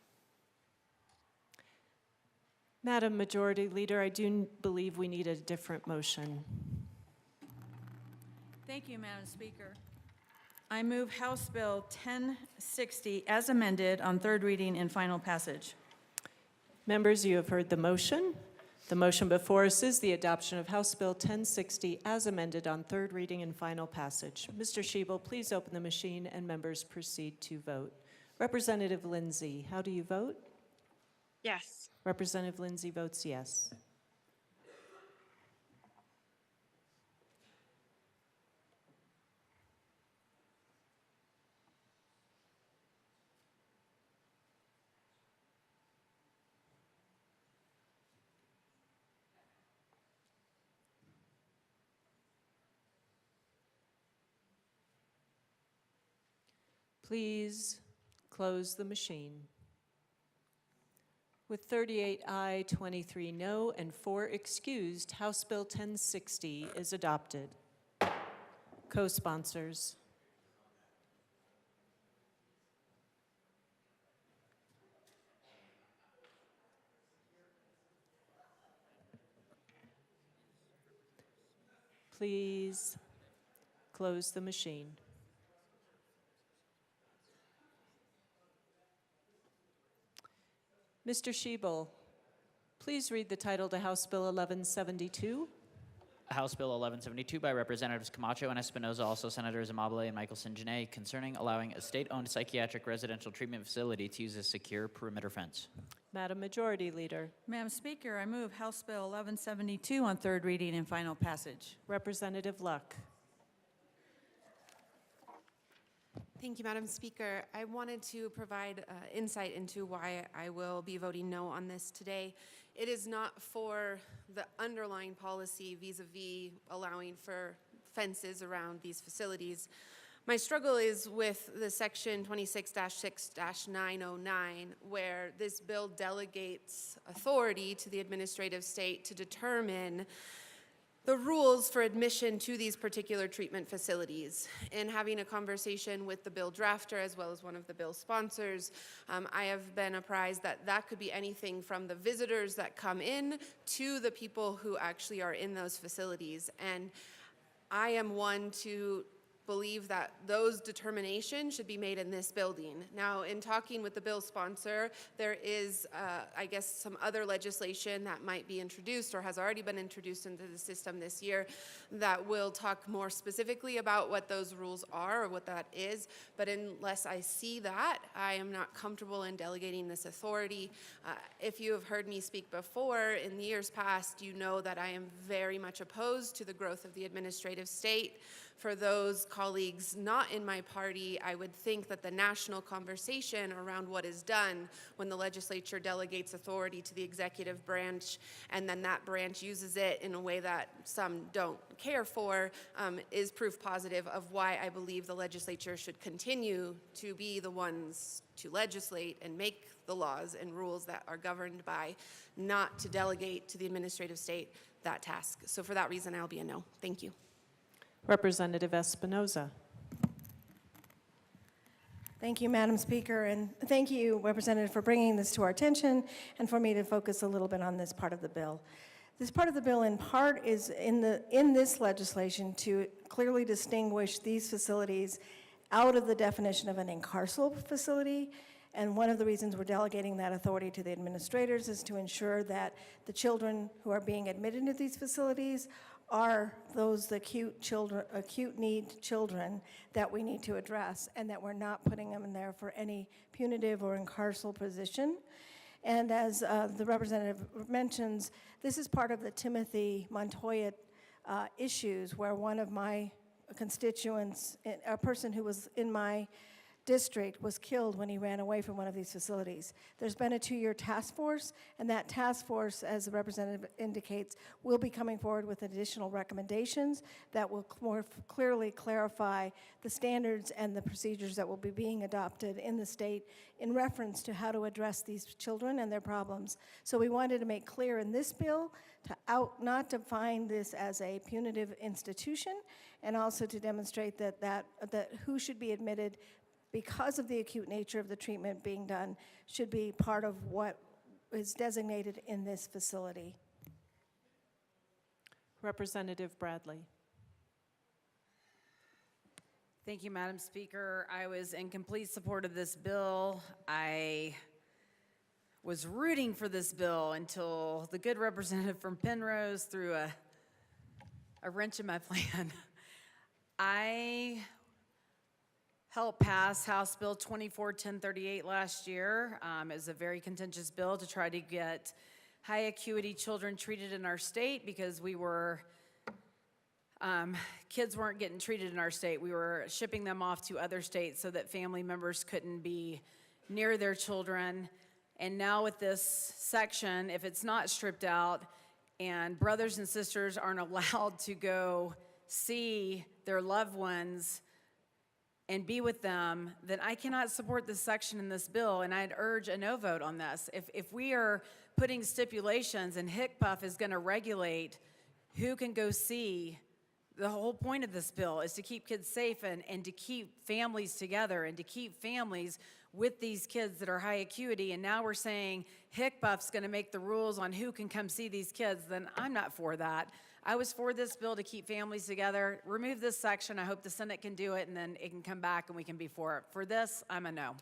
Madam Majority Leader, I do believe we need a different motion. Thank you, Madam Speaker. I move House Bill 1060 as amended on third reading and final passage. Members, you have heard the motion. The motion before us is the adoption of House Bill 1060 as amended on third reading and final passage. Mr. Schiebel, please open the machine and members proceed to vote. Representative Lindsay, how do you vote? Yes. Representative Lindsay votes yes. Please close the machine. With 38 aye, 23 no, and 4 excused, House Bill 1060 is adopted. Co-sponsors. Please close the machine. Mr. Schiebel, please read the title to House Bill 1172. House Bill 1172 by Representatives Camacho and Espinoza, also Senators Amabile and Michelson-Janae, concerning allowing a state-owned psychiatric residential treatment facility to use a secure perimeter fence. Madam Majority Leader. Madam Speaker, I move House Bill 1172 on third reading and final passage. Representative Luck. Thank you, Madam Speaker. I wanted to provide insight into why I will be voting no on this today. It is not for the underlying policy vis-a-vis allowing for fences around these facilities, My struggle is with the section 26-6-909, where this bill delegates authority to the administrative state to determine the rules for admission to these particular treatment facilities. In having a conversation with the bill drafter as well as one of the bill sponsors, I have been apprised that that could be anything from the visitors that come in to the people who actually are in those facilities. And I am one to believe that those determinations should be made in this building. Now, in talking with the bill sponsor, there is, I guess, some other legislation that might be introduced or has already been introduced into the system this year that will talk more specifically about what those rules are or what that is. But unless I see that, I am not comfortable in delegating this authority. If you have heard me speak before in the years past, you know that I am very much opposed to the growth of the administrative state. For those colleagues not in my party, I would think that the national conversation around what is done when the legislature delegates authority to the executive branch and then that branch uses it in a way that some don't care for is proof positive of why I believe the legislature should continue to be the ones to legislate and make the laws and rules that are governed by, not to delegate to the administrative state that task. So for that reason, I'll be a no. Thank you. Representative Espinoza. Thank you, Madam Speaker, and thank you, Representative, for bringing this to our attention and for me to focus a little bit on this part of the bill. This part of the bill, in part, is in this legislation to clearly distinguish these facilities out of the definition of an incarceral facility. And one of the reasons we're delegating that authority to the administrators is to ensure that the children who are being admitted into these facilities are those acute need children that we need to address, and that we're not putting them in there for any punitive or incarceral position. And as the representative mentions, this is part of the Timothy Montoya issues, where one of my constituents, a person who was in my district, was killed when he ran away from one of these facilities. There's been a 2-year task force, and that task force, as the representative indicates, will be coming forward with additional recommendations that will more clearly clarify the standards and the procedures that will be being adopted in the state in reference to how to address these children and their problems. So we wanted to make clear in this bill not to define this as a punitive institution, and also to demonstrate that who should be admitted because of the acute nature of the treatment being done should be part of what is designated in this facility. Representative Bradley. Thank you, Madam Speaker. I was in complete support of this bill. I was rooting for this bill until the good representative from Penrose threw a wrench in my plan. I helped pass House Bill 24-1038 last year. It was a very contentious bill to try to get high acuity children treated in our state because kids weren't getting treated in our state. We were shipping them off to other states so that family members couldn't be near their children. And now with this section, if it's not stripped out and brothers and sisters aren't allowed to go see their loved ones and be with them, then I cannot support this section in this bill, and I'd urge a no vote on this. If we are putting stipulations and HICPUF is gonna regulate who can go see, the whole point of this bill is to keep kids safe and to keep families together and to keep families with these kids that are high acuity, and now we're saying HICPUF's gonna make the rules on who can come see these kids, then I'm not for that. I was for this bill to keep families together. Remove this section. I hope the Senate can do it, and then it can come back and we can be for it. For this, I'm a no.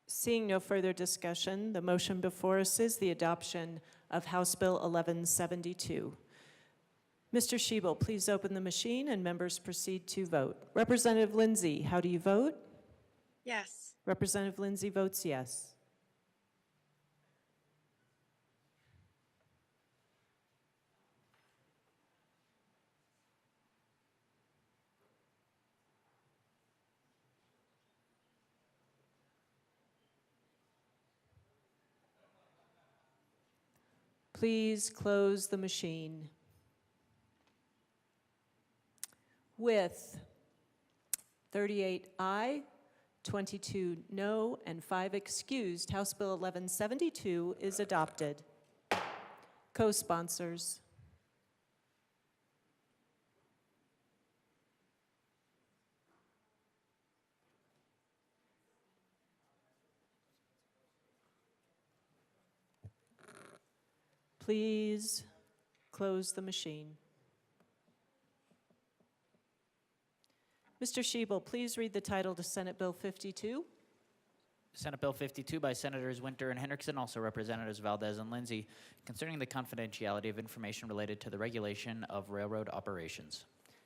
Seeing no further discussion, the motion before us is the adoption of House Bill 1172. Mr. Schiebel, please open the machine and members proceed to vote. Representative Lindsay, how do you vote? Yes. Representative Lindsay votes yes. Please close the machine. With 38 aye, 22 no, and 5 excused, House Bill 1172 is adopted. Co-sponsors. Please close the machine. Mr. Shebel, please read the title to Senate Bill 52. Senate Bill 52 by Senators Winter and Hendrickson, also Representatives Valdez and Lindsay, concerning the confidentiality of information related to the regulation of railroad operations.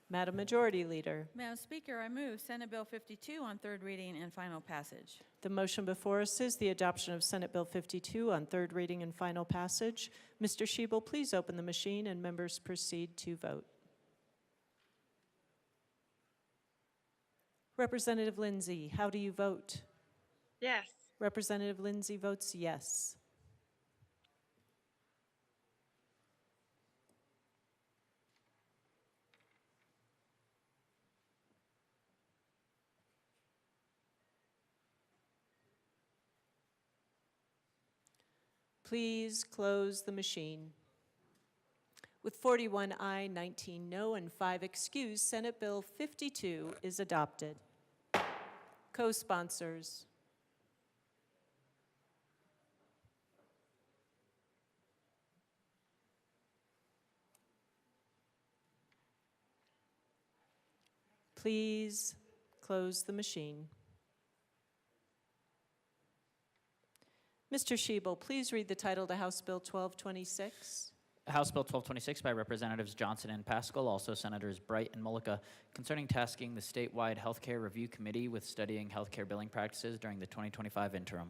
Madam Majority Leader. Madam Speaker, I move Senate Bill 52 on third reading and final passage. The motion before us is the adoption of Senate Bill 52 on third reading and final passage. Mr. Shebel, please open the machine and members proceed to vote. Representative Lindsay, how do you vote? Yes. Representative Lindsay votes yes. Please close the machine. With 41 aye, 19 no, and 5 excused, Senate Bill 52 is adopted. Co-sponsors. Please close the machine. Mr. Shebel, please read the title to House Bill 1226. House Bill 1226 by Representatives Johnson and Pascal, also Senators Bright and Mullica, concerning tasking the statewide Healthcare Review Committee with studying healthcare billing practices during the 2025 interim.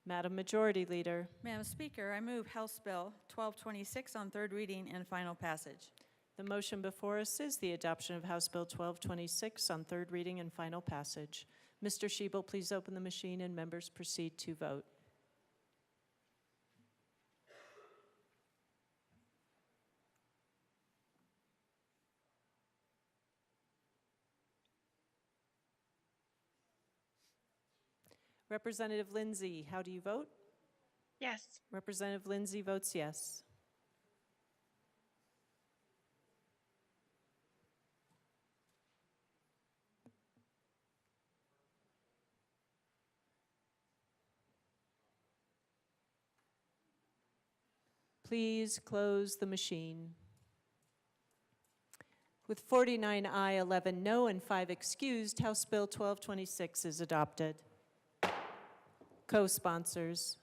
Madam Majority Leader. Madam Speaker, I move House Bill 1226 on third reading and final passage. The motion before us is the adoption of House Bill 1226 on third reading and final passage. Mr. Shebel, please open the machine and members proceed to vote. Representative Lindsay, how do you vote? Yes. Representative Lindsay votes yes. Please close the machine. With 49 aye, 11 no, and 5 excused, House Bill 1226 is adopted. Co-sponsors.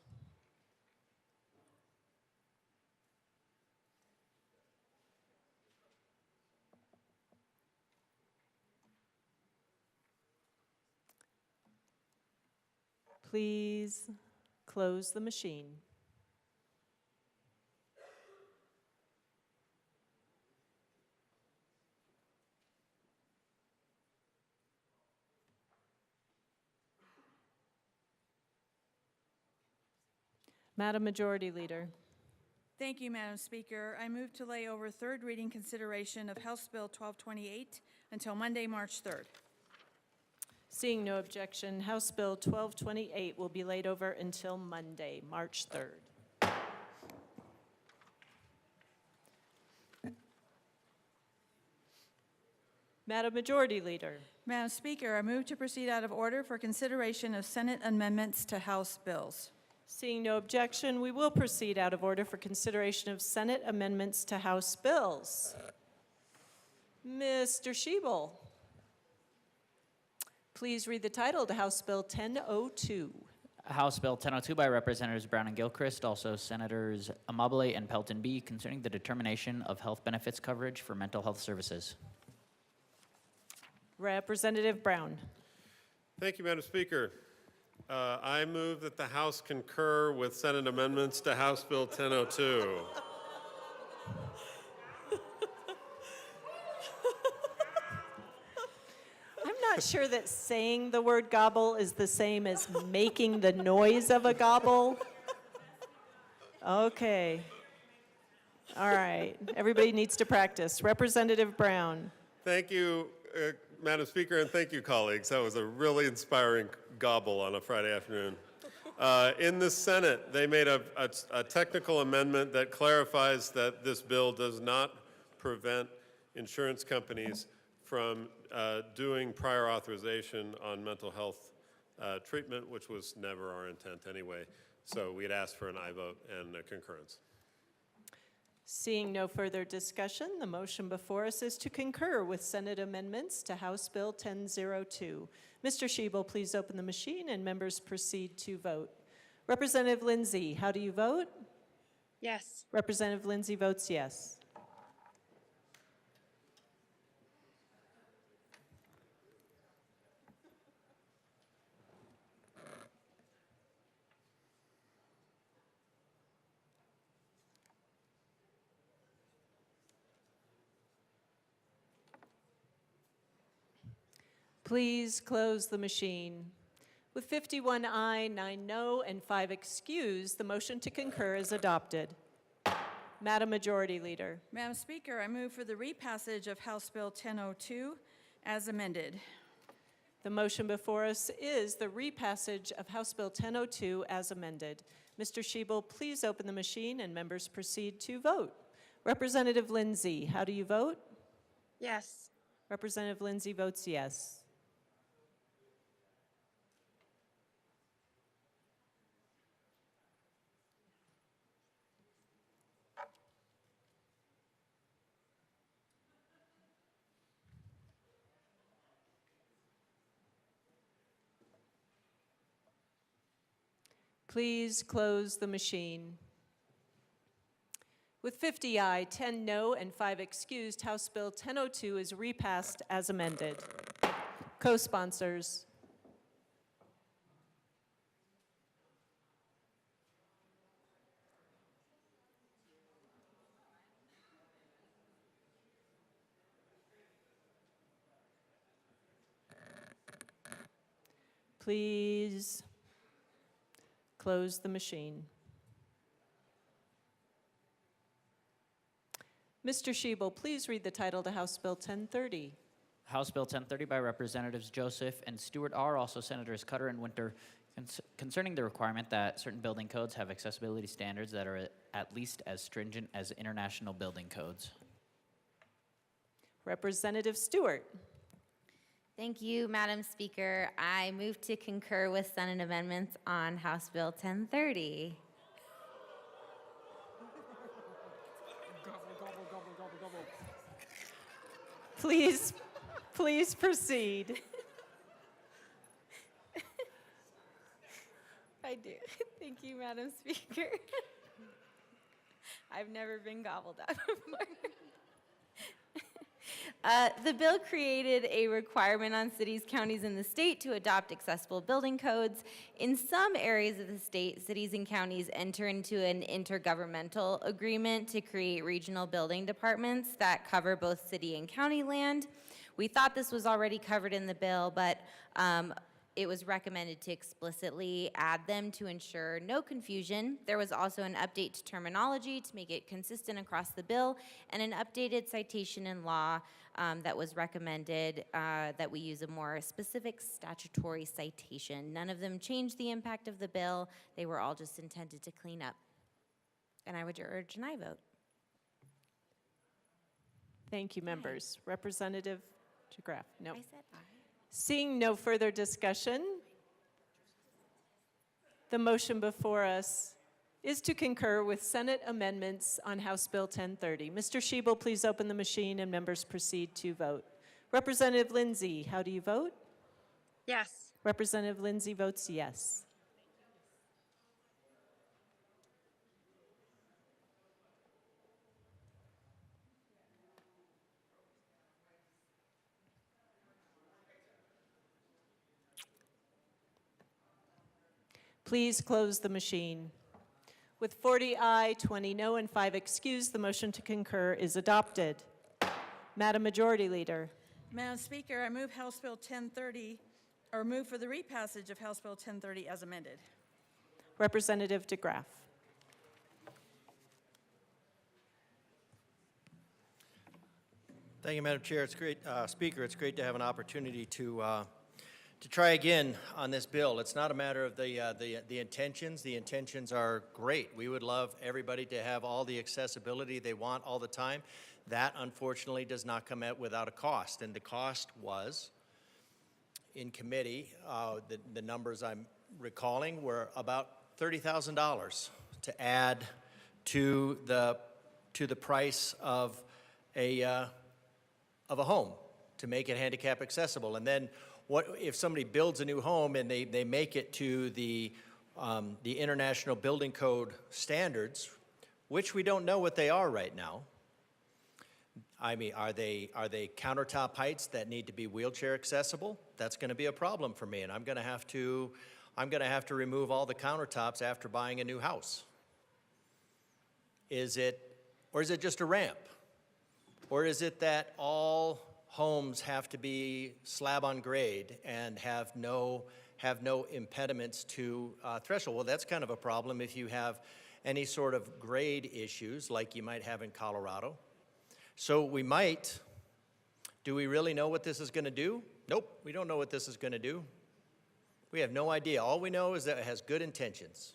Please close the machine. Madam Majority Leader. Thank you, Madam Speaker. I move to lay over third reading consideration of House Bill 1228 until Monday, March 3rd. Seeing no objection, House Bill 1228 will be laid over until Monday, March 3rd. Madam Majority Leader. Madam Speaker, I move to proceed out of order for consideration of Senate amendments to House bills. Seeing no objection, we will proceed out of order for consideration of Senate amendments to House bills. Mr. Shebel, please read the title to House Bill 1002. House Bill 1002 by Representatives Brown and Gilchrist, also Senators Amabile and Pelton B, concerning the determination of health benefits coverage for mental health services. Representative Brown. Thank you, Madam Speaker. I move that the House concur with Senate amendments to House Bill 1002. I'm not sure that saying the word gobble is the same as making the noise of a gobble. Okay. All right. Everybody needs to practice. Representative Brown. Thank you, Madam Speaker, and thank you, colleagues. That was a really inspiring gobble on a Friday afternoon. In the Senate, they made a technical amendment that clarifies that this bill does not prevent insurance companies from doing prior authorization on mental health treatment, which was never our intent anyway. So we'd ask for an aye vote and a concurrence. Seeing no further discussion, the motion before us is to concur with Senate amendments to House Bill 1002. Mr. Schiebel, please open the machine and members proceed to vote. Representative Lindsay, how do you vote? Yes. Representative Lindsay votes yes. Please close the machine. With 51 aye, 9 no, and 5 excused, the motion to concur is adopted. Madam Majority Leader. Madam Speaker, I move for the repassage of House Bill 1002 as amended. The motion before us is the repassage of House Bill 1002 as amended. Mr. Schiebel, please open the machine and members proceed to vote. Representative Lindsay, how do you vote? Yes. Representative Lindsay votes yes. Please close the machine. With 50 aye, 10 no, and 5 excused, House Bill 1002 is repassed as amended. Co-sponsors. Please close the machine. Mr. Schiebel, please read the title to House Bill 1030. House Bill 1030 by Representatives Joseph and Stewart R., also Senators Cutter and Winter, concerning the requirement that certain building codes have accessibility standards that are at least as stringent as international building codes. Representative Stewart. Thank you, Madam Speaker. I move to concur with Senate amendments on House Bill 1030. Please proceed. I do. Thank you, Madam Speaker. I've never been gobbled up before. The bill created a requirement on cities, counties, and the state to adopt accessible building codes. In some areas of the state, cities and counties enter into an intergovernmental agreement to create regional building departments that cover both city and county land. We thought this was already covered in the bill, but it was recommended to explicitly add them to ensure no confusion. There was also an update to terminology to make it consistent across the bill, and an updated citation in law that was recommended that we use a more specific statutory citation. None of them changed the impact of the bill. They were all just intended to clean up. And I would urge an aye vote. Thank you, members. Representative DeGraff. No. I said aye. Seeing no further discussion, the motion before us is to concur with Senate amendments on House Bill 1030. Mr. Schiebel, please open the machine and members proceed to vote. Representative Lindsay, how do you vote? Yes. Representative Lindsay votes yes. Please close the machine. With 40 aye, 20 no, and 5 excused, the motion to concur is adopted. Madam Majority Leader. Madam Speaker, I move House Bill 1030, or move for the repassage of House Bill 1030 as amended. Representative DeGraff. Thank you, Madam Chair. It's great, Speaker. It's great to have an opportunity to try again on this bill. It's not a matter of the intentions. The intentions are great. We would love everybody to have all the accessibility they want all the time. That, unfortunately, does not come out without a cost. And the cost was, in committee, the numbers I'm recalling were about $30,000 to add to the price of a home to make it handicap accessible. And then what if somebody builds a new home and they make it to the International Building Code standards, which we don't know what they are right now. I mean, are they countertop heights that need to be wheelchair accessible? That's going to be a problem for me, and I'm going to have to remove all the countertops after buying a new house. Is it just a ramp? Or is it that all homes have to be slab on grade and have no impediments to threshold? Well, that's kind of a problem if you have any sort of grade issues like you might have in Colorado. So do we really know what this is going to do? Nope, we don't know what this is going to do. We have no idea. All we know is that it has good intentions.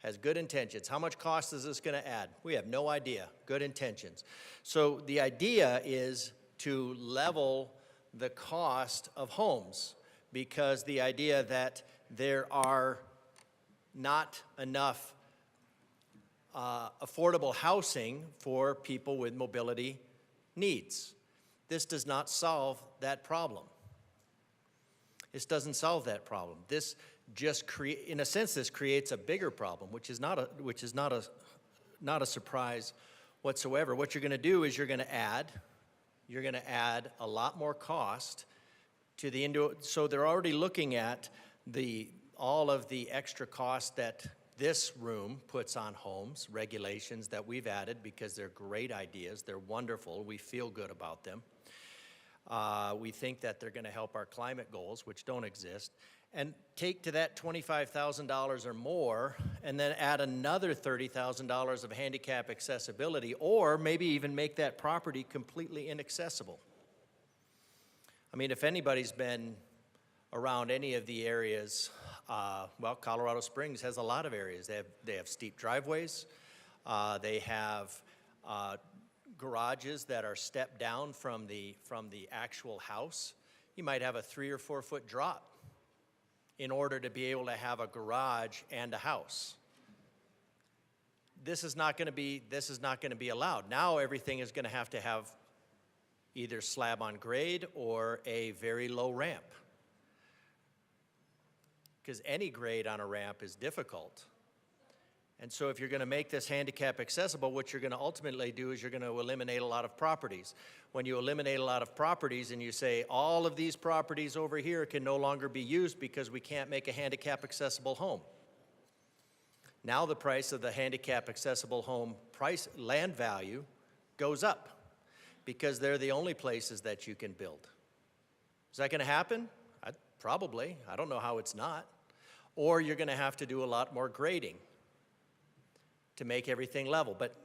Has good intentions. How much cost is this going to add? We have no idea. Good intentions. So the idea is to level the cost of homes, because the idea that there are not enough affordable housing for people with mobility needs. This does not solve that problem. This doesn't solve that problem. This just in a sense, this creates a bigger problem, which is not a surprise whatsoever. What you're going to do is you're going to add a lot more cost to the so they're already looking at all of the extra cost that this room puts on homes, regulations that we've added because they're great ideas, they're wonderful, we feel good about them. We think that they're going to help our climate goals, which don't exist, and take to that $25,000 or more and then add another $30,000 of handicap accessibility, or maybe even make that property completely inaccessible. I mean, if anybody's been around any of the areas, well, Colorado Springs has a lot of areas. They have steep driveways. They have garages that are stepped down from the actual house. You might have a 3 or 4 foot drop in order to be able to have a garage and a house. This is not going to be allowed. Now everything is going to have either slab on grade or a very low ramp, because any grade on a ramp is difficult. And so if you're going to make this handicap accessible, what you're going to ultimately do is you're going to eliminate a lot of properties. When you eliminate a lot of properties and you say all of these properties over here can no longer be used because we can't make a handicap accessible home. Now the price of the handicap accessible home land value goes up because they're the only places that you can build. Is that going to happen? Probably. I don't know how it's not. Or you're going to have to do a lot more grading to make everything level. But,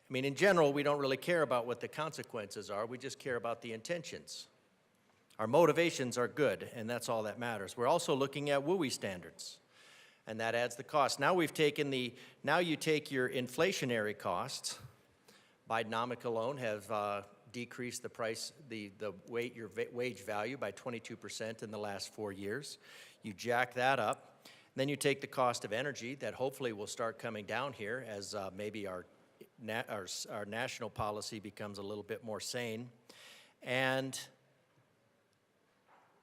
I mean, in general, we don't really care about what the consequences are. We just care about the intentions. Our motivations are good, and that's all that matters. We're also looking at WUI standards, and that adds the cost. Now you take your inflationary costs. Bidenomics alone have decreased the price, your wage value by 22% in the last 4 years. You jack that up. Then you take the cost of energy that hopefully will start coming down here as maybe our national policy becomes a little bit more sane. And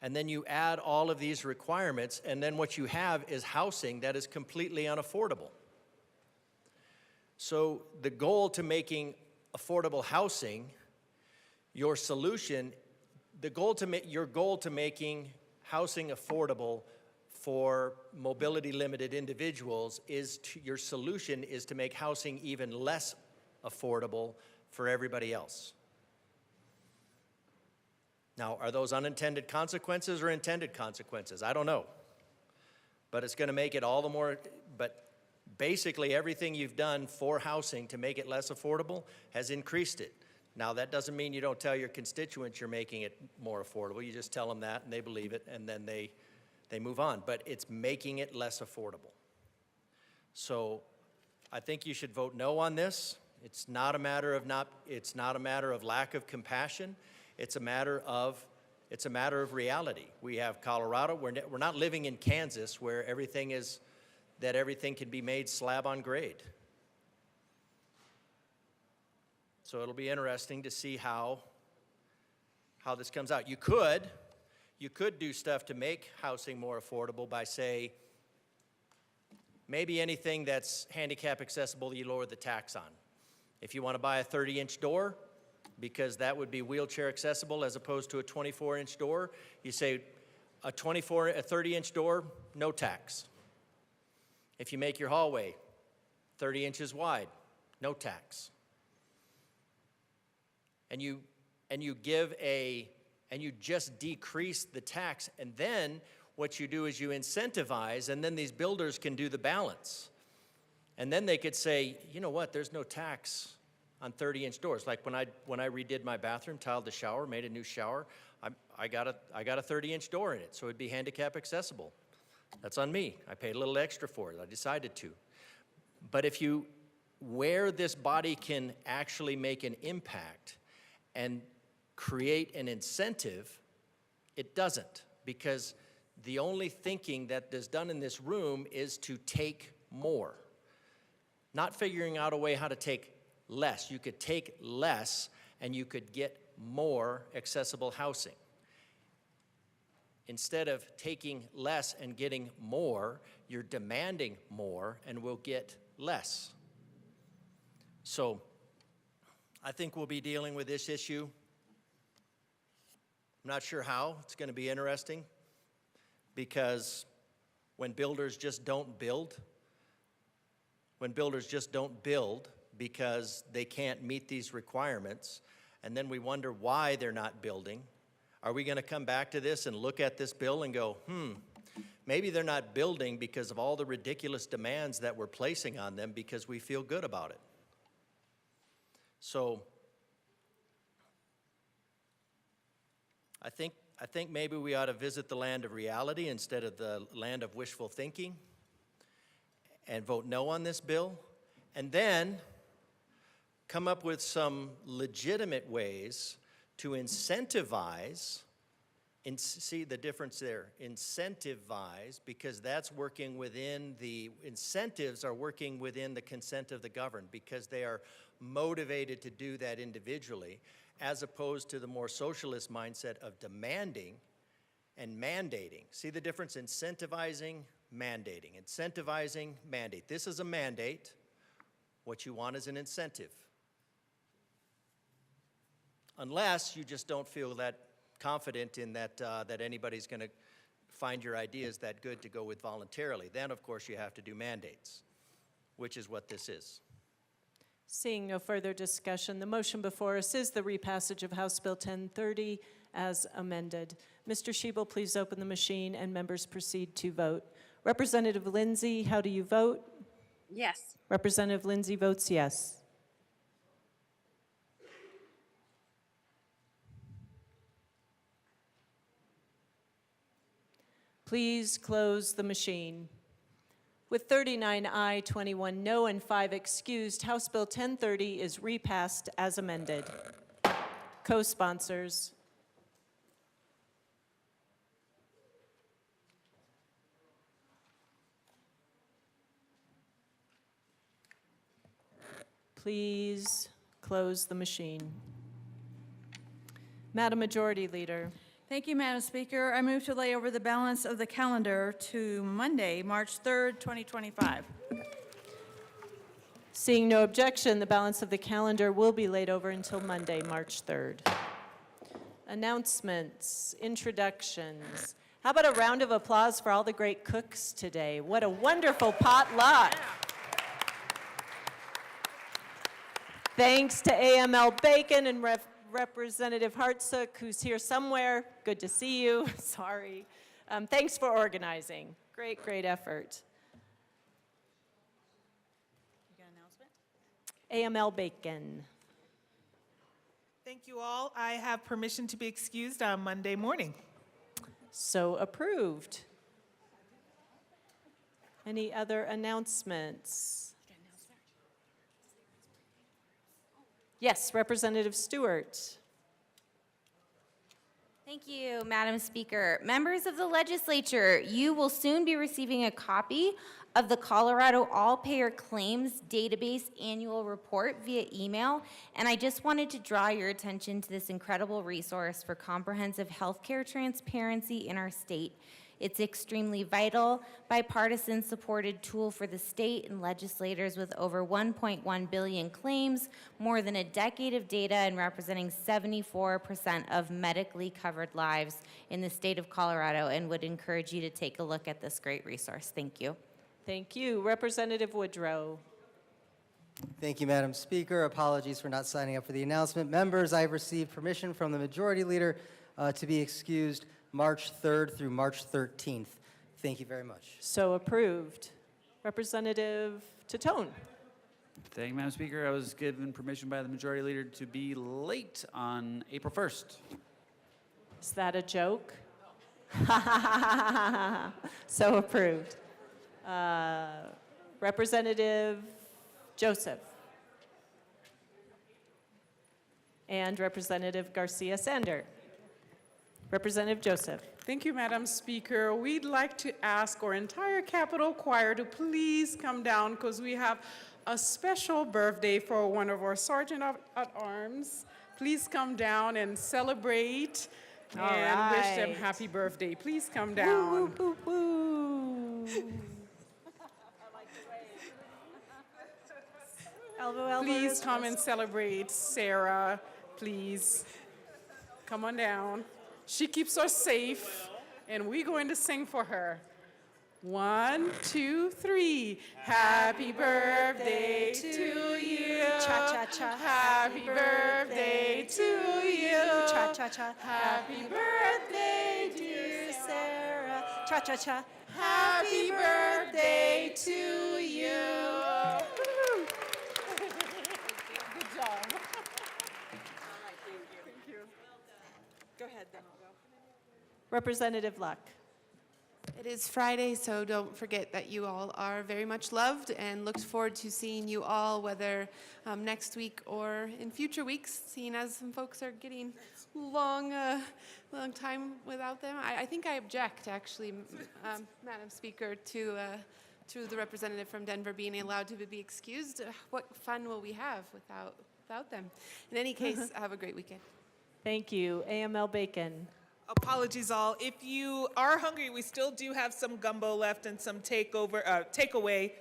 then you add all of these requirements, and then what you have is housing that is completely unaffordable. So the goal to making affordable housing, your goal to making housing affordable for mobility limited individuals your solution is to make housing even less affordable for everybody else. Now, are those unintended consequences or intended consequences? I don't know. But it's going to make it all the more, but basically everything you've done for housing to make it less affordable has increased it. Now, that doesn't mean you don't tell your constituents you're making it more affordable. You just tell them that, and they believe it, and then they move on. But it's making it less affordable. So I think you should vote no on this. It's not a matter of lack of compassion. It's a matter of reality. We have Colorado. We're not living in Kansas where everything can be made slab on grade. So it'll be interesting to see how this comes out. You could do stuff to make housing more affordable by, say, maybe anything that's handicap accessible, you lower the tax on. If you want to buy a 30-inch door, because that would be wheelchair accessible as opposed to a 24-inch door, you say a 30-inch door, no tax. If you make your hallway 30 inches wide, no tax. And you just decrease the tax, and then what you do is you incentivize, and then these builders can do the balance. And then they could say, you know what, there's no tax on 30-inch doors. Like when I redid my bathroom, tiled the shower, made a new shower, I got a 30-inch door in it, so it'd be handicap accessible. That's on me. I paid a little extra for it. I decided to. But where this body can actually make an impact and create an incentive, it doesn't, because the only thinking that is done in this room is to take more, not figuring out a way how to take less. You could take less and you could get more accessible housing. Instead of taking less and getting more, you're demanding more and will get less. So I think we'll be dealing with this issue. I'm not sure how. It's going to be interesting because when builders just don't build because they can't meet these requirements, and then we wonder why they're not building, are we going to come back to this and look at this bill and go, maybe they're not building because of all the ridiculous demands that we're placing on them because we feel good about it? So I think maybe we ought to visit the land of reality instead of the land of wishful thinking and vote no on this bill, and then come up with some legitimate ways to incentivize, and see the difference there, incentivize, because that's working within the, incentives are working within the consent of the governed because they are motivated to do that individually, as opposed to the more socialist mindset of demanding and mandating. See the difference? Incentivizing, mandating. Incentivizing, mandate. This is a mandate. What you want is an incentive. Unless you just don't feel that confident in that that anybody's going to find your ideas that good to go with voluntarily. Then, of course, you have to do mandates, which is what this is. Seeing no further discussion, the motion before us is the repassage of House Bill 1030 as amended. Mr. Schiebel, please open the machine and members proceed to vote. Representative Lindsay, how do you vote? Yes. Representative Lindsay votes yes. Please close the machine. With 39 aye, 21 no, and 5 excused, House Bill 1030 is repassed as amended. Co-sponsors. Please close the machine. Madam Majority Leader. Thank you, Madam Speaker. I move to lay over the balance of the calendar to Monday, March 3rd, 2025. Seeing no objection, the balance of the calendar will be laid over until Monday, March 3rd. Announcements, introductions. How about a round of applause for all the great cooks today? What a wonderful potluck. Thanks to AML Bacon and Representative Hartsook, who's here somewhere. Good to see you. Sorry. Thanks for organizing. Great, great effort. You got an announcement? AML Bacon. Thank you all. I have permission to be excused on Monday morning. So approved. Any other announcements? Yes, Representative Stewart. Thank you, Madam Speaker. Members of the legislature, you will soon be receiving a copy of the Colorado All-Payer Claims Database Annual Report via email, and I just wanted to draw your attention to this incredible resource for comprehensive healthcare transparency in our state. It's extremely vital, bipartisan supported tool for the state and legislators with over 1.1 billion claims, more than a decade of data, and representing 74% of medically covered lives in the state of Colorado, and would encourage you to take a look at this great resource. Thank you. Thank you. Representative Woodrow. Thank you, Madam Speaker. Apologies for not signing up for the announcement. Members, I've received permission from the Majority Leader to be excused March 3rd through March 13th. Thank you very much. So approved. Representative Tatone. Thank you, Madam Speaker. I was given permission by the Majority Leader to be late on April 1st. Is that a joke? So approved. Representative Joseph. And Representative Garcia Sander. Representative Joseph. Thank you, Madam Speaker. We'd like to ask our entire Capitol Choir to please come down because we have a special birthday for one of our Sergeant at Arms. Please come down and celebrate and wish them happy birthday. Please come down. Woo, woo, woo, woo. Elbow, elbow, Please wrist, come wrist. and celebrate Sarah. Please come on down. She keeps us safe, and we're going to sing for her. 1, 2, 3. Happy birthday to you. Cha-cha-cha. Happy birthday to you. Cha-cha-cha. Happy birthday, dear Sarah. Cha-cha-cha. Happy birthday to you. Good job. Thank you. Go ahead, then I'll go. Representative Luck. It is Friday, so don't forget that you all are very much loved, and looked forward to seeing you all, whether next week or in future weeks, seeing as some folks are getting long time without them. I think I object, actually, Madam Speaker, to the representative from Denver being allowed to be excused. What fun will we have without them? In any case, have a great weekend. Thank you. AML Bacon. Apologies all. If you are hungry, we still do have some gumbo left and some takeaway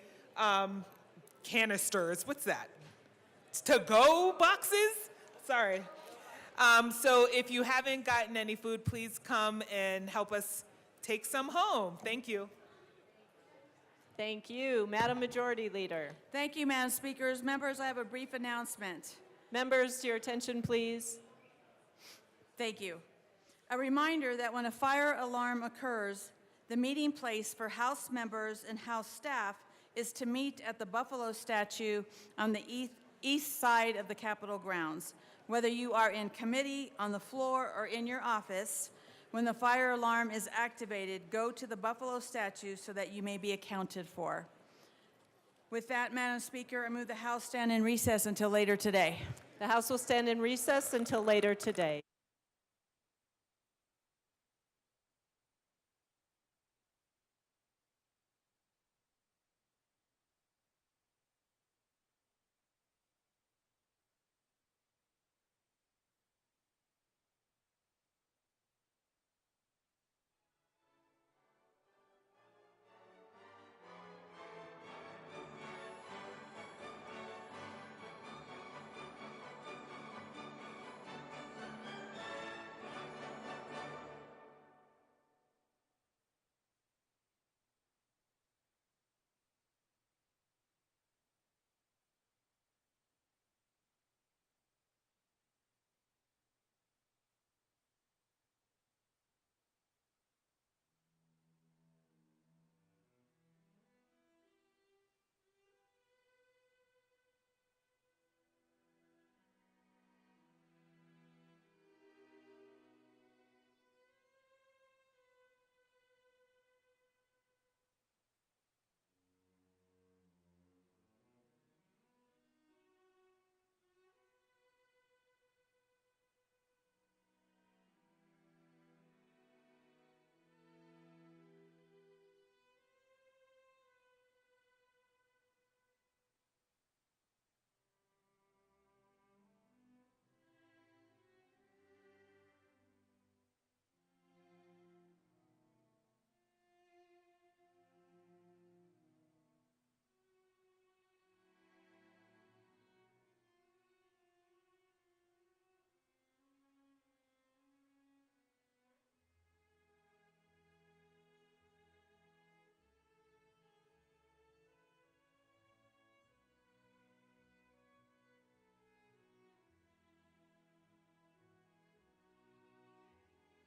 canisters. What's that? To-go boxes? Sorry. So if you haven't gotten any food, please come and help us take some home. Thank you. Thank you. Madam Majority Leader. Thank you, Madam Speakers. Members, I have a brief announcement. Members, your attention, please. Thank you. A reminder that when a fire alarm occurs, the meeting place for House members and House staff is to meet at the Buffalo statue on the east side of the Capitol grounds. Whether you are in committee, on the floor, or in your office, when the fire alarm is activated, go to the Buffalo statue so that you may be accounted for. With that, Madam Speaker, I move the House stand in recess until later today. The House will stand in recess until later today.